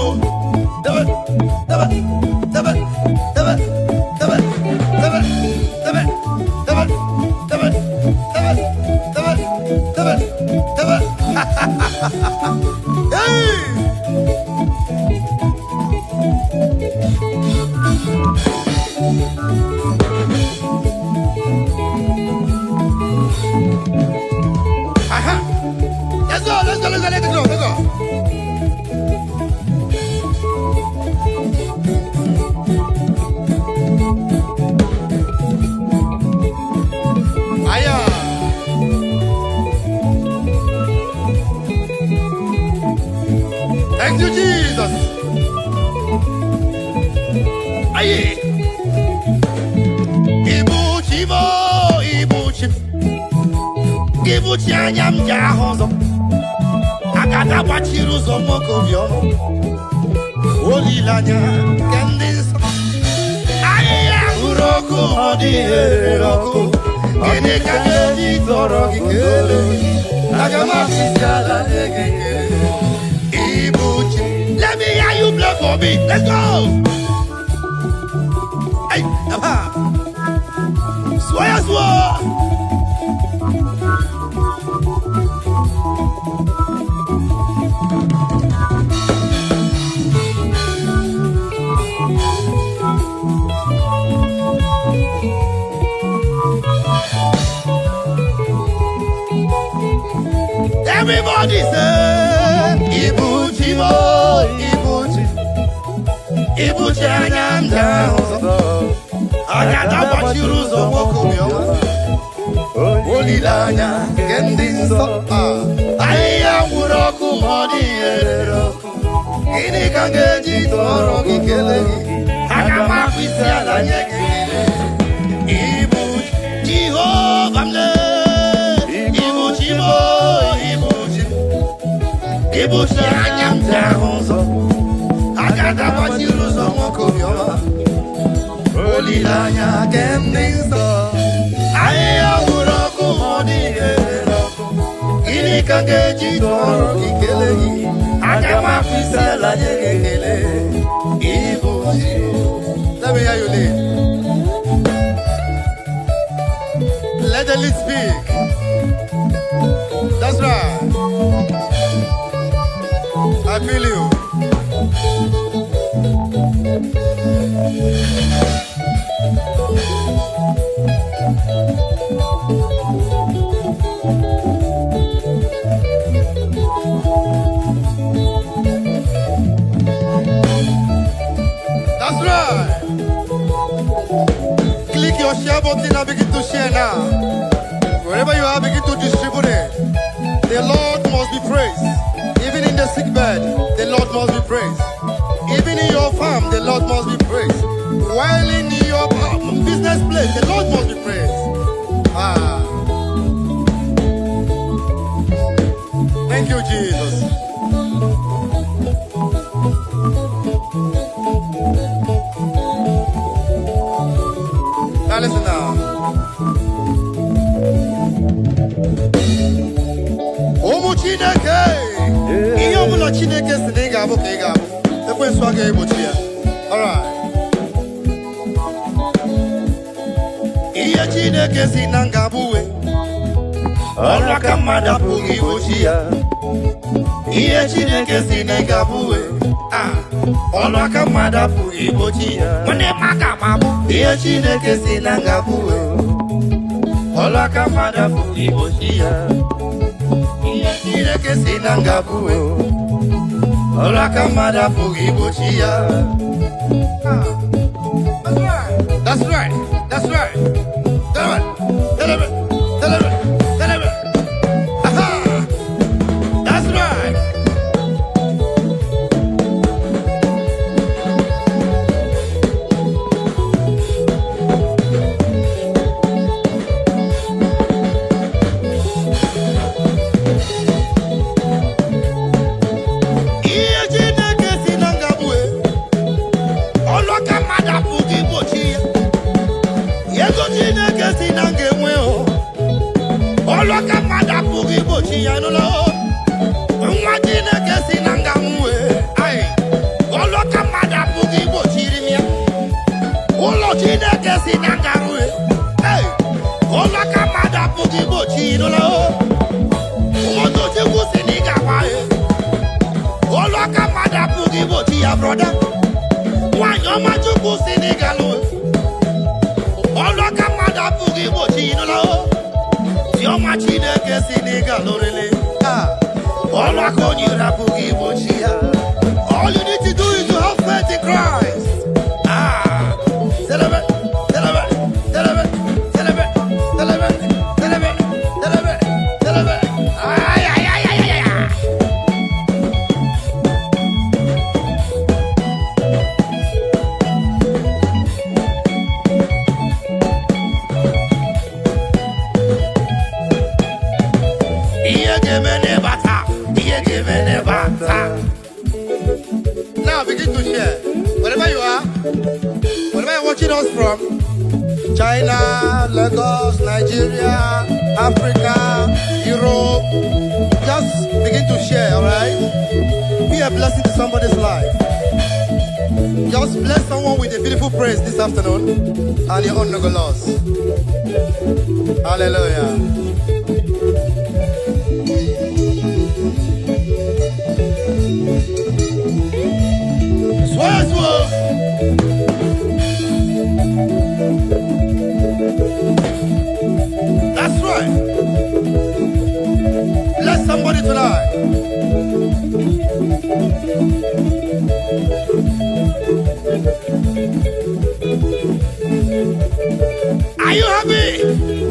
Let's go. Thank you, Jesus. Aye. Ibuchi anyam jahozo. Agada bachiruzo mokobyo. Olilanya kendis. Aye, uroku odi roku. Kene kageji toro gikele. Agama fisala negeke. Ibuchi, let me hear you play for me. Let's go. Hey, Swaya swa. Everybody say, Ibuchi mo, Ibuchi anyam jahozo. Agada bachiruzo mokobyo. Olilanya kendinso. Aya uroku modi roku. Ini kangeji toro gikele. Agama fisiala nyekele. Ibuchi Jehovah mle. Ibuchi mo. Ibuchi anyam jahozo. Agada bachiruzo mokobyo. Olilanya kendinso. Aya uroku modi roku. Ini kangeji toro gikele. Agama fisala nyekele. Ibuchi. Let me hear you lead. Let the lead speak. That's right. I feel you. That's right. Click your share button and begin to share now. Wherever you are, begin to distribute it. The Lord must be praised. Even in the sick bed, the Lord must be praised. Even in your farm, the Lord must be praised. While in your business place, the Lord must be praised. Thank you, Jesus. Now listen now. Omu Chineke. Iyo mula Chineke siniga abu kega abu. Ekwe swage ibuchia. Alright. Iya Chineke sinanga buwe. Ora kamada pugi ibuchia. Iya Chineke sinanga buwe. Ora kamada pugi ibuchia. Mwane maka mabu. Iya Chineke sinanga buwe. Ora kamada pugi ibuchia. Iya Chineke sinanga buwe. Olaka mada pugi bochia. That's right. That's right. Deliver. Aha. That's right. Olaka mada pugi bochi anulo. Mwajine kesi nangamwe. Ay. Olaka mada pugi bochi rimia. Olojine kesi nangarwe. Ay. Olaka mada pugi bochi anulo. Umoto chiku siniga wae. Olaka mada pugi bochi ya brother. Wanyoma chiku siniga lo. Olaka mada pugi bochi anulo. Your machine gets in the gallery. All I call you Rapugi Bochia. All you need to do is to have faith in Christ. Celebrate. Now begin to share. Wherever you are, wherever you're watching us from, China, Lagos, Nigeria, Africa, Europe, just begin to share, alright? Be a blessing to somebody's life. Just bless someone with a beautiful praise this afternoon, and your own no go loss. Hallelujah. That's right. Bless somebody tonight. Are you happy?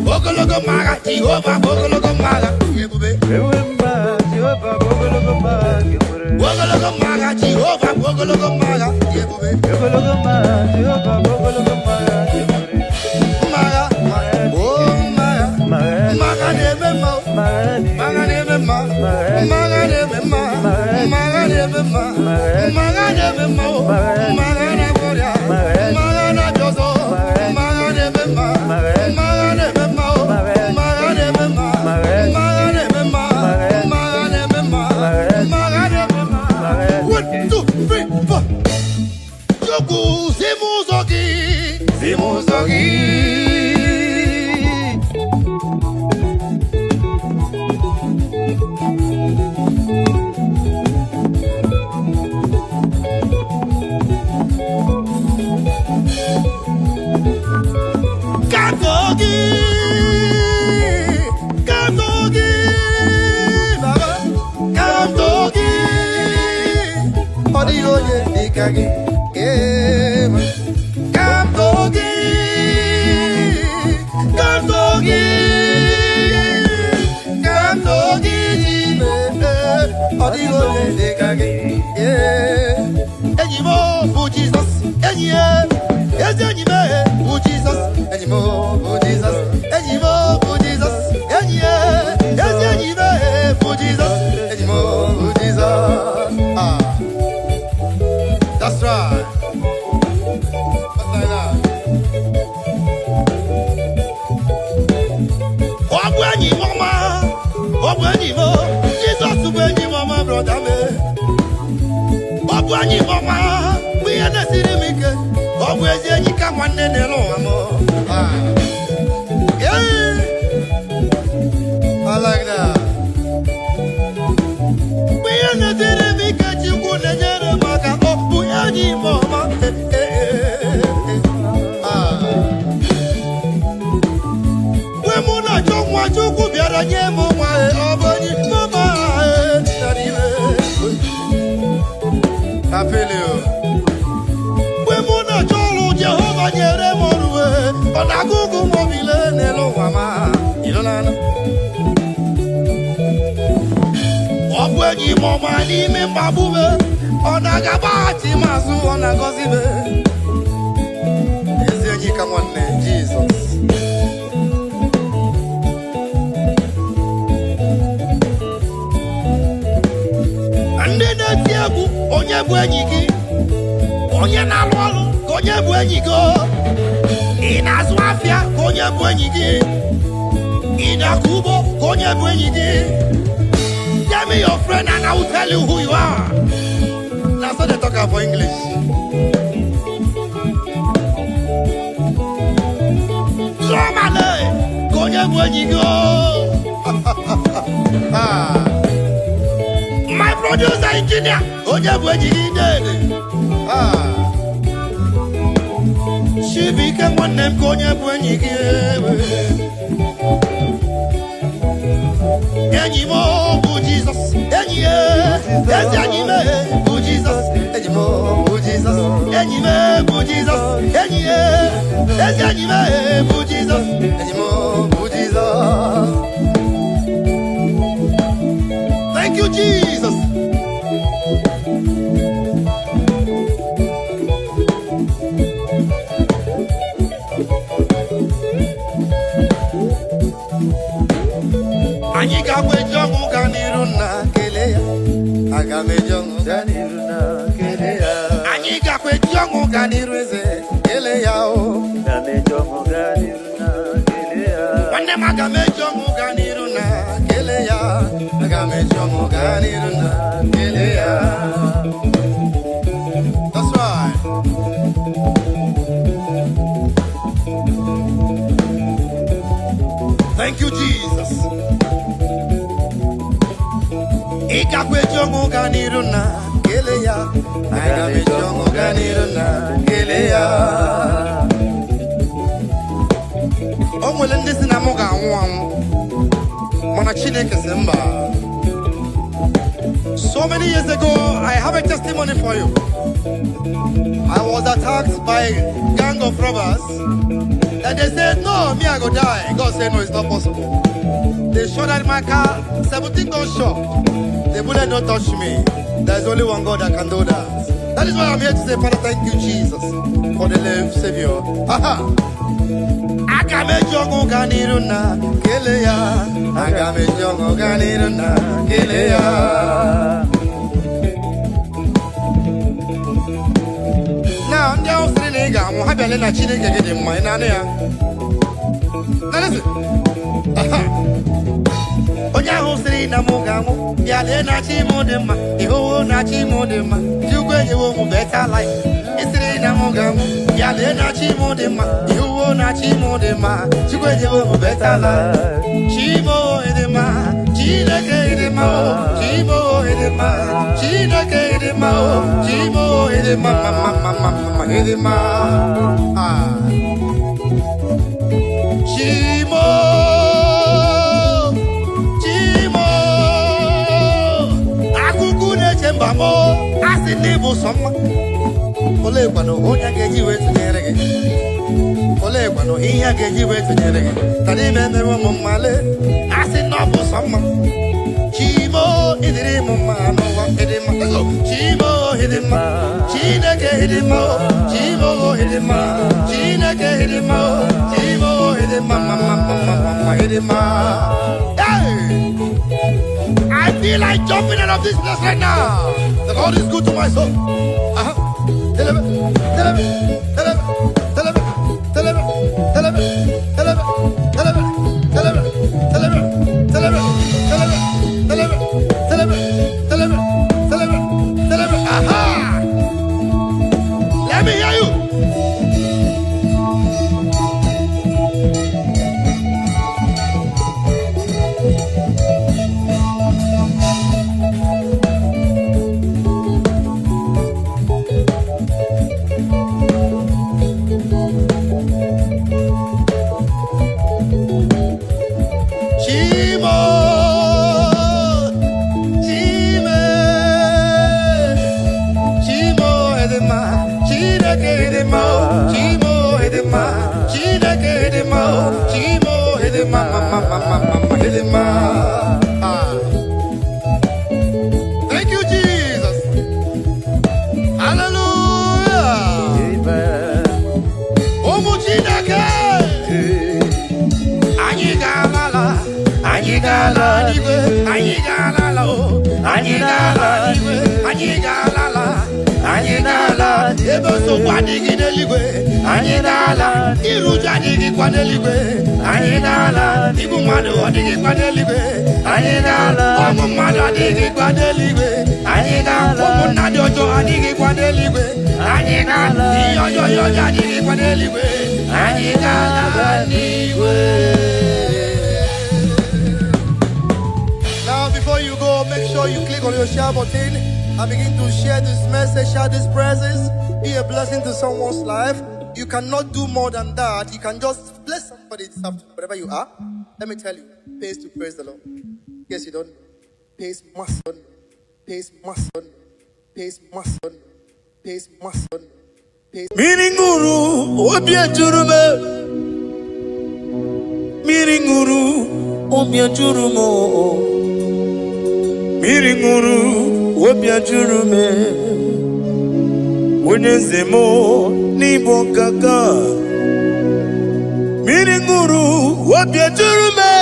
Bogologo maga, Jehovah, Bogologo maga. Bogologo maga, Jehovah, Bogologo maga. That's right. Wani mama, we are the city always you come one day alone. Yeah, I like that. We are the city maker, you couldn't get a marker of Wani mama. We muna don't want to go be a game of my mama. feel you. When Mona Jolo Jehovah Jeremorue, on a Google mobile, Nello Mama, Ilana. Obwegi Mama, Nime Babube, on a Gabati Masu, on a Gozibe. Is there you come on, Jesus? Onye bụ enyi gị onye na-alụ ọrụ ka onye bụ enyi gị ị na-azụ afịa ka onye bụ enyi gị ị na-akọ ugbo ka onye bụ enyi gị tell me your friend and I will tell you who you are. That's what they talk about English. Lọmale ka onye bụ enyi gị my producer engineer, Oja Bwaji dead. She became one name Konya Bwaji. Any more, Jesus, any anime, Jesus, any more, Jesus, any more, Jesus, any anime, Jesus, any more, Jesus. Thank you, Jesus. Anyị ga-agweje ọgwụ ga n'iru na kele ya. Aga m eje ọgwụ ga n'iru na kele ya. Anyị ga-agweje ọgwụ ga n'iru eze kele ya o. Aga m eje ọgwụ ga n'iru na kele ya. Nwanne m aga m eje ọgwụ ga n'iru na kele ya. Aga m eje ọgwụ ga n'iru na kele ya. That's right. Thank you, Jesus. Ikakwejongo ganiruna keleya. Agamejongo ganiruna keleya. Omwele ndisi na moga anwu. Mana Chineke semba. So many years ago, I have a testimony for you. I was attacked by a gang of robbers. And they said, no, me I go die. God said, no, it's not possible. They shot at my car, 17 gunshots. The bullet don't touch me. There's only one God that can do that. That is why I'm here to say, Father, thank you, Jesus, for the life Savior. Aha! Agame jongo ganiruna keleya. Agame jongo ganiruna keleya. Now, ndị ahụ sịrị na ị ga-anwụ ha bịala na Chineke gị dị mma ị na-anụ ya. Now listen. Onye ahụ sịrị na mụ ga-anwụ bịa lee na chi mụ dị mma ịhụwo na chi mụ dị mma Chukwu enyewo mụ better life. Ị sịrị na mụ ga-anwụ bịa lee na chi mụ dị mma ịhụwo na chi mụ dị mma Chukwu enyewo mụ better life. Chi mụ dị mma Chineke dị mma chi mụ dị mma Chineke dị mma chi mụ dị mma mama dị mma Chimo Akuku na-eche mba m asị na ịbụ sọ mma olee kwanụ onye ga-eji wee tụnyere gị olee kwanụ ihe a ga-eji wee tụnyere gị ka n'ime emewe ụmụ mmale asị na ọ bụ sọ mma Chimo ịdịrị m mma n'ụwa ịdị mma Chimo ịdị mma Chineke ịdị mma Chimo ịdị mma Chineke ịdị mma Chimo ịdị mma mama ịdị mma I feel like jumping out of this place right now. The Lord is good to my soul. Let me hear you. Thank you, Jesus. Hallelujah. Amen. Omuchineke. Anyị ga-alala. Anyị ga-ala n'igwe. Anyị ga-alala o. Anyị ga-ala n'igwe. Anyị ga-alala. Anyị ga-ala. Ebe nsogbu adịghị n'eluigwe. Anyị ga-ala. Iru uju adịghịkwa n'eluigwe. Anyị ga-ala. Igbu mmadụ adịghịkwa n'eluigwe. Anyị ga-ala. Ọmụ mmadụ adịghịkwa n'eluigwe. Anyị ga-ala. Ụmụnna dị ọjọọ adịghịkwa n'eluigwe. Anyị ga-ala. Ihe ọjọọ adịghịkwa n'eluigwe. Anyị ga-ala n'igwe. Now, before you go, make sure you click on your share button and begin to share this message, share this presence, be a blessing to someone's life. You cannot do more than that. You can just bless somebody this afternoon, wherever you are. Let me tell you, pays to praise the Lord. Yes, you don't. Pays must. Pays must. Pays must. Pays must. Miringuru, obia jurume. Miringuru, obia jurumo. Miringuru, obia jurume. Unezemo nibo kaka. Miringuru, obia jurume.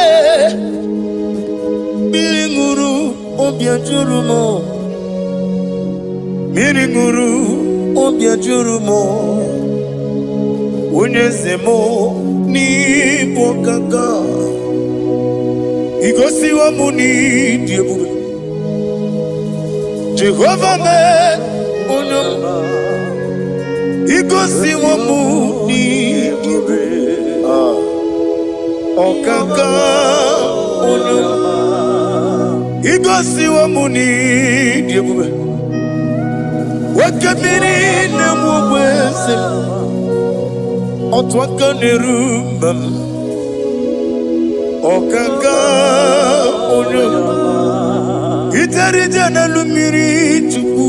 Miringuru, obia jurumo. Miringuru, obia jurumo. Unezemo nibo kaka. Igosi wa muni diebube. Jehovah me unyoma. Igosi wa muni diebube. Okaka unyoma. Igosi wa muni diebube. Wakabiri na mwese. Otwaka nerumbam. Okaka unyoma. Itarija na lumiri chuku.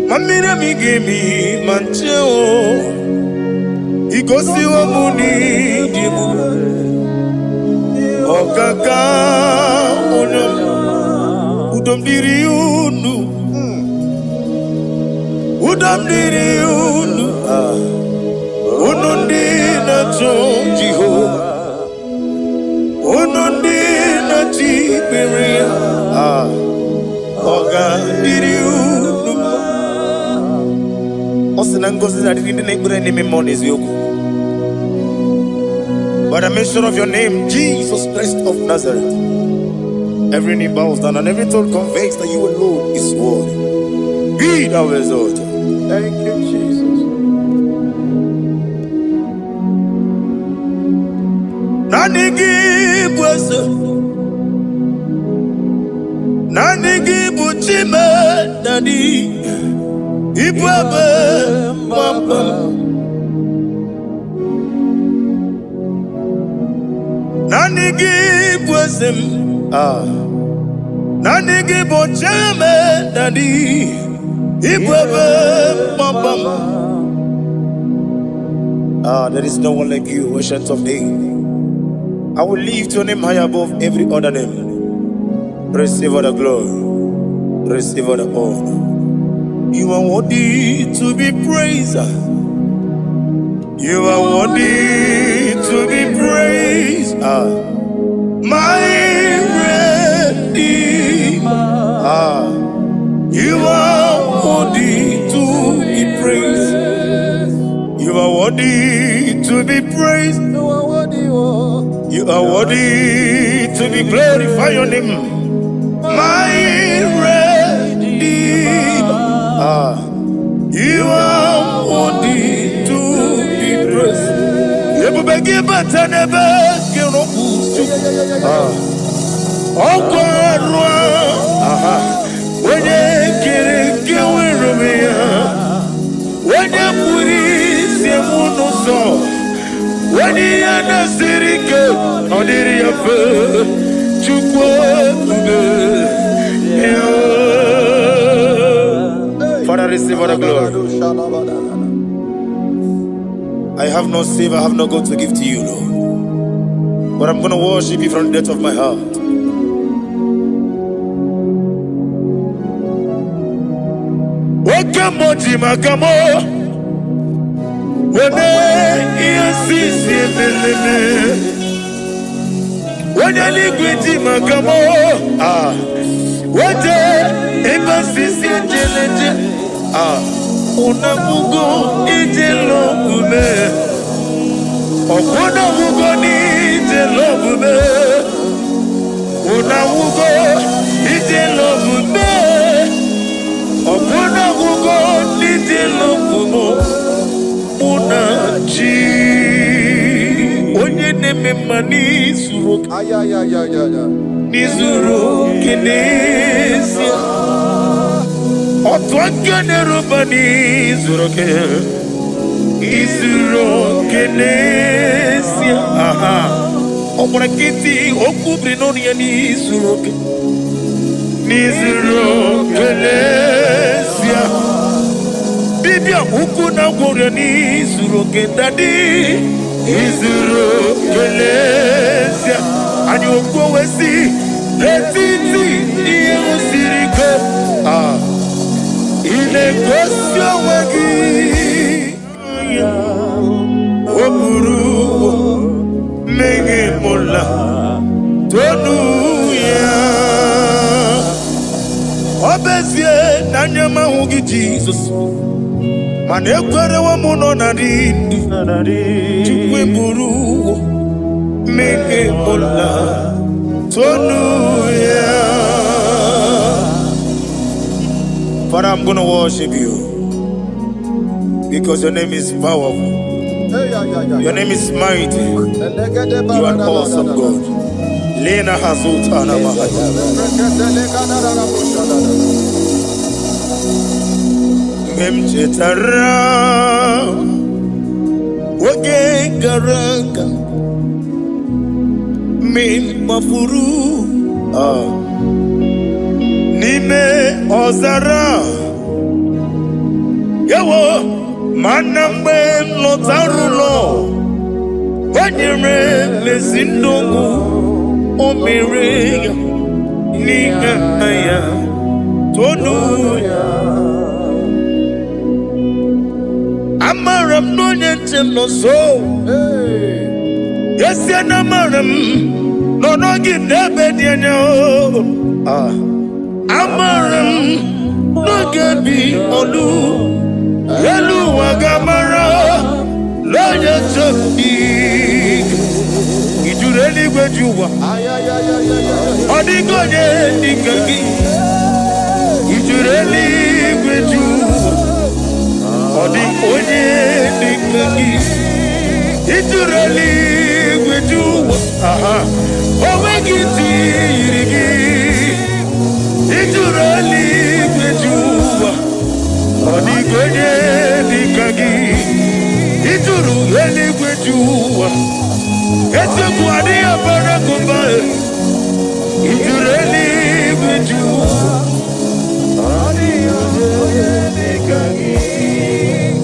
Mamira migemi mancheo. Igosi wa muni dibu. Okaka unyoma. Udomdiri unu. Udomdiri unu. Unundi na Jehovah. Unundi na Tiberia. Oga diri unu. Osinangozi na diri neighbor name monies yoku. By the mention of your name, Jesus Christ of Nazareth, every knee bows down and every tongue confesses that you alone is worthy. Be thou exalted. Thank you, Jesus. Nanigi bwese. Nanigi buchime nani ibwebe mwamba. Nanigi bwese. Nanigi buchime nani ibwebe mwamba. There is no one like you, ancient of days. I will lift your name high above every other name. Receive all the glory. Receive all the honor. You are worthy to be praised. You are worthy to be praised. My Redeemer. You are worthy to be praised. You are worthy to be praised. You are worthy to be glorified your name. My Redeemer. You are worthy to be praised. You beg but I never get no oh God, when you get away from me, when you put it, you no so. When you are not sitting on the river, you go. Father, receive all the glory. I have no save, I have no God to give to you, Lord. but I'm gonna worship you from the depth of my heart. Wakamoji makamo, wene yasisi meleme, wene ligwiti makamo, wete ebasisi jeleje, unamugo ijelo gume, okuna mugo ni ijelo gume, unamugo ijelo gume. Okuna gugo nitilo gumo munaji onye neme mani zuru nizuru kinesi otwangane rubani zuru ke izuru kinesi omura kiti okubri noni ya nizuru ke nizuru kelesia bibia huku na gwore nizuru kendadi nizuru kelesia ani okwo wesi retiti iye usiriko ile kwesio wagi oburu mege mola tonu ya obezie na nyama hugi Jesus mana ekwere wa muno na dindu chukwe buru mege mola tonu ya. Father, I'm gonna worship you because your name is powerful, your name is mighty, you are an awesome God. Lena Hazutana Mahaya. Memchetara Wage Garanga Min Mafuru Nime Ozara Yawo Manambe Lotarulo Wanyere Mesindongu Omirega Nigaya Tonuya Amaram no nyentem no so Yes ya namaram No no gidebe dianya Amaram no gebi olu Yelu wagamara Lo nyetem Ijureli gwejuwa Odigonye nikagi Ijureli gwejuwa Odigonye nikagi Ijureli gwejuwa Owegiti yirigi Ijureli gwejuwa Odigonye nikagi Ijureli gwejuwa Ese kuadi apara kumbae Ijureli beju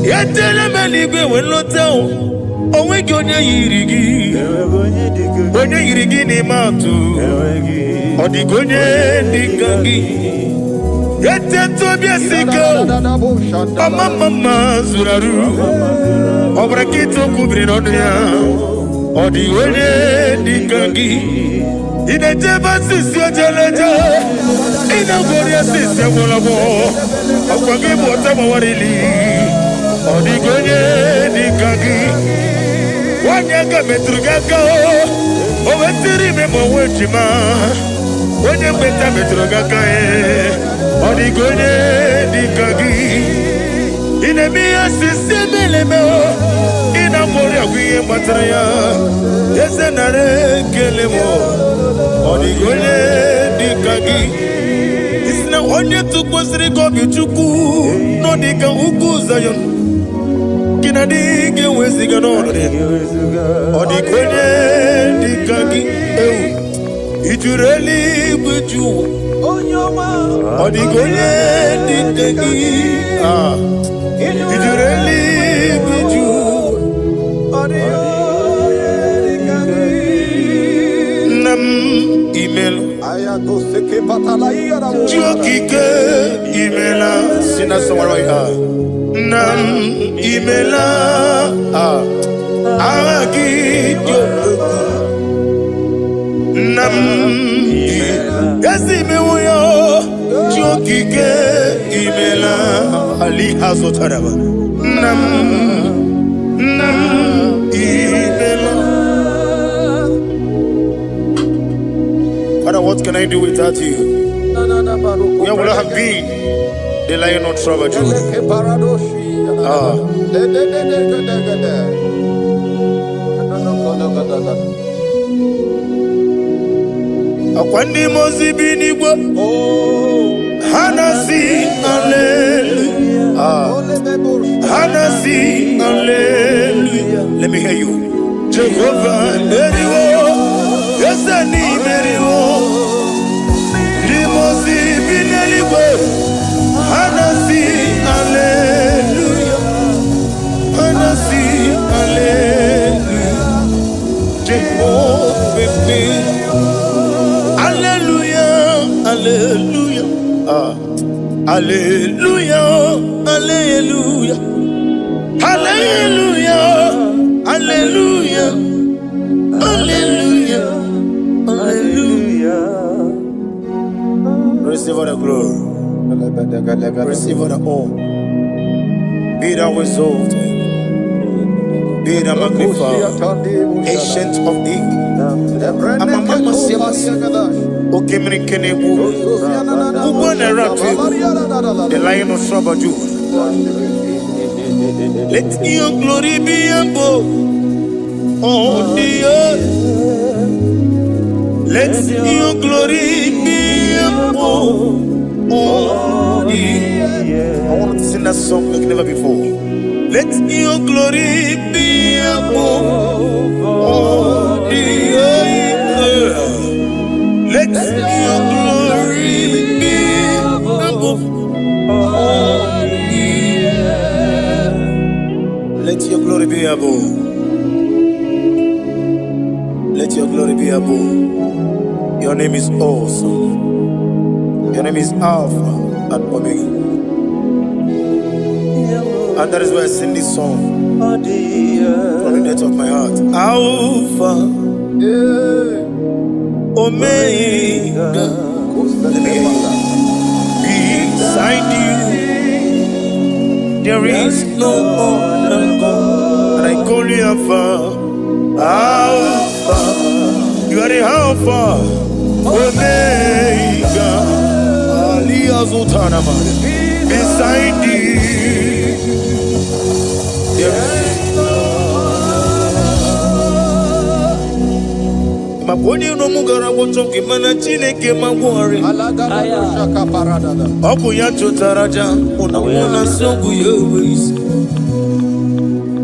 Yetele meligwe wenloteo Owegi onye yirigi ni matu Odigonye nikangi Yete tobia siko Mama zuraru Obrakito kubri noduya Odigonye nikangi Ineteba sisi ojeleje Inagoria sisi mwolabo Okwagi mwotema warili Odigonye nikangi Wanyaka metrugaka Owetiri memo wechima Onye mbeta metrugaka Odigonye nikangi Inemia sisi melemo Inagoria kwiye matraya Yese nare kelemo Odigonye nikagi Isna onye tukwasiri gobi chuku No nika uku zayon Kina dige weziga nore Odigonye nikagi Ijureli bujuwa Odigonye nikagi Ijureli bujuwa imelo. Jokike imela. Sing that song right here. Nam imela. Agi joko. Nam Yazime woyo. Jokike imela. Ali hazotaraba. Nam imela. Father, what can I do without you? Where would I have been? The Lion of Trouble. Akwandi mozibi nigbo. Hanasi hallelujah. Hanasi hallelujah. Let me hear you. Jehovah Meriwo. Yes, I need Meriwo. Limosi bineliwe. Hanasi hallelujah. Hanasi hallelujah. Jehovah hallelujah. Hallelujah. Hallelujah. Hallelujah. Hallelujah. Hallelujah. Hallelujah. Hallelujah. Receive all the glory. Receive all the honor. Be thou exalted. Be thou magnified. Ancient of days. Amama Siamasi. Okemri Kenebu. The Lion of Trouble. Let your glory be above on the earth. Let your glory be above on the earth. I want to sing that song like never before. Let your glory be above on the earth. Let your glory be above all the earth. Let your glory be above. Let your glory be above. Your name is awesome. Your name is Alpha and Omega. And that is why I sing this song from the depth of my heart. Alpha. Omega, beside you, there is no other God. And I call you Alpha, Alpha. You are the Alpha, Omega, beside you, there is Maponi no mugara wotoki mana chineke magwore. Obu ya chotaraja una songu yewis.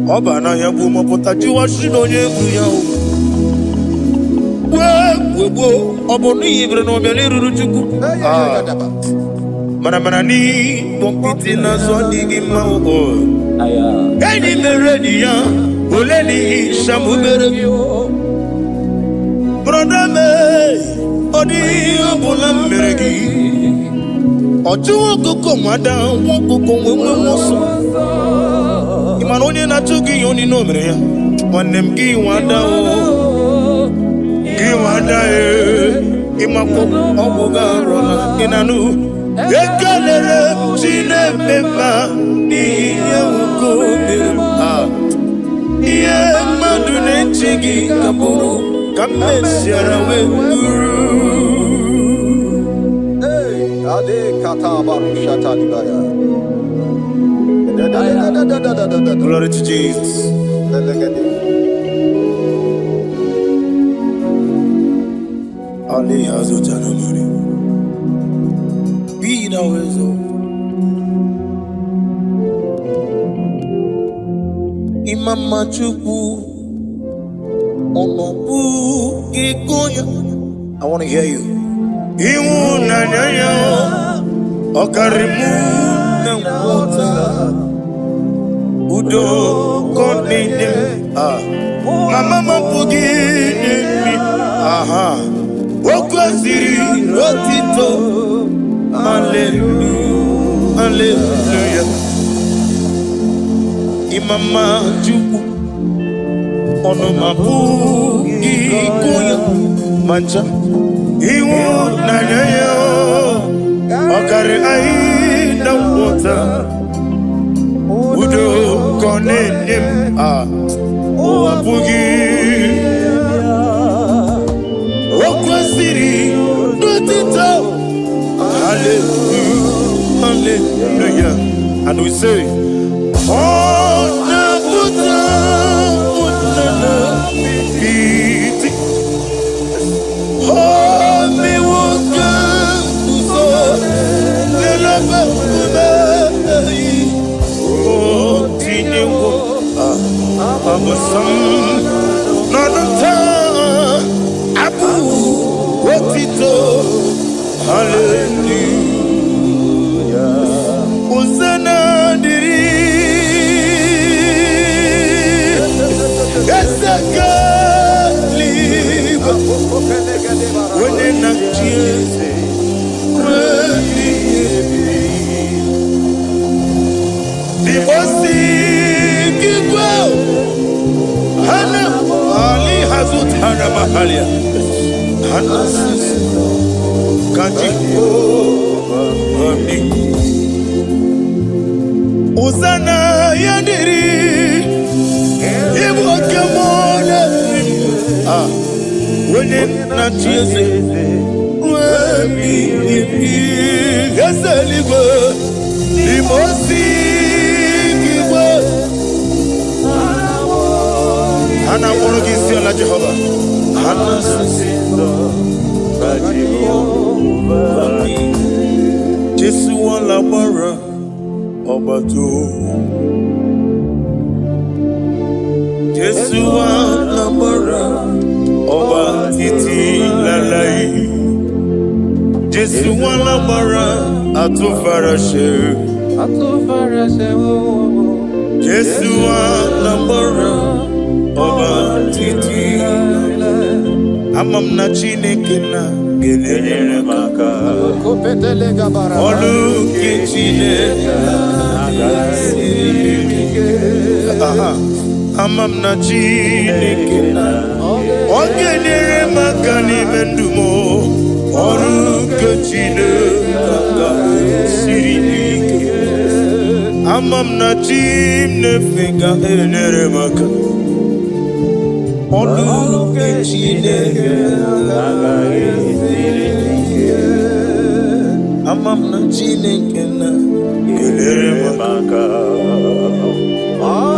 Oba na ya gumo potaji wa shino yengu ya. Webo obo ni ibre no bele ruruchuku. Mana ni bompiti na zodi gima o. Gani meredia oleni shamubere. Brother me, odi abula meregi. Oju koko mada, woko wemoso. Imanonye na chuki yoni no mere. Wanem gi wada o, gi wada e. Imako obuga rola inanu. Ekalere chine mema ni yako mema. Iye madune chigi kaburu. Come Sierra Guru. Hey, Ade Kata Barushata Dibaya. Glory to Jesus. Ali Hazutana Mari. Be thou exalted. Imam Machuku. I want to hear you. Mama kwesịrị otito. Hallelujah, hallelujah. Imama Chukwu ọnụ ma pụghị ịgụ ya ma ncha. Ịhụnanya ya ọ karịrị anyị na nghọta. Udo ka ọ na-enye m ụwa pụghị. O kwesịrị n'otito. Hallelujah, hallelujah. And we say, oh, Nabuta, Biti, oh, me woka, so, Nelaba, oh, Tinyo, Abasam, Nanata, Abu, Otito, hallelujah. Hosanna diri Esakali Wene na chiese Dibosi Kikwa Hana Ali Hazut Hana Mahalia Hana Sisi Kajiko Mami Hosanna yandiri Ibu kemona Wene na chiese Wemi Eseligwe Limosi Kigwe Hana wolo kisi ala Jehova Hana sisindo Jehova Jesu wala mara Obato Jesu wala mara Oba titi lalai Jesu wala mara Atufarashe Jesu wala mara Oba titi Amam na Chineke na gelele maka Olu ke Chineke Amam na Chineke na Ogenere maka n'ime ndụ m Ọrụ nke Chineke siri ike Amam na Chineke ga-enyere maka Ọrụ nke Chineke Amam na Chineke na ga-enyere maka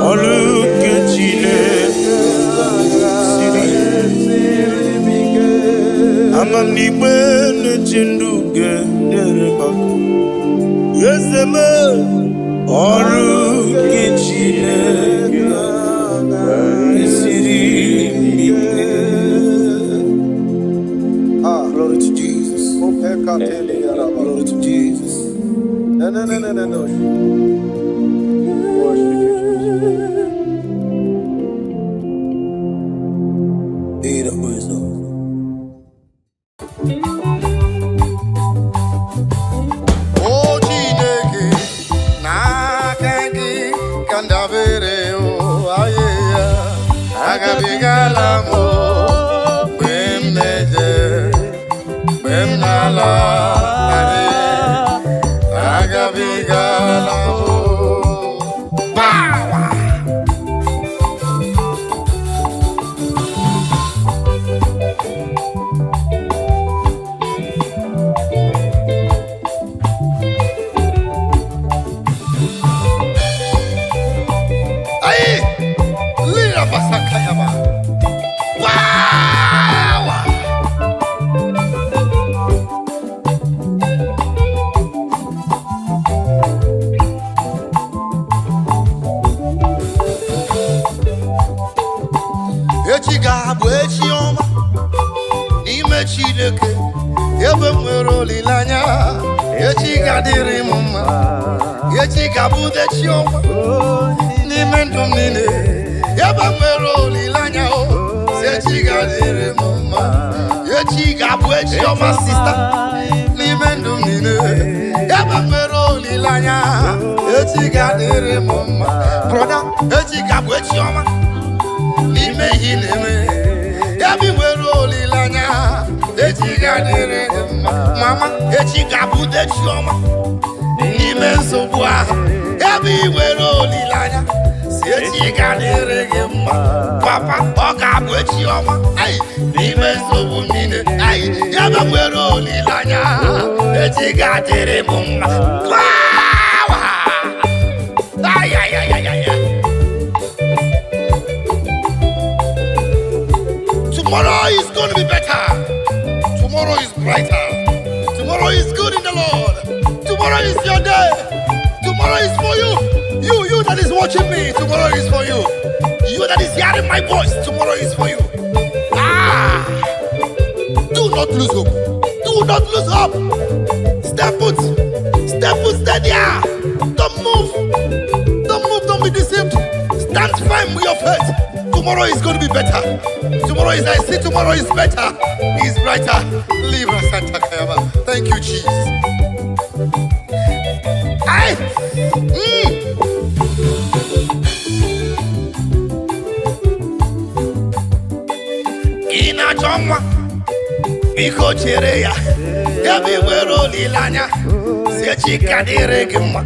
Ọrụ nke Chineke siri ike Amam n'igbe na-eche ndụ ga-enyere maka Ezeme Ọrụ nke Chineke Glory to Jesus. Glory to Jesus. No. Worship you, Jesus. Be the wisdom. Oh, Chineke, na-akagi kandabere o ayeya agabigala mo bem neje bem nala are agabigala mo bawa echi ga-abụ echi ọma n'ime Chineke ebe m nwere olileanya echi ga-adịrị m mma echi ga-abụ echi ọma n'ime ndụ m niile ebe m nwere olileanya echi ga-adịrị m mma echi ga-abụ echi ọma sista n'ime ndụ niile ebe nwere olileanya echi ga-adịrị m mma brọda echi ga-abụ echi ọma n'ime ihe na-eme ebe nwere olileanya echi ga-adịrị gị mma mama echi ga-abụ echi ọma n'ime nsogbu ahụ ebe nwere olileanya si echi ga-adịrị gị mma papa ọ ga-abụ echi ọma n'ime nsogbu niile ebe nwere olileanya echi ga-adịrị m mma tomorrow is going to be better. Tomorrow is brighter. Tomorrow is good in the Lord. Tomorrow is your day. Tomorrow is for you. You that is watching me. Tomorrow is for you. You that is hearing my voice. Tomorrow is for you. Do not lose hope. Do not lose hope. Step foot. Step foot. Stay there. Don't move. Don't move. Don't be deceived. Stand firm with your faith. Tomorrow is going to be better. Tomorrow is, I see tomorrow is better. Is brighter. Libra Santa Kayama. Thank you, Jesus. Ina chomwa biko chere ya ebe nwere olileanya si echi ga-adịrị gị mma.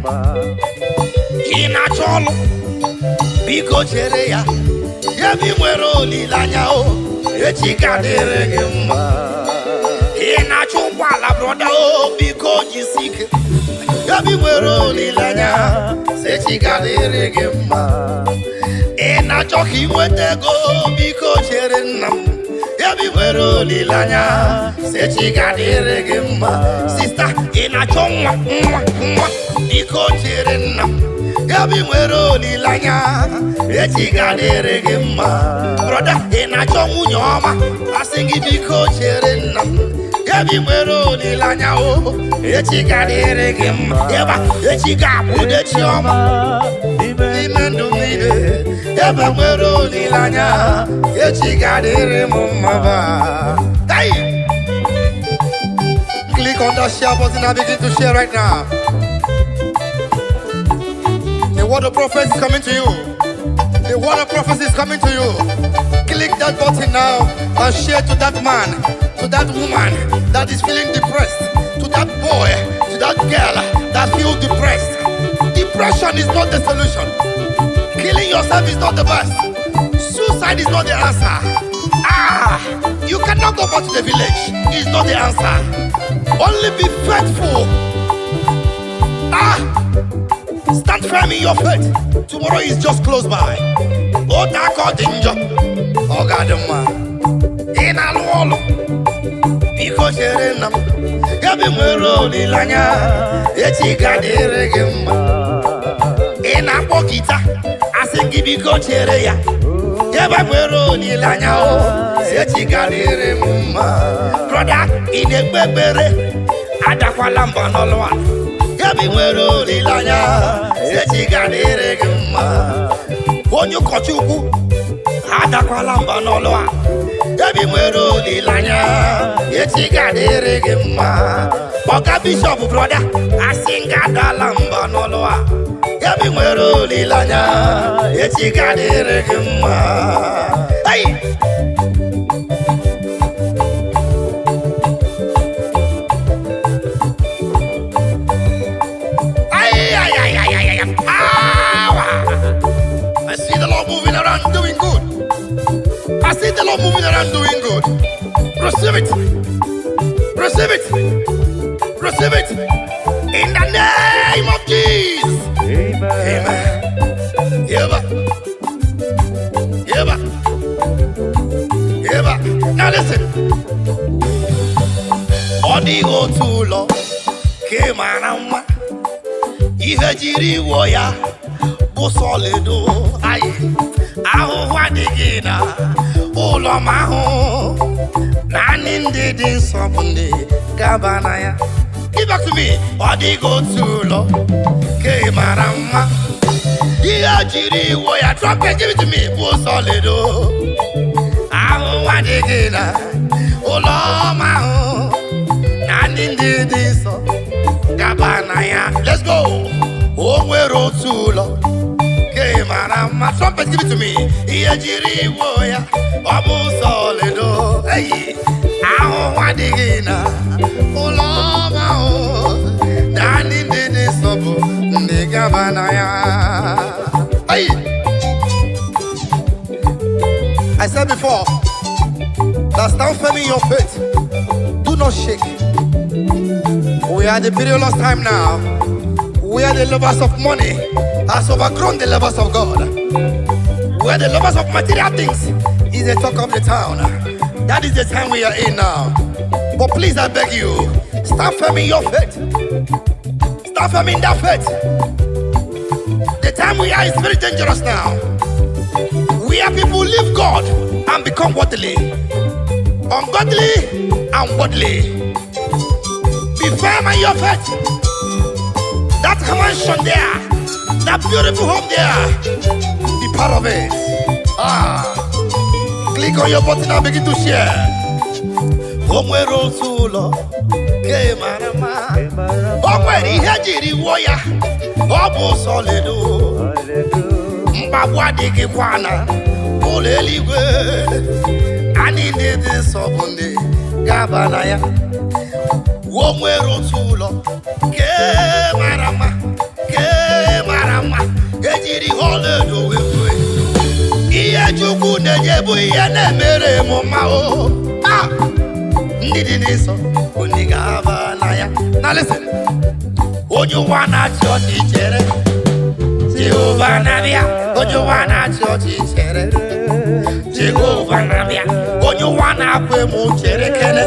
Ina chọlụ biko chere ya ebe nwere olileanya echi ga-adịrị gị mma. Ị na-achọ ụgbọala brọda biko jisi ike ebe nwere olileanya echi ga-adịrị gị mma. Ị na-achọ ka ị nweta ego biko chere nna m ebe nwere olileanya echi ga-adịrị gị mma. Sista ị na-achọ nwa biko chere nna m ebe nwere olileanya echi ga-adịrị gị mma. Brọda ị na-achọ nwunye ọma asị gị biko chere nna m ebe nwere olileanya echi ga-adịrị gị mma. Ebe echi ga-abụ echi ọma n'ime ndụ niile ebe nwere olileanya echi ga-adịrị m mma. Click on that share button and begin to share right now. The word of prophecy is coming to you. The word of prophecy is coming to you. Click that button now and share to that man, to that woman that is feeling depressed, to that boy, to that girl that feels depressed. Depression is not the solution. Killing yourself is not the best. Suicide is not the answer. You cannot go back to the village. It's not the answer. Only be faithful. Stand firm in your faith. Tomorrow is just close by. Oh, that got danger. Oh, God, man. In a wall. Because you're in them. Yabi Meroli Lanya. Eti Gadere Gimma. In a pocketa. I think Gibico Cherea. Yaba Meroli Lanya. Eti Gadere Mumma. Brother, in a bebere. Adakwalamba no one. Yabi nwere olileanya echi ga-adịrị gị mma. Onye ụkọchukwu adakwala mba n'ọlụ a. Yabi nwere olileanya echi ga-adịrị gị mma. Ọga bishọp brọda asị nga adala mba n'ọlụ a. Yabi nwere olileanya echi ga-adịrị gị mma. I see the Lord moving around doing good. I see the Lord moving around doing good. Receive it. Receive it. Receive it. In the name of Jesus. Amen. Yeba. Yeba. Yeba. Now listen. Odigo tulo. Kemanama. Ihe jiri wo ya. Solido, aye, ahụ adịghị na ụlọ m ahụ naanị ndị dị nsọ bụ ndị gaba na ya. Give back to me. Ọ dịghị otu ụlọ ke mara mma ihe jiri iwo ya trumpet give it to me bụ solido ahụ adịghị na ụlọ m my trumpet, give it to me. Iyejiri woya, obu solido. Hey, aho wadigina, uloma o. Dani didi sobo, ndiga banaya. Hey, I said before, that stand firm in your faith. Do not shake. We are the perilous time now. We are the lovers of money has overgrown the lovers of God. We are the lovers of material things. Is the talk of the town. That is the time we are in now. But please, I beg you, stand firm in your faith. Stand firm in that faith. The time we are is very dangerous now. We are people who leave God and become worldly, ungodly and worldly. Be firm in your faith. That mansion there, that beautiful home there, be part of it. Click on your button and begin to share. Omwero sulo, ke marama. Omweri hejiri woya, obu solido. Mbabwa digi kwana, oleligwe. Ani nede sobunde, gabanaya. Omwero sulo, ke marama, ejiri oledo wewe. Iye jugu nejebu iye nemere moma o. Ndidi niso, uniga banaya. Now listen. Oju wana choti chere, Jehovah nabia. Oju wana choti chere, Jehovah nabia. Oju wana kwe mu chere kele,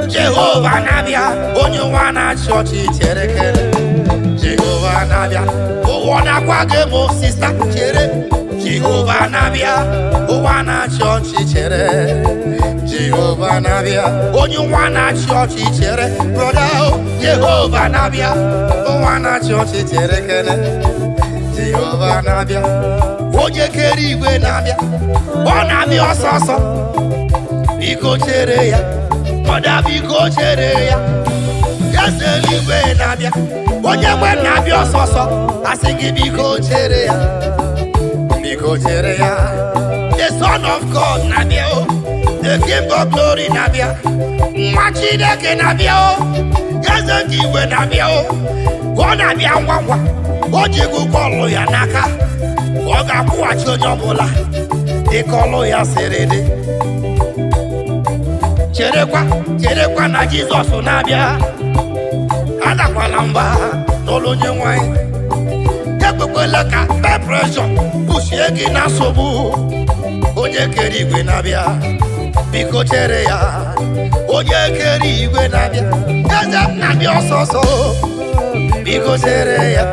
Jehovah nabia. Oju wana choti chere kele, Jehovah nabia. O wana kwa gemo sister chere, Jehovah nabia. O wana choti chere, Jehovah nabia. Oju wana choti chere, brother. Jehovah nabia. O wana choti chere kele, Jehovah nabia. Oje keri we nabia. O nabia ososo. Biko chere ya. Moda biko chere ya. Yeseli we nabia. Oje we nabia ososo. Asingi biko chere ya. Biko chere ya. The Son of God nabia o. The King of Glory nabia. Machide ke nabia o. Yeseli we nabia o. O nabia wawa. Oje gu kolo ya naka. Oga kuwa chonyobola. Ikolo ya serede. Cherekwa na Jesus nabia. Adakwala mba n'olu nye nwanyị. Ekwekwela ka peer pressure pushie gị na nsogbu. Onye kere igwe nabia, biko chere ya. Onye kere igwe nabia, eze m nabia ọsọsọ. Biko chere ya,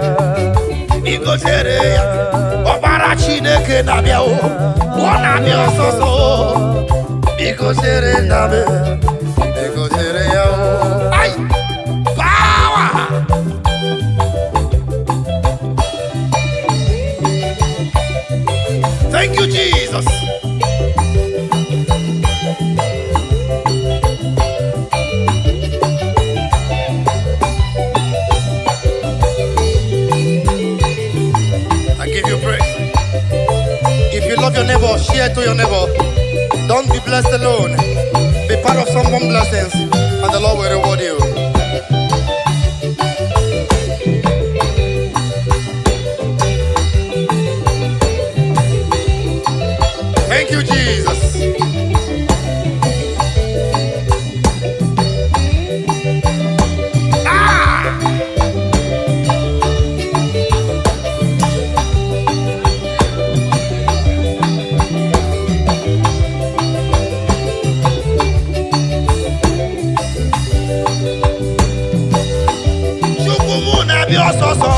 biko chere ya. Ọbara Chineke nabia o, ọ nabia ọsọsọ. Biko chere nabia, biko chere ya o. Ay! Thank you, Jesus. I give you praise. If you love your neighbor, share to your neighbor. Don't be blessed alone. Be part of someone's blessings, and the Lord will reward you. Thank you, Jesus. Chukwumuna bio soso.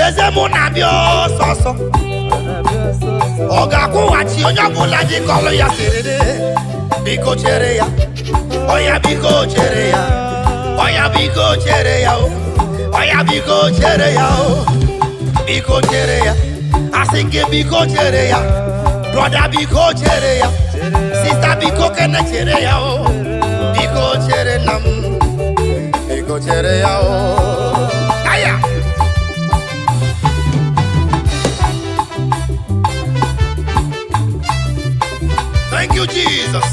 Ezemuna bio soso. Oga kuwachi onye bula ji kolo ya serede. Biko chere ya. Oya biko chere ya. Oya biko chere ya o. Oya biko chere ya o. Biko chere ya. Asinge biko chere ya. Brother biko chere ya. Sister biko kene chere ya o. Biko chere nam. Biko chere ya o. Aya. you, Jesus.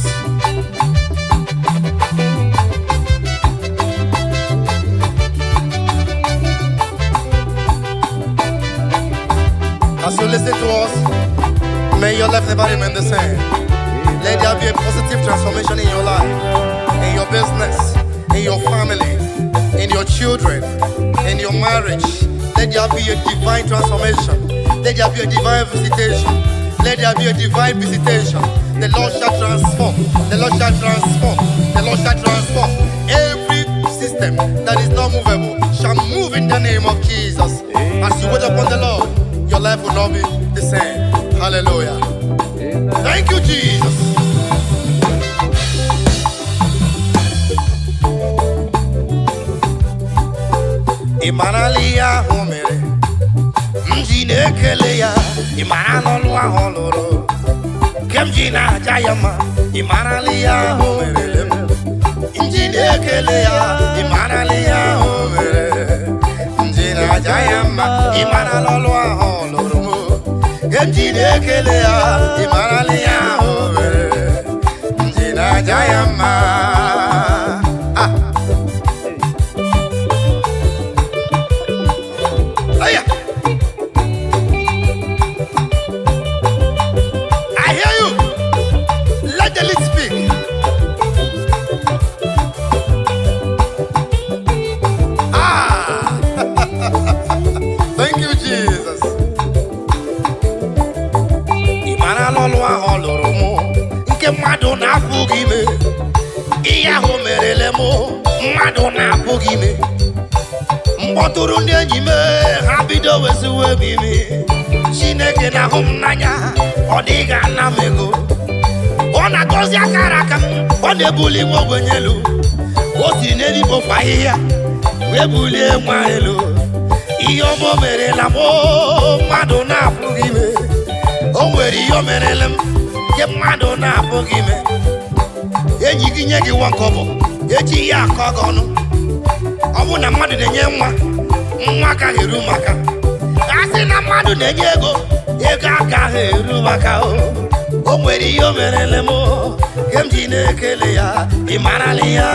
As you listen to us, may your life never remain the same. Let there be a positive transformation in your life, in your business, in your family, in your children, in your marriage. Let there be a divine transformation. Let there be a divine visitation. Let there be a divine visitation. The Lord shall transform. The Lord shall transform. The Lord shall transform. Every system that is not movable shall move in the name of Jesus. As you wait upon the Lord, your life will not be the same. Hallelujah. Thank you, Jesus. Imanalia homere mjine keleya imanalwa holoro kemjina jayama imanalia homere mjine keleya imanalia homere mjina jayama imanalwa holoro kemjine keleya imanalia homere mjina jayama. Madonna Pugime, Iaho Merelemo, Madonna Pugime, Moturunime, Habido was a webby, Shinekena home Nanya, Odiga Namego, Ona Gozia Karakam, on the bully Moguelu, was in any Bofaya, Webule Maelo, Iomo Merelamo, Madonna Pugime, oh, where you Merelem. Madonna Pogime, Ejiginyaki Wankobo, Eji Yakogono, Amuna Madu de Yema, Maka Hirumaka, Asina Madu de Yego, Egaka Hirumaka, Omeri Yomerelemo, Kemjine Kelea, Imanalia,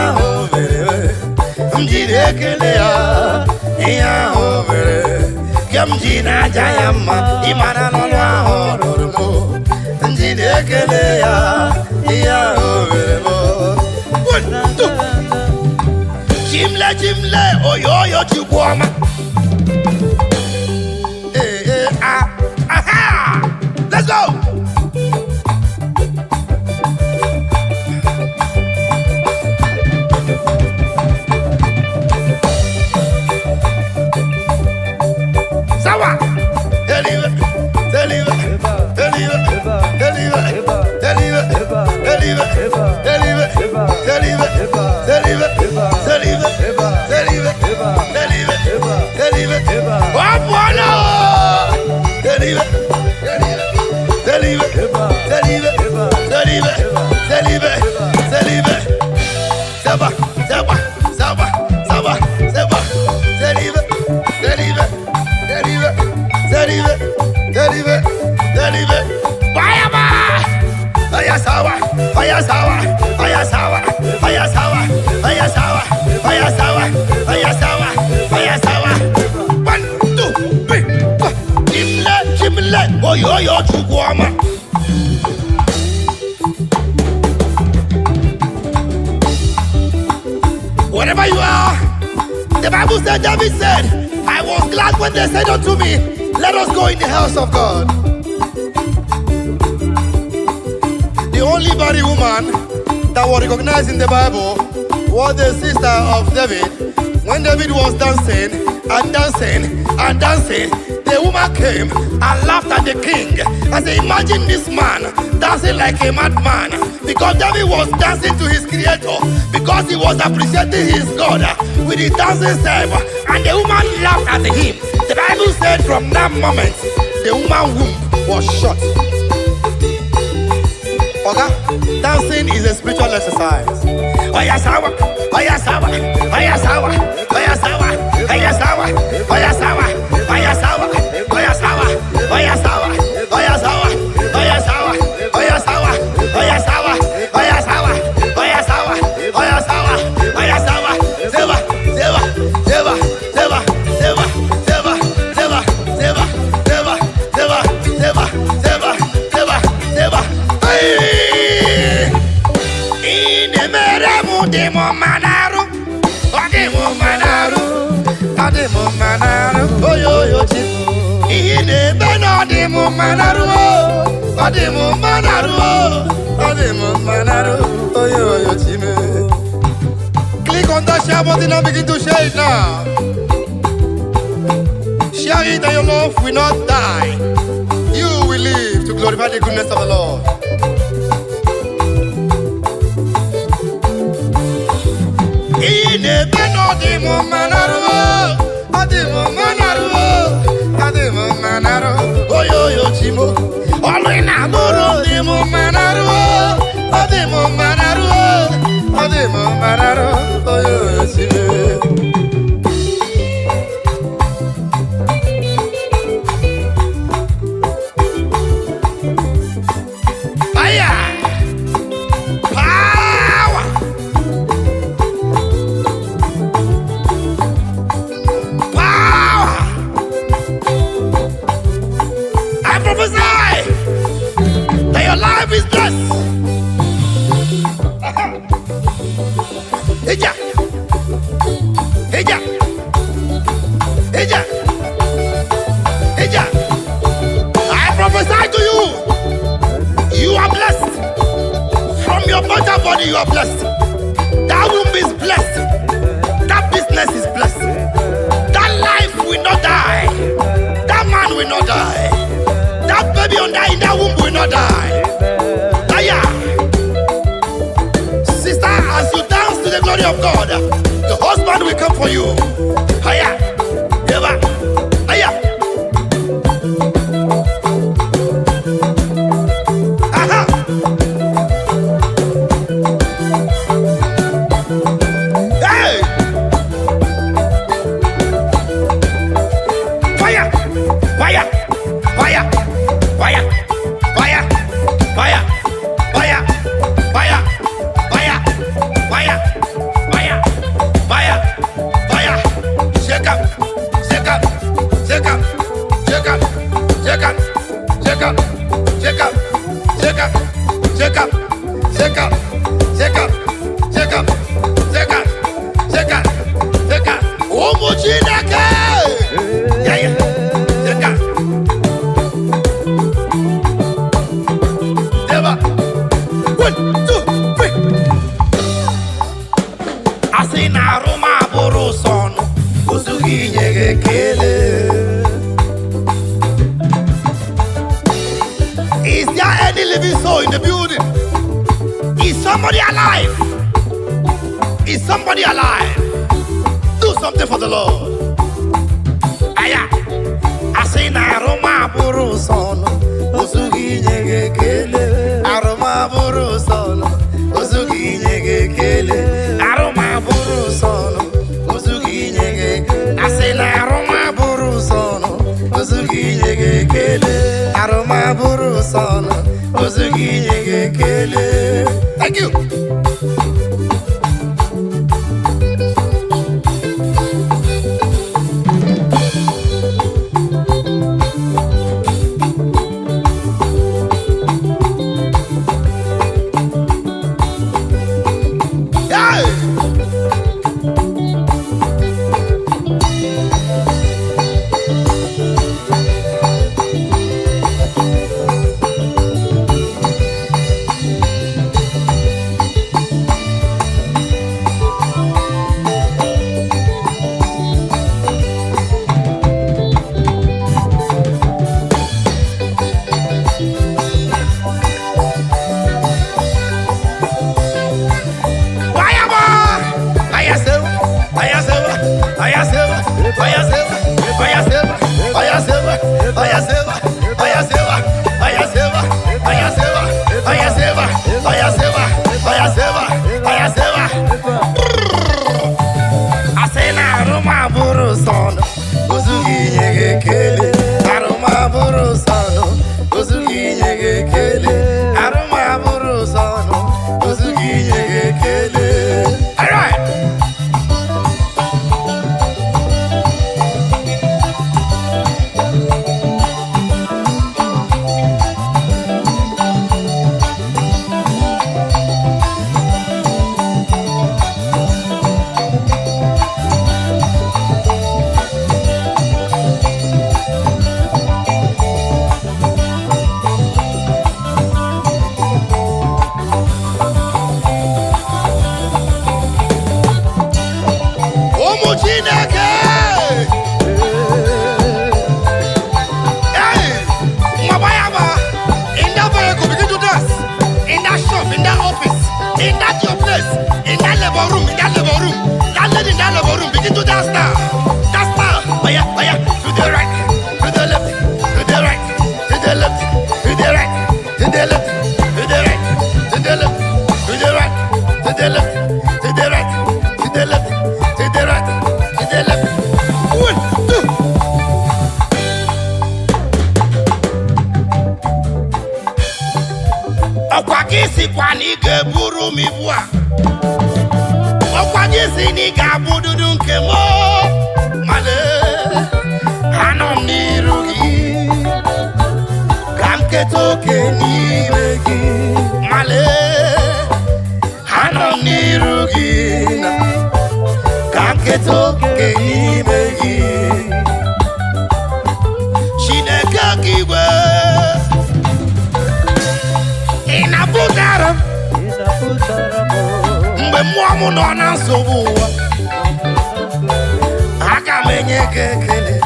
Mjine Kelea, Ia Homere, Kemjina Jayama, Imanaloa Hormo. Jimle, Jimle, oyo, Chihuahua. Aha! Let's go! Sawa! Wherever you are, the Bible said, David said, I was glad when they said unto me, let us go in the house of God. The only barren woman that was recognized in the Bible was the sister of David. When David was dancing and dancing and dancing, the woman came and laughed at the king. I said, imagine this man dancing like a madman, because David was dancing to his creator, because he was appreciating his God with his dancing step, and the woman laughed at him. The Bible said from that moment, the woman's womb was shut. Okay? Dancing is a spiritual exercise. Oyasawa, Oyasawa, Oyasawa, Oyasawa, Oyasawa, Oyasawa, Oyasawa, Oyasawa, Oyasawa, Oyasawa, Oyasawa, Oyasawa, Oyasawa, meremu demo manaru. Ademo manaru. Ademo manaru. Oyo yo chimu. Ihine beno demo manaru. Ademo manaru. Ademo manaru. Oyo yo chimu. Click on that share button and begin to share it now. Share it and your love will not die. You will live to glorify the goodness of the Lord. I prophesy to you, you are blessed. From your mother body, you are blessed. That womb is blessed. That business is blessed. That life will not die. That man will not die. That baby in that womb will not die. Sister, as you dance to the glory of God, the husband will come for you. Hiya. Eva. Hiya. Aha. Hey. Fire. Fire. Fire. Fire. Fire. Fire. Fire. Fire. Fire. Fire. Fire. Fire. Fire. Shake up. Shake up. Shake up. Shake up. Shake up. Shake up. Shake up. Shake up. Shake up. Shake up. Shake up. Shake up. Shake up. Shake up. Shake up. Omuchineke. Yeah, yeah. Shake up. Never. 1, 2, 3. Asina Roma Boroson. Usugi nyege kele. Is there any living soul in the building? Is somebody alive? Is somebody alive? Do something for the Lord. Aya. Asina Roma Boroson. Usugi nyege kele. Aroma Boroson. Usugi nyege kele. Aroma Boroson. Usugi nyege. Asina Aroma Boroson. Usugi nyege kele. Aroma Boroson. Usugi nyege kele. Thank you. Chineke. Hey, Mabayaba, in that vehicle, begin to dance. In that shop, in that office, in that your place, in that labor room, that lady in that labor room, begin to dance now. Dance now. Baya, to the right, to the left, to the right, to the left, to the right, to the left, to the right, to the left, to the right, to the left, to the right, to the left, to the right, to the left. 1, 2. Okwagisi kwani geburu mibua. Okwagisi ni gabududu nkemo. Male anom nirugi. Kamketoke ni megi. Male anom nirugi. Kamketoke ni megi. Chineke kiwe. Inaputara mgbe mmụọ m nọ na nsogbu ụwa aka m enye gị ekele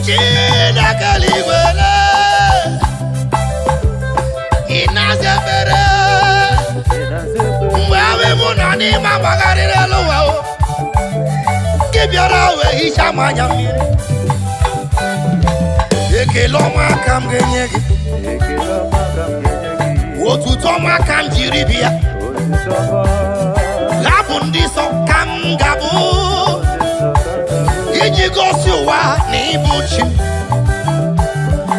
Chineke eluigwele ị na-aza ekpere mgbe ahụ m nọ n'ime agbagharịrị elu ụwa gị bịara wee hichaa m anya mmiri ekele ọma aka m ga-enye gị otuto ọma ka m jiri bịa hapụ ndị nsọ ka m gabụ iji gosi ụwa na ịbụ chi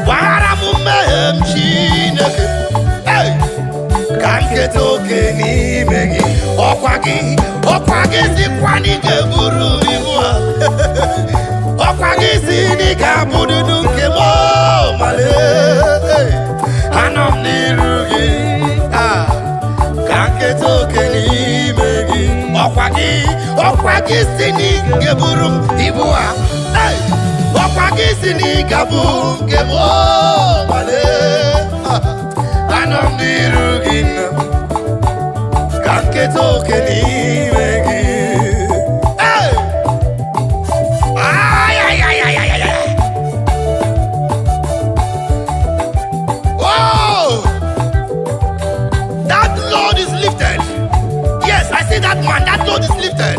gbaghara m mmehie m Chineke ka m keta oke n'ime gị ọkwa gị sikwa na ị ga-eburu ibu ha ọkwa gị si na ị ga-abụdudu nke m male anọ m n'iru gị ka nketa oke n'ime gị ọkwa gị si na ị ga-eburu m ibu ha ọkwa gị si na ị ga-abụ nke m male anọ m n'iru gị ka nketa oke n'ime gị that man, that load is lifted.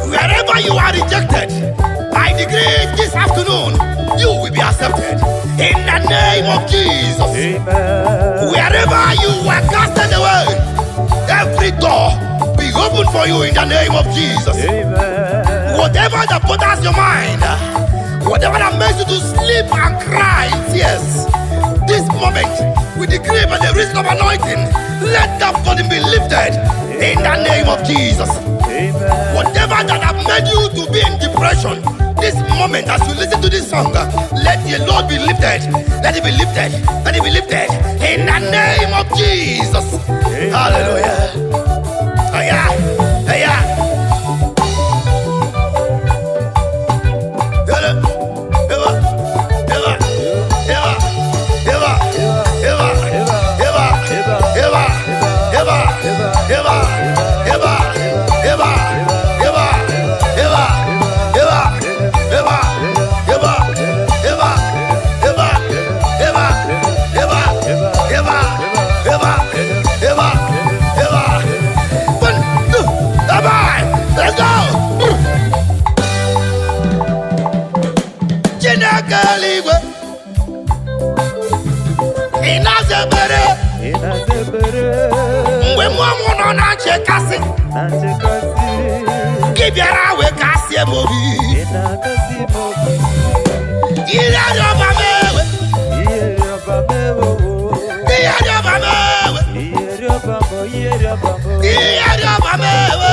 Wherever you are rejected, I decree this afternoon, you will be accepted. In the name of Jesus. Amen. Wherever you were casted away, every door be open for you in the name of Jesus. Amen. Whatever that bothers your mind, whatever that makes you to sleep and cry in tears, this moment, we decree by the reason of anointing, let that burden be lifted in the name of Jesus. Amen. Whatever that have made you to be in depression, this moment as you listen to this song, let the Lord be lifted. Let it be lifted. Let it be lifted in the name of Jesus. Amen. Hallelujah. Aya, aya. Mgbe mmụọ nọ na nchekasị gị bịara wee kasị m obi iri arịọba m ewe iri arịọba m ewe iri arịọba m ewe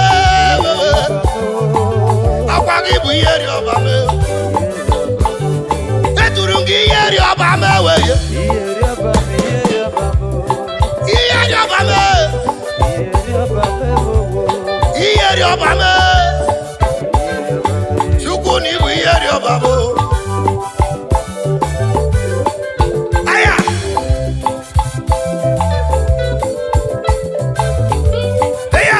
akwa gị bụ ihe arịọba m ewe eturu m gị ihe arịọba m ewe Iyeri ọba me Chukwu ni ibu iyeri ọba mo Aya Aya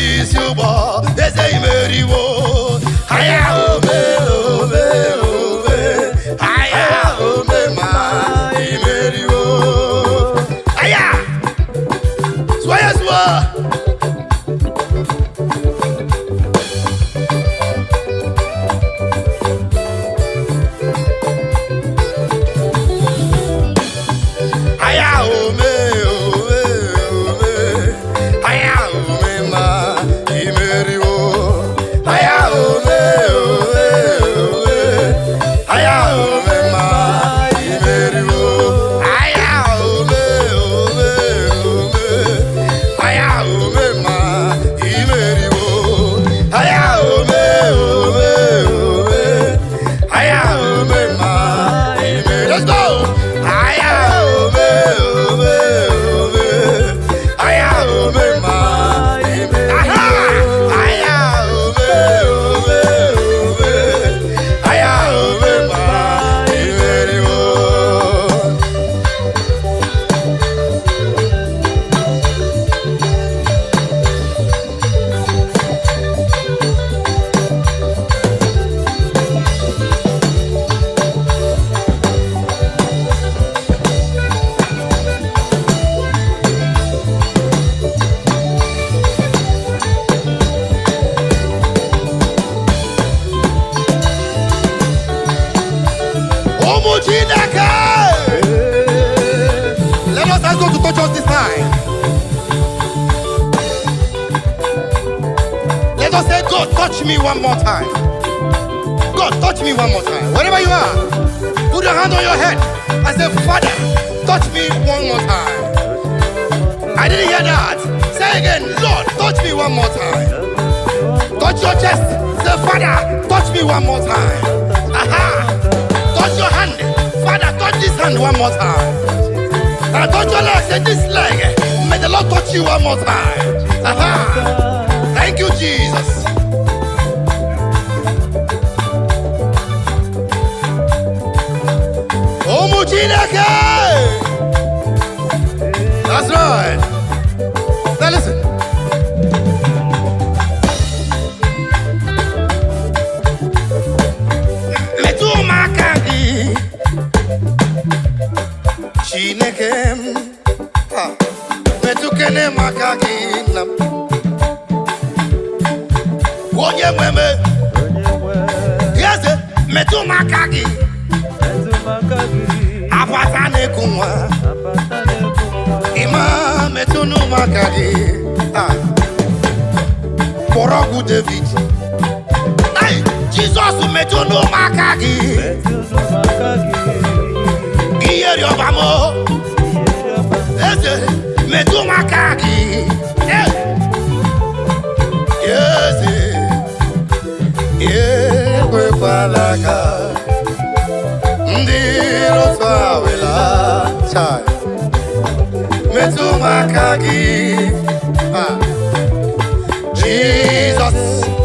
isi ụgbọ eze imeriwo aya ome ome ome aya ome ma imeriwo aya soya soa Let us go to touch us this time. Let us say, God, touch me one more time. God, touch me one more time. Wherever you are, put your hand on your head and say, Father, touch me one more time. I didn't hear that. Say again, Lord, touch me one more time. Touch your chest. Say, Father, touch me one more time. Aha! Touch your hand. Father, touch this hand one more time. And touch your leg. Say, this leg. May the Lord touch you one more time. Aha! Thank you, Jesus. That's right. Now listen. Metumakagi Chinekem Metukene makagi nam Wonye mweme Yes, metumakagi Apatane kumwa Ima metunu makagi Porogu David Ay, Jesus metunu makagi Iyeri obamo Eze metunu makagi Yes Yewe palaka Ndiro twawela Chai Metumakagi Jesus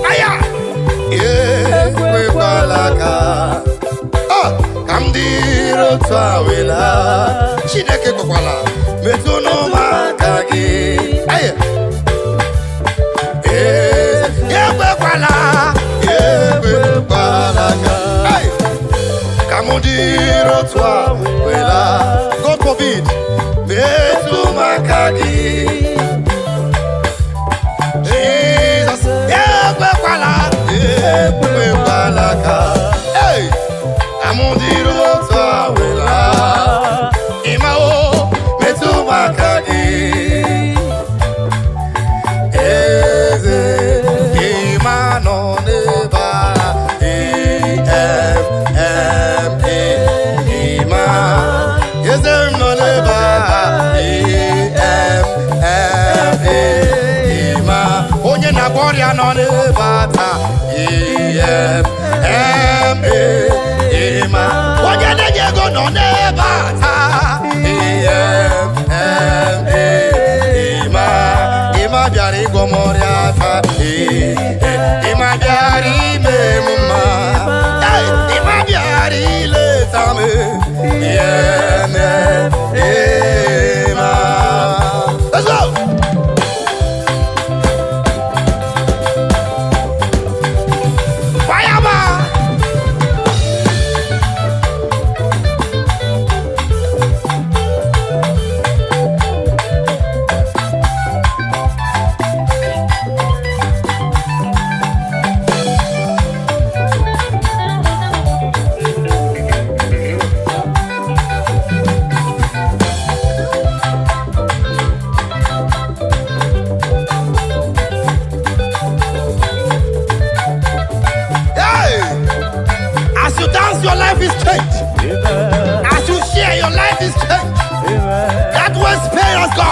Aya Yewe palaka Kamdiro twawela Chineke kokwala Metumakagi Aya Yewe pala Yewe palaka Kamudiro twawela God forbid Metumakagi Jesus Yewe palaka Hey Kamudiro twawela Imao Metumakagi Eze Imano neba Warrior non bata Ima Wanya de Diego non bata Ima biari gomoriata Ima biari memuma Ima biari letame Ima Let's go!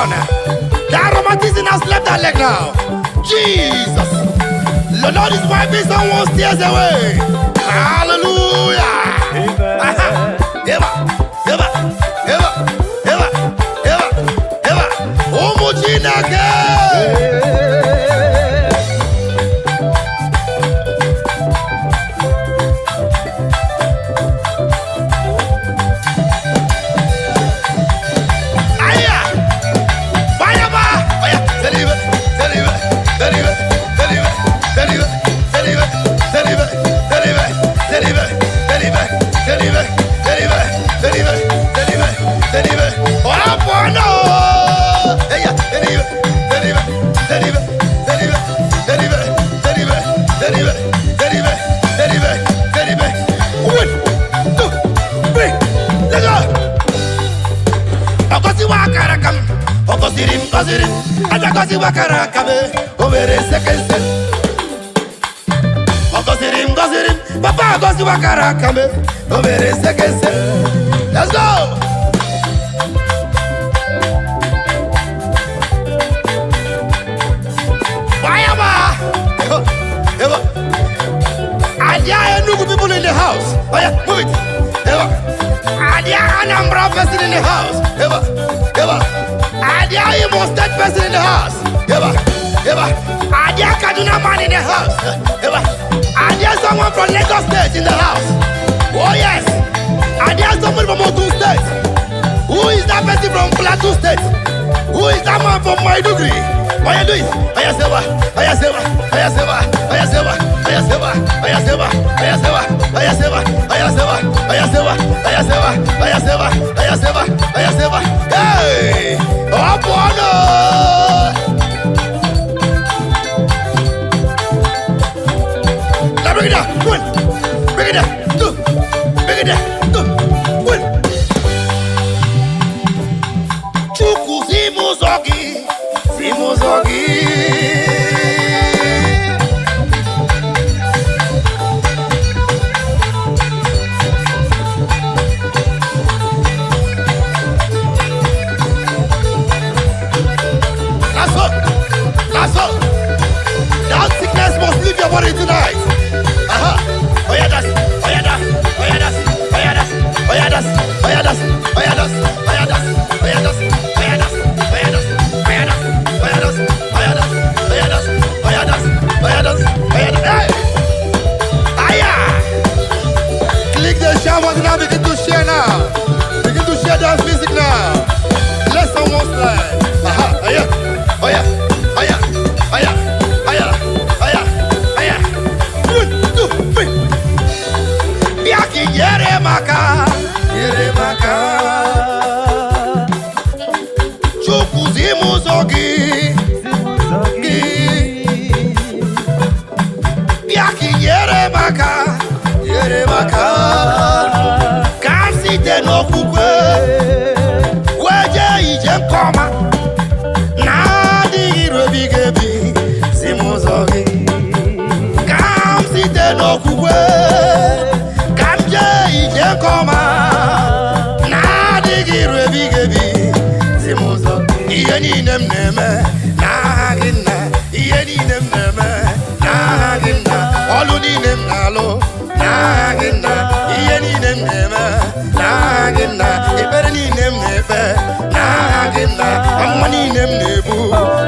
on. That romanticism has left that leg now. Jesus. The Lord is wiping someone's tears away. Hallelujah. Eva. Omujinake. Ajakosi wakara kabe overe sekense. Ogosirim, Papa Ogosi wakara kabe overe sekense. Let's go. Wayama. Eva. Adia Enugu people in the house. Oh yeah, move it. Eva. Adia Anambra person in the house. Eva. Adia Imo State person in the house. Eva. Adia Kaduna man in the house. Adia someone from Lagos State in the house. Oh yes. Adia someone from Ogun State. Who is that person from Plateau State? Who is that man from Maiduguri? What you doing? Ayasewa. Hey! Oh, bono! Now bring it down. One. Bring it down. Two. Bring it down. Two. One. Chuku Simuzogi. That's all. That sickness must leave your body tonight. Oh yeah, that's. Click the share button now. Begin to share now. Begin to share dance music now. Let someone slide. Oh yeah. 1, 2, 3. Biaki yere maka. Chukuzimu zogi. Biaki yere maka. Kasi te no fukwe. Weje ije koma. No kukwe kamje ije koma na digi rebigebi simuzo iye ni nemneme na ginna iye ni nemneme na ginna olu ni nemnalo na ginna iye ni nemneme na ginna ibere ni nemnefe na ginna amma ni nemnebu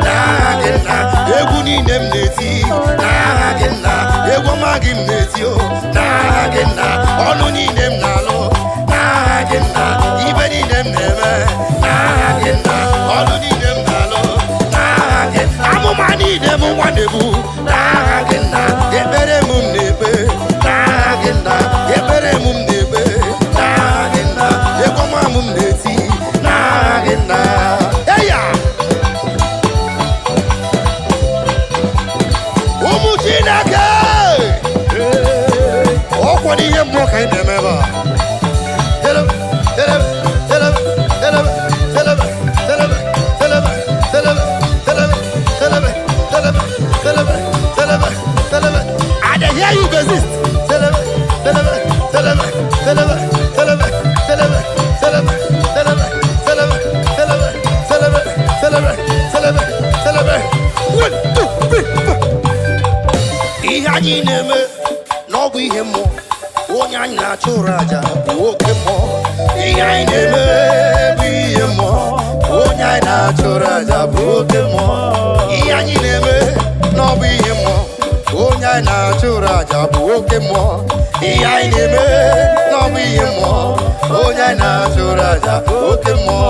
na ginna egu ni nemneti na ginna ego magim netio na agenda onu ni nem nalo na agenda ibe ni nem neme na agenda onu ni nem nalo na agenda amuma ni dem wanebu na agenda ebere mum nebe na agenda ebere mum nebe na agenda ego mamum neti na agenda eya Umuchinake What do you more kind of ever? oke mmụọ. Ihe anyị na-eme bụ ihe mmụọ. Onye anyị na-achụrụ aja bụ oke mmụọ. Ihe anyị na-eme n'ọbụ ihe mmụọ. Onye anyị na-achụrụ aja bụ oke mmụọ. Ihe anyị na-eme n'ọbụ ihe mmụọ. Onye anyị na-achụrụ aja bụ oke mmụọ.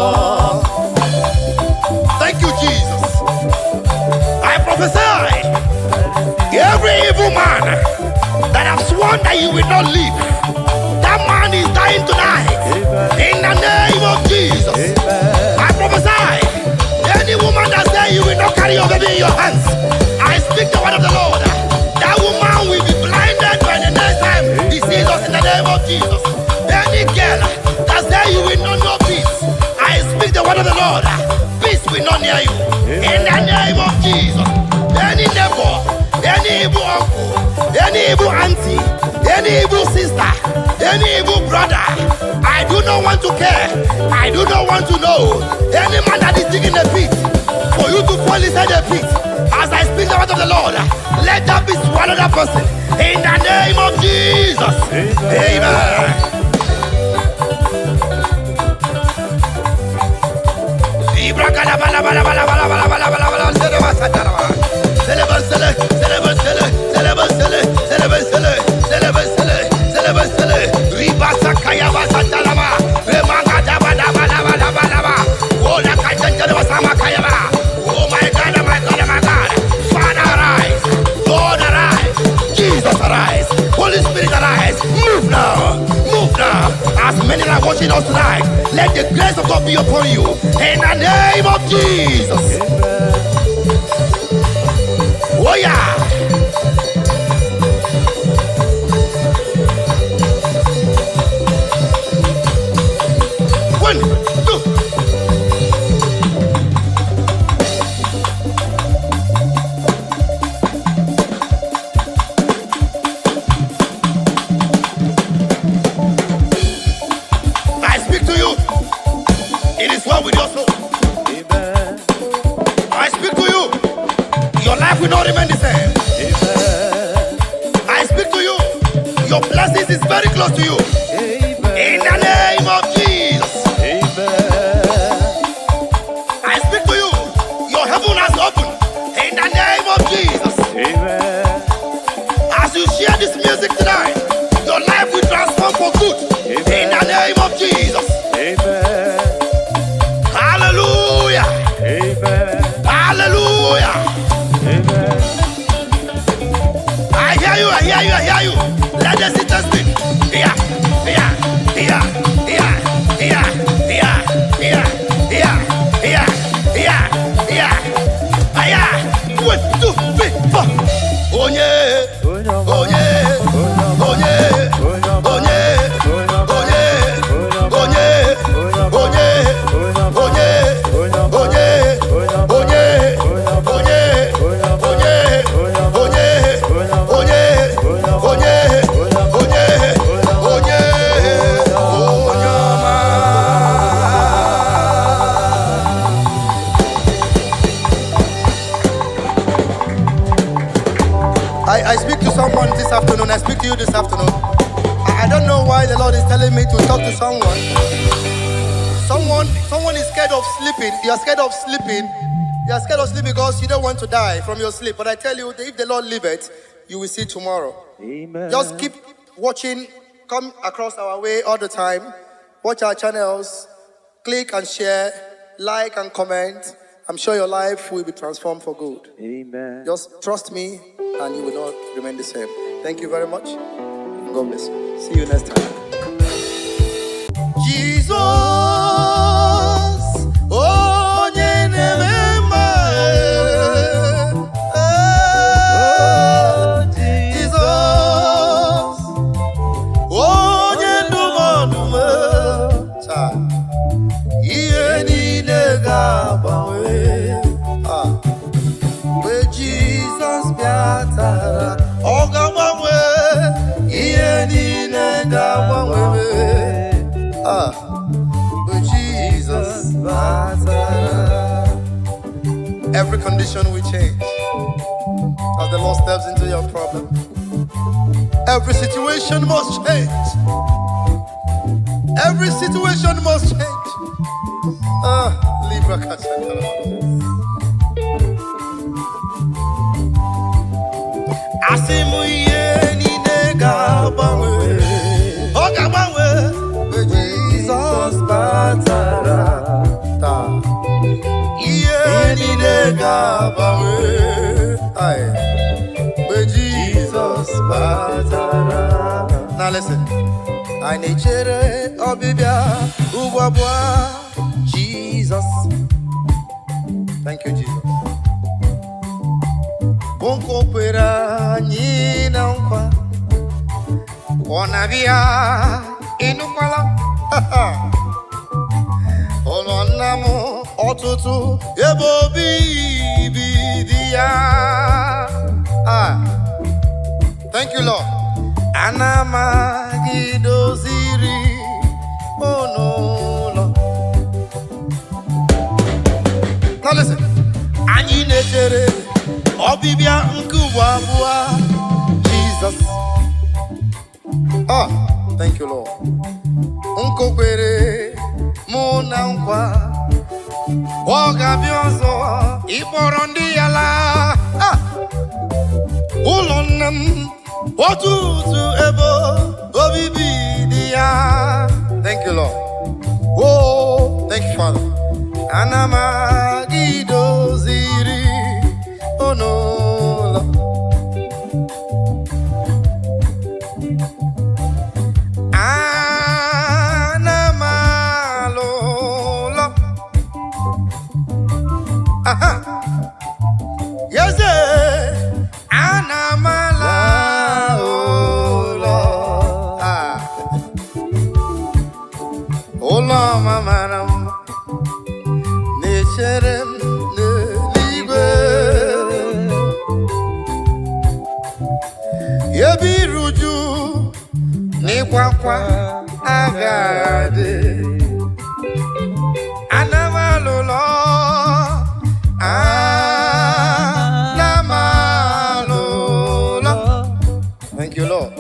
Thank you, Jesus. I prophesy every evil man that have sworn that you will not live, that man is dying tonight. In the name of Jesus. I prophesy any woman that says you will not carry your baby in your hands, I speak the word of the Lord. That woman will be blinded by the next time he sees us in the name of Jesus. Any girl that says you will not know peace, I speak the word of the Lord. Peace will not near you. In the name of Jesus. Any neighbor, any evil uncle, any evil auntie, any evil sister, any evil brother, I do not want to care. I do not want to know. Any man that is digging a pit for you to fall inside the pit, as I speak the word of the Lord, let that be swallowed that person. In the name of Jesus. Amen. Oh my God, my God, my God. Father, arise. Lord, arise. Jesus, arise. Holy Spirit, arise. Move now. Move now. As many are watching us tonight, let the grace of God be upon you. In the name of Jesus. Oh yeah. One, two. I speak to you. It is well with your soul. Amen. I speak to you. Your life will not remain the same. Amen. I speak to you. Your blessings is very close to you. Amen. In the name of Jesus. Amen. I speak to you. Your heaven has opened. In the name of Jesus. Amen. As you share this music tonight, your life will transform for good. In the name of Jesus. Amen. Hallelujah. Amen. Hallelujah. Amen. I hear you, I hear you, I hear you. Let the sisters speak. Here, here, here, here, here, here, here, here, here, here, here, here. 1, 2, 3, 4. Oh yeah, oh yeah, oh yeah, oh yeah, oh yeah, oh yeah, oh yeah, oh I speak to someone this afternoon. I speak to you this afternoon. I don't know why the Lord is telling me to talk to someone. Someone is scared of sleeping. You are scared of sleeping. You are scared of sleeping because you don't want to die from your sleep. But I tell you, if the Lord leave it, you will see tomorrow. Amen. Just keep watching. Come across our way all the time. Watch our channels. Click and share. Like and comment. I'm sure your life will be transformed for good. Amen. Just trust me and you will not remain the same. Thank you very much. God bless you. See you next time. Jesus, onye na-eme Jesus, onye ndumodume ihe niile ga-agbanwe. Mgbe Jesus bịatara, ọ ga-agbanwe ihe niile ga-agbanwe. But Jesus matters. Every condition will change as the Lord steps into your problem. Every situation must change Every situation must change. Libra Kasakala. Asimuye ni nega bawe. Oga bawe. Jesus batara. Iye ni nega bawe. Aye. Jesus batara. Now listen. I need chere obibia ubwabwa Jesus. Thank you, Jesus. Bonko pera nyina nkwa onavia inukwala olonamo otutu ebo bibidia. Thank you, Lord. Anamagido ziri onolo. Now listen. Anyi nechere obibia nkubwabwa Jesus. Thank you, Lord. Nkokwere muna nkwa ogabiozo iporondi yala. Ulonam otutu ebo obibidia. Thank you, Lord. Oh, thank you, Father. Anamagido ziri onola. Anamalola. Yes, Anamalola. Ola mamaram nechere n'eluigwe. Ebiruju n'ịkwakwa agadi. Anamalolo, anamalolo. Thank you, Lord.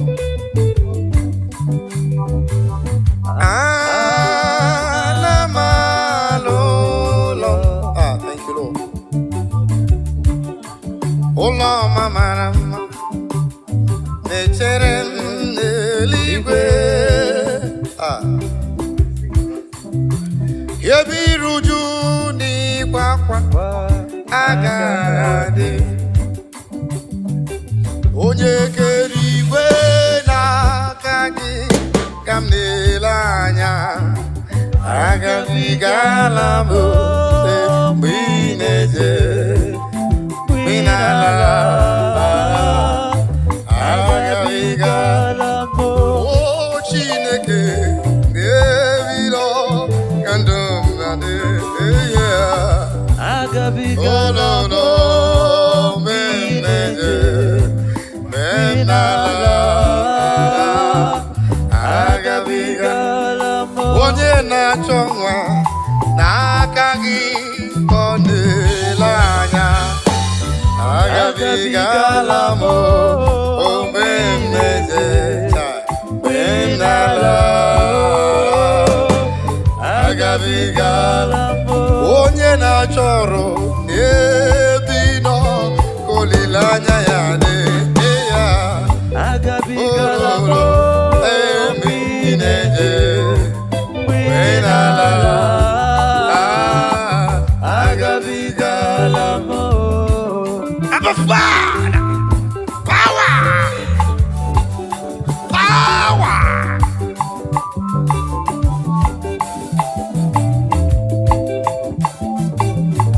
Anamalolo. Thank you, Lord. Ola mamarama nechere n'eluigwe. Ebiruju n'ịkwakwa agadi. Onye kere igwe n'aka gị ka m na-ele anya. Agabigala m mgbe ị na-eje, mgbe ị na-ala. Agabigala m Chineke na-ebido ka ndụ m na-adị. Agabigala m mgbe ị na-eje, mgbe ị na-ala. Agabigala m onye na-achọ nwa n'aka gị ka ọ na-ele anya. Agabigala m mgbe m na-eje, mgbe m na-ala. Agabigala m onye na-achọ ọrụ n'ebe ị nọ ka olileanya ya na-enye ya. Agabigala m mgbe ị na-eje, mgbe ị na-ala. Agabigala m. Abba Father, power, power.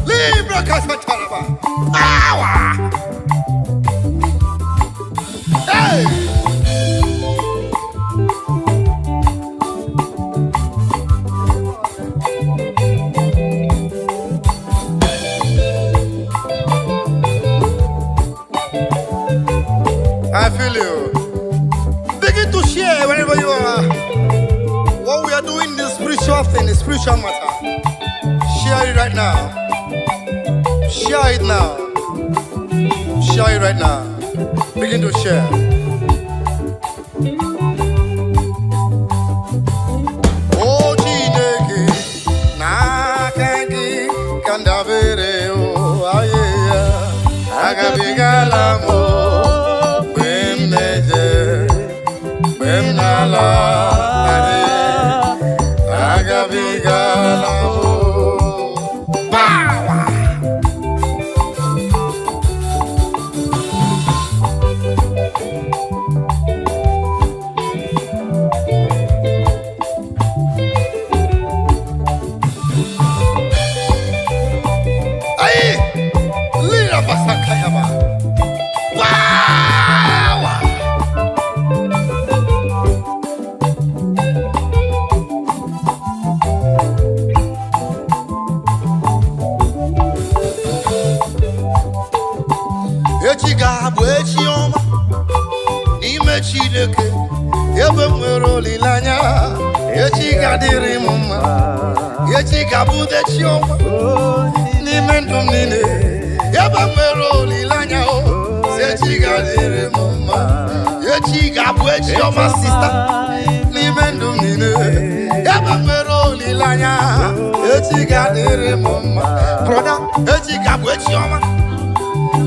Libra Kasataraba, power. Hey. I feel you. Begin to share wherever you are. What we are doing is spiritual thing, the spiritual matter. Share it right now. Share it now. Share it right now. Begin to share. gadiri mama. Echi gabude chioma. Ni mendum nine. Yaba mero lilanya o. Echi gadiri mama. Echi gabwe chioma sister. Ni mendum nine. Yaba mero lilanya. Echi gadiri mama. Brother, echi gabwe chioma.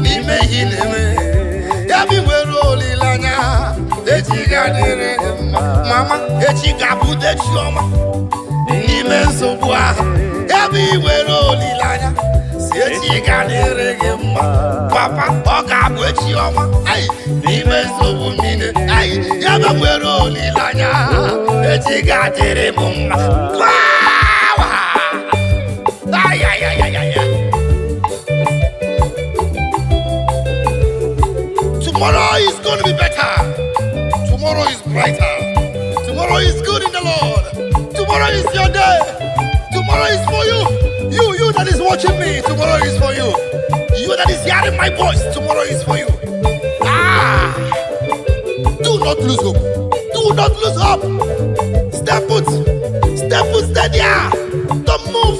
Ni me hineme. Yabi mero lilanya. Echi gadiri mama. Echi gabude chioma. Ni me sobua. Yabi mero lilanya. Echi gadiri mama. Papa, oga bwe chioma. Ay, ni me sobu mine. Ay, yabi mero lilanya. Echi gadiri mama. Ay, ay, ay, ay, ay, ay. Tomorrow is going to be better. Tomorrow is brighter. Tomorrow is good in the Lord. Tomorrow is your day. Tomorrow is for you. You that is watching me. Tomorrow is for you. You that is hearing my voice. Tomorrow is for you. Ah! Do not lose hope. Do not lose hope. Step foot. Step foot. Stay there. Don't move.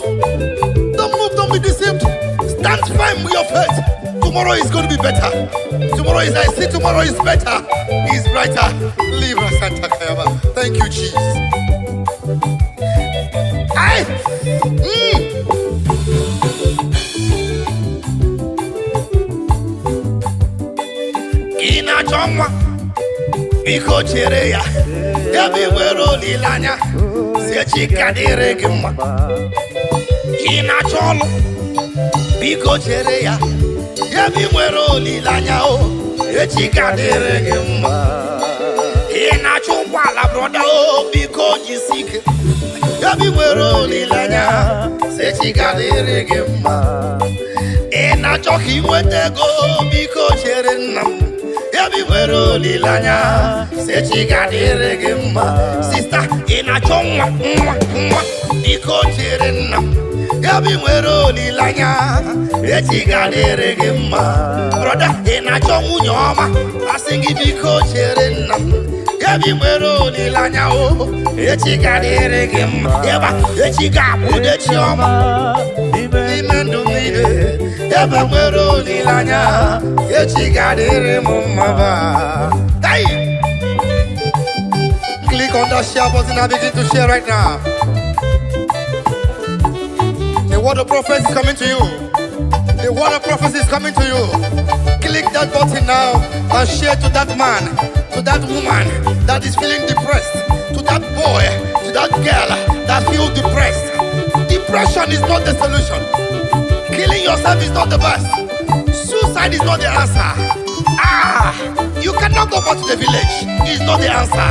Don't move. Don't be deceived. Stand firm with your faith. Tomorrow is going to be better. Tomorrow is, I say, tomorrow is better. Is brighter. Libra Santa Kayaba. Thank you, Jesus. Aye. Ina chomwa. Biko chereya. Yabi wero lilanya. Sechi kadire gima. Ina cholo. Biko chereya. Yabi mwero lilanya o. Echi kadere gima. Ina chukwa la broda o. Biko jisike. Yabi mwero lilanya. Sechi kadere gima. Ina choki mwetego. Biko chere nam. Yabi mwero lilanya. Sechi kadere gima. Sister, ina chomwa. Biko chere nam. Yabi mwero lilanya. Echi gadere gima. Brother, ina chomu nyoma. Asingi biko chere nam. Yabi mwero lilanya o. Echi gadere gima. Yaba, echi gabude chioma. Imendu mide. Yaba mwero lilanya. Echi gadere mumaba. Hey! Click on that share button and begin to share right now. The word of prophecy is coming to you. The word of prophecy is coming to you. Click that button now and share to that man, to that woman that is feeling depressed, to that boy, to that girl that feels depressed. Depression is not the solution. Killing yourself is not the best. Suicide is not the answer. You cannot go back to the village. It's not the answer.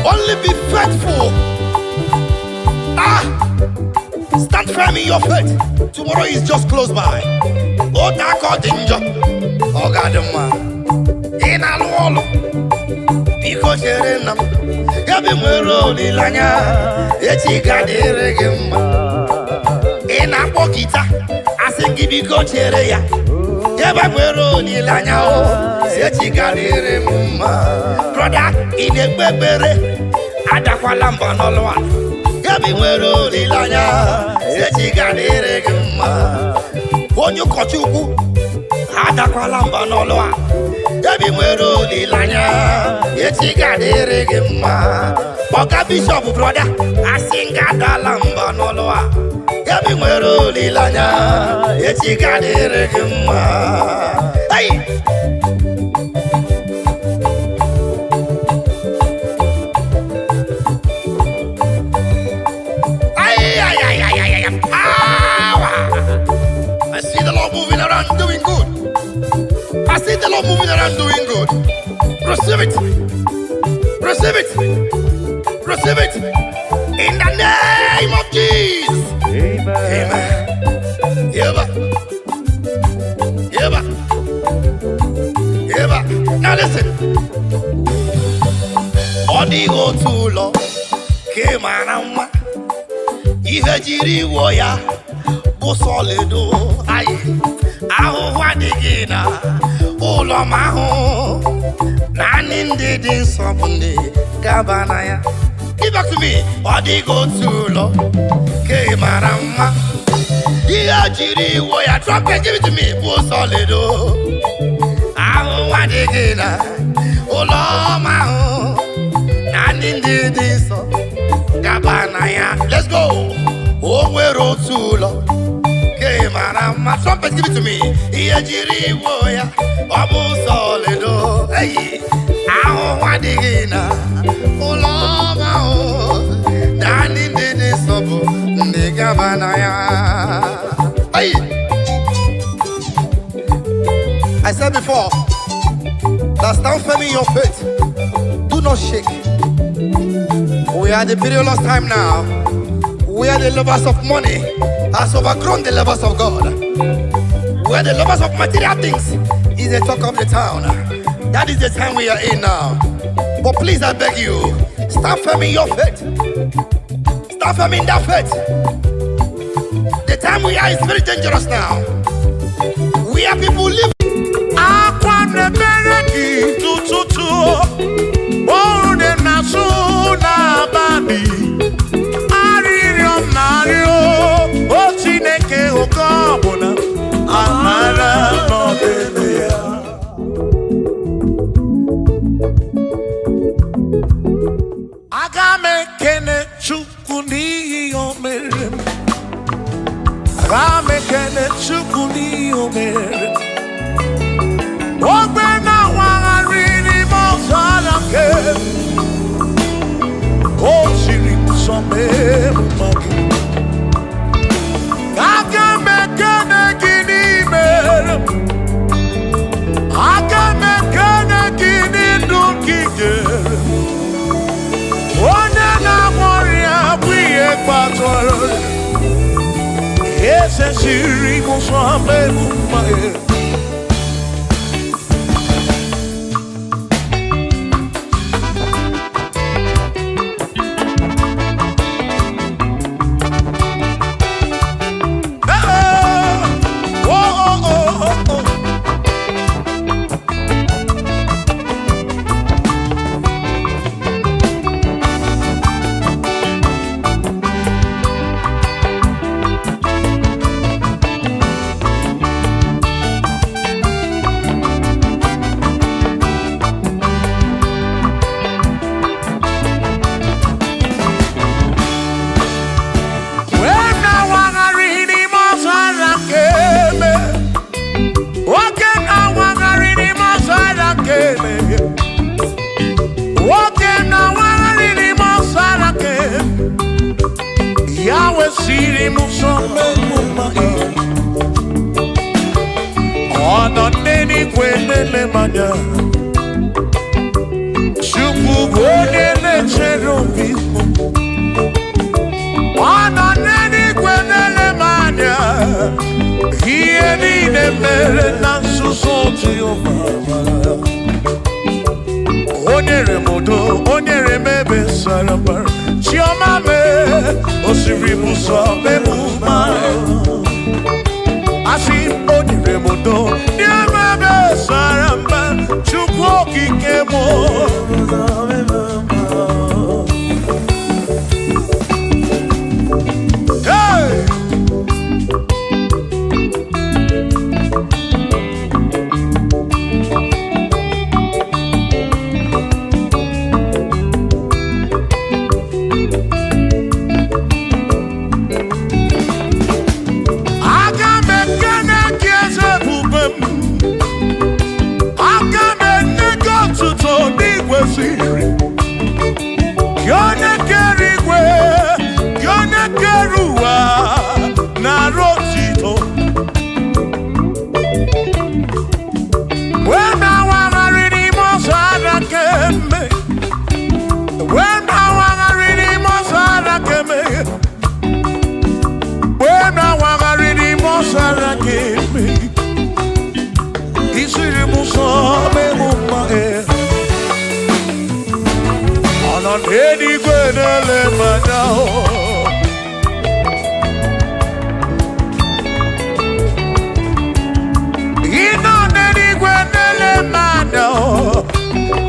Only be faithful. Stand firm in your faith. Tomorrow is just close by. Oh, that danger. Oh, God, man. In a wall. Because you're in them. Yabi mwero lilanya. Echi gadere gima. In a pokita. Asingi biko chere ya. Yabi mwero lilanya o. Echi gadere muma. Brother, in a bebere. Adakwa lamba no loa. Yabi mwero lilanya. Echi gadere gima. Onyu kochuku. Adakwa lamba no loa. Yabi mwero lilanya. Echi gadere gima. Oga bishop brother. Asinga da lamba no loa. Yabi mwero lilanya. Echi gadere gima. Hey! I see the Lord moving around doing good. I see the Lord moving around doing good. Receive it. Receive it. Receive it. In the name of Jesus. Amen. Yeba. Yeba. Yeba. Now listen. Odigo tulo. Kemanama. Ihe jiri woya. Busolido. Ay. Aho wadigina. Ulo maho. Nani ndidi nsopuni. Gabanaya. Give back to me. Body go too low. Ke marama. Iya jiri wo ya trumpet. Give it to me. Bo solido. I want it again. Oh Lord, my own. Nani this so. Gabanaya. Let's go. Oh, we're all too low. Ke marama. Trumpet. Give it to me. Iya jiri wo ya. Bo solido. Hey. I want it again. Oh Lord, my own. Nani this so. Gabanaya. Hey. I said before, that stand firm in your faith. Do not shake. We are the perilous time now. We are the lovers of money has overgrown the lovers of God. We are the lovers of material things. Is the talk of the town. That is the time we are in now. But please, I beg you, stand firm in your faith. Stand firm in that faith. The time we are is very dangerous now. We are people living. Akwane bereki tututu Ode nasu na babi Aririo nario O Chineke okobuna Amara no bebeya Agame kene chukuni omere Agame kene chukuni omere Ogbena wangari mozalake Osiri kusome mumaki Agame kene gini mere Agame kene gini dunkije One na moria bwiye kwatoro Ese siri kusome mumaki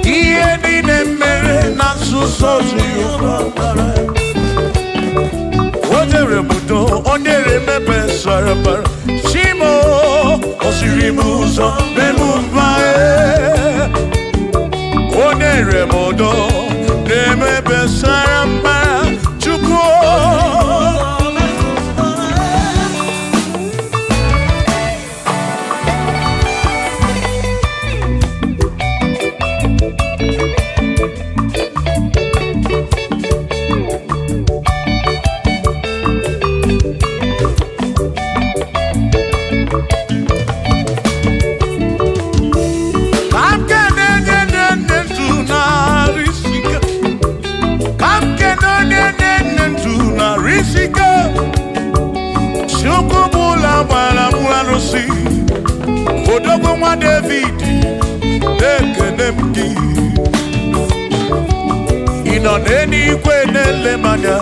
Iye ni ne mere na suso si bara Shimo Osirimuzo Bemumae Onere modo Neme besaramba Chukwo Odogo mwa David Ekenemdi Inoneni kwenele manya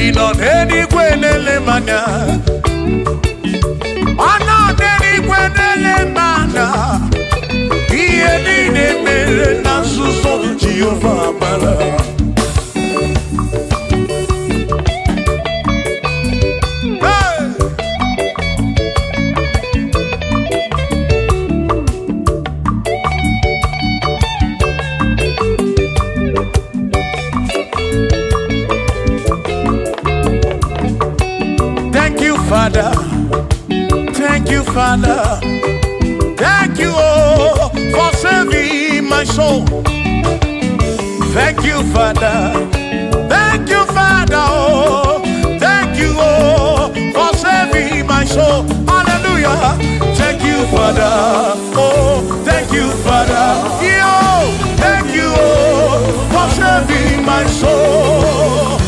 Inoneni kwenele manya Anoneni kwenele manya Iye nine mere na suso Jehovah mala Father, thank you, Father, thank you, oh, for saving my soul. Thank you, Father, oh, thank you, oh, for saving my soul. Hallelujah. Thank you, Father, oh, thank you, Father, yo, thank you, oh, for saving my soul.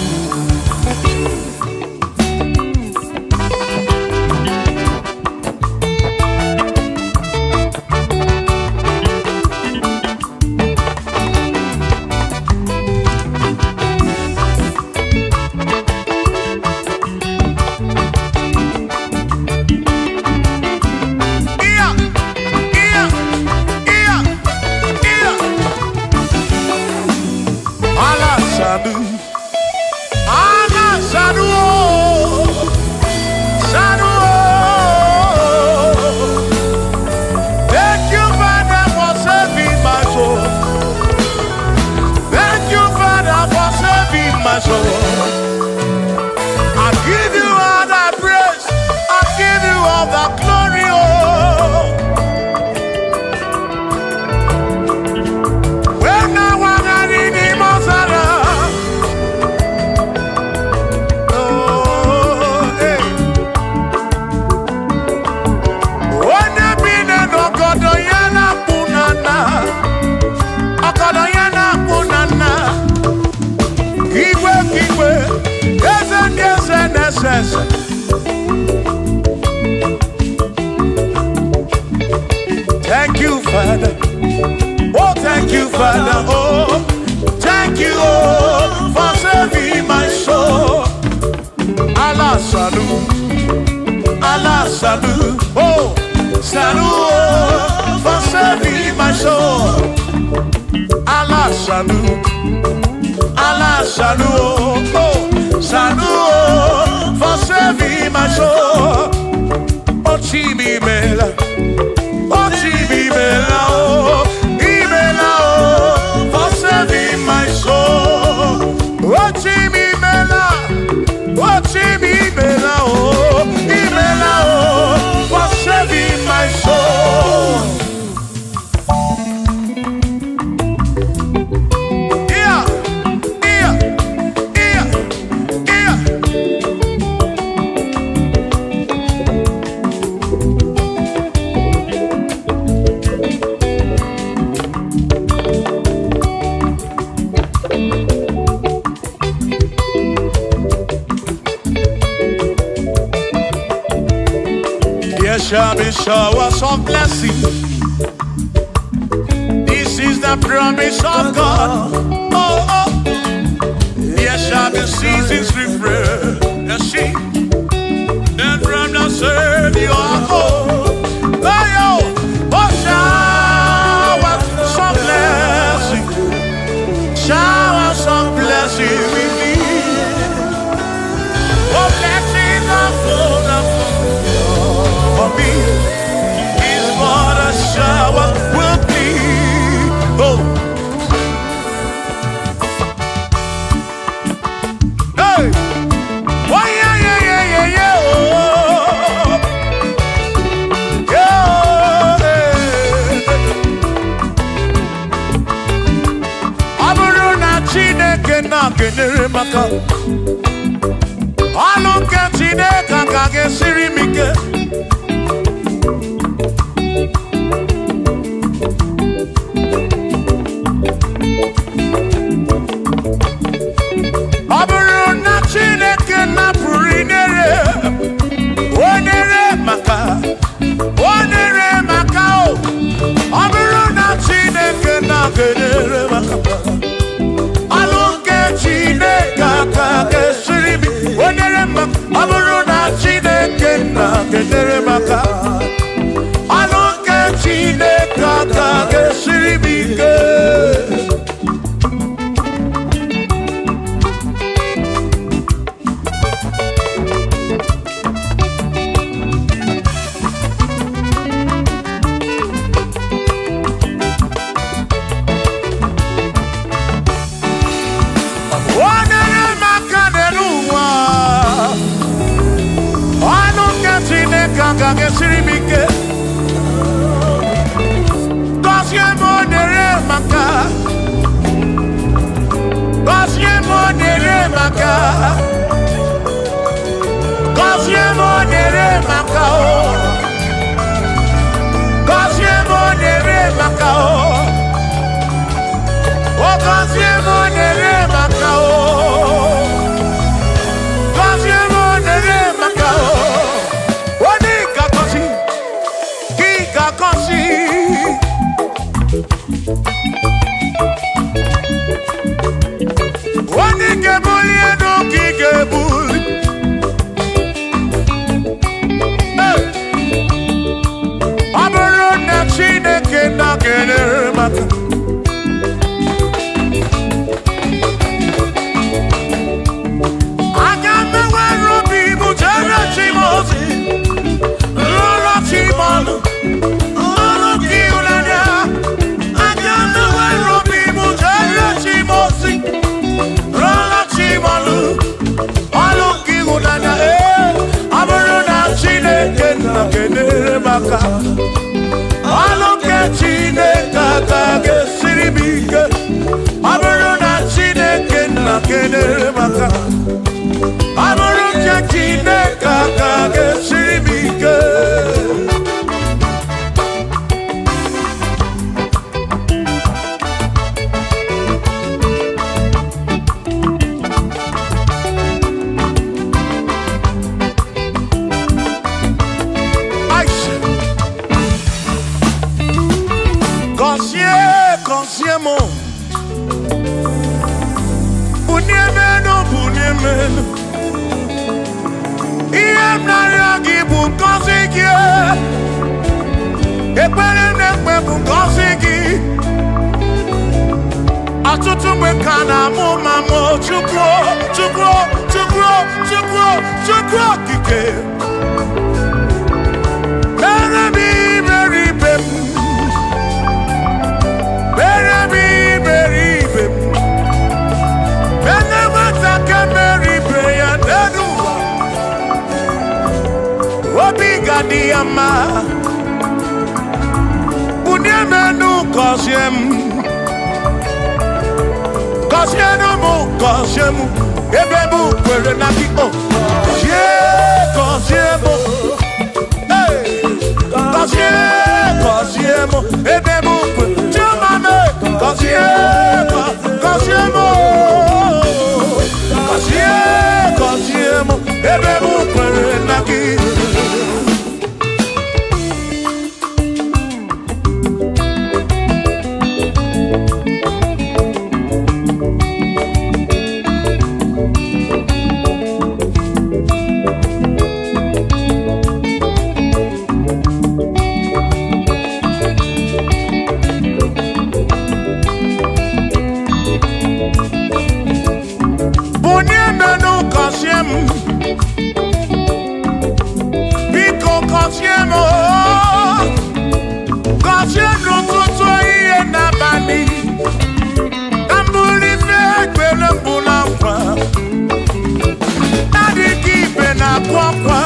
Thank you, Father. Oh, thank you, Father. Oh, thank you, oh, for saving my soul. Allah salut, oh, salut, oh, for saving my soul. Allah salut, oh, salut, oh, for saving my soul. Oh, Chimi Mela, oh, Chimi Mela, oh, Imela, oh, for saving my soul. Oh, Chimi Mela, oh, Chimi Mela, oh, Imela, oh, for saving my soul. There shall be showers of blessing. This is the promise of God. Oh, oh. There shall be seasons refreshed. The sheep that from the serve you are home. Oh, showers of blessing. Showers of blessing we need. Oh, blessing for me is what a shower will be. Oh. Hey! Oh, yeah, yeah, yeah, yeah, yeah. Oh. Yeah. Aburu na Chineke na kenere maka. Alụ nke Chineke ka ga-esiri m ike. Ọ bụrụ na Chineke napụrụ inere, onere maka o. Ọ bụrụ na Chineke na-kenere maka. Alụ nke Chineke ka ga-esiri m onere maka. Ọ bụrụ na Chineke na-kenere maka. Alụ nke Chineke ka ga-esiri m ike. Gọzie n'ụtụtụ ihe n'abalị ka mbụrụ ife ekpere mbụ na nkwa adịghị ibe na-akwa akwa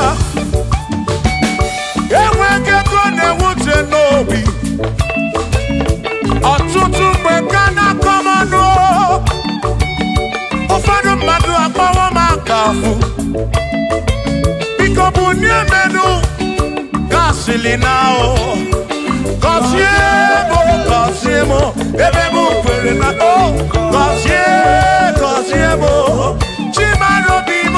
enweghị ego na-ewute n'obi ọtụtụ mgbe ka na-akọmanụ ụfọdụ mmadụ akpọwa m aka afụ biko bụ nye menụ gasịlị na gọzie m ebe m kwere na gọzie m chimara obi m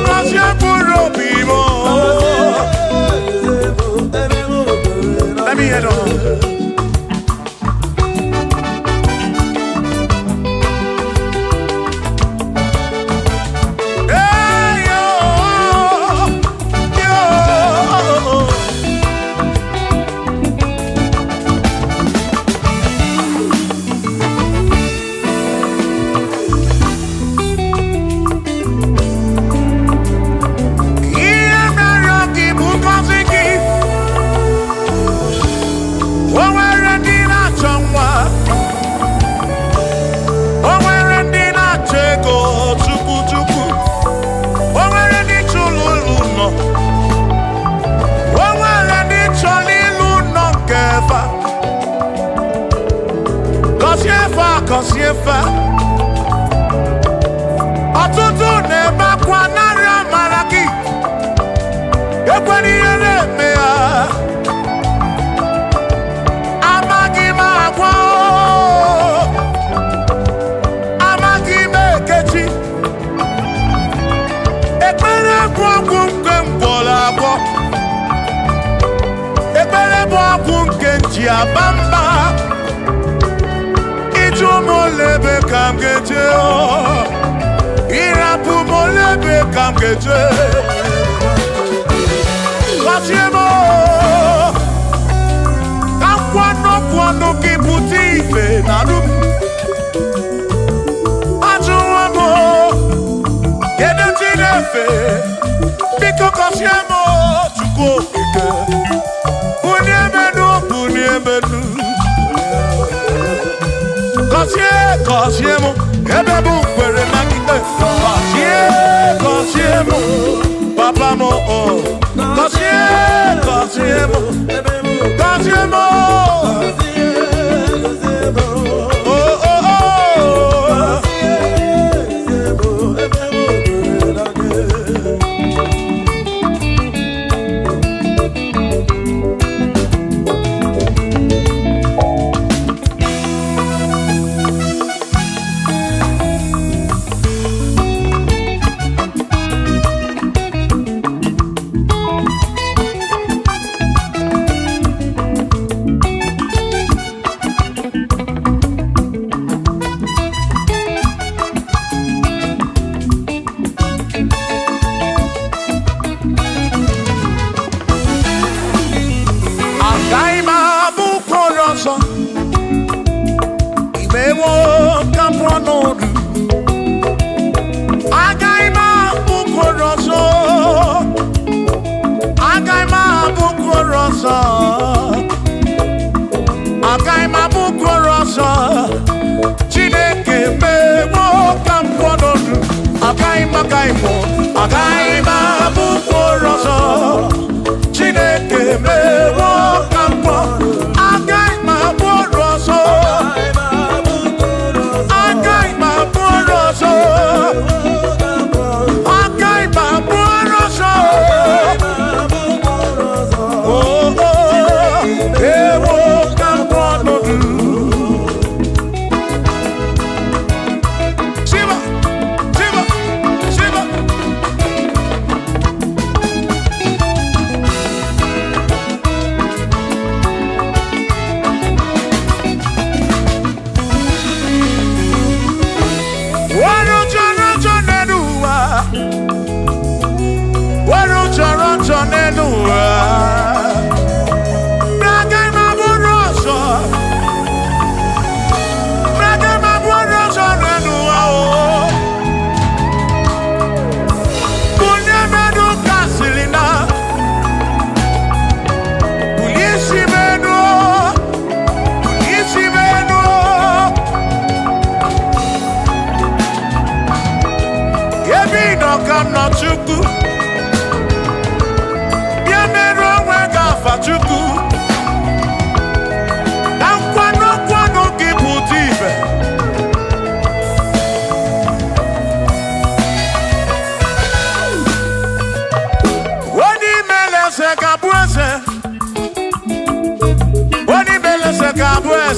gọzie mkpụrụ obi m. Let me head on. Ọtụtụ na-ebe akwa narị amara gị ekwere ihe na-eme ya amaghị m agwa amaghị m ekechi ekpere bụ ọgwụ nke mgbọrọ agwọ ekpere bụ ọgwụ nke nji aba mba Molebe kam geje irapu molebe kam geje Wasiemo kam kwano kiputi ife nanu Ajuwamo Gede tinefe Biko kosiemo Chuko ike Bunyemenu Gọzie m ebe bụ kwere na gide gọzie m papa m gọzie m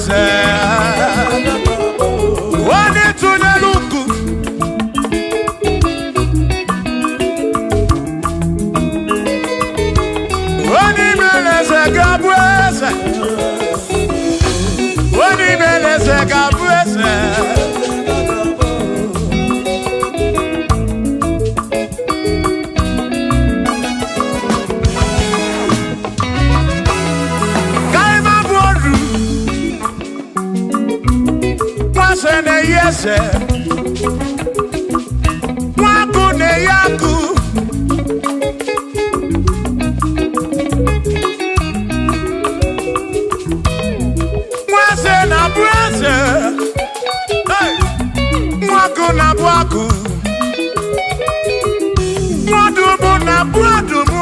eze onye tụnyere ukwu onye mere eze ga-abụ eze onye mere eze ga-abụ eze Sene yese Mwaku ne yaku Mwase na brase Mwaku na bwaku Mwadumu na bwadumu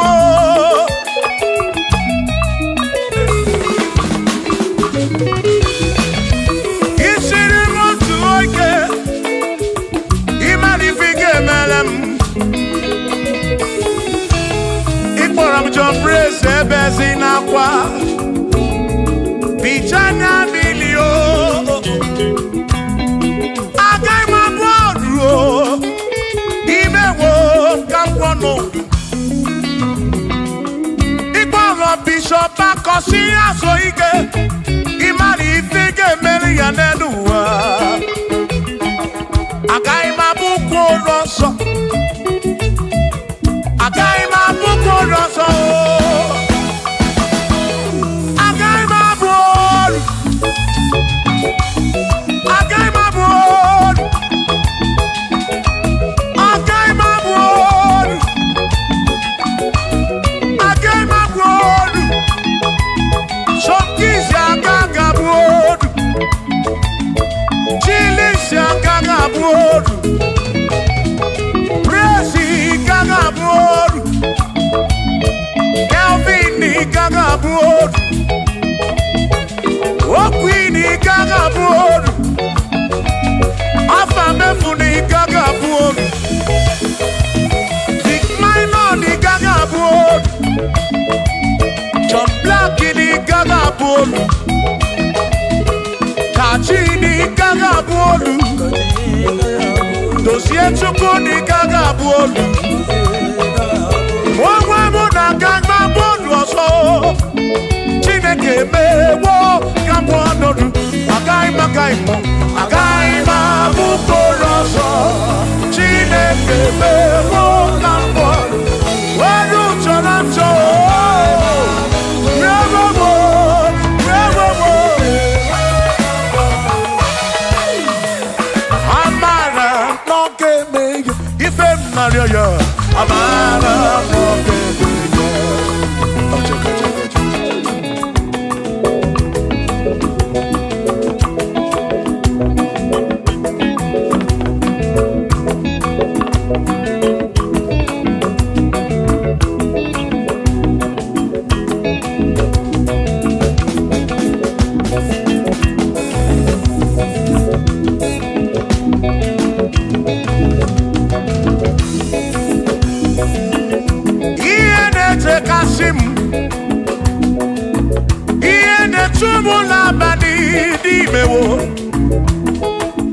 John Brace Bezina kwa Pichanya milio Agai mabodro Imewo kampono Ikwaro Bishop Akosi asoike Imani ifike meli ya neduwa Agai mabuko roso Agai mabuko roso Agai mabuko Agai mabuko Agai mabuko Agai mabuko Shokisi agaga buko Chilisi agaga buko Kelvin gaga board Queenie gaga board Afamefuni gaga board Big Minor gaga board John Black gaga board Kachini gaga board Dossier Chukuni gaga board Wamuna gangma bodu oso Chineke mewo kamponodu Agai mabukoroso Chineke mewo kamponodu Wadu chonacho Rewowo Amara noke mege Ifem naryoyo Amara noke Tumula bani di mewo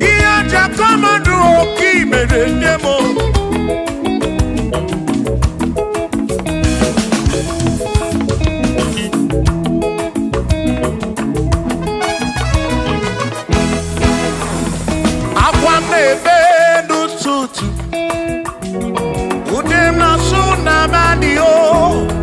Iya jakomadu oki medendemo Akwame bendu tutu Udem na suna bani o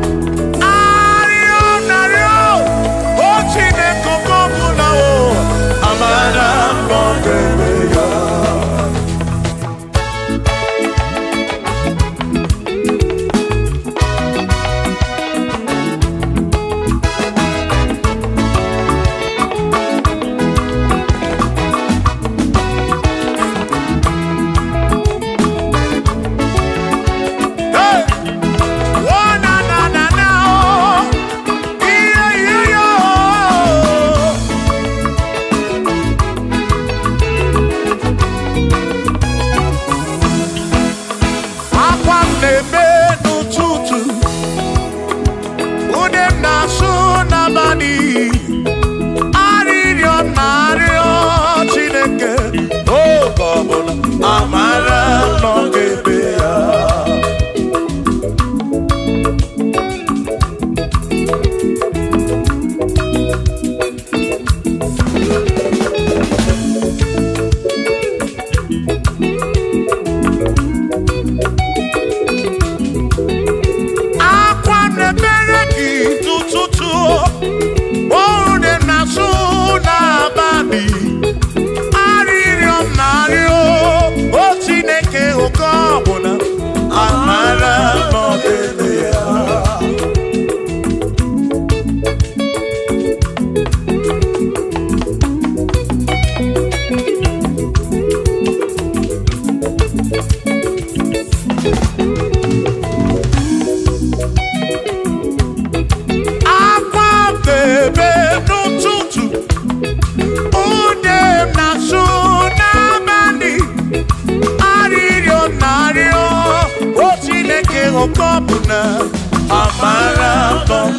buna amara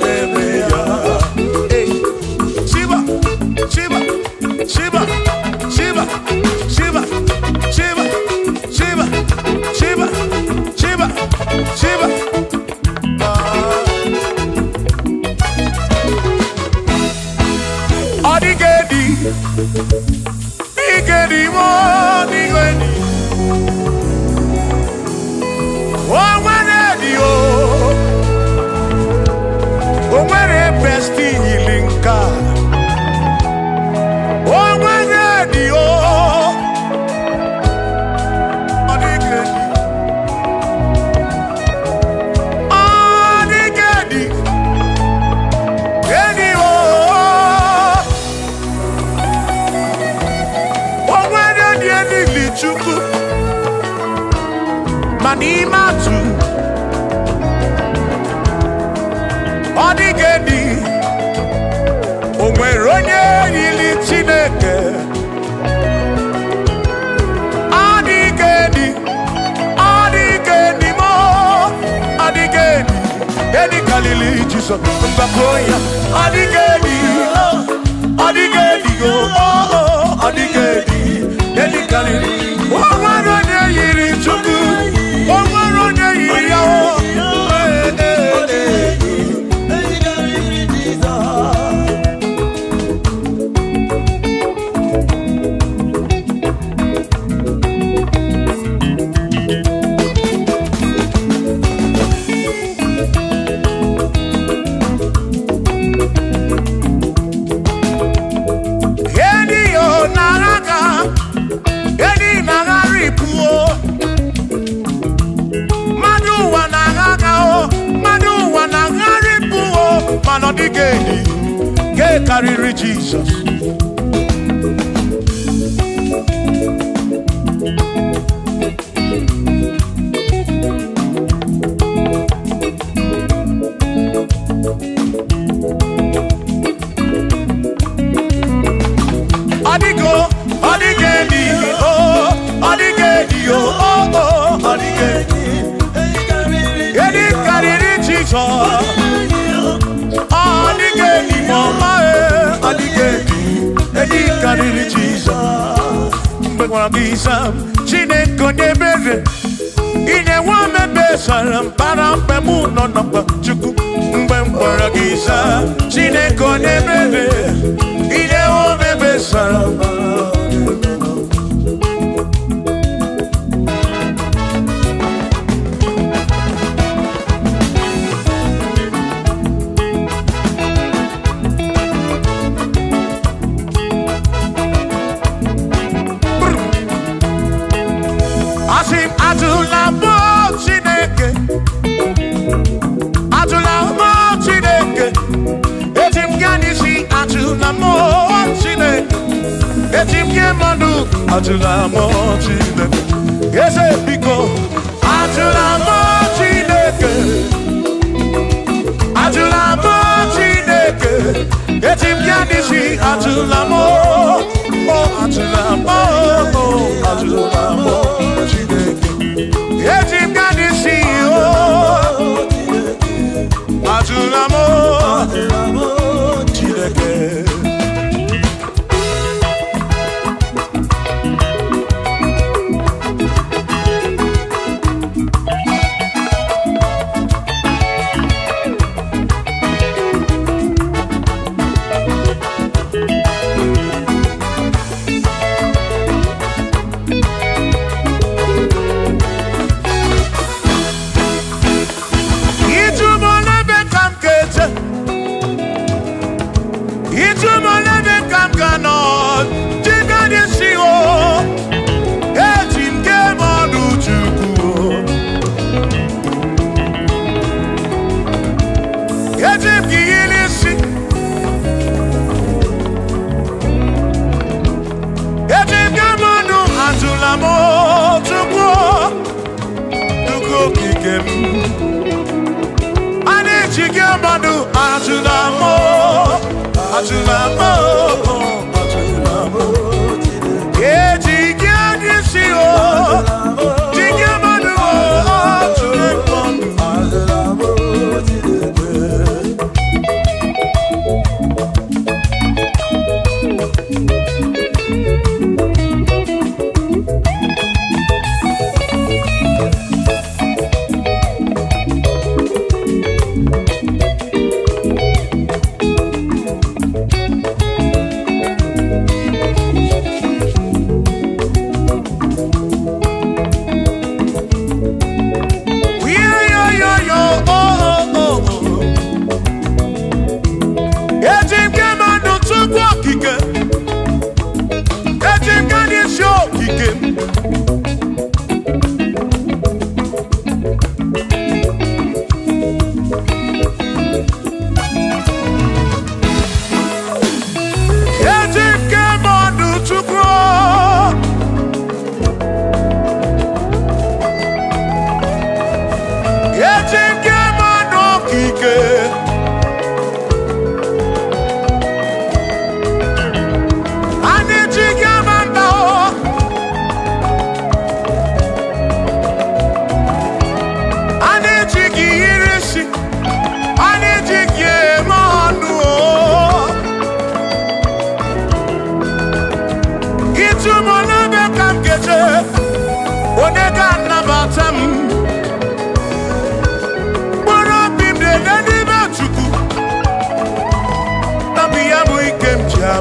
bebe ya. Shiba, Shiba, Shiba, Shiba, Shiba, Shiba, Shiba, Shiba, Shiba, Shiba. Odigedi, Igedi, Odigedi. Oh, when a bestie healing car. Oh, when ready, oh, Manimatu Odigedi Onweronye yili Chineke Odigedi Odigedi mo Odigedi Edi Galili Jesus Mbakoya Odigedi Odigedi oh Odigedi Edi Galili Onweronye yili Chukwu Onweronye yili ya Odigedi, get carry Jesus. Odigo, Odigedi, oh, Odigedi, oh, oh, Odigedi, get carry Jesus. Odigedi mama Odigedi Edi kariri Jesus Mbekwana kisam Chineke nebere Ine wame besaram Parampe muno napa Chuku Mbekwana kisam Chineke nebere Ine wame besaram Atula mo Chineke, yes biko. Atula mo Chineke, Atula mo Chineke. Etim yanisi Atula mo, oh Atula mo, oh Atula mo Chineke. Etim yanisi oh, Atula mo Chineke.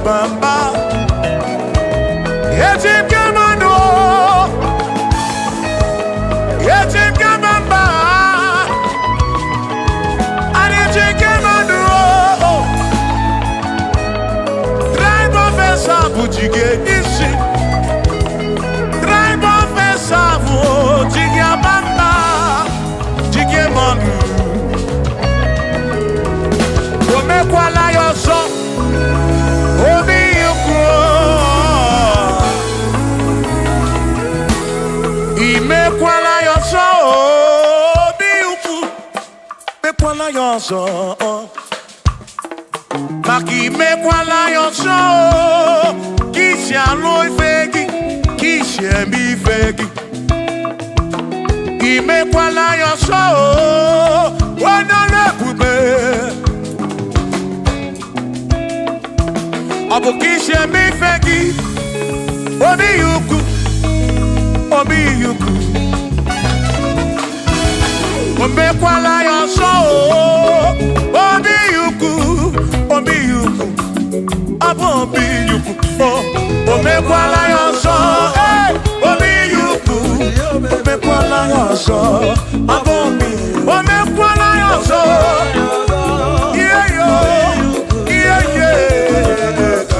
Bamba, Yajim Gamano, Yajim Gamamba, and Yajim Gamano. Drive off a sabu, Jiggy, Nishi. Drive off a sabu, Jiggy Bamba, Jiggy Manu. Omekwala your song. Imekwala yoso, biuku. Mekwala yoso, maki mekwala yoso. Kishi aloi fegi, kishi embi fegi. Imekwala yoso, wana lepube. Abu kishi embi fegi, obi yuku. Obi yuku, Omekwala yoso. Obi yuku, Obi yuku, Obi yuku, Omekwala yoso. Obi yuku, Omekwala yoso. Omekwala yoso. Yeah yo, yeah yeah.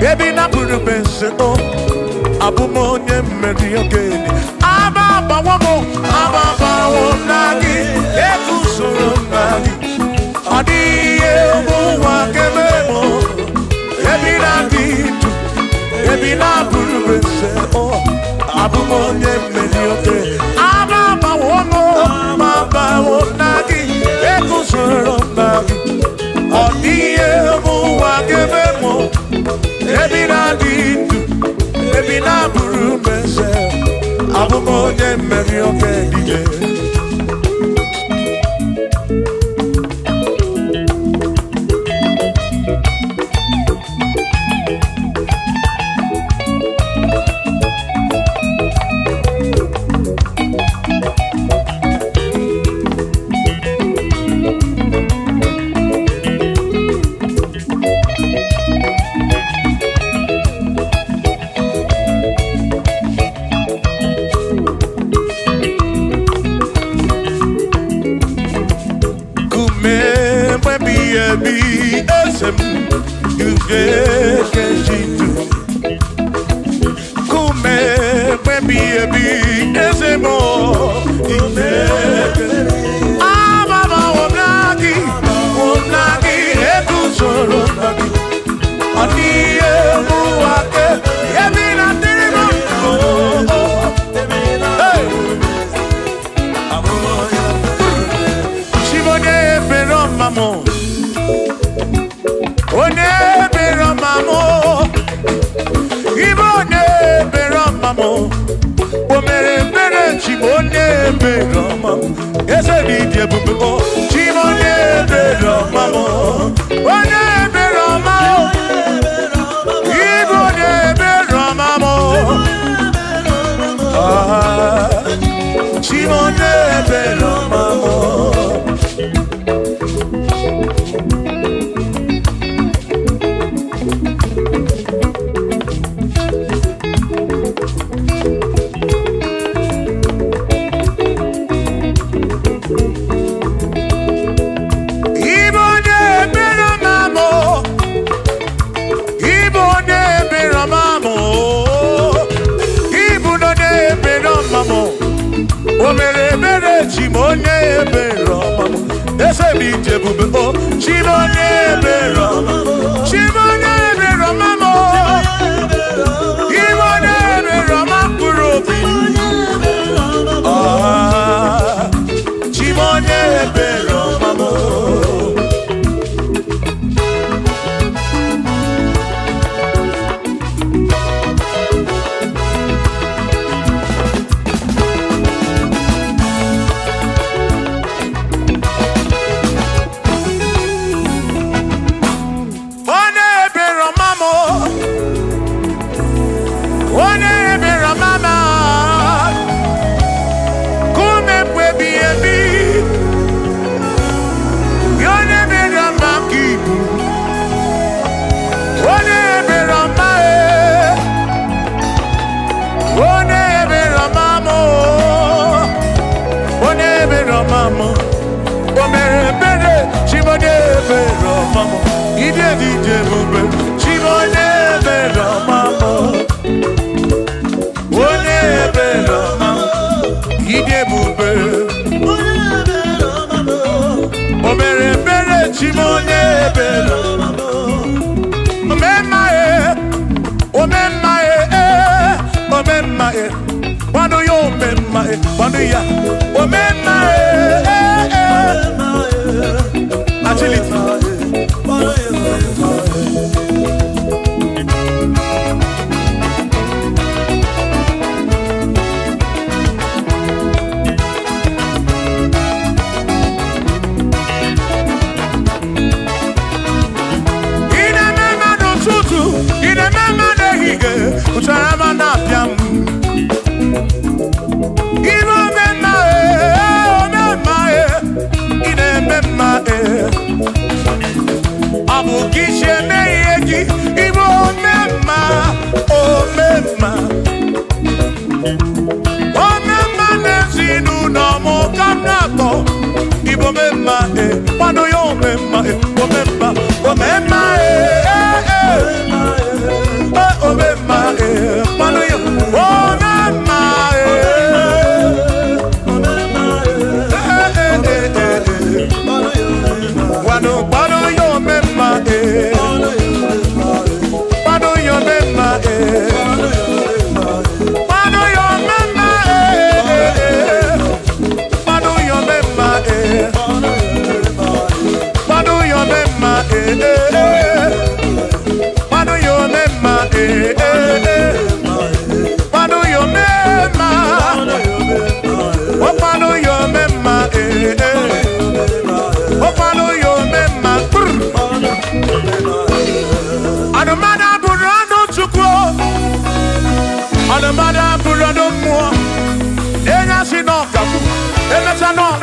Baby na puru bense o abumo nye meri ogeni aba ba wo nagi ekusoro Mary okay.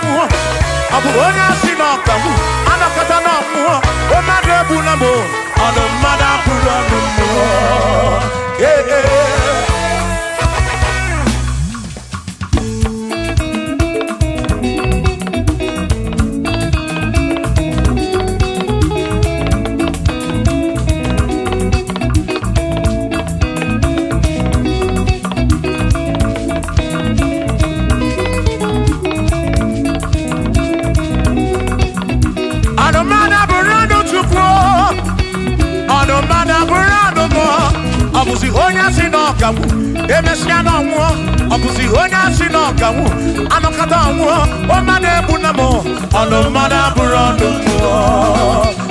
mu abu onya si no kamu anakata no mu o madu ebu na mo ono mada puru no mu Abusi honya sinokamu, emesiano mo. Abusi honya sinokamu, anokata mo. Omade bunamo, anomada burando mo.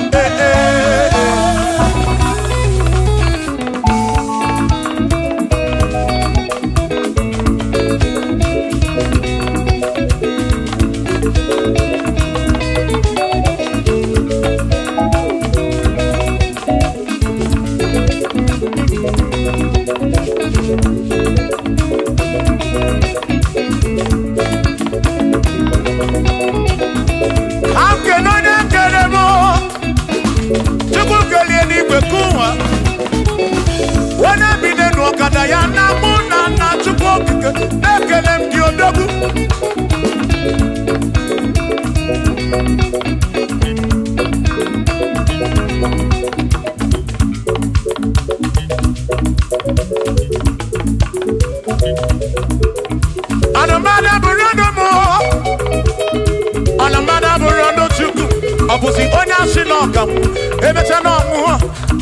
Abusi onya sinokamu, emechano mu.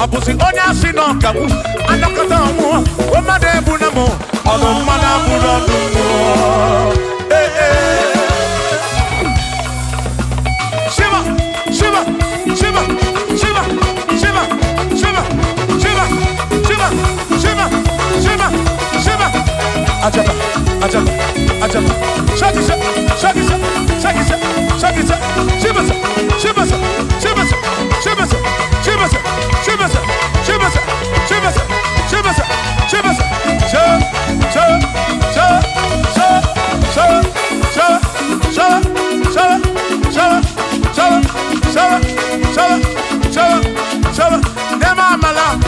Abusi onya sinokamu, anokata mu. Omade bunamo, anomada burando mu. Shiva, Shiva, Shiva, Shiva, Shiva, Shiva, Shiva, Shiva, Shiva, Shiva, Shiva. Ajaba, ajaba, ajaba. Shakisa, shakisa, shakisa, shakisa. Shiva, Shiva, Shiva, Shiva, Shiva, Shiva, Shiva, Shiva, Shiva, Shiva,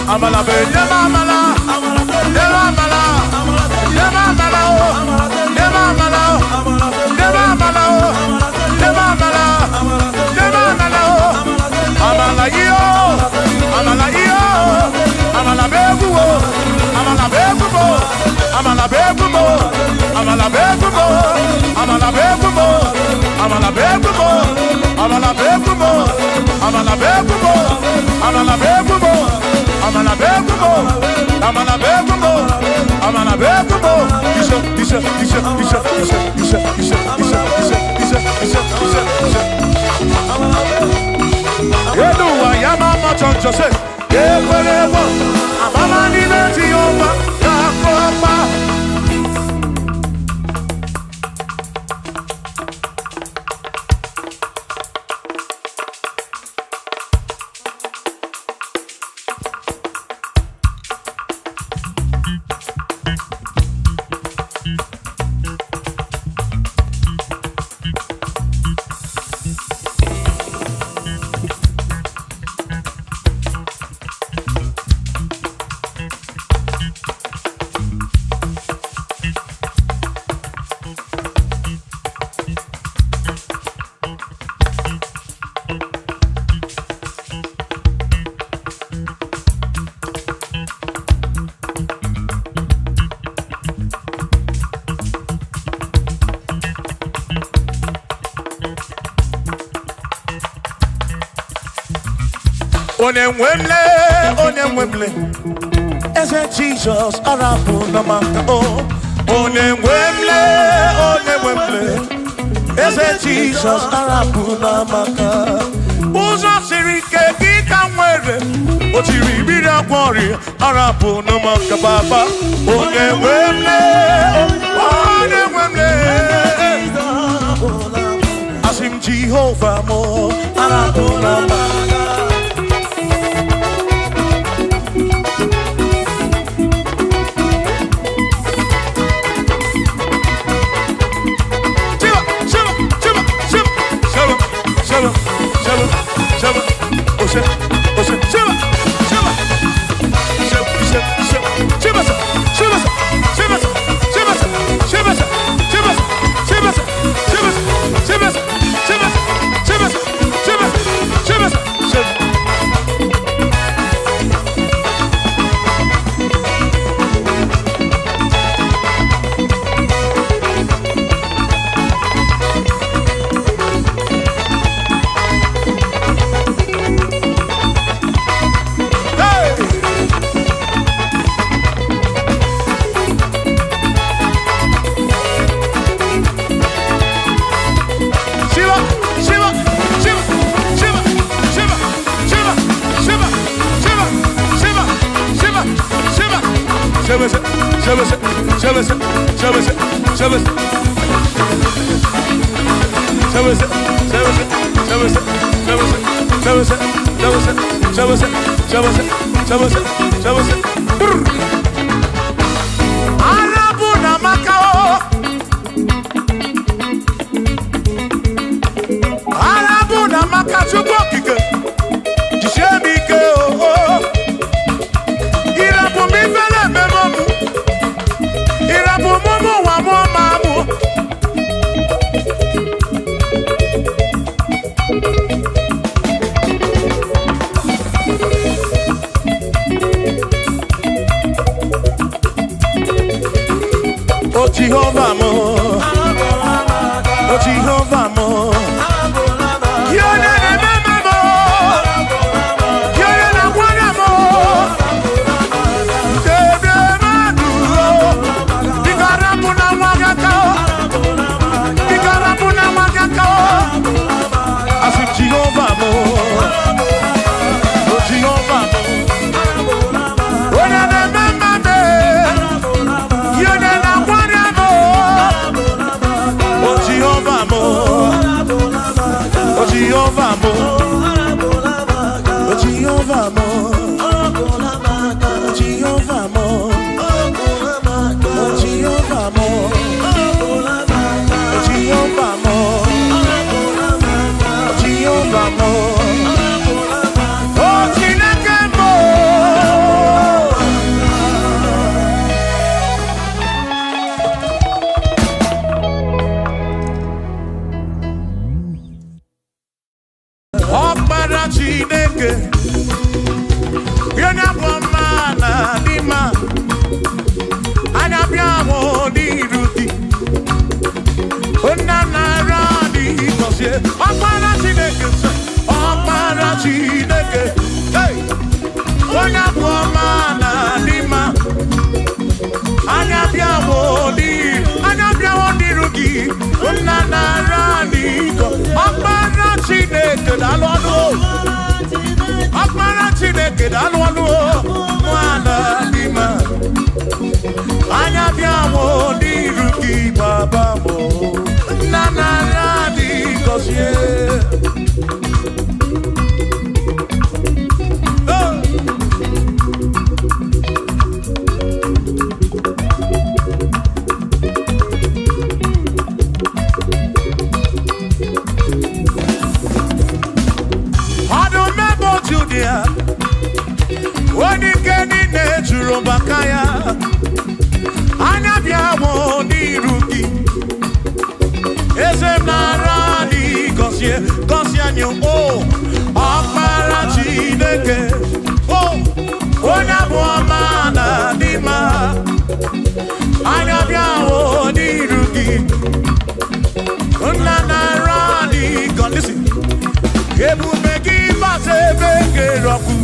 Amala be amala amala amala Onemwemle, ese Jesus arabu namaka oh. Onemwemle, ese Jesus arabu namaka. Uzo sirike kika mwere, otiri bida kwari arabu namaka baba. Onemwemle, asim Jehovah mo arabu namaka. Shiva, Jehovah mo, oh Jehovah mo, you're the remember mo, you're the one mo, the maduro, the garapuna wagaka, the garapuna wagaka, I said Jehovah mo, oh Jehovah mo, oh the remember me, you're the Jehovah mo, oh Jehovah mo, oh Jehovah mo, Jehovah mo, oh Jehovah mo, Jehovah mo, Jehovah mo, oh Chineke mo. Chineke, you're not one man, Dima. And I'm your Ruti. Unana Radi, because you're Chineke. Hey, you're not one man, Dima. And I'm your Ruti. Unana Radi, Chineke, Akmara Chineke, Dalwano, Mwana Lima, Anya Biamo, Niruki, Baba Mo, Nana Radi, Kosye. When you get in nature, Bakaya, Anabia won't be rookie. Is a naradi, Gosia, oh, Akmarachi, Neke, oh, Onabwana, Dima, Anabia won't be rookie. Unanaradi, God, listen, Ebu Megi, Base, Beke, Roku.